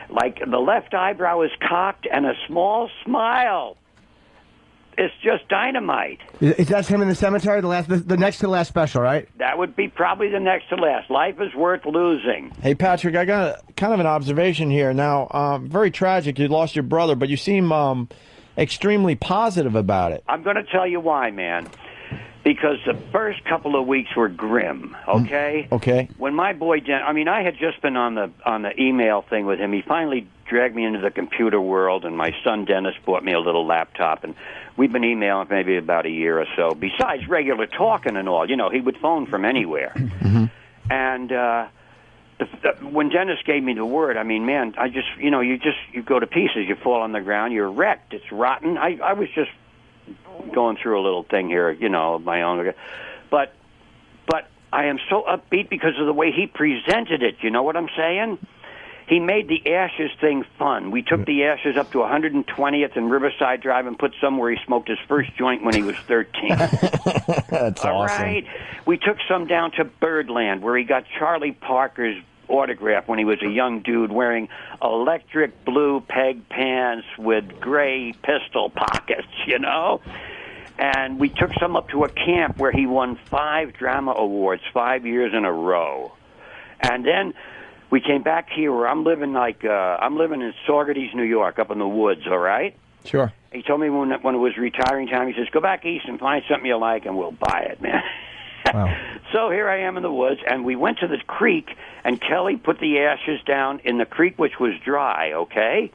like the left eyebrow is cocked and a small smile. It's just dynamite. Is that him in the cemetery, the next to the last special, right? That would be probably the next to last. Life is Worth Losing. Hey, Patrick, I got kind of an observation here. Now, very tragic. You lost your brother, but you seem... extremely positive about it. I'm going to tell you why, man. because the first couple of weeks were grim. Okay. Okay. When my boy I had just been on the email thing with him. He finally dragged me into the computer world, and my son Dennis bought me a little laptop, and we've been emailing for maybe about a year or so. Besides regular talking and all, he would phone from anywhere. Mm-hmm. And when Dennis gave me the word, I mean, man, I just, you go to pieces. You fall on the ground. You're wrecked. It's rotten. I was just going through a little thing here, of my own. But I am so upbeat because of the way he presented it. You know what I'm saying? He made the Ashes thing fun. We took the Ashes up to 120th and Riverside Drive and put some where he smoked his first joint when he was 13. That's All awesome. right. We took some down to Birdland where he got Charlie Parker's autograph when he was a young dude wearing electric blue peg pants with gray pistol pockets, And we took some up to a camp where he won 5 drama awards 5 years in a row. And then we came back here where I'm living in Saugerties, New York, up in the woods, all right? Sure. He told me when it was retiring time, he says, go back east and find something you like and we'll buy it, man. Wow. So here I am in the woods, and we went to the creek, and Kelly put the Ashes down in the creek, which was dry, okay?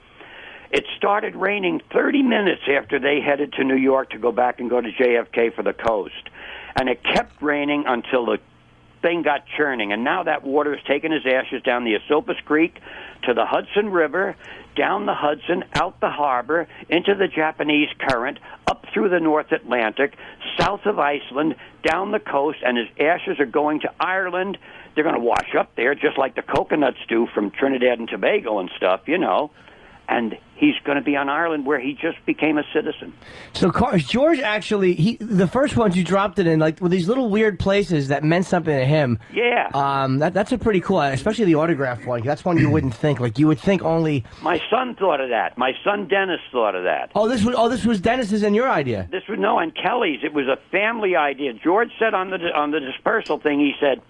It started raining 30 minutes after they headed to New York to go back and go to JFK for the coast. And it kept raining until the thing got churning, and now that water is taking his ashes down the Esopus Creek to the Hudson River, down the Hudson, out the harbor, into the Japanese current, up through the North Atlantic, south of Iceland, down the coast, and his ashes are going to Ireland. They're going to wash up there just like the coconuts do from Trinidad and Tobago and stuff, And he's going to be on Ireland where he just became a citizen. So George actually, the first ones you dropped it in, like with these little weird places that meant something to him. Yeah. That's a pretty cool, especially the autograph one. That's one you wouldn't think. Like you would think only. My son thought of that. My son Dennis thought of that. This was Dennis's and your idea. This was and Kelly's. It was a family idea. George said on the dispersal thing, he said,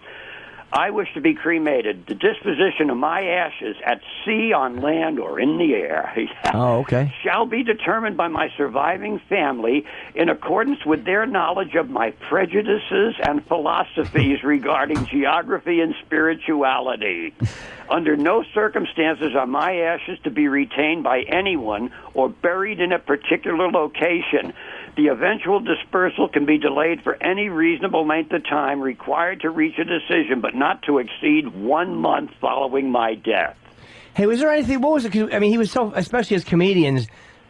I wish to be cremated. The disposition of my ashes at sea, on land, or in the air Oh, okay. shall be determined by my surviving family in accordance with their knowledge of my prejudices and philosophies regarding geography and spirituality. Under no circumstances are my ashes to be retained by anyone or buried in a particular location. The eventual dispersal can be delayed for any reasonable length of time required to reach a decision, but not to exceed 1 month following my death. Hey, was there anything? What was it? 'Cause, I mean, he was so, especially as comedians.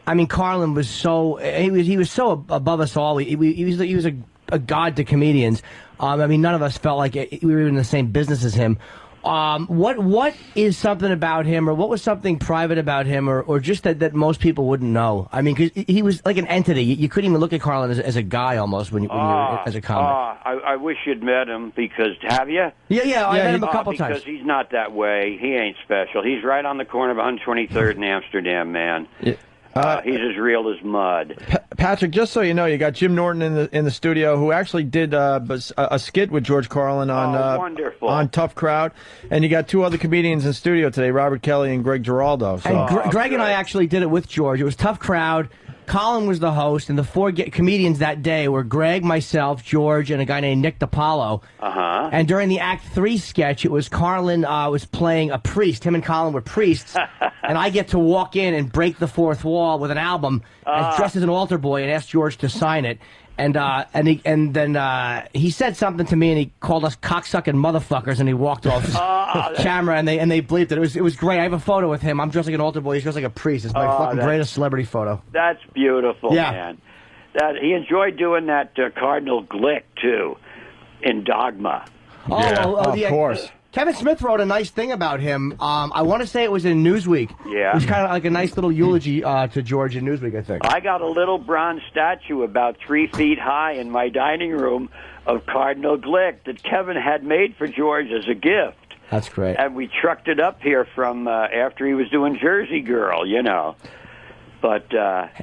I mean, Carlin was so he was so above us all. He was a god to comedians. I mean, none of us felt like we were in the same business as him. What is something about him, or what was something private about him, or just that most people wouldn't know? I mean, because he was like an entity. You couldn't even look at Carlin as a guy almost when you were as a comic. I wish you'd met him because have you? Yeah, I met him a couple times. Because he's not that way. He ain't special. He's right on the corner of 123rd and Amsterdam, man. Yeah. He's as real as mud. Patrick, just so you know, you got Jim Norton in the studio, who actually did a skit with George Carlin on wonderful. on Tough Crowd, and you got 2 other comedians in studio today, Robert Kelly and Greg Giraldo. So. And Greg and I actually did it with George. It was Tough Crowd. Colin was the host, and the 4 comedians that day were Greg, myself, George, and a guy named Nick DiPaolo. Uh-huh. And during the Act 3 sketch, it was Carlin was playing a priest. Him and Colin were priests. And I get to walk in and break the 4th wall with an album, dressed as an altar boy, and ask George to sign it. And then he said something to me, and he called us cocksucking motherfuckers, and he walked off camera, and they bleeped it. It was great. I have a photo with him. I'm dressed like an altar boy. He's dressed like a priest. It's my fucking greatest celebrity photo. That's beautiful, Yeah. man. He enjoyed doing that Cardinal Glick too, in Dogma. Of course. Kevin Smith wrote a nice thing about him. I want to say it was in Newsweek. Yeah. It was kind of like a nice little eulogy to George in Newsweek, I think. I got a little bronze statue about 3 feet high in my dining room of Cardinal Glick that Kevin had made for George as a gift. That's great. And we trucked it up here from after he was doing Jersey Girl, But,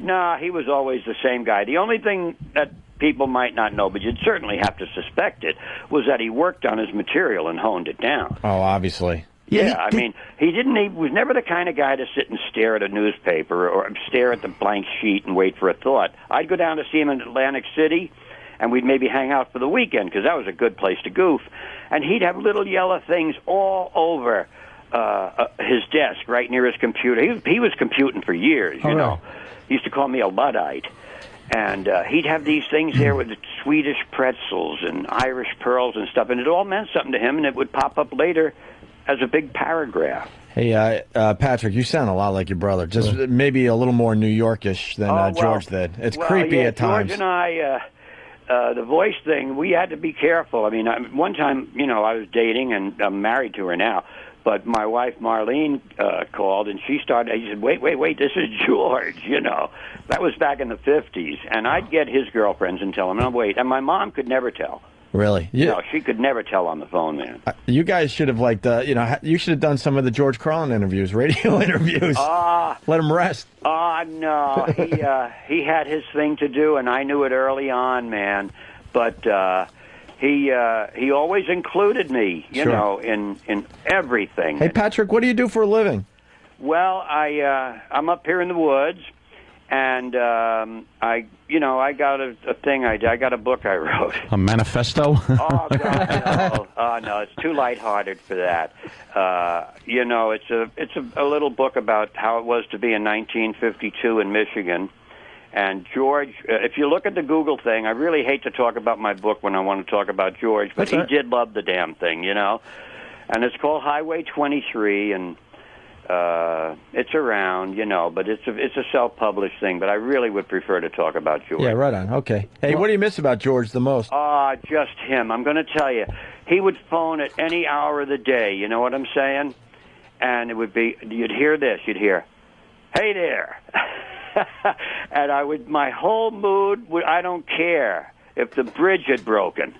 no, he was always the same guy. The only thing that people might not know, but you'd certainly have to suspect it, was that he worked on his material and honed it down. Oh, obviously. Yeah, I mean, he was never the kind of guy to sit and stare at a newspaper or stare at the blank sheet and wait for a thought. I'd go down to see him in Atlantic City, and we'd maybe hang out for the weekend because that was a good place to goof. And he'd have little yellow things all over his desk, right near his computer. He was computing for years, you know. He used to call me a Luddite. And he'd have these things there with the Swedish pretzels and Irish pearls and stuff, and it all meant something to him, and it would pop up later as a big paragraph. Hey, Patrick, you sound a lot like your brother. Just maybe a little more New Yorkish than George did. It's creepy at times. George and I, the voice thing, we had to be careful. I mean, one time, you know, I was dating, and I'm married to her now. But my wife, Marlene, called, and she said, wait, this is George, you know. That was back in the 50s. And I'd get his girlfriends and tell them, no, wait. And my mom could never tell. Really? Yeah. No, she could never tell on the phone, man. You guys should have, you should have done some of the George Carlin interviews, radio interviews. Let him rest. No. He had his thing to do, and I knew it early on, man. But he always included me, you know, in everything. Hey, Patrick, what do you do for a living? Well, I'm up here in the woods, and I got a thing I did. I got a book I wrote. A manifesto? Oh God, no! No, it's too lighthearted for that. It's a little book about how it was to be in 1952 in Michigan. And George, if you look at the Google thing, I really hate to talk about my book when I want to talk about George, but he did love the damn thing, you know. And it's called Highway 23, and it's around, you know, but it's a self-published thing. But I really would prefer to talk about George. Yeah, right on. Okay. Hey, what do you miss about George the most? Just him. I'm going to tell you, he would phone at any hour of the day. You know what I'm saying? And it would be, you'd hear this. You'd hear, "Hey there." And my whole mood, I don't care if the bridge had broken.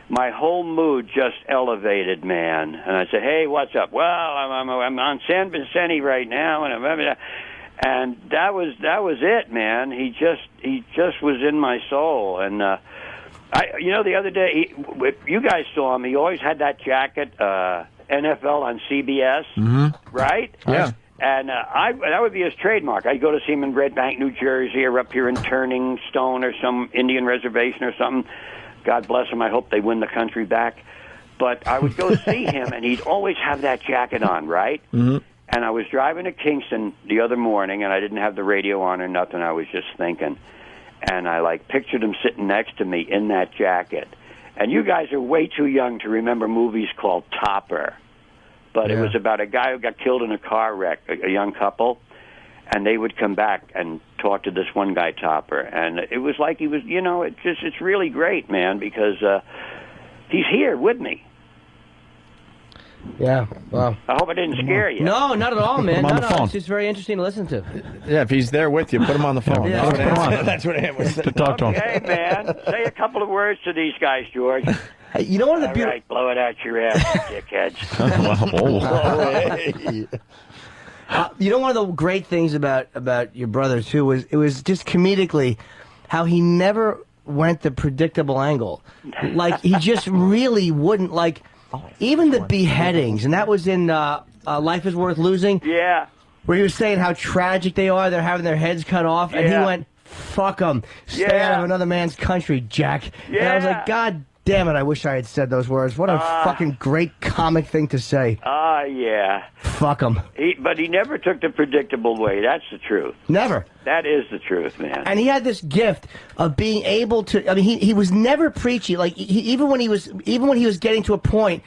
My whole mood just elevated, man. And I said, "Hey, what's up?" "Well, I'm on San Vicente right now," and that was it, man. He just was in my soul. And the other day, you guys saw him. He always had that jacket, NFL on CBS, right? Yeah. And that would be his trademark. I'd go to see him in Red Bank, New Jersey, or up here in Turning Stone or some Indian reservation or something. God bless him. I hope they win the country back. But I would go see him, and he'd always have that jacket on, right? Mm-hmm. And I was driving to Kingston the other morning, and I didn't have the radio on or nothing. I was just thinking. And I, pictured him sitting next to me in that jacket. And you guys are way too young to remember movies called Topper. But it was about a guy who got killed in a car wreck, a young couple, and they would come back and talk to this one guy, Topper. And it was like he was, it's really great, man, because he's here with me. Yeah, well. I hope I didn't scare you. No, not at all, man. Put him on the phone. It's just very interesting to listen to. Yeah, if he's there with you, put him on the phone. Yeah. That's what Ant was saying. To talk to him. Hey, man, say a couple of words to these guys, George. Hey, you know one of the All right, blow it out your ass, dickheads. One of the great things about your brother too was it was just comedically how he never went the predictable angle. Like he just really wouldn't even the beheadings, and that was in Life is Worth Losing. Yeah. Where he was saying how tragic they are, they're having their heads cut off, and he went, "Fuck them, stay out of another man's country, Jack." Yeah. And I was like, God damn it, I wish I had said those words. What a fucking great comic thing to say. Yeah. Fuck him. But he never took the predictable way. That's the truth. Never. That is the truth, man. And he had this gift of being able to. I mean, he was never preachy. Like even when he was getting to a point,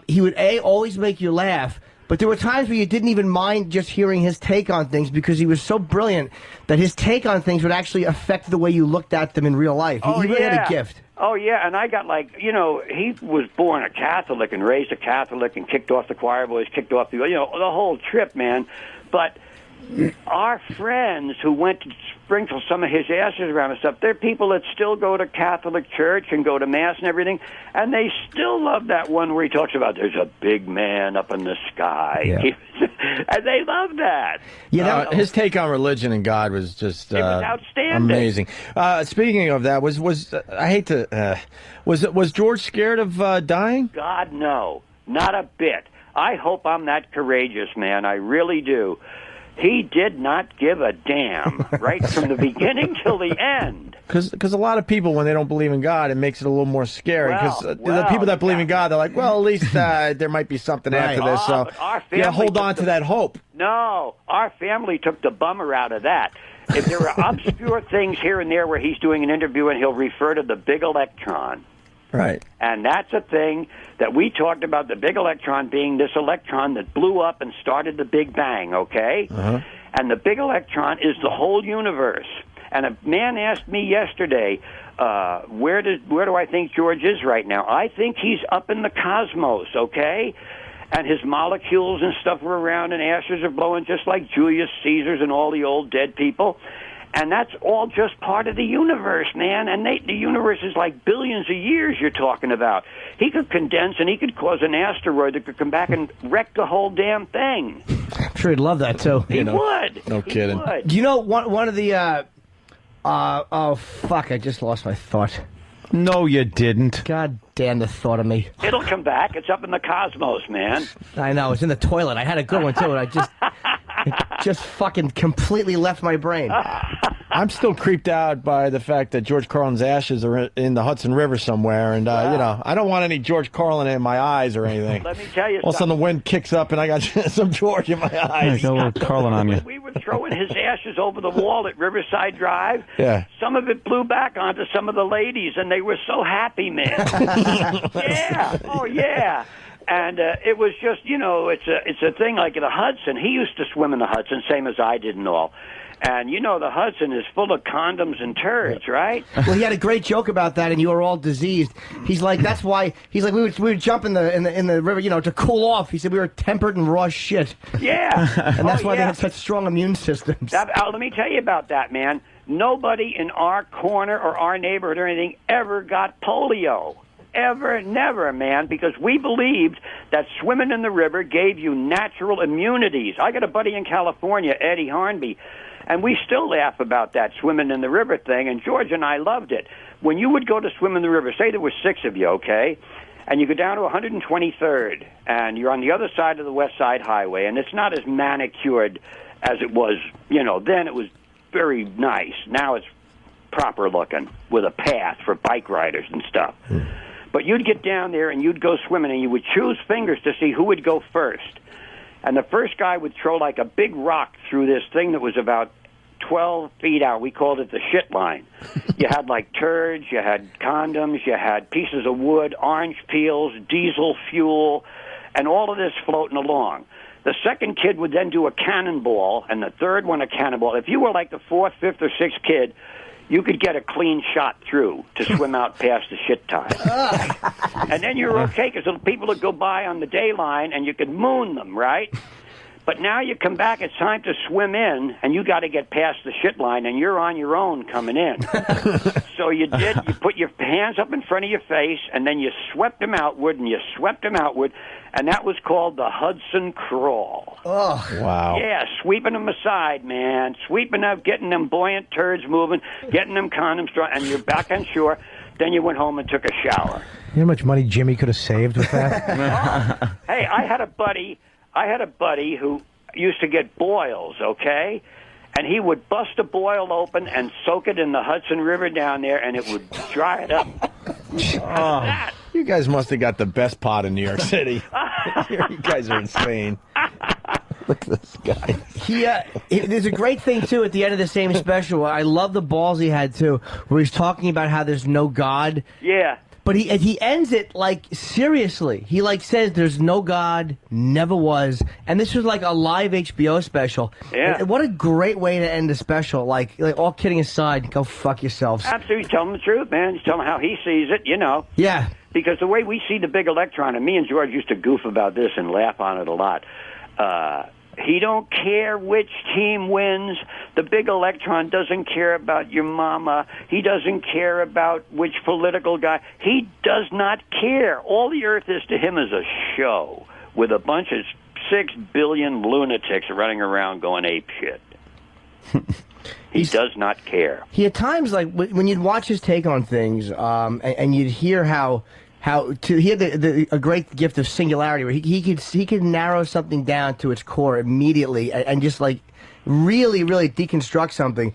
he would always make you laugh. But there were times where you didn't even mind just hearing his take on things because he was so brilliant that his take on things would actually affect the way you looked at them in real life. He really had a gift. Oh, yeah, and I got he was born a Catholic and raised a Catholic and kicked off the choir boys, kicked off the whole trip, man. But our friends who went to sprinkle some of his ashes around and stuff, they're people that still go to Catholic church and go to Mass and everything, and they still love that one where he talks about there's a big man up in the sky. Yeah. And they love that. Yeah, his take on religion and God was just it was outstanding. Amazing. Speaking of that, was George scared of dying? God, no. Not a bit. I hope I'm that courageous, man. I really do. He did not give a damn right from the beginning till the end. Because a lot of people, when they don't believe in God, it makes it a little more scary. Because the people that believe in God, they're like, well, at least there might be something after this. So hold on to that hope. No, our family took the bummer out of that. If there are obscure things here and there where he's doing an interview and he'll refer to the big electron. Right. And that's a thing that we talked about, the big electron being this electron that blew up and started the Big Bang, okay? And the big electron is the whole universe. And a man asked me yesterday, where do I think George is right now? I think he's up in the cosmos, okay? And his molecules and stuff are around, and ashes are blowing just like Julius Caesar's and all the old dead people. And that's all just part of the universe, man. And the universe is like billions of years you're talking about. He could condense and he could cause an asteroid that could come back and wreck the whole damn thing. I'm sure he'd love that, too. He would. No kidding. Would. Do you know one of the... oh, fuck, I just lost my thought. No, you didn't. God damn the thought of me. It'll come back. It's up in the cosmos, man. I know. It's in the toilet. I had a good one, too, and it just fucking completely left my brain. I'm still creeped out by the fact that George Carlin's ashes are in the Hudson River somewhere, and I don't want any George Carlin in my eyes or anything. Let me tell you All of a sudden the wind kicks up and I got some George in my eyes. Got a little Carlin on you. We were throwing his ashes over the wall at Riverside Drive. Yeah. Some of it blew back onto some of the ladies, and they were so happy, man. Yeah. Oh, yeah. And it was just, it's a thing like the Hudson. He used to swim in the Hudson, same as I did and all. And the Hudson is full of condoms and turds, right? Well, he had a great joke about that, and you were all diseased. He's like, that's why. He's like, we would jump in the river, to cool off. He said we were tempered and raw shit. Yeah, and that's why they have such strong immune systems. Let me tell you about that, man. Nobody in our corner or our neighborhood or anything ever got polio. Ever, never, man, because we believed that swimming in the river gave you natural immunities. I got a buddy in California, Eddie Hornby, and we still laugh about that swimming in the river thing, and George and I loved it. When you would go to swim in the river, say there were 6 of you, okay, and you go down to 123rd, and you're on the other side of the West Side Highway, and it's not as manicured as it was, then it was very nice. Now it's proper looking with a path for bike riders and stuff. But you'd get down there and you'd go swimming, and you would choose fingers to see who would go first. And the first guy would throw like a big rock through this thing that was about 12 feet out. We called it the shit line. You had like turds, you had condoms, you had pieces of wood, orange peels, diesel fuel, and all of this floating along. The second kid would then do a cannonball, and the third one a cannonball. If you were like the 4th, 5th, or 6th kid, you could get a clean shot through to swim out past the shit time. And then you're okay, because the people would go by on the day line, and you could moon them, right? But now you come back, it's time to swim in, and you got to get past the shit line, and you're on your own coming in. So you put your hands up in front of your face, and then you swept them outward, and that was called the Hudson Crawl. Oh, wow. Yeah, sweeping them aside, man. Sweeping up, getting them buoyant turds moving, getting them condoms dry, and you're back on shore. Then you went home and took a shower. You know how much money Jimmy could have saved with that? Hey, I had a buddy who used to get boils, okay? And he would bust a boil open and soak it in the Hudson River down there, and it would dry it up. Oh, you guys must have got the best pot in New York City. You guys are insane. Look at this guy. There's a great thing, too, at the end of the same special. I love the balls he had, too, where he's talking about how there's no God. Yeah. But he ends it, like, seriously. He, like, says there's no God, never was. And this was, like, a live HBO special. Yeah. And what a great way to end a special. Like all kidding aside, go fuck yourselves. Absolutely. Tell him the truth, man. Just tell him how he sees it, Yeah. Because the way we see the big electron, and me and George used to goof about this and laugh on it a lot, he don't care which team wins. The big electron doesn't care about your mama. He doesn't care about which political guy. He does not care. All the Earth is to him is a show with a bunch of 6 billion lunatics running around going ape shit. He does not care. He at times, like, when you'd watch his take on things, and you'd hear he had a great gift of singularity where he could narrow something down to its core immediately and just like really deconstruct something.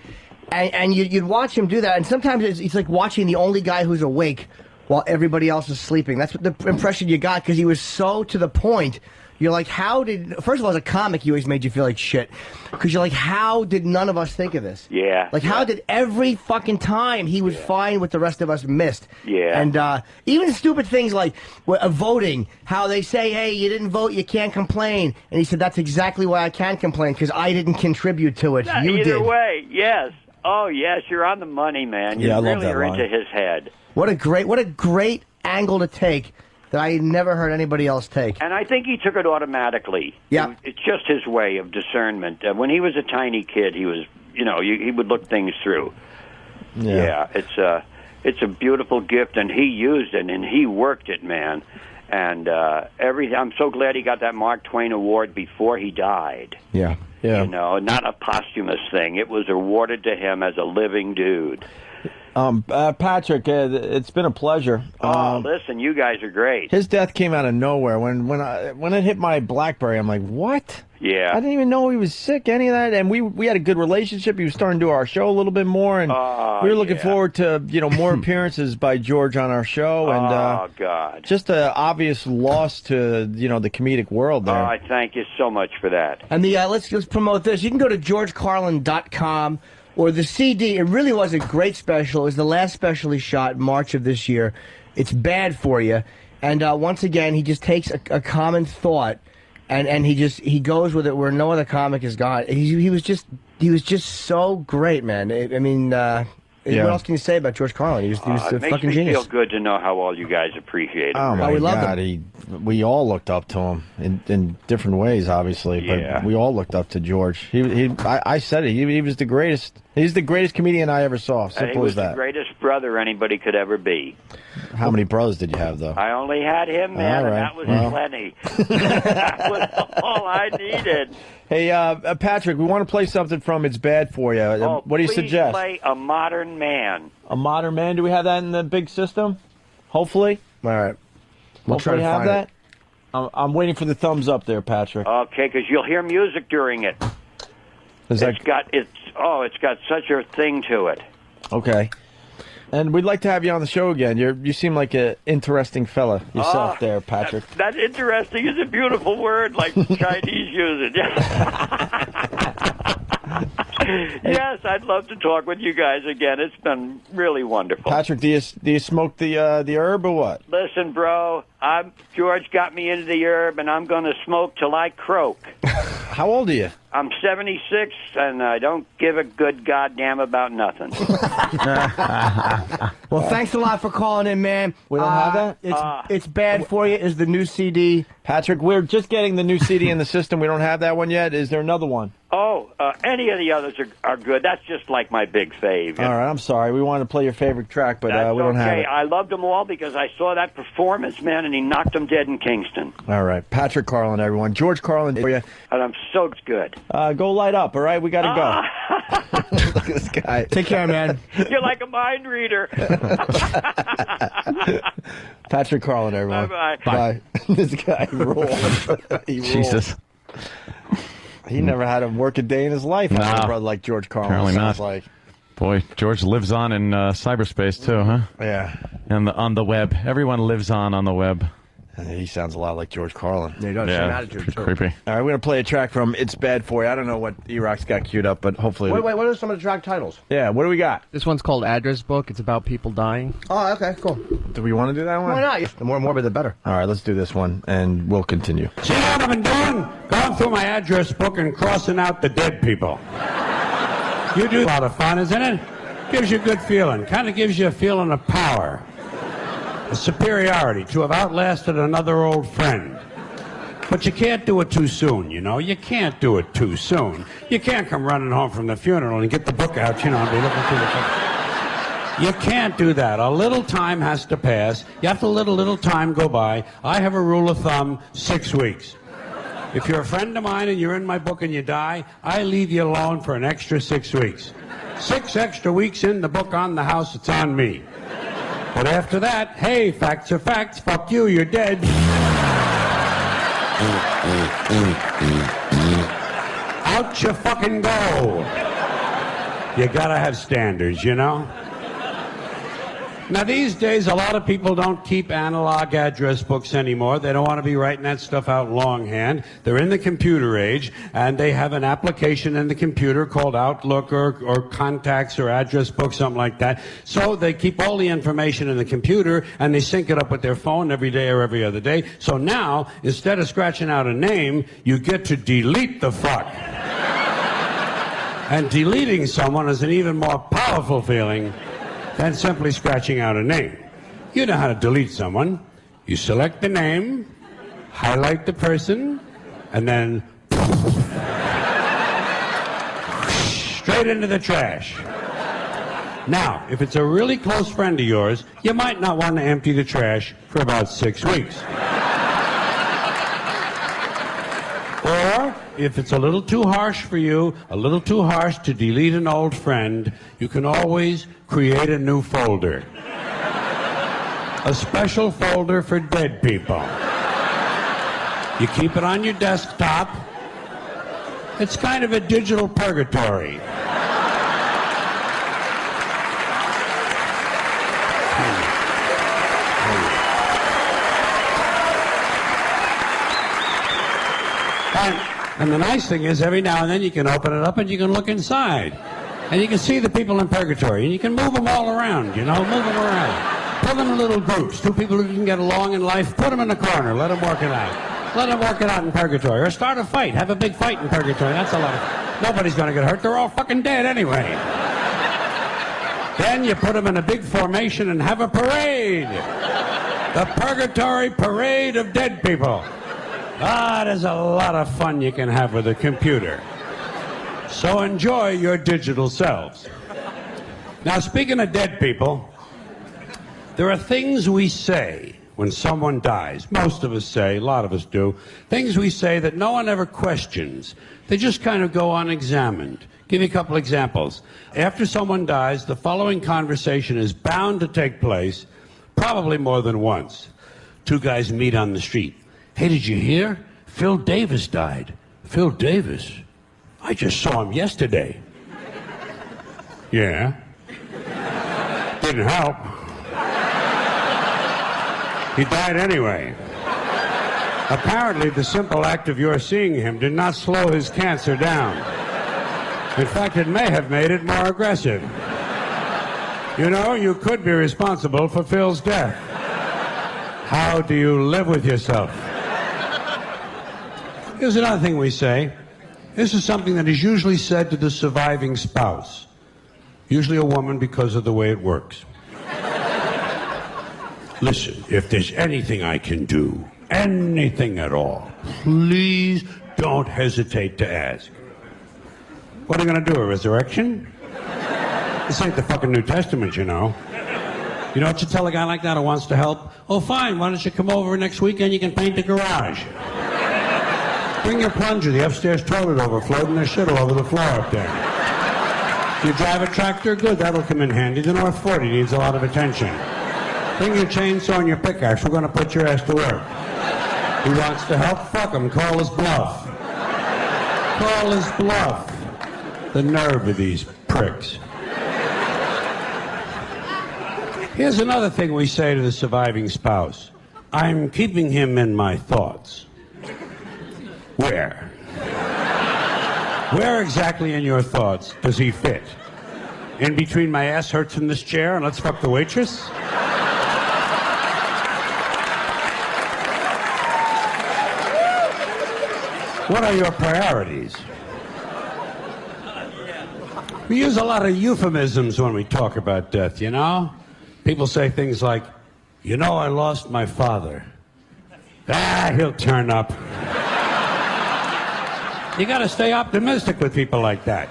And you'd watch him do that, and sometimes it's like watching the only guy who's awake while everybody else is sleeping. That's what the impression you got, because he was so to the point. You're like, first of all, as a comic, he always made you feel like shit. Because you're like, how did none of us think of this? Yeah. Like, how did every fucking time he would find what the rest of us missed? Yeah. And even stupid things like voting, how they say, hey, you didn't vote, you can't complain. And he said, that's exactly why I can complain, because I didn't contribute to it. You Either did. way, yes. Oh, yes, you're on the money, man. You Yeah, I love really that are line. into his head. What a great angle to take that I never heard anybody else take. And I think he took it automatically. Yeah. It's just his way of discernment. When he was a tiny kid, he was, he would look things through. Yeah. It's a beautiful gift, and he used it, and he worked it, man. And I'm so glad he got that Mark Twain Award before he died. Yeah. Yeah. Not a posthumous thing. It was awarded to him as a living dude. Patrick, it's been a pleasure. Listen, you guys are great. His death came out of nowhere. When it hit my BlackBerry, I'm like, what? Yeah. I didn't even know he was sick, any of that. And we had a good relationship. He was starting to do our show a little bit more, and we were looking forward to more appearances by George on our show. And God, just an obvious loss to the comedic world there. I thank you so much for that. And let's promote this. You can go to georgecarlin.com. Or the CD. It really was a great special. It was the last special he shot in March of this year. It's bad for you. And once again, he just takes a common thought and he goes with it where no other comic has gone. He was just so great, man. What else can you say about George Carlin? He was a it makes fucking me genius. feel good to know how all you guys appreciate him. Oh my we loved God! We all looked up to him in different ways, obviously. Yeah. But we all looked up to George. I said it. He was the greatest. He's the greatest comedian I ever saw. And he Simple was as that. the greatest brother anybody could ever be. How many brothers did you have, though? I only had him, man, All and right. that was Well. plenty. That was all I needed. Hey, Patrick, we want to play something from It's Bad For You. What do you Please suggest? play A Modern Man. A Modern Man? Do we have that in the big system? Hopefully. All right. We'll try Hopefully to have find that. I'm waiting for the thumbs up there, Patrick. Okay, because you'll hear music during it. Is that- It's got such a thing to it. Okay. And we'd like to have you on the show again. You seem like an interesting fella yourself there, Patrick. That interesting is a beautiful word, like Chinese use it. Yes, I'd love to talk with you guys again. It's been really wonderful. Patrick, do you smoke the herb or what? Listen, bro, George got me into the herb, and I'm going to smoke till I croak. How old are you? I'm 76, and I don't give a good goddamn about nothing. Well, thanks a lot for calling in, man. We don't have that? It's Bad For You is the new CD. Patrick, we're just getting the new CD in the system. We don't have that one yet. Is there another one? Any of the others are good. That's just like my big fave. All right, I'm sorry. We wanted to play your favorite track, but That's we don't have okay. it. I loved them all because I saw that performance, man, and he knocked them dead in Kingston. All right. Patrick Carlin, everyone. George Carlin for you. And I'm so good. Go light up, all right? We got to go. Look at this guy. Take care, man. You're like a mind reader. Patrick Carlin, everyone. Bye-bye. Bye. This guy rules. He rules. Jesus. He never had to work a day in his life. No. A brother like George Carlin. Apparently sounds not. like. Boy, George lives on in cyberspace too, huh? Yeah. And on the web. Everyone lives on the web. He sounds a lot like George Carlin. Yeah, he does. Same attitude, too. Creepy. All right, we're going to play a track from It's Bad For You. I don't know what E-Rock's got queued up, but hopefully... Wait, what are some of the track titles? Yeah, what do we got? This one's called Address Book. It's about people dying. Oh, okay, cool. Do we want to do that one? Why not? The more morbid, the better. All right, let's do this one, and we'll continue. See what I've been doing? Going through my address book and crossing out the dead people. You do a lot of fun, isn't it? Gives you a good feeling. Kind of gives you a feeling of power. A superiority to have outlasted another old friend. But you can't do it too soon, you know? You can't do it too soon. You can't come running home from the funeral and get the book out, you know, and be looking through the book. You can't do that. A little time has to pass. You have to let a little time go by. I have a rule of thumb, 6 weeks. If you're a friend of mine and you're in my book and you die, I leave you alone for an extra 6 weeks. 6 extra weeks in the book on the house, it's on me. But after that, hey, facts are facts. Fuck you, you're dead. Out you fucking go. You gotta have standards, you know? Now, these days, a lot of people don't keep analog address books anymore. They don't want to be writing that stuff out longhand. They're in the computer age, and they have an application in the computer called Outlook or Contacts or Address Book, something like that. So they keep all the information in the computer, and they sync it up with their phone every day or every other day. So now, instead of scratching out a name, you get to delete the fuck. And deleting someone is an even more powerful feeling than simply scratching out a name. You know how to delete someone. You select the name, highlight the person, and then straight into the trash. Now, if it's a really close friend of yours, you might not want to empty the trash for about 6 weeks. Or, if it's a little too harsh for you, a little too harsh to delete an old friend, you can always create a new folder. A special folder for dead people. You keep it on your desktop. It's kind of a digital purgatory. And the nice thing is, every now and then you can open it up and you can look inside. And you can see the people in purgatory. And you can move them all around, you know, move them around. Put them in little groups. Two people who can get along in life, put them in a corner. Let them work it out. Let them work it out in purgatory. Or start a fight. Have a big fight in purgatory. That's a lot of... Nobody's going to get hurt. They're all fucking dead anyway. Then you put them in a big formation and have a parade. The Purgatory Parade of Dead People. Ah, there's a lot of fun you can have with a computer. So enjoy your digital selves. Now, speaking of dead people, there are things we say when someone dies. Most of us say, a lot of us do, things we say that no one ever questions. They just kind of go unexamined. Give you a couple examples. After someone dies, the following conversation is bound to take place, probably more than once. Two guys meet on the street. Hey, did you hear? Phil Davis died. Phil Davis? I just saw him yesterday. Yeah. Didn't help. He died anyway. Apparently, the simple act of your seeing him did not slow his cancer down. In fact, it may have made it more aggressive. You know, you could be responsible for Phil's death. How do you live with yourself? Here's another thing we say. This is something that is usually said to the surviving spouse. Usually a woman, because of the way it works. Listen, if there's anything I can do, anything at all, please don't hesitate to ask. What are you going to do, a resurrection? This ain't the fucking New Testament, you know. You know what you tell a guy like that who wants to help? Oh, fine, why don't you come over next weekend, you can paint the garage. Bring your plunger, the upstairs toilet overflowed and there's shit all over the floor up there. You drive a tractor? Good, that'll come in handy. The North 40 needs a lot of attention. Bring your chainsaw and your pickaxe, we're going to put your ass to work. He wants to help? Fuck him, call his bluff. Call his bluff. The nerve of these pricks. Here's another thing we say to the surviving spouse. I'm keeping him in my thoughts. Where? Where exactly in your thoughts does he fit? In between my ass hurts in this chair and let's fuck the waitress? What are your priorities? We use a lot of euphemisms when we talk about death, you know? People say things like, you know, I lost my father. Ah, he'll turn up. You gotta stay optimistic with people like that.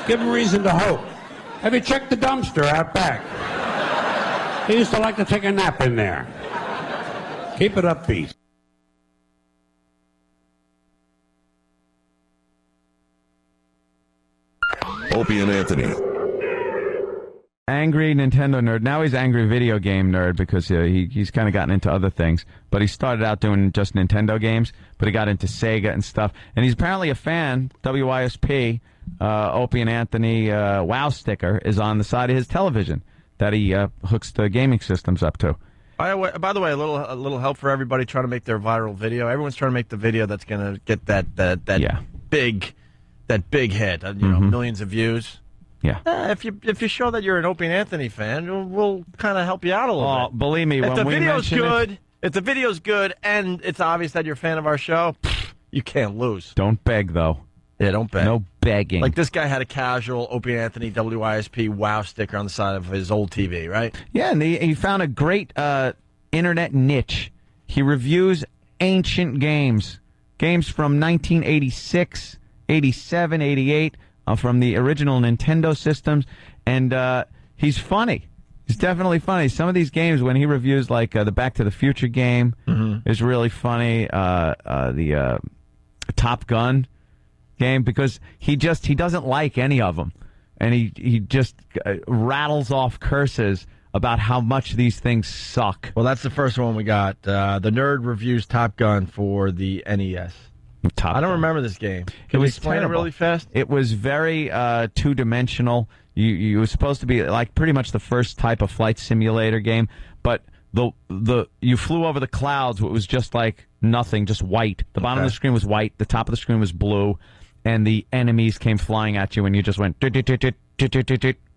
Give them reason to hope. Have you checked the dumpster out back? He used to like to take a nap in there. Keep it upbeat. Opie and Anthony. angry Nintendo nerd. Now he's angry video game nerd because he's kind of gotten into other things. But he started out doing just Nintendo games, but he got into Sega and stuff. And he's apparently a fan. WYSP, Opie and Anthony WoW sticker is on the side of his television that he hooks the gaming systems up to. By the way, a little help for everybody trying to make their viral video. Everyone's trying to make the video that's going to get that big hit. You know, millions of views. Yeah. If you show that you're an Opie and Anthony fan, we'll kind of help you out a little bit. Believe me, if the video's good, and it's obvious that you're a fan of our show, you can't lose. Don't beg though. Yeah, don't beg. No begging. Like this guy had a casual Opie and Anthony WYSP WoW sticker on the side of his old TV, right? Yeah, and he found a great internet niche. He reviews ancient games from 1986, 87, 88. From the original Nintendo systems, and he's funny. He's definitely funny. Some of these games, when he reviews, like the Back to the Future game, is really funny. The Top Gun game, because he doesn't like any of them, and he just rattles off curses about how much these things suck. Well, that's the first one we got. The nerd reviews Top Gun for the NES. I don't remember this game. Can we explain it really fast? It was very two-dimensional. You were supposed to be like pretty much the first type of flight simulator game, but you flew over the clouds. It was just like nothing, just white. The bottom of the screen was white. The top of the screen was blue, and the enemies came flying at you, and you just went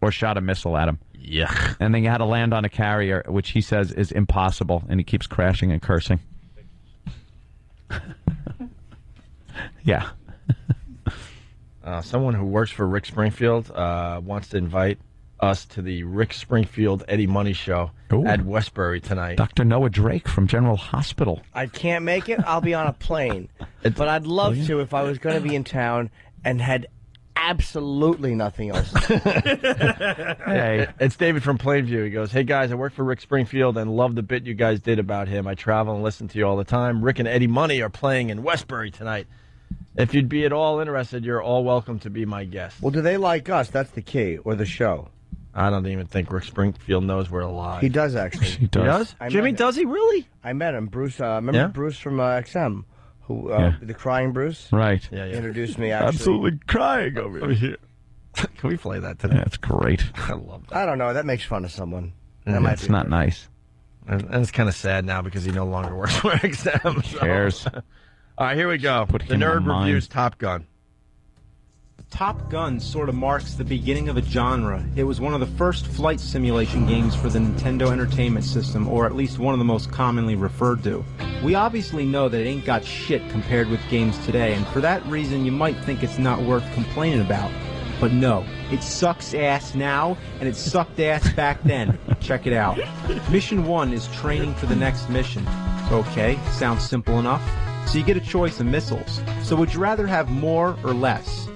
or shot a missile at them. Yeah. And then you had to land on a carrier, which he says is impossible, and he keeps crashing and cursing. Yeah. Someone who works for Rick Springfield wants to invite us to the Rick Springfield Eddie Money Show at Westbury tonight. Dr. Noah Drake from General Hospital. I can't make it. I'll be on a plane. But I'd love to if I was going to be in town and had absolutely nothing else. Hey, it's David from Plainview. He goes, "Hey guys, I work for Rick Springfield and love the bit you guys did about him. I travel and listen to you all the time. Rick and Eddie Money are playing in Westbury tonight. If you'd be at all interested, you're all welcome to be my guest." Well, do they like us? That's the key, or the show. I don't even think Rick Springfield knows we're alive. He does, actually. He does? Jimmy, does he really? I met him. Bruce, remember Bruce from XM? Who, the crying Bruce? Right. Yeah. Introduced me, actually. Absolutely crying over here. Can we play that today? That's great. I love that. I don't know. That makes fun of someone. That's not nice. And it's kind of sad now because he no longer works for XM. Who cares? All right, here we go. The nerd reviews Top Gun. Top Gun sort of marks the beginning of a genre. It was one of the first flight simulation games for the Nintendo Entertainment System, or at least one of the most commonly referred to. We obviously know that it ain't got shit compared with games today, and for that reason you might think it's not worth complaining about. But no, it sucks ass now, and it sucked ass back then. Check it out. Mission 1 is training for the next mission. Okay, sounds simple enough. So you get a choice of missiles. So would you rather have more or less?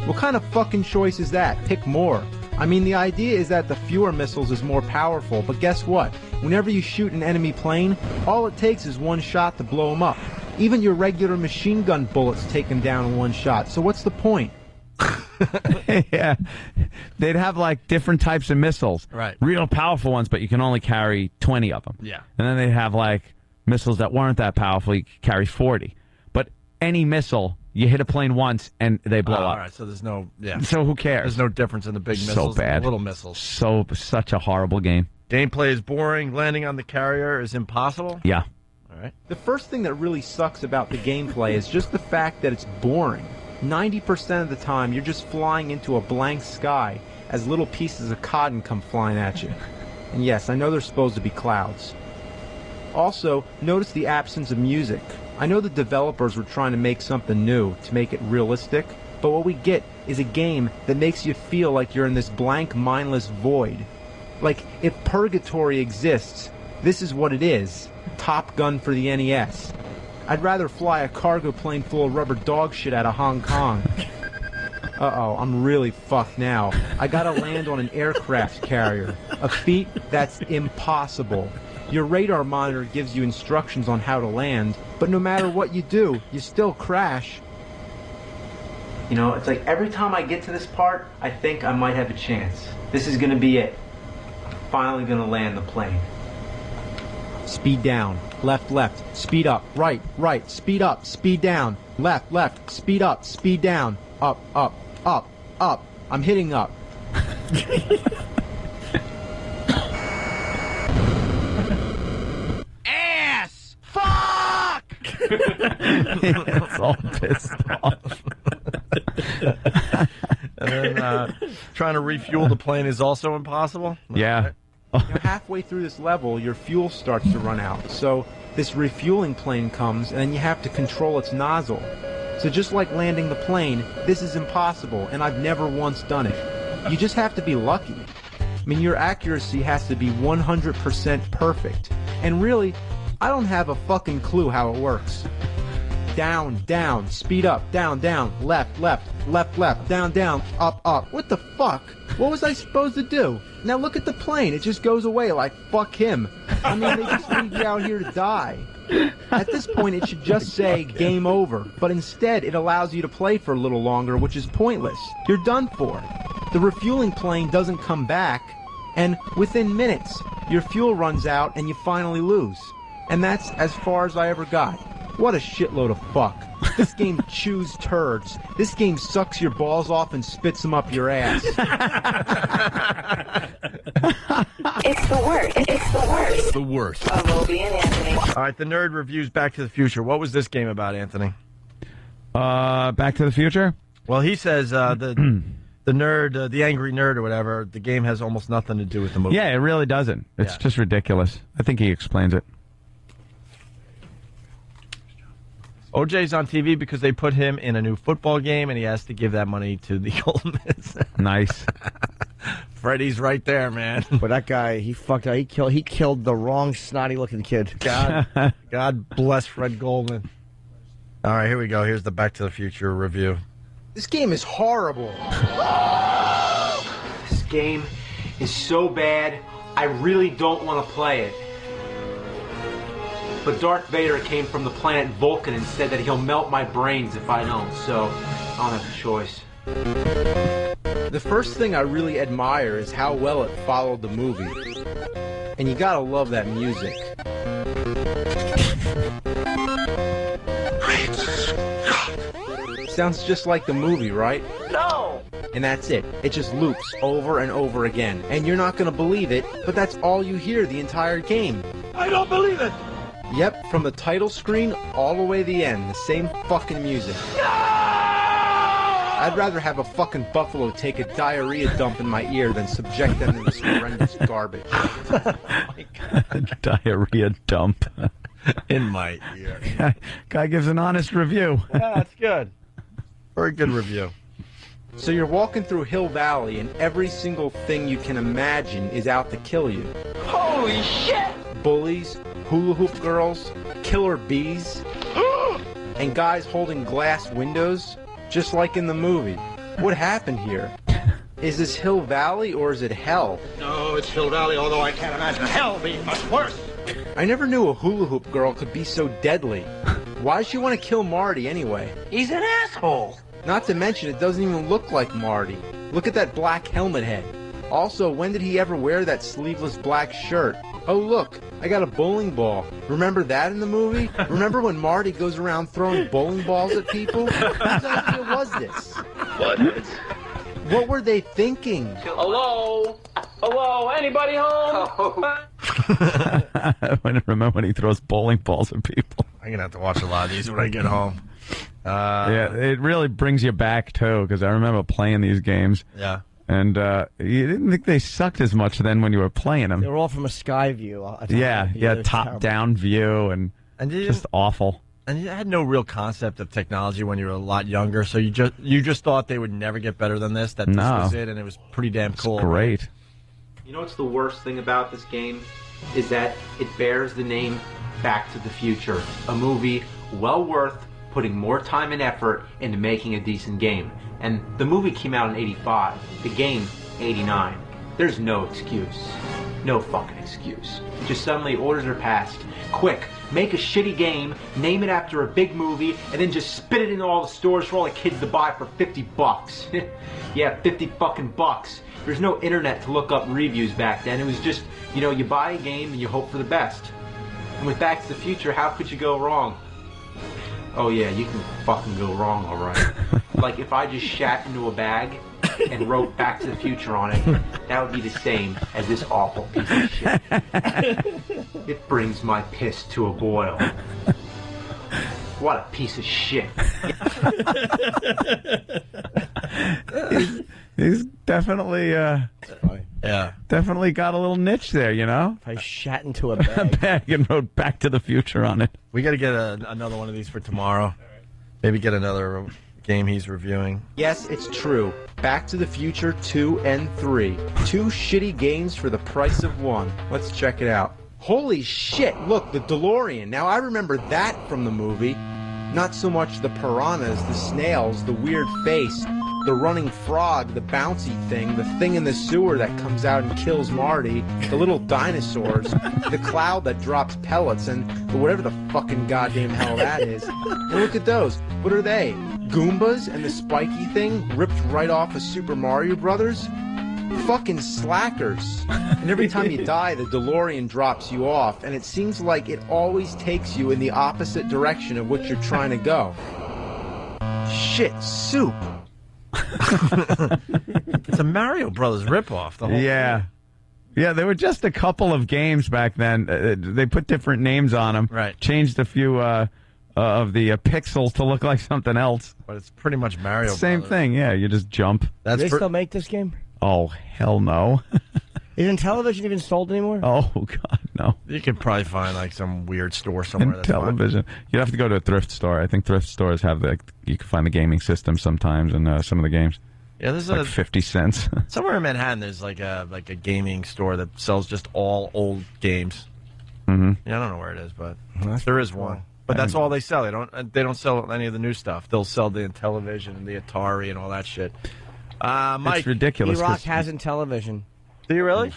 What kind of fucking choice is that? Pick more. I mean, the idea is that the fewer missiles is more powerful, but guess what? Whenever you shoot an enemy plane, all it takes is one shot to blow them up. Even your regular machine gun bullets take them down in one shot, so what's the point? Yeah. They'd have like different types of missiles. Right. Real powerful ones, but you can only carry 20 of them. Yeah. And then they'd have like missiles that weren't that powerful, you could carry 40. But any missile, you hit a plane once and they blow up. All right, so there's no, So who cares? There's no difference in the big missiles bad. and the little missiles. Such a horrible game. Gameplay is boring. Landing on the carrier is impossible. Yeah. All right. The first thing that really sucks about the gameplay is just the fact that it's boring. 90% of the time, you're just flying into a blank sky as little pieces of cotton come flying at you. And yes, I know they're supposed to be clouds. Also, notice the absence of music. I know the developers were trying to make something new, to make it realistic, but what we get is a game that makes you feel like you're in this blank, mindless void. Like, if purgatory exists, this is what it is. Top Gun for the NES. I'd rather fly a cargo plane full of rubber dog shit out of Hong Kong. Uh-oh, I'm really fucked now. I gotta land on an aircraft carrier. A feat that's impossible. Your radar monitor gives you instructions on how to land, but no matter what you do, you still crash. You know, it's like every time I get to this part, I think I might have a chance. This is gonna be it. finally going to land the plane. Speed down, left, left, speed up, right, right, speed up, speed down, left, left, speed up, speed down, up, up, up, up. I'm hitting up. Ass! Fuck! It's all pissed off. And then trying to refuel the plane is also impossible? Yeah. Halfway through this level, your fuel starts to run out. So this refueling plane comes, and then you have to control its nozzle. So just like landing the plane, this is impossible, and I've never once done it. You just have to be lucky. I mean, your accuracy has to be 100% perfect. And really, I don't have a fucking clue how it works. Down, down, speed up, down, down, left, left, left, left, down, down, up, up. What the fuck? What was I supposed to do? Now look at the plane. It just goes away like, fuck him. I mean, they just leave you out here to die. At this point, it should just say game over. But instead, it allows you to play for a little longer, which is pointless. You're done for. The refueling plane doesn't come back, and within minutes, your fuel runs out and you finally lose. And that's as far as I ever got. What a shitload of fuck. This game chews turds. This game sucks your balls off and spits them up your ass. It's the worst. It's the worst. It's the worst. Of Opie and Anthony. All right, the nerd reviews Back to the Future. What was this game about, Anthony? Back to the Future? Well, he says the nerd, the angry nerd or whatever, the game has almost nothing to do with the movie. Yeah, it really doesn't. It's just ridiculous. I think he explains it. OJ's on TV because they put him in a new football game, and he has to give that money to the Ole Miss. Nice. Freddie's right there, man. But that guy, he fucked up. He killed the wrong snotty-looking kid. God bless Fred Goldman. All right, here we go. Here's the Back to the Future review. This game is horrible. This game is so bad, I really don't want to play it. But Darth Vader came from the planet Vulcan and said that he'll melt my brains if I don't, so I don't have a choice. The first thing I really admire is how well it followed the movie. And you gotta love that music. Sounds just like the movie, right? No! And that's it. It just loops over and over again. And you're not gonna believe it, but that's all you hear the entire game. I don't believe it! Yep, from the title screen all the way to the end, the same fucking music. No! I'd rather have a fucking buffalo take a diarrhea dump in my ear than subject them to this horrendous garbage. Diarrhea dump. In my ear. Guy gives an honest review. Yeah, that's good. Very good review. So you're walking through Hill Valley, and every single thing you can imagine is out to kill you. Holy shit! Bullies, hula hoop girls, killer bees, and guys holding glass windows, just like in the movie. What happened here? Is this Hill Valley or is it hell? No, it's Hill Valley, although I can't imagine hell being much worse. I never knew a hula hoop girl could be so deadly. Why does she want to kill Marty anyway? He's an asshole. Not to mention, it doesn't even look like Marty. Look at that black helmet head. Also, when did he ever wear that sleeveless black shirt? Oh, look, I got a bowling ball. Remember that in the movie? Remember when Marty goes around throwing bowling balls at people? Whose idea was this? What were they thinking? Hello? Hello? Anybody home? I remember when he throws bowling balls at people. I'm going to have to watch a lot of these when I get home. Yeah, it really brings you back, too, because I remember playing these games. Yeah. And you didn't think they sucked as much then when you were playing them. They were all from a sky view. Yeah, top-down view and just awful. And you had no real concept of technology when you were a lot younger, so you just thought they would never get better than this, that this was it, and it was pretty damn cool. It's great. You know what's the worst thing about this game? Is that it bears the name Back to the Future, a movie well worth putting more time and effort into making a decent game. And the movie came out in '85, the game '89. There's no excuse. No fucking excuse. Just suddenly orders are passed. Quick, make a shitty game, name it after a big movie, and then just spit it into all the stores for all the kids to buy for $50. Yeah, 50 fucking bucks. There's no internet to look up reviews back then. It was just, you buy a game and you hope for the best. And with Back to the Future, how could you go wrong? Oh yeah, you can fucking go wrong, all right. Like if I just shat into a bag and wrote Back to the Future on it, that would be the same as this awful piece of shit. It brings my piss to a boil. What a piece of shit. He's definitely, definitely got a little niche there, If I shat into a bag. A bag and wrote Back to the Future on it. We got to get another one of these for tomorrow. Maybe get another game he's reviewing. Yes, it's true. Back to the Future 2 and 3. 2 shitty games for the price of one. Let's check it out. Holy shit, look, the DeLorean. Now, I remember that from the movie. Not so much the piranhas, the snails, the weird face, the running frog, the bouncy thing, the thing in the sewer that comes out and kills Marty, the little dinosaurs, the cloud that drops pellets, and whatever the fucking goddamn hell that is. And look at those. What are they? Goombas and the spiky thing ripped right off of Super Mario Brothers? Fucking slackers. And every time you die, the DeLorean drops you off, and it seems like it always takes you in the opposite direction of what you're trying to go. Shit, soup. It's a Mario Brothers ripoff. The whole Yeah. Yeah, there were just a couple of games back then. They put different names on them. Right. Changed a few of the pixels to look like something else. But it's pretty much Mario Same Brothers. thing, yeah. You just jump. Do they still make this game? Oh, hell no. Isn't television even sold anymore? Oh, God, no. You could probably find like some weird store somewhere. And that's television. You'd have to go to a thrift store. I think thrift stores have you can find the gaming system sometimes and some of the games. Yeah, there's like 50 cents. somewhere in Manhattan. There's like a gaming store that sells just all old games. Mm-hmm. Yeah, I don't know where it is, but there is one. But that's all they sell. They don't sell any of the new stuff. They'll sell the television and the Atari and all that shit. Mike, it's ridiculous. E-Rock hasn't television. Do you really?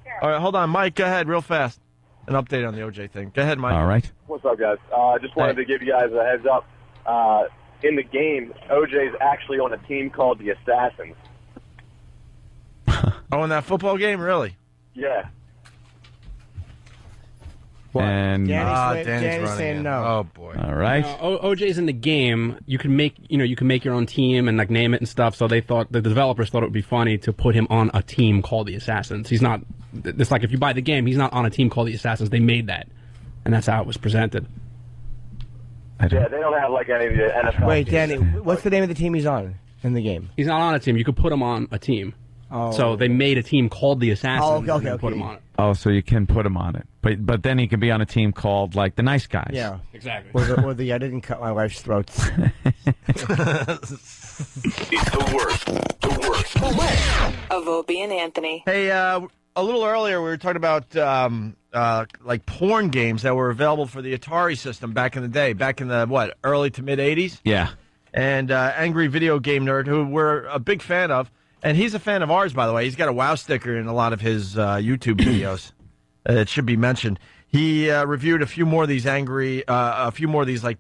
Yeah. All right, hold on, Mike. Go ahead, real fast. An update on the OJ thing. Go ahead, Mike. All right. What's up, guys? Just wanted to give you guys a heads up. In the game, OJ's actually on a team called the Assassins. Oh, in that football game, really? Yeah. And Danny's saying no. Oh boy! All right. OJ's in the game. You can make your own team and like name it and stuff. So the developers thought it would be funny to put him on a team called the Assassins. He's not. It's like if you buy the game, he's not on a team called the Assassins. They made that, and that's how it was presented. Yeah, they don't have like any of the NFL. Wait, Danny, what's the name of the team he's on in the game? He's not on a team. You could put him on a team. Oh. So they made a team called the Assassins. Okay, and put him on it. Oh, so you can put him on it, but then he can be on a team called like the Nice Guys. Yeah, exactly. Or the I didn't cut my wife's throats. It's the worst. The worst. Of Opie and Anthony. Hey, a little earlier we were talking about like porn games that were available for the Atari system back in the day, back in the early to mid '80s. Yeah. And Angry Video Game Nerd, who we're a big fan of, and he's a fan of ours, by the way. He's got a WoW sticker in a lot of his YouTube videos. It should be mentioned. He reviewed a few more of these like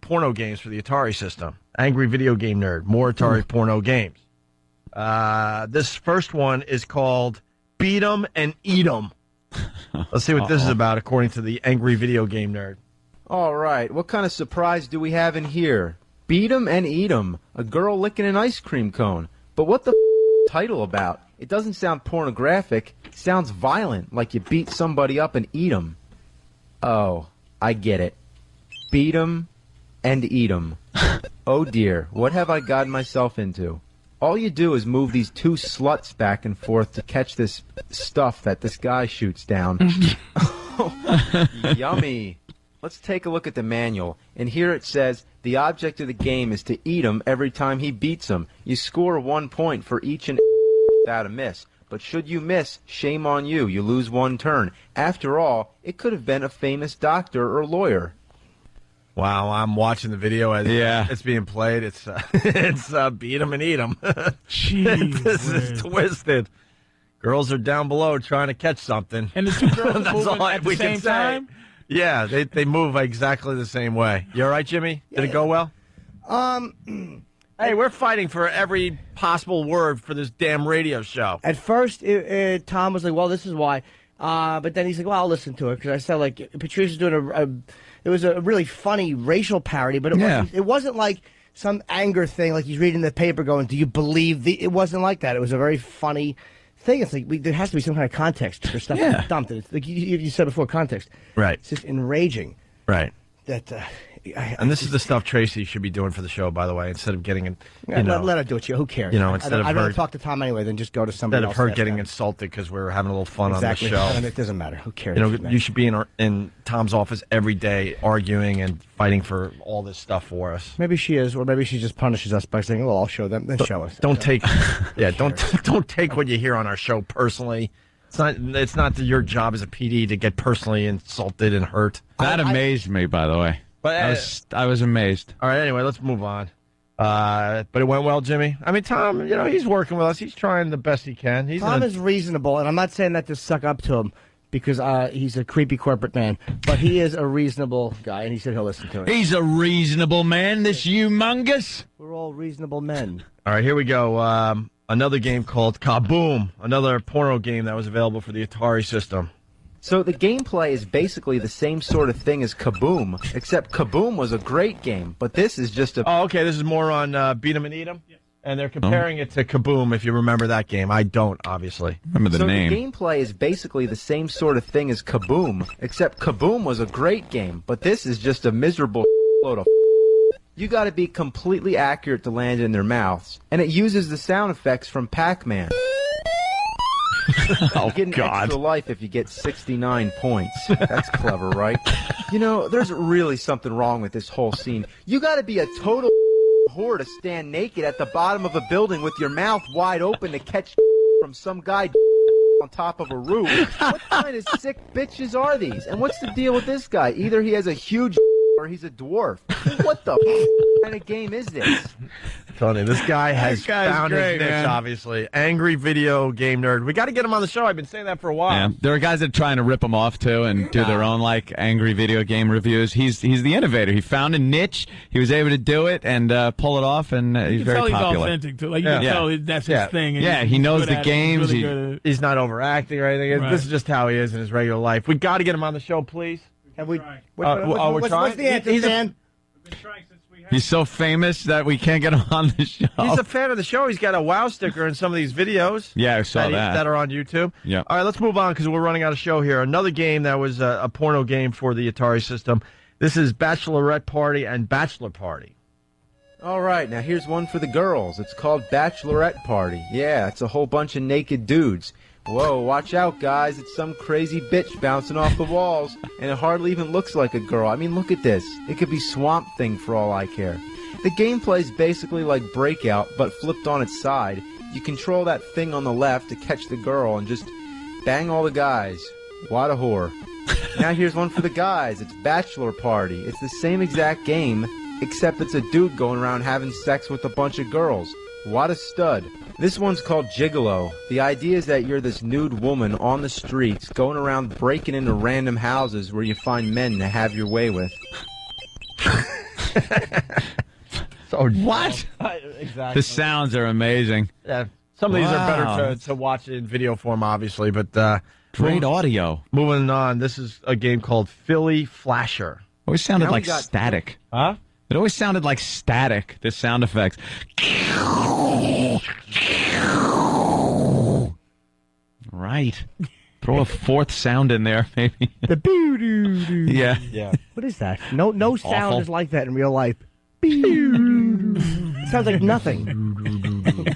porno games for the Atari system. Angry Video Game Nerd, more Atari porno games. This first one is called Beat 'em and Eat 'em. Let's see what this is about, according to the Angry Video Game Nerd. All right, what kind of surprise do we have in here? Beat 'em and eat 'em. A girl licking an ice cream cone. But what the title about? It doesn't sound pornographic. It sounds violent, like you beat somebody up and eat 'em. Oh, I get it. Beat 'em and eat 'em. Oh dear, what have I gotten myself into? All you do is move these two sluts back and forth to catch this stuff that this guy shoots down. Yummy. Let's take a look at the manual. And here it says, the object of the game is to eat him every time he beats him. You score 1 point for each and without a miss. But should you miss, shame on you. You lose 1 turn. After all, it could have been a famous doctor or lawyer. Wow, I'm watching the video as it's being played. It's beat 'em and eat 'em. This is twisted. Girls are down below trying to catch something. And the two girls That's moving all at the we can same say. time? Yeah, they move exactly the same way. You all right, Jimmy? Did it go well? Hey, we're fighting for every possible word for this damn radio show. At first, Tom was like, well, this is why. But then he's like, well, I'll listen to it. Because I said, like, Patrice was doing it was a really funny racial parody, but it wasn't like some anger thing, like he's reading the paper going, do you believe it wasn't like that. It was a very funny thing. It's like, there has to be some kind of context for stuff that's dumped. It's like you said before, context. Right. It's just enraging. Right. That, and this is the stuff Tracy should be doing for the show, by the way, instead of getting in. Let her do it. Who cares? Instead of I'd her rather talk to Tom anyway than just go to somebody else. Instead of her getting insulted because we're having a little fun on the show. It doesn't matter. Who cares? You should be in Tom's office every day, arguing and fighting for all this stuff for us. Maybe she is, or maybe she just punishes us by saying, "Well, I'll show them." Then show us. Don't take don't take what you hear on our show personally. It's not your job as a PD to get personally insulted and hurt. That amazed me, by the way. But I was amazed. All right, anyway, let's move on. But it went well, Jimmy. I mean, Tom, he's working with us. He's trying the best he can. Tom is reasonable, and I'm not saying that to suck up to him because he's a creepy corporate man, but he is a reasonable guy, and he said he'll listen to it. He's a reasonable man, this humongous. We're all reasonable men. All right, here we go. Another game called Kaboom, another porno game that was available for the Atari system. So the gameplay is basically the same sort of thing as Kaboom, except Kaboom was a great game, but this is just a... Oh, okay, this is more on Beat 'em and Eat 'em? Yes. And they're comparing it to Kaboom, if you remember that game. I don't, obviously. Remember the name. So the gameplay is basically the same sort of thing as Kaboom, except Kaboom was a great game, but this is just a miserable load of... You gotta be completely accurate to land in their mouths, and it uses the sound effects from Pac-Man. You get an extra life if you get 69 points. That's clever, right? There's really something wrong with this whole scene. You gotta be a total whore to stand naked at the bottom of a building with your mouth wide open to catch from some guy on top of a roof. What kind of sick bitches are these? And what's the deal with this guy? Either he has a huge or he's a dwarf. What the kind of game is this? Tony, this guy has found his niche, obviously. Angry video game nerd. We got to get him on the show. I've been saying that for a while. Yeah, there are guys that are trying to rip him off, too, and do their own, angry video game reviews. He's the innovator. He found a niche. He was able to do it and pull it off, and he's very popular. He's authentic, too. You can tell that's his thing. And he knows the games. He's not overacting or anything. Right. This is just how he is in his regular life. We got to get him on the show, please. Have we? What's the answer, Dan? He's so famous that we can't get him on the show. He's a fan of the show. He's got a WoW sticker in some of these videos. Yeah, I saw that are on YouTube. Yeah. All right, let's move on because we're running out of show here. Another game that was a porno game for the Atari system. This is Bachelorette Party and Bachelor Party. All right, now here's one for the girls. It's called Bachelorette Party. Yeah, it's a whole bunch of naked dudes. Whoa, watch out, guys. It's some crazy bitch bouncing off the walls, and it hardly even looks like a girl. I mean, look at this. It could be Swamp Thing for all I care. The gameplay is basically like Breakout, but flipped on its side. You control that thing on the left to catch the girl and just bang all the guys. What a whore. Now here's one for the guys. It's Bachelor Party. It's the same exact game, except it's a dude going around having sex with a bunch of girls. What a stud. This one's called Gigolo. The idea is that you're this nude woman on the streets going around breaking into random houses where you find men to have your way with. What? Exactly. The sounds are amazing. Yeah. Some of these are better to watch in video form, obviously, but great audio. Moving on, this is a game called Philly Flasher. Always sounded like static. Huh? It always sounded like static, the sound effects. Right. Throw a fourth sound in there, maybe. The boo-doo-doo. Yeah. What is that? No sound Awful. is like that in real life. It sounds like nothing.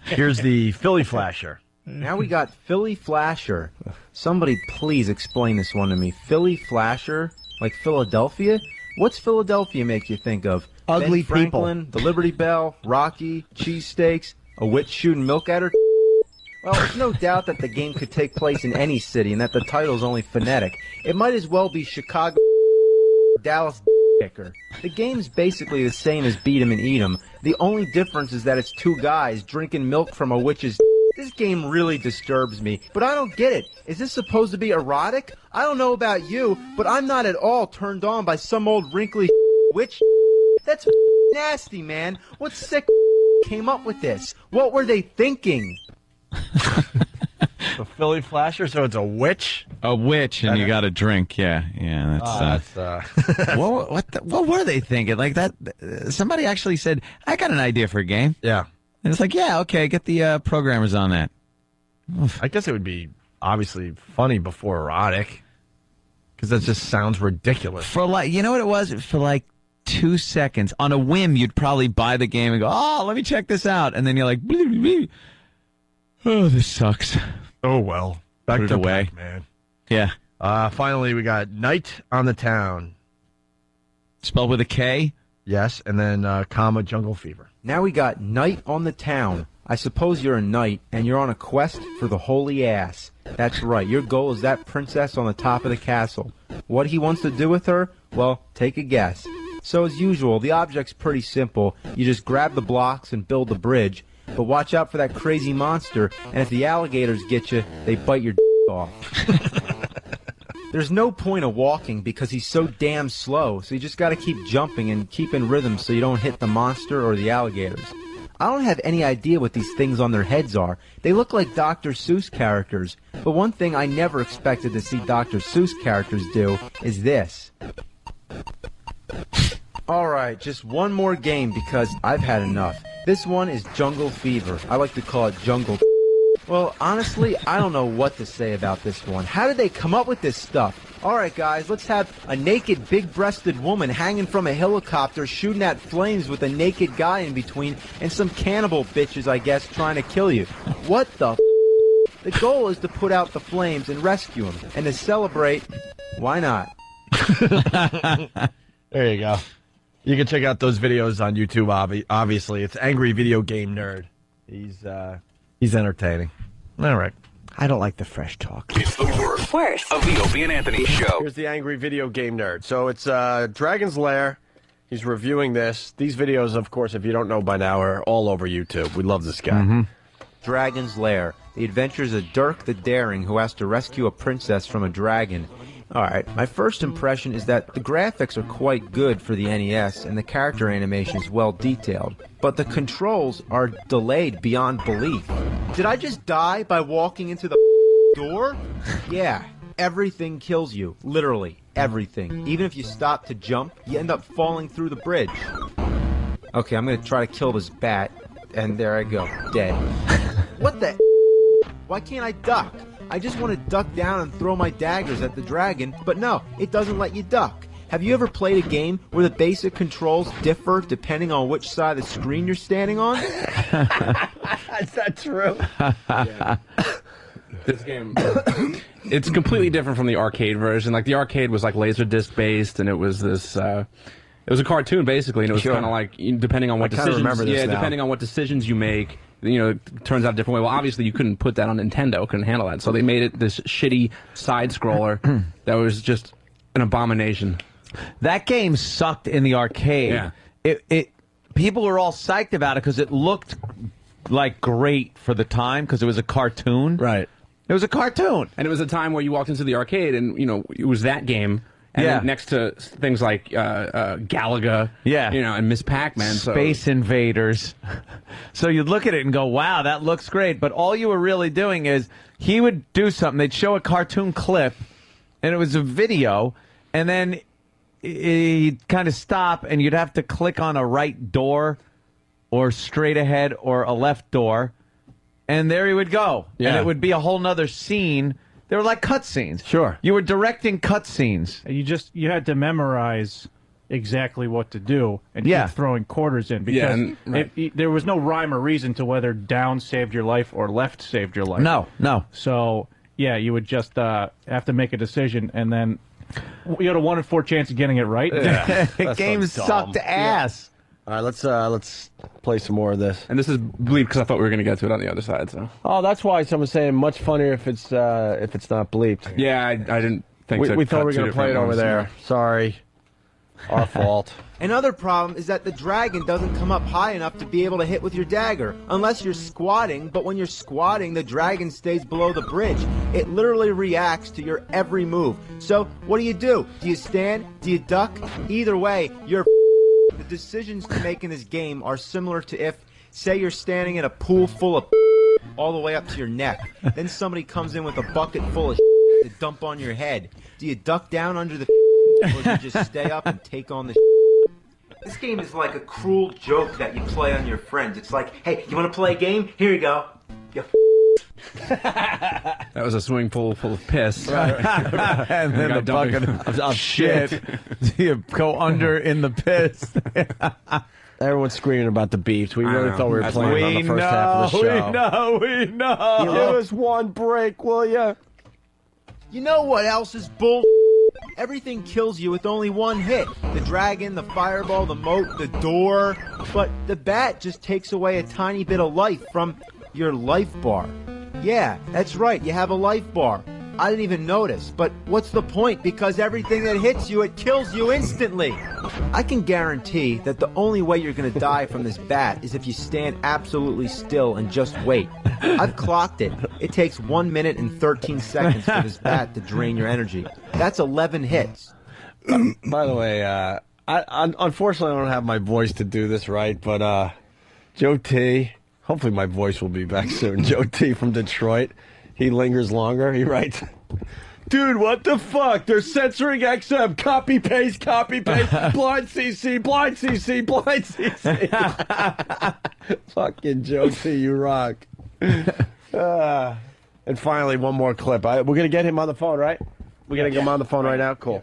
Here's the Philly Flasher. Now we got Philly Flasher. Somebody please explain this one to me. Philly Flasher? Like Philadelphia? What's Philadelphia make you think of? Ugly Ben Franklin, people. The Liberty Bell, Rocky, cheesesteaks, a witch shooting milk at her? Well, there's no doubt that the game could take place in any city and that the title's only phonetic. It might as well be Chicago, Dallas, Picker. The game's basically the same as Beat 'em and Eat 'em. The only difference is that it's two guys drinking milk from a witch's. This game really disturbs me, but I don't get it. Is this supposed to be erotic? I don't know about you, but I'm not at all turned on by some old wrinkly witch. That's nasty, man. What sick came up with this? What were they thinking? The Philly Flasher, so it's a witch? A witch, and you got a drink. Yeah. That's what were they thinking? Like that? Somebody actually said, "I got an idea for a game." Yeah. And it's like, yeah, okay, get the programmers on that. I guess it would be obviously funny before erotic, because that just sounds ridiculous. For like, you know what it was? For like 2 seconds, on a whim, you'd probably buy the game and go, "Oh, let me check this out," and then you're like, "Blee, blee, blee. Oh, this sucks." Oh well, back Put it to away, Pac-Man. Yeah. Finally, we got Night on the Town. Spelled with a K? Yes, and then comma Jungle Fever. Now we got Night on the Town. I suppose you're a knight, and you're on a quest for the holy ass. That's right, your goal is that princess on the top of the castle. What he wants to do with her? Well, take a guess. So as usual, the object's pretty simple. You just grab the blocks and build the bridge. But watch out for that crazy monster, and if the alligators get you, they bite your off. There's no point of walking because he's so damn slow, so you just gotta keep jumping and keep in rhythm so you don't hit the monster or the alligators. I don't have any idea what these things on their heads are. They look like Dr. Seuss characters, but one thing I never expected to see Dr. Seuss characters do is this. Alright, just one more game because I've had enough. This one is Jungle Fever. I like to call it Jungle. Well, honestly, I don't know what to say about this one. How did they come up with this stuff? Alright guys, let's have a naked, big-breasted woman hanging from a helicopter shooting at flames with a naked guy in between and some cannibal bitches, I guess, trying to kill you. What the The goal is to put out the flames and rescue him. And to celebrate, why not? There you go. You can check out those videos on YouTube, obviously. It's Angry Video Game Nerd. He's entertaining. All right. I don't like the fresh talk. It's the worst of the Opie and Anthony Show. Here's the Angry Video Game Nerd. So it's Dragon's Lair. He's reviewing this. These videos, of course, if you don't know by now, are all over YouTube. We love this guy. Mm-hmm. Dragon's Lair. The adventures of Dirk the Daring, who has to rescue a princess from a dragon. Alright, my first impression is that the graphics are quite good for the NES, and the character animation is well detailed. But the controls are delayed beyond belief. Did I just die by walking into the door? Yeah, everything kills you. Literally, everything. Even if you stop to jump, you end up falling through the bridge. Okay, I'm gonna try to kill this bat, and there I go, dead. What the? Why can't I duck? I just want to duck down and throw my daggers at the dragon, but no, it doesn't let you duck. Have you ever played a game where the basic controls differ depending on which side of the screen you're standing on? Is that true? Yeah. This game, it's completely different from the arcade version. Like, the arcade was like Laserdisc based, and it was this, it was a cartoon basically, and it was kind of like, depending on what depending on what decisions you make, it turns out a different way. Well, obviously you couldn't put that on Nintendo, couldn't handle that, so they made it this shitty side scroller that was just an abomination. That game sucked in the arcade. Yeah. It people were all psyched about it because it looked like great for the time because it was a cartoon. Right. It was a cartoon, and it was a time where you walked into the arcade and it was that game. And then next to things like Galaga, and Miss Pac-Man. Space Invaders. So you'd look at it and go, wow, that looks great. But all you were really doing is he would do something. They'd show a cartoon clip, and it was a video, and then he'd kind of stop, and you'd have to click on a right door or straight ahead or a left door, and there he would go. Yeah. And it would be a whole nother scene. They were like cutscenes. Sure. You were directing cutscenes. You had to memorize exactly what to do and keep throwing quarters in because there was no rhyme or reason to whether down saved your life or left saved your life. No. So, you would just have to make a decision, and then you had a 1 in 4 chance of getting it right. The game sucked ass. All right, let's play some more of this. And this is bleep because I thought we were going to get to it on the other side. So. Oh, that's why someone's saying much funnier if it's not bleeped. Yeah, I didn't think we thought we were going to play it over there. Sorry, our fault. Another problem is that the dragon doesn't come up high enough to be able to hit with your dagger, unless you're squatting, but when you're squatting, the dragon stays below the bridge. It literally reacts to your every move. So, what do? Do you stand? Do you duck? Either way, you're The decisions to make in this game are similar to if say you're standing in a pool full of all the way up to your neck. Then somebody comes in with a bucket full of to dump on your head. Do you duck down under the or do you just stay up and take on the This game is like a cruel joke that you play on your friends. It's like, hey, you want to play a game? Here you go. You That was a swimming pool full of piss. And then the bucket of shit. You go under in the piss. Everyone's screaming about the beefs. We really thought we were playing on the first half of the show. We know. Give us one break, will ya? You know what else is bull? Everything kills you with only one hit. The dragon, the fireball, the moat, the door. But the bat just takes away a tiny bit of life from your life bar. Yeah, that's right, you have a life bar. I didn't even notice, but what's the point? Because everything that hits you, it kills you instantly. I can guarantee that the only way you're going to die from this bat is if you stand absolutely still and just wait. I've clocked it. It takes 1 minute and 13 seconds for this bat to drain your energy. That's 11 hits. By the way, unfortunately I don't have my voice to do this right, but Joe T, hopefully my voice will be back soon. Joe T from Detroit. He lingers longer. He writes, dude, what the fuck? They're censoring XM. Copy, paste, blind CC, blind CC, blind CC. Fucking Joe T, you rock. And finally, one more clip. We're going to get him on the phone, right? We're going to get him on the phone right now? Cool.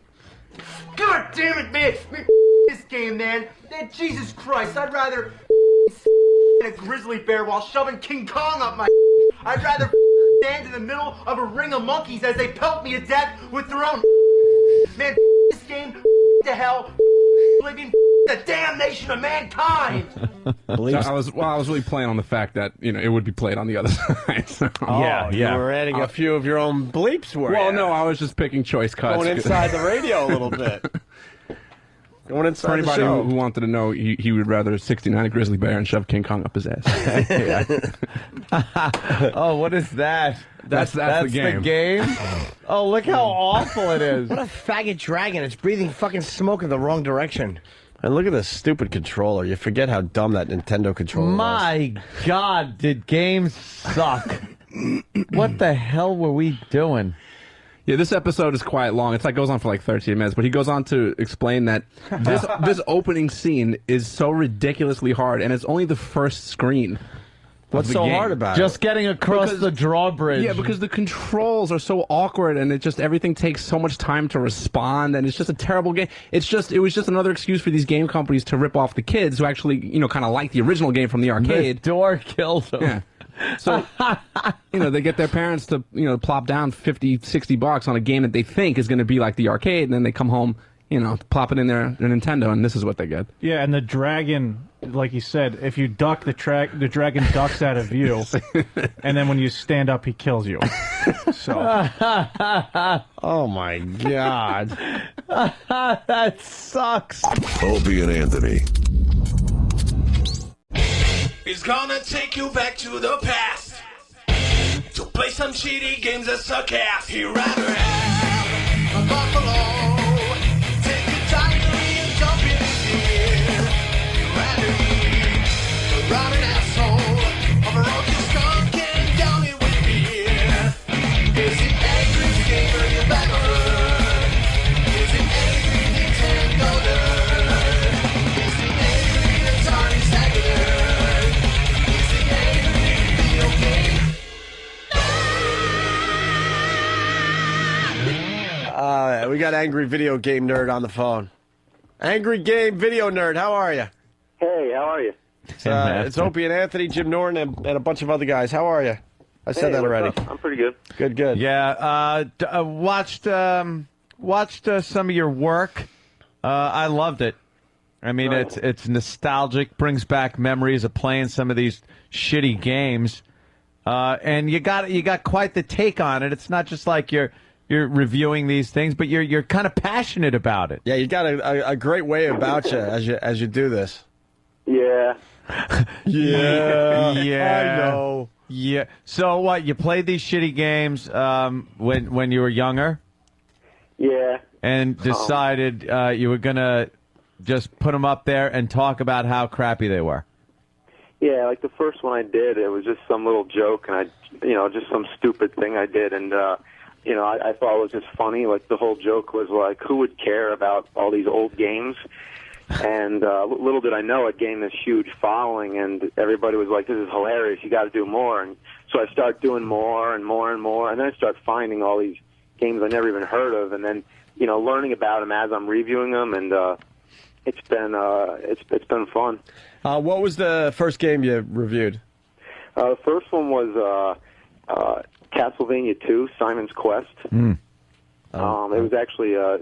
God damn it, man. This game, man. Jesus Christ, I'd rather a grizzly bear while shoving King Kong up my I'd rather stand in the middle of a ring of monkeys as they pelt me to death with their own man, this game to hell, living the damnation of mankind. So I was really playing on the fact that it would be played on the other side. So. You were adding a few of your own bleeps, were Well, you? no, I was just picking choice cuts. Going inside the radio a little bit. Going inside For anybody the show. who wanted to know, he would rather 69 a grizzly bear and shove King Kong up his ass. Oh, what is that? That's the game. The game? Oh, look how awful it is. What a faggot dragon. It's breathing fucking smoke in the wrong direction. And look at this stupid controller. You forget how dumb that Nintendo controller My God, did games suck? What the hell were we doing? Yeah, this episode is quite long. It's goes on for like 13 minutes, but he goes on to explain that this opening scene is so ridiculously hard, and it's only the first screen. What's so hard about it? Just getting across the drawbridge. Yeah, because the controls are so awkward, and everything takes so much time to respond, and it's just a terrible game. It was just another excuse for these game companies to rip off the kids who actually, kind of like the original game from the arcade. The door kills them. Yeah. So, they get their parents to, plop down $50-$60 on a game that they think is going to be like the arcade, and then they come home, plop it in their Nintendo, and this is what they get. Yeah, and the dragon, like you said, if you duck, the dragon ducks out of view, and then when you stand up, he kills you. So. Oh, my God. That sucks. Opie and Anthony. It's gonna take you back to the past to play some shitty games that suck ass. He'd rather have a buffalo, take a tiger and jump in his ear. He'd rather eat a rotten asshole of a roasted skunk and down it with beer. Is it angry gamer you better? Is it angry Nintendo nerd? Is it angry Atari Saga? We got Angry Video Game Nerd on the phone. Angry Game Video Nerd, how are you? Hey, how are you? It's Opie and Anthony, Jim Norton, and a bunch of other guys. How are you? I said that already. Up? I'm pretty good. Good. Yeah, watched some of your work. I loved it. I mean, it's nostalgic, brings back memories of playing some of these shitty games, and you got quite the take on it. It's not just like you're reviewing these things, but you're kind of passionate about it. Yeah, you got a great way about you as you do this. Yeah. Yeah. Yeah. I know. Yeah. So what? You played these shitty games when you were younger? Yeah. And decided you were gonna just put them up there and talk about how crappy they were. Yeah, like the first one I did, it was just some little joke, and just some stupid thing I did, and I thought it was just funny. Like the whole joke was like, who would care about all these old games? And little did I know it gained this huge following, and everybody was like, this is hilarious, you got to do more. And so I started doing more and more and more, and then I started finding all these games I never even heard of, and then learning about them as I'm reviewing them, and it's been fun. What was the first game you reviewed? The first one was Castlevania 2, Simon's Quest. It was actually a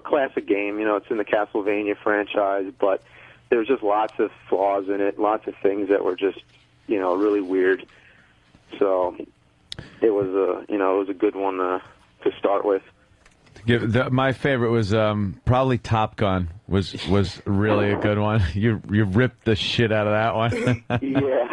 classic game. It's in the Castlevania franchise, but there's just lots of flaws in it, lots of things that were just really weird. So it was a good one to start with. My favorite was probably Top Gun. Was really a good one. You ripped the shit out of that one. Yeah.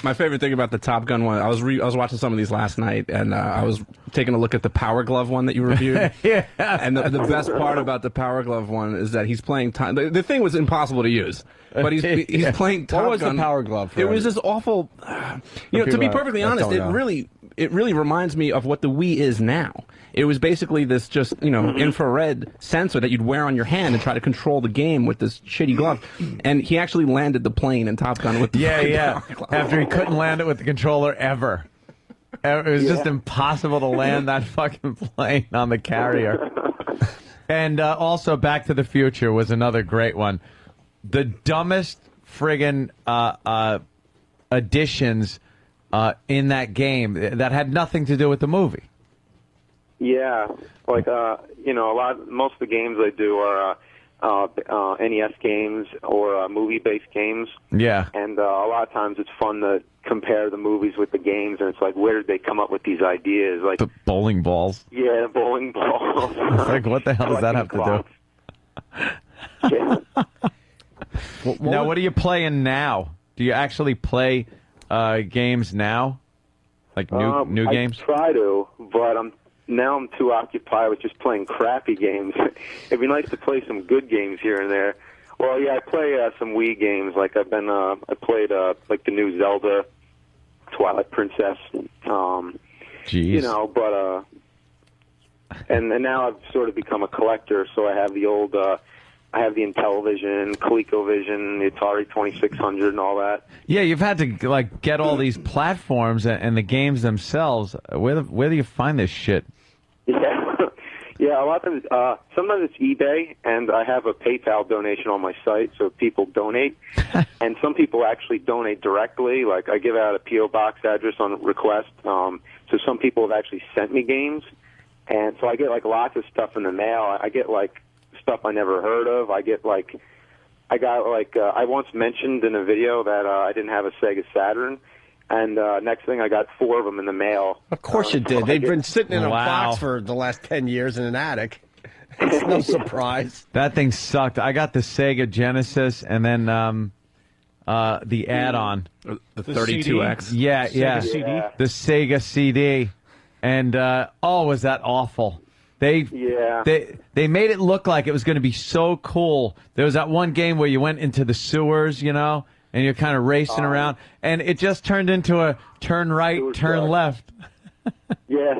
My favorite thing about the Top Gun one, I was watching some of these last night, and I was taking a look at the Power Glove one that you reviewed. Yeah. And the best part about the Power Glove one is that he's playing time. The thing was impossible to use, but he's playing Top Gun. What was the Power Glove? It was this awful. To be perfectly honest, it really reminds me of what the Wii is now. It was basically this just, infrared sensor that you'd wear on your hand and try to control the game with this shitty glove. And he actually landed the plane in Top Gun with the Power Glove. After he couldn't land it with the controller ever. It was just impossible to land that fucking plane on the carrier. And also Back to the Future was another great one. The dumbest friggin' additions in that game that had nothing to do with the movie. Yeah, like most of the games I do are NES games or movie-based games. Yeah, and a lot of times it's fun to compare the movies with the games, and it's like, where did they come up with these ideas? Like the bowling balls. Yeah, bowling balls. It's like, what the hell does that have to do? Yeah. Now, what are you playing now? Do you actually play games now, like new games? I try to, but I'm too occupied with just playing crappy games. It'd be nice to play some good games here and there. Well, yeah, I play some Wii games. Like I played like the new Zelda, Twilight Princess. Jeez. But and now I've sort of become a collector. So I have the old, I have the Intellivision, ColecoVision, the Atari 2600, and all that. Yeah, you've had to like get all these platforms and the games themselves. Where do you find this shit? Yeah, yeah. A lot of times, sometimes it's eBay, and I have a PayPal donation on my site, so people donate. And some people actually donate directly. Like I give out a PO box address on request. So some people have actually sent me games, and so I get like lots of stuff in the mail. I get like stuff I never heard of. I once mentioned in a video that I didn't have a Sega Saturn. And next thing, I got 4 of them in the mail. Of course you did. They've been sitting in a box for the last 10 years in an attic. It's no surprise. That thing sucked. I got the Sega Genesis and then the add-on. The 32X. Yeah, yeah. CD? The Sega CD. And, was that awful. They made it look like it was going to be so cool. There was that one game where you went into the sewers, and you're kind of racing around, and it just turned into a turn right, turn left. Yeah.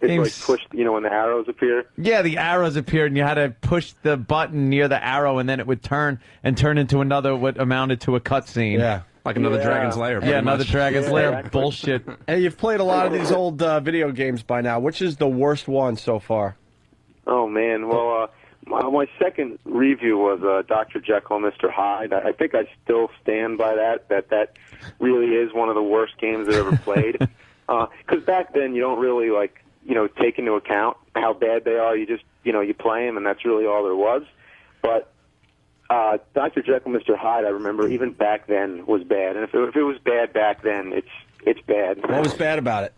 It's like pushed, when the arrows appear. Yeah, the arrows appeared, and you had to push the button near the arrow, and then it would turn into another, what amounted to a cutscene. Yeah. Like another Dragon's Lair. Yeah, another Dragon's Lair. Exactly. Bullshit. And you've played a lot of these old video games by now. Which is the worst one so far? Oh, man. Well, my second review was Dr. Jekyll and Mr. Hyde. I think I still stand by that really is one of the worst games I've ever played. Because back then you don't really, take into account how bad they are. You just, you play them, and that's really all there was. But Dr. Jekyll and Mr. Hyde, I remember, even back then was bad. And if it was bad back then, it's bad. What was bad about it?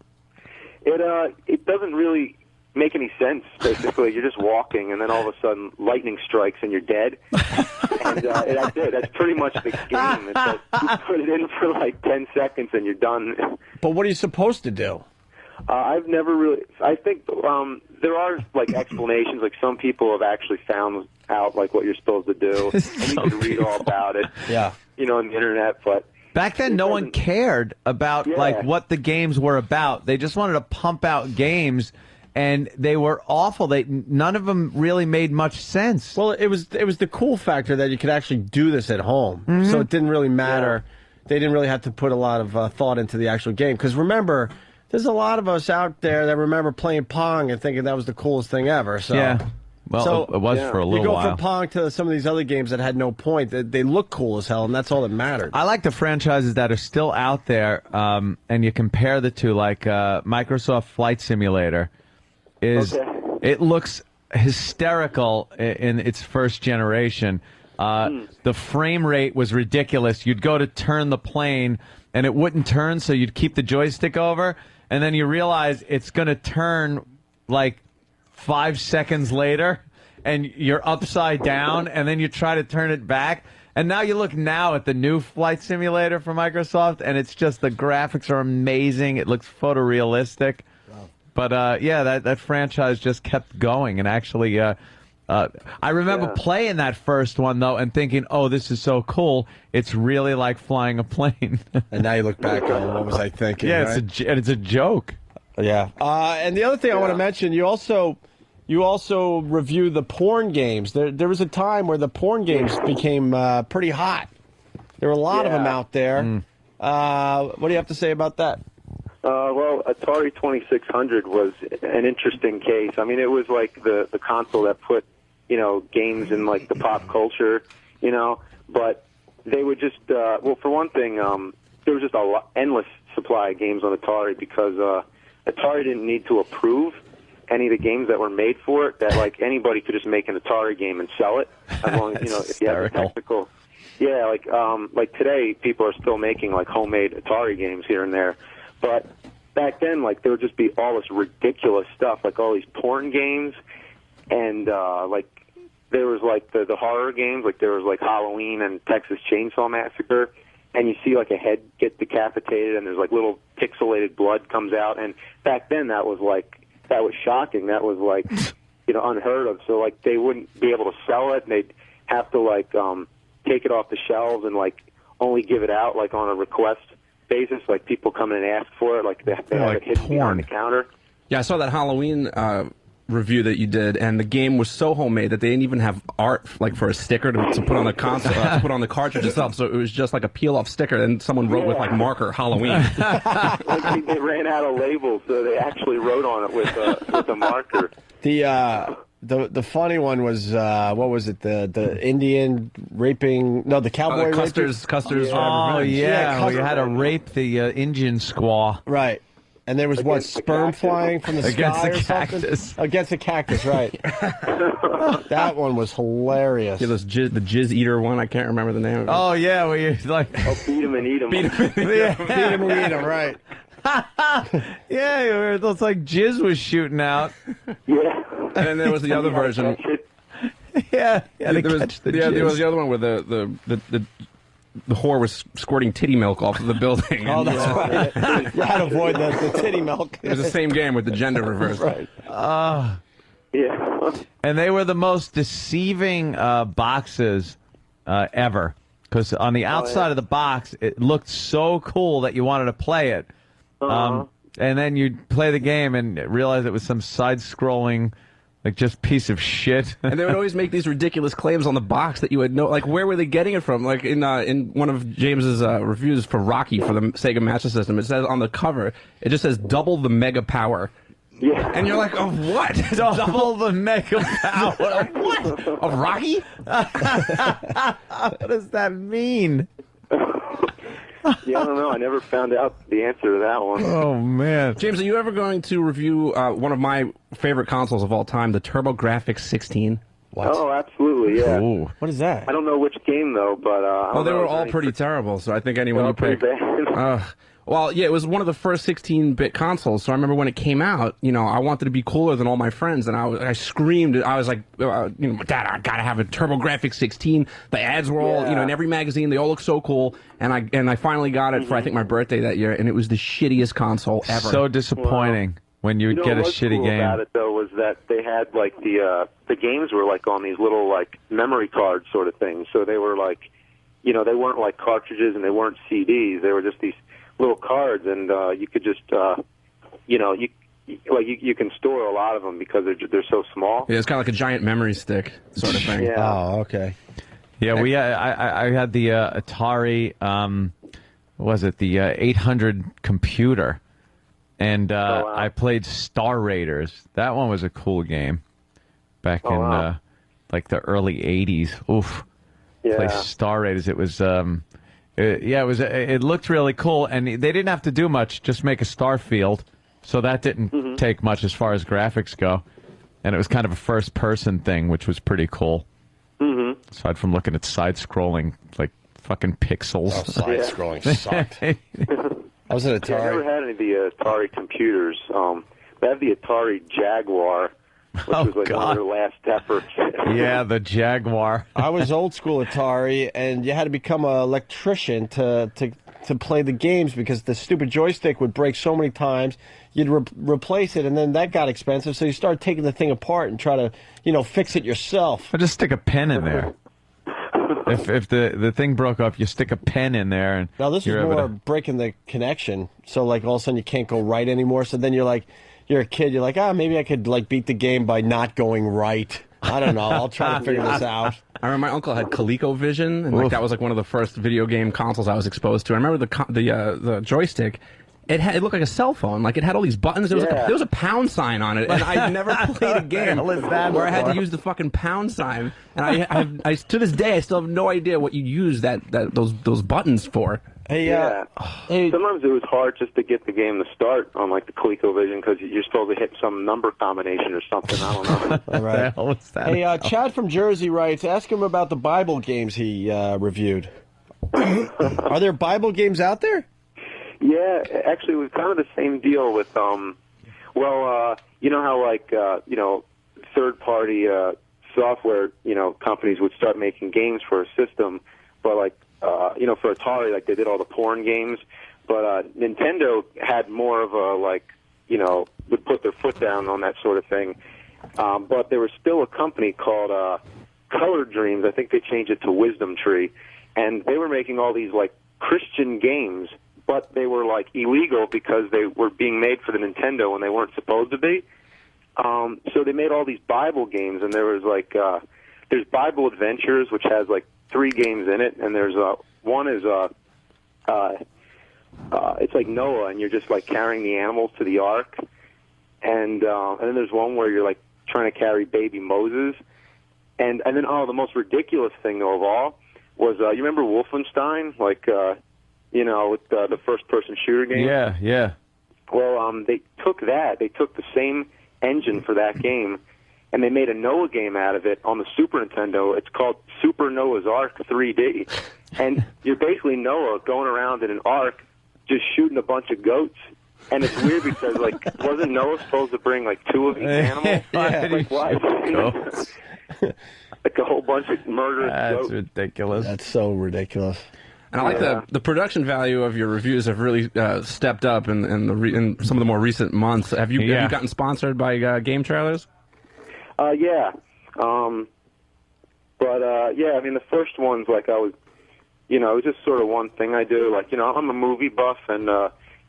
It doesn't really make any sense, basically. You're just walking, and then all of a sudden, lightning strikes, and you're dead. And that's it. That's pretty much the game. It's like, you put it in for like 10 seconds, and you're done. But what are you supposed to do? I've never really... I think there are, explanations. Like, some people have actually found out, what you're supposed to do, and you can read all about it. Yeah. on the internet, but back then no one cared about like what the games were about. They just wanted to pump out games, and they were awful. None of them really made much sense. Well, it was the cool factor that you could actually do this at home, Mm-hmm. so it didn't really matter. They didn't really have to put a lot of thought into the actual game. Because remember, there's a lot of us out there that remember playing Pong and thinking that was the coolest thing ever. So. Yeah. Well, it was for a little while. You go from Pong to some of these other games that had no point. They look cool as hell, and that's all that mattered. I like the franchises that are still out there, and you compare the two, like Microsoft Flight Simulator. It looks hysterical in its first generation. The frame rate was ridiculous. You'd go to turn the plane, and it wouldn't turn, so you'd keep the joystick over, and then you realize it's going to turn like 5 seconds later, and you're upside down, and then you try to turn it back. And now you look now at the new Flight Simulator from Microsoft, and it's just the graphics are amazing. It looks photorealistic. Wow. But, that franchise just kept going. And actually, I remember playing that first one, though, and thinking, oh, this is so cool. It's really like flying a plane. And now you look back on what was I thinking? Yeah, right? it's a joke. Yeah. And the other thing I want to mention, you also review the porn games. There was a time where the porn games became pretty hot. There were a lot of them out there. What do you have to say about that? Well, Atari 2600 was an interesting case. I mean, it was like the console that put, games in like the pop culture, but they would just, well, for one thing, there was just endless supply of games on Atari because Atari didn't need to approve any of the games that were made for it. That like anybody could just make an Atari game and sell it as long as if you have the technical. Yeah, like today people are still making like homemade Atari games here and there, but back then like there would just be all this ridiculous stuff, like all these porn games, and like there was like the horror games, like there was like Halloween and Texas Chainsaw Massacre. And you see like a head get decapitated, and there's like little pixelated blood comes out. And back then, that was shocking. That was like, unheard of. So like they wouldn't be able to sell it, and they'd have to like take it off the shelves and like only give it out like on a request basis. Like people come in and ask for it, like they have it hidden behind the counter. Yeah, I saw that Halloween review that you did, and the game was so homemade that they didn't even have art like for a sticker to put on the console, to put on the cartridge itself. So it was just like a peel-off sticker, and someone wrote with like marker Halloween. Like they ran out of labels, so they actually wrote on it with a marker. The funny one was what was it? The Indian raping? No, the cowboy Custer's. Oh yeah, you had to rape the Indian squaw. Right. And there was sperm flying from the sky or cactus. Something? Against a cactus, right. That one was hilarious. Yeah, the jizz eater one, I can't remember the name of it. Oh, yeah, where you like... beat him and eat him. Beat him and eat him, right. Yeah, it looks like jizz was shooting out. Yeah. And then there was the other version. Yeah, there was the other one where the whore was squirting titty milk off of the building. Oh, that's right. You had to avoid the titty milk. It was the same game with the gender reversed. Right. Yeah. And they were the most deceiving boxes ever. Because on the outside of the box, it looked so cool that you wanted to play it. And then you'd play the game and realize it was some side-scrolling... like just piece of shit. And they would always make these ridiculous claims on the box that you would know. Like, where were they getting it from? Like in one of James's reviews for Rocky for the Sega Master System, it says on the cover, it just says double the mega power. Yeah. And you're like, of what? Double the mega power. Of what? Of Rocky? What does that mean? Yeah, I don't know. I never found out the answer to that one. Oh, man. James, are you ever going to review one of my favorite consoles of all time, the TurboGrafx 16? What? Oh, absolutely, yeah. Ooh. What is that? I don't know which game, though, but... they were all pretty terrible, so I think anyone you pick... Well, yeah, it was one of the first 16-bit consoles, so I remember when it came out, I wanted to be cooler than all my friends, and I screamed, I was like, Dad, I gotta have a TurboGrafx 16. The ads were all, in every magazine, they all look so cool, and I finally got it for, I think, my birthday that year, and it was the shittiest console ever. So disappointing when you would get a shitty cool game. About it, though, was that they had, like, the games were, like, on these little, like, memory card sort of things, so they were, like, you know, they weren't like cartridges and they weren't CDs. They were just these little cards, and you could just, you know, you can store a lot of them because they're so small. Yeah, it's kind of like a giant memory stick sort of thing. Yeah. Oh, okay. Yeah, I had the Atari, what was it, the 800 computer, and I played Star Raiders. That one was a cool game back in like the early 80s. Oof. Yeah. Play Star Raiders. It was it looked really cool, and they didn't have to do much, just make a star field. So that didn't take much as far as graphics go. And it was kind of a first-person thing, which was pretty cool. Aside from looking at side-scrolling, like, fucking pixels. Oh, side-scrolling sucked. I was at Atari. Yeah, I never had any of the Atari computers. They have the Atari Jaguar, which was like one of their last efforts. Yeah, the Jaguar. I was old school Atari, and you had to become an electrician to play the games because the stupid joystick would break so many times. You'd replace it, and then that got expensive, so you started taking the thing apart and try to, fix it yourself. Or just stick a pen in there. If the thing broke off, you stick a pen in there. And now, this is more breaking the connection, so, like, all of a sudden you can't go right anymore, so then you're a kid, you're like, maybe I could, like, beat the game by not going right. I don't know, I'll try to figure this out. I remember my uncle had ColecoVision, and that was like one of the first video game consoles I was exposed to. I remember the joystick. It looked like a cell phone. Like, it had all these buttons. There was a pound sign on it, and I never played a game where I had to use the fucking pound sign. And I to this day, I still have no idea what you use those buttons for. Hey, sometimes it was hard just to get the game to start on like the ColecoVision because you're supposed to hit some number combination or something. I don't know. All right. What the hell Hey, Chad from Jersey writes, ask him about the Bible games he reviewed. Are there Bible games out there? Yeah, actually, it was kind of the same deal with, you know how like, third-party software, companies would start making games for a system, but like, for Atari, like they did all the porn games, but Nintendo had more of a would put their foot down on that sort of thing. But there was still a company called Color Dreams. I think they changed it to Wisdom Tree, and they were making all these like Christian games, but they were like illegal because they were being made for the Nintendo when they weren't supposed to be. So they made all these Bible games, and there was like there's Bible Adventures, which has like 3 games in it, and there's one is it's like Noah, and you're just like carrying the animals to the ark, and then there's one where you're like trying to carry baby Moses, and then the most ridiculous thing though of all was you remember Wolfenstein, like with the first-person shooter game? Yeah. Well, they took the same engine for that game, and they made a Noah game out of it on the Super Nintendo. It's called Super Noah's Ark 3D. And you're basically Noah going around in an ark just shooting a bunch of goats. And it's weird because, like, wasn't Noah supposed to bring, like, 2 of each animal? Like, why? Like a whole bunch of murderous goats. That's ridiculous. That's so ridiculous. And I like the production value of your reviews have really stepped up in some of the more recent months. Have you gotten sponsored by game trailers? Yeah. I mean, the first ones, like, I was, it was just sort of one thing I do. Like, I'm a movie buff and,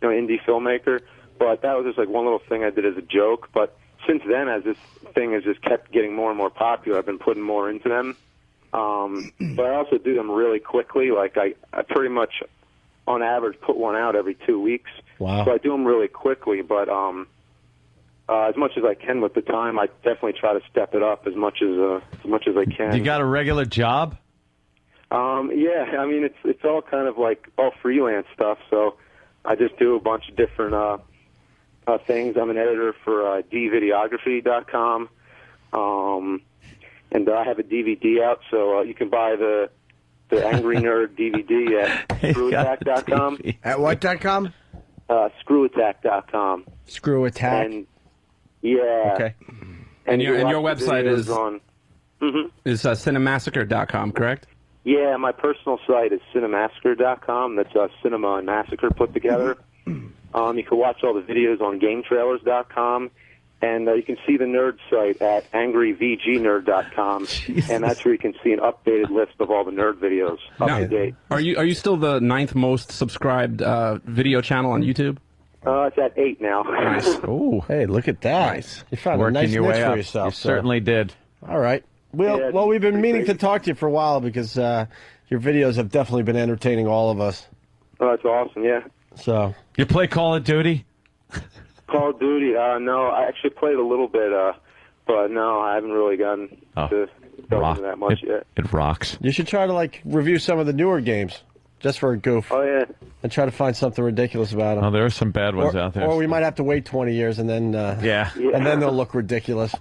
indie filmmaker, but that was just, like, one little thing I did as a joke. But since then, as this thing has just kept getting more and more popular, I've been putting more into them. But I also do them really quickly. Like, I pretty much, on average, put one out every 2 weeks. Wow. So I do them really quickly, but as much as I can with the time, I definitely try to step it up as much as I can. You got a regular job? Yeah, I mean, it's all kind of like all freelance stuff, so I just do a bunch of different things. I'm an editor for dvideography.com, and I have a DVD out, so you can buy the Angry Nerd DVD at screwattack.com. At what.com? Screwattack.com. Screw Attack? And, yeah. Okay. And your website is on... is cinemassacre.com, correct? Yeah, my personal site is cinemassacre.com. That's Cinema and Massacre put together. You can watch all the videos on GameTrailers.com. And you can see the nerd site at angryvgnerd.com, and that's where you can see an updated list of all the nerd videos up to date. Are you still the 9th most subscribed video channel on YouTube? It's at 8 now. Nice. Oh, hey, look at that! Nice. You found Working a nice your niche way for up. yourself. You certainly did. All right. Well, we've been meaning to talk to you for a while because your videos have definitely been entertaining all of us. Oh, that's awesome, yeah. So you play Call of Duty? Call of Duty? No, I actually played a little bit, but no, I haven't really gotten to go into that much yet. It rocks. you should try to review some of the newer games just for a goof. Oh yeah. And try to find something ridiculous about them. Oh, there are some bad ones out there. Or we might have to wait 20 years and then and then they'll look ridiculous.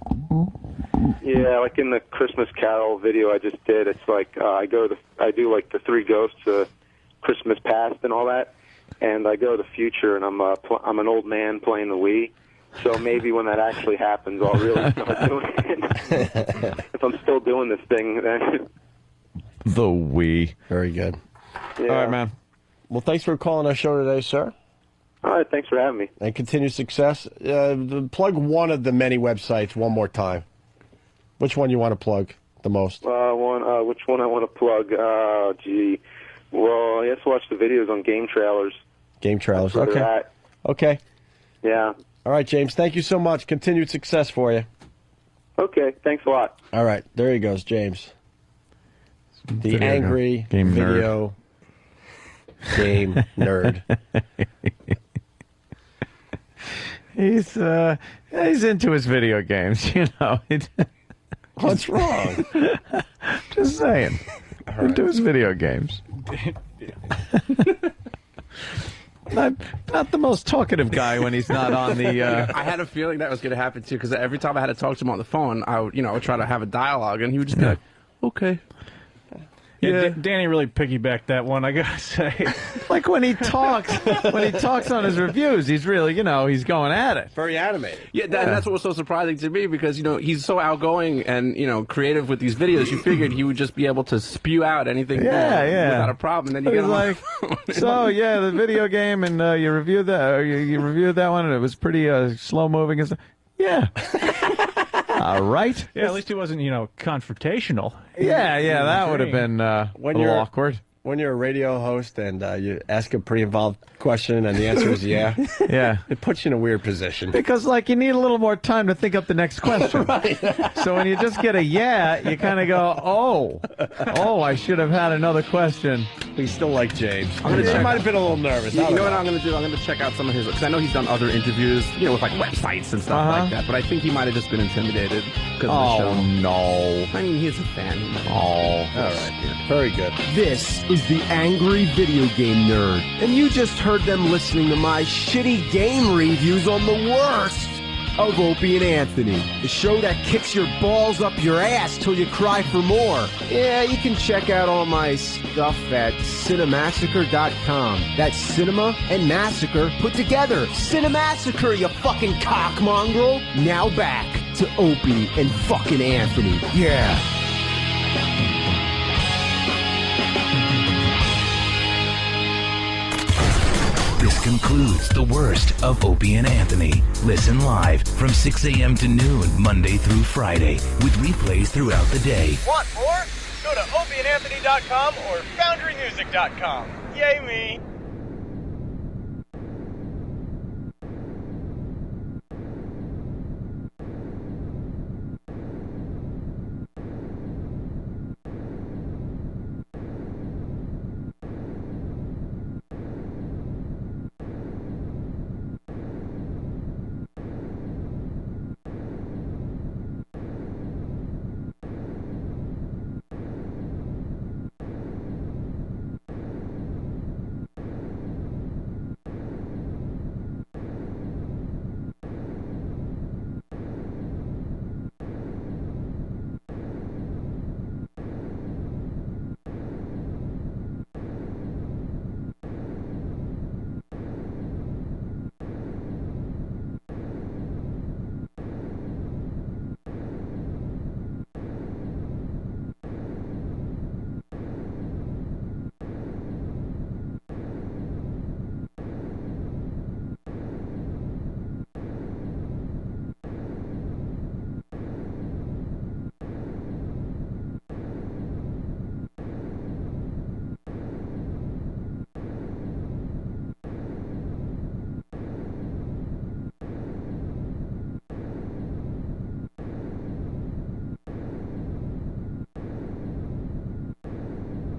Yeah, like in the Christmas Carol video I just did, it's like I do like the Three Ghosts, Christmas Past, and all that, and I go to the future, and I'm an old man playing the Wii. So maybe when that actually happens, I'll really start doing it. If I'm still doing this thing, then the Wii. Very good. Yeah. All right, man. Well, thanks for calling our show today, sir. All right, thanks for having me. And continued success. Plug one of the many websites one more time. Which one you want to plug the most? Which one I want to plug? Gee. Well, I guess watch the videos on Game Trailers. Game Trailers. That's where Okay. they're at. Okay. Yeah. All right, James. Thank you so much. Continued success for you. Okay. Thanks a lot. All right. There he goes, James. The Video angry game video game nerd. He's into his video games, you know. What's wrong? Just saying. Into his video games. Not the most talkative guy when he's not on the. I had a feeling that was going to happen too, because every time I had to talk to him on the phone, I would try to have a dialogue, and he would just be like, "Okay." Yeah, Danny really piggybacked that one, I gotta say. Like when he talks on his reviews, he's really, he's going at it. Very animated. Yeah, that's what was so surprising to me, because he's so outgoing and creative with these videos. You figured he would just be able to spew out anything without a problem. And then you get like, so yeah, the video game, and you reviewed that. You reviewed that one, and it was pretty slow moving. And yeah. All right. Yeah, at least he wasn't, confrontational. Yeah, that would have been a little awkward. When you're a radio host and you ask a pretty involved question and the answer is yeah, it puts you in a weird position. Because, you need a little more time to think up the next question. Right. So when you just get a you kind of go, I should have had another question. We still like James. I'm gonna check. He might have been a little nervous. You know what I'm going to do? I'm going to check out some of his, because I know he's done other interviews, with websites and stuff like that. But I think he might have just been intimidated because of the show. No. I mean, he's a fan. All right. Very good. This is the Angry Video Game Nerd, and you just heard them listening to my shitty game reviews on the worst of Opie and Anthony, the show that kicks your balls up your ass till you cry for more. Yeah, you can check out all my stuff at cinemassacre.com. That's cinema and massacre put together. Cinemassacre, you fucking cock mongrel. Now back to Opie and fucking Anthony. Yeah. This concludes the worst of Opie and Anthony. Listen live from 6 a.m. to noon, Monday through Friday, with replays throughout the day. Want more? Go to opieandanthony.com or foundrymusic.com. Yay me!